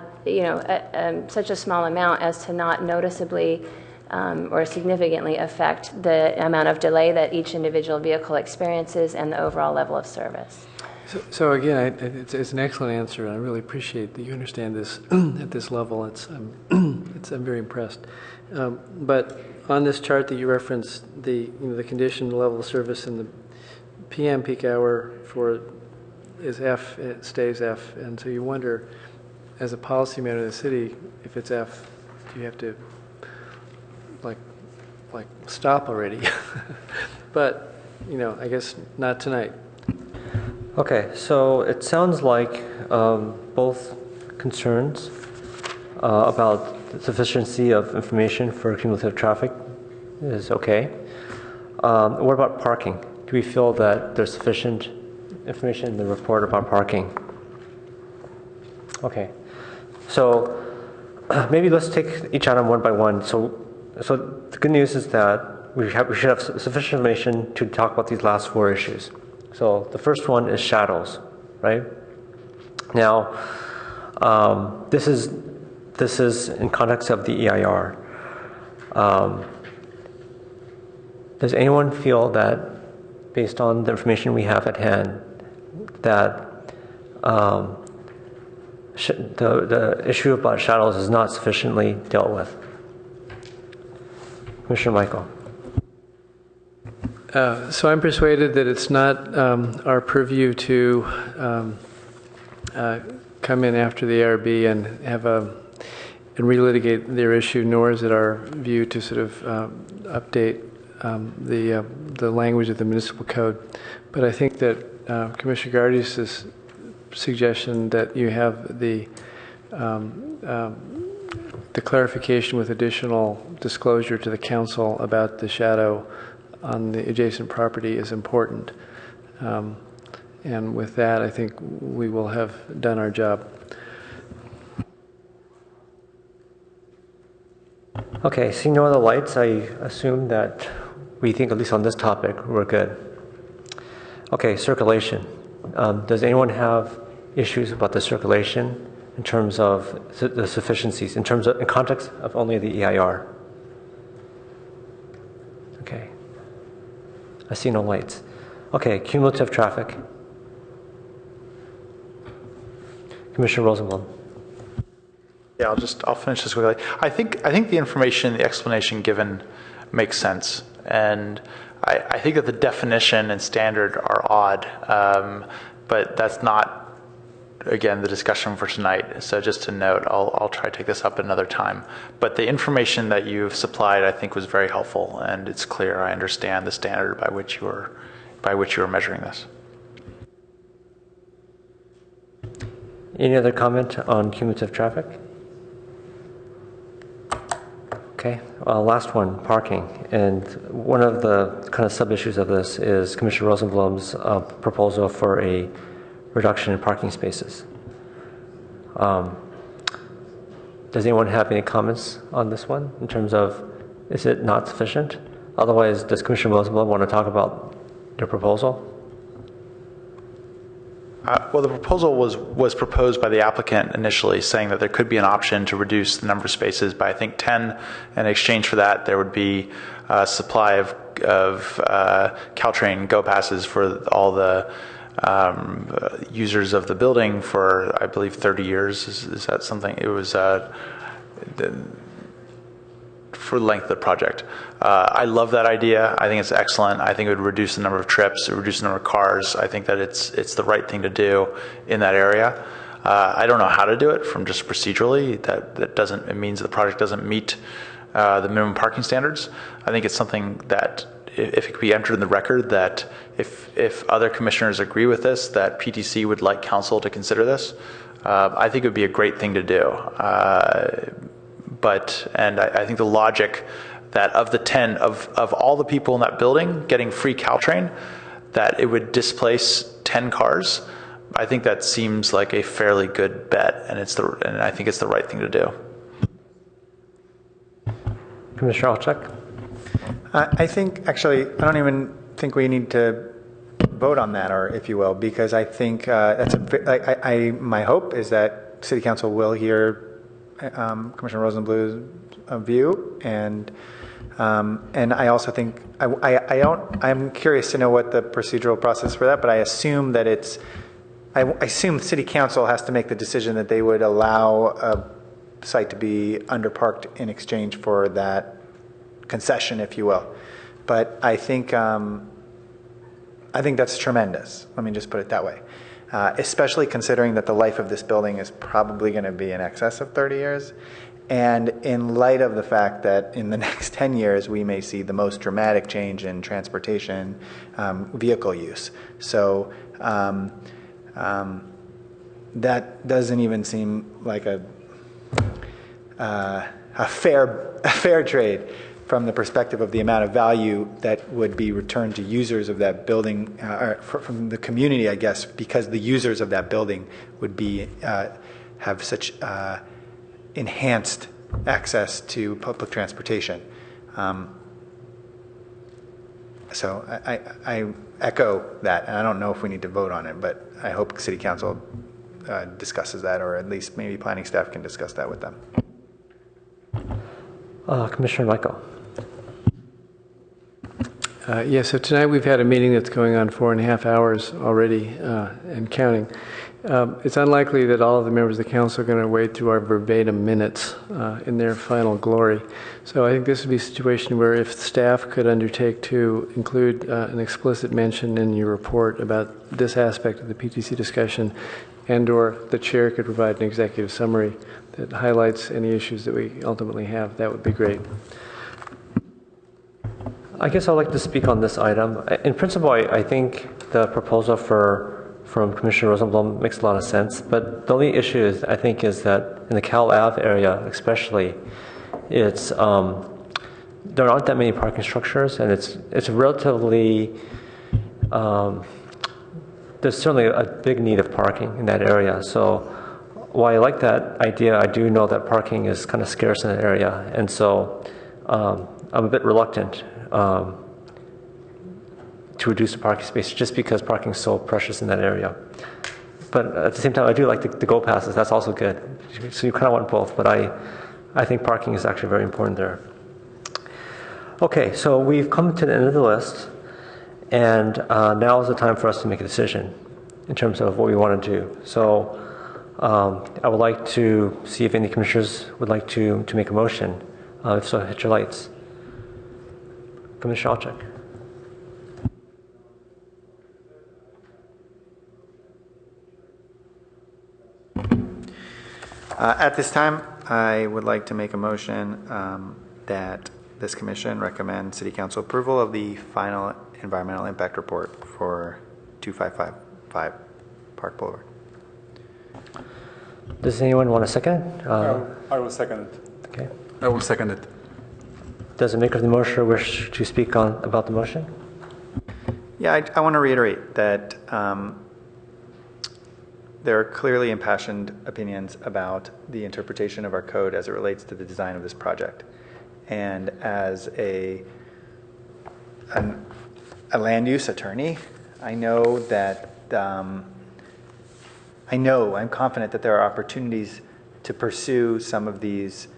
such a small amount as to not noticeably or significantly affect the amount of delay that each individual vehicle experiences and the overall level of service. So again, it's an excellent answer, and I really appreciate that you understand this at this level. I'm very impressed. But on this chart that you referenced, the condition, the level of service, and the PM peak hour is F, it stays F, and so you wonder, as a policy matter of the city, if it's F, do you have to like stop already? But I guess not tonight. okay, so it sounds like both concerns about the sufficiency of information for cumulative traffic is okay. What about parking? Do we feel that there's sufficient information in the report about parking? Okay, so maybe let's take each item one by one. So the good news is that we should have sufficient information to talk about these last four issues. So the first one is shadows, right? Now, this is in context of the EIR. Does anyone feel that, based on the information we have at hand, that the issue about shadows is not sufficiently dealt with? Commissioner Michael. So I'm persuaded that it's not our purview to come in after the ARB and and relitigate their issue, nor is it our view to sort of update the language of the municipal code. But I think that Commissioner Gardius' suggestion that you have the clarification with additional disclosure to the council about the shadow on the adjacent property is important. And with that, I think we will have done our job. Okay, seeing no other lights, I assume that we think, at least on this topic, we're good. Okay, circulation. Does anyone have issues about the circulation in terms of the sufficiencies, in context of only the EIR? Okay. I see no lights. Okay, cumulative traffic. Commissioner Rosenblum. Yeah, I'll finish this quickly. I think the information, the explanation given makes sense, and I think that the definition and standard are odd, but that's not, again, the discussion for tonight. So just to note, I'll try to take this up another time. But the information that you've supplied, I think, was very helpful, and it's clear. I understand the standard by which you were measuring this. Any other comment on cumulative traffic? Okay, last one, parking. And one of the kind of sub-issues of this is Commissioner Rosenblum's proposal for a reduction in parking spaces. Does anyone have any comments on this one in terms of, is it not sufficient? Otherwise, does Commissioner Rosenblum want to talk about your proposal? Well, the proposal was proposed by the applicant initially, saying that there could be an option to reduce the number of spaces by, I think, 10. In exchange for that, there would be a supply of Caltrain Go passes for all the users of the building for, I believe, 30 years. Is that something? It was for the length of the project. I love that idea. I think it's excellent. I think it would reduce the number of trips, it would reduce the number of cars. I think that it's the right thing to do in that area. I don't know how to do it from just procedurally. It means the project doesn't meet the minimum parking standards. I think it's something that if it could be entered in the record that if other commissioners agree with this, that PTC would like council to consider this, I think it would be a great thing to do. And I think the logic that of the 10, of all the people in that building getting free Caltrain, that it would displace 10 cars, I think that seems like a fairly good bet, and I think it's the right thing to do. Commissioner Alchek? I think, actually, I don't even think we need to vote on that, or if you will, because I think my hope is that City Council will hear Commissioner Rosenblum's view, and I also think I'm curious to know what the procedural process for that, but I assume that I assume City Council has to make the decision that they would allow a site to be underparked in exchange for that concession, if you will. But I think that's tremendous. Let me just put it that way. Especially considering that the life of this building is probably going to be in excess of 30 years. And in light of the fact that in the next 10 years, we may see the most dramatic change in transportation vehicle use. So that doesn't even seem like a fair trade from the perspective of the amount of value that would be returned to users of that building, or from the community, I guess, because the users of that building would be have such enhanced access to public transportation. So I echo that, and I don't know if we need to vote on it, but I hope City Council discusses that, or at least maybe planning staff can discuss that with them. Commissioner Michael. Yes, so tonight we've had a meeting that's going on 4.5 hours already and counting. It's unlikely that all of the members of the council are going to wade through our verbatim minutes in their final glory. So I think this would be a situation where if staff could undertake to include an explicit mention in your report about this aspect of the PTC discussion, and/or the chair could provide an executive summary that highlights any issues that we ultimately have, that would be great. I guess I'd like to speak on this item. In principle, I think the proposal from Commissioner Rosenblum makes a lot of sense, but the only issue is, I think, is that in the Cal Ave area especially, it's there aren't that many parking structures, and it's relatively there's certainly a big need of parking in that area. So while I like that idea, I do know that parking is kind of scarce in that area, and so I'm a bit reluctant to to reduce the parking space just because parking is so precious in that area. But at the same time, I do like the go passes. That's also good. So you kind of want both, but I think parking is actually very important there. Okay, so we've come to the end of the list, and now is the time for us to make a decision in terms of what we want to do. So I would like to see if any commissioners would like to make a motion. If so, hit your lights. Commissioner Alchek. At this time, I would like to make a motion that this commission recommend City Council approval of the final environmental impact report for 2555 Park Boulevard. Does anyone want a second? I will second it. Okay. I will second it. Does the maker of the motion wish to speak about the motion? Yeah, I want to reiterate that there are clearly impassioned opinions about the interpretation of our code as it relates to the design of this project. And as a land use attorney, I know that I'm confident that there are opportunities to pursue some of these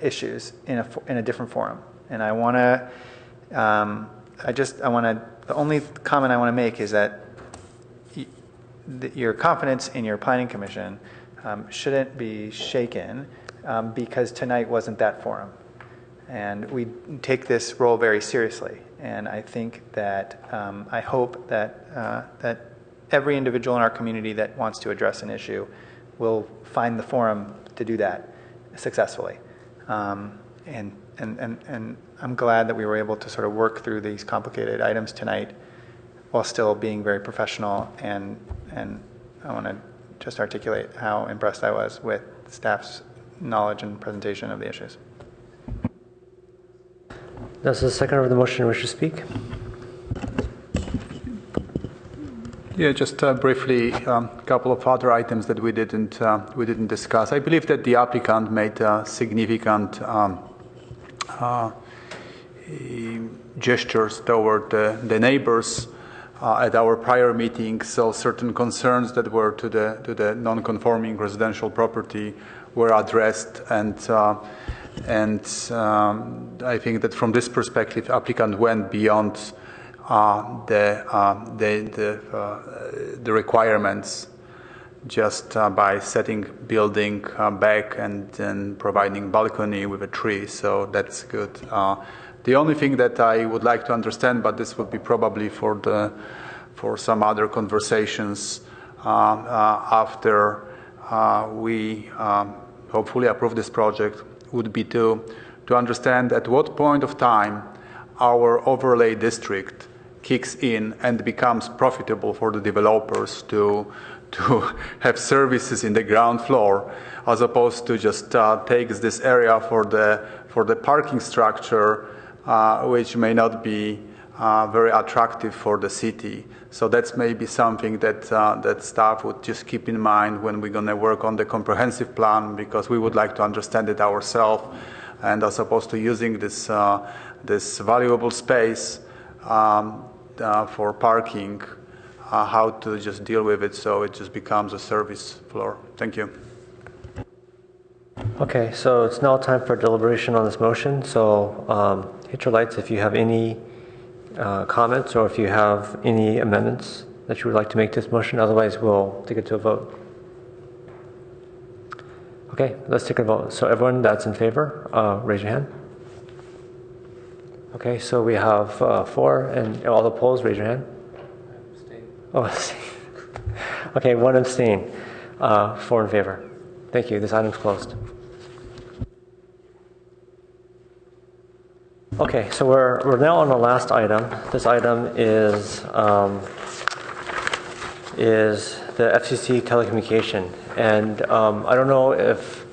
issues in a different forum. And I want to, the only comment I want to make is that your confidence in your planning commission shouldn't be shaken because tonight wasn't that forum. And we take this role very seriously. And I think that, I hope that every individual in our community that wants to address an issue will find the forum to do that successfully. And I'm glad that we were able to sort of work through these complicated items tonight while still being very professional, and I want to just articulate how impressed I was with staff's knowledge and presentation of the issues. Does the second of the motion wish to speak? Yeah, just briefly, a couple of other items that we didn't discuss. I believe that the applicant made significant gestures toward the neighbors at our prior meeting. So certain concerns that were to the non-conforming residential property were addressed, and I think that from this perspective, applicant went beyond the requirements just by setting building back and then providing balcony with a tree. So that's good. The only thing that I would like to understand, but this would be probably for some other conversations after we hopefully approve this project, would be to understand at what point of time our overlay district kicks in and becomes profitable for the developers to have services in the ground floor, as opposed to just takes this area for the parking structure, which may not be very attractive for the city. So that's maybe something that staff would just keep in mind when we're going to work on the comprehensive plan, because we would like to understand it ourselves, and as opposed to using this valuable space for parking, how to just deal with it so it just becomes a service floor. Thank you. Okay, so it's now time for deliberation on this motion. So hit your lights if you have any comments or if you have any amendments that you would like to make to this motion. Otherwise, we'll take it to a vote. Okay, let's take a vote. So everyone that's in favor, raise your hand. Okay, so we have 4, and all opposed, raise your hand. Oh, okay, 1 abstain, 4 in favor. Thank you. This item's closed. Okay, so we're now on the last item. This item is the FCC telecommunication, and I don't know if,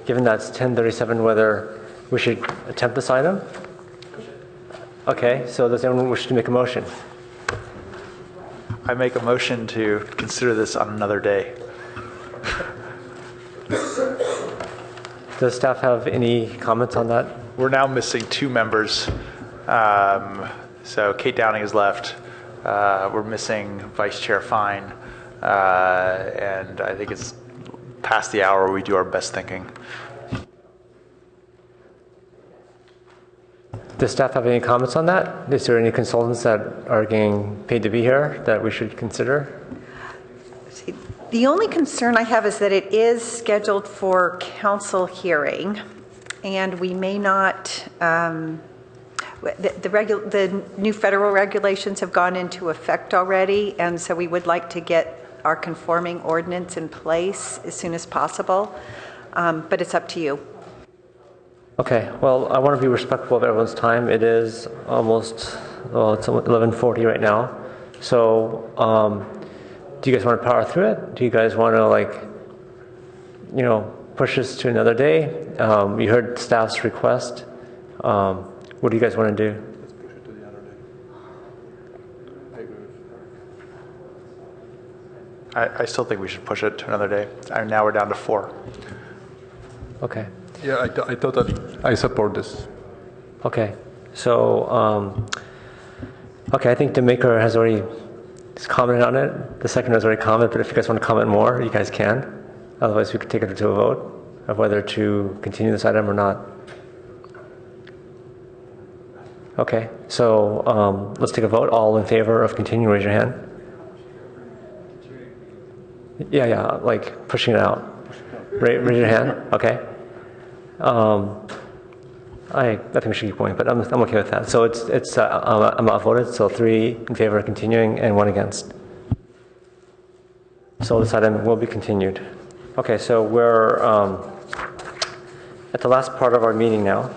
given that it's 10:37, whether we should attempt this item. Okay, so does anyone wish to make a motion? I make a motion to consider this on another day. Does staff have any comments on that? We're now missing 2 members. So Kate Downing is left. We're missing Vice Chair Fine. And I think it's past the hour where we do our best thinking. Does staff have any comments on that? Is there any consultants that are getting paid to be here that we should consider? The only concern I have is that it is scheduled for council hearing, and we may not, the new federal regulations have gone into effect already, and so we would like to get our conforming ordinance in place as soon as possible, but it's up to you. Okay, well, I want to be respectful of everyone's time. It is almost, well, it's 11:40 right now. So, do you guys want to power through it? Do you guys want to, like, you know, push this to another day? You heard staff's request. What do you guys want to do? Let's push it to the other day. I agree with I still think we should push it to another day. Now we're down to 4. Okay. Yeah, I totally, I support this. Okay, so, okay, I think the maker has already commented on it. The second has already commented, but if you guys want to comment more, you guys can. Otherwise, we could take it to a vote of whether to continue this item or not. Okay, so let's take a vote. All in favor of continuing, raise your hand. Yeah, like pushing it out. Raise your hand. Okay. I think we should keep going, but I'm okay with that. So I'm outvoted, so 3 in favor of continuing and 1 against. So this item will be continued. Okay, so we're at the last part of our meeting now,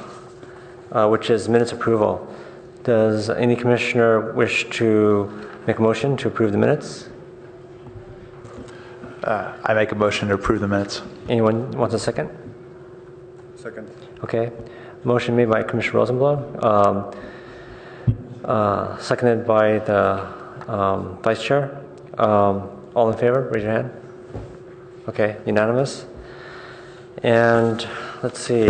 which is minutes approval. Does any commissioner wish to make a motion to approve the minutes? I make a motion to approve the minutes. Anyone wants a second? Second. Okay. Motion made by Commissioner Rosenblum, seconded by the Vice Chair. All in favor, raise your hand. Okay, unanimous. And let's see.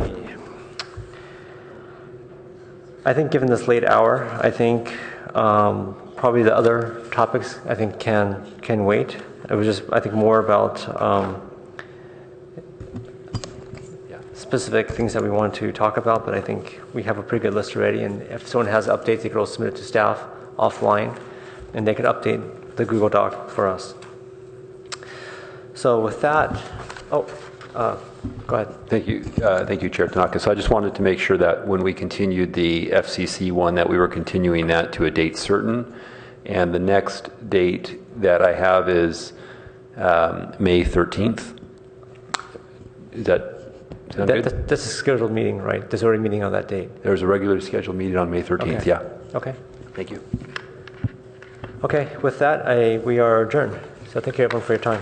I think given this late hour, I think probably the other topics I think can wait. It was just, I think, more about specific things that we want to talk about, but I think we have a pretty good list already, and if someone has updates, they could also submit it to staff offline, and they could update the Google Doc for us. So with that, go ahead. Thank you, Chair Tanaka. So I just wanted to make sure that when we continued the FCC one, that we were continuing that to a date certain, and the next date that I have is May 13th. Is that sound good? That's a scheduled meeting, right? There's already a meeting on that date. There's a regularly scheduled meeting on May 13th, okay. Yeah. Okay. Thank you. Okay, with that, we are adjourned. So thank you everyone for your time.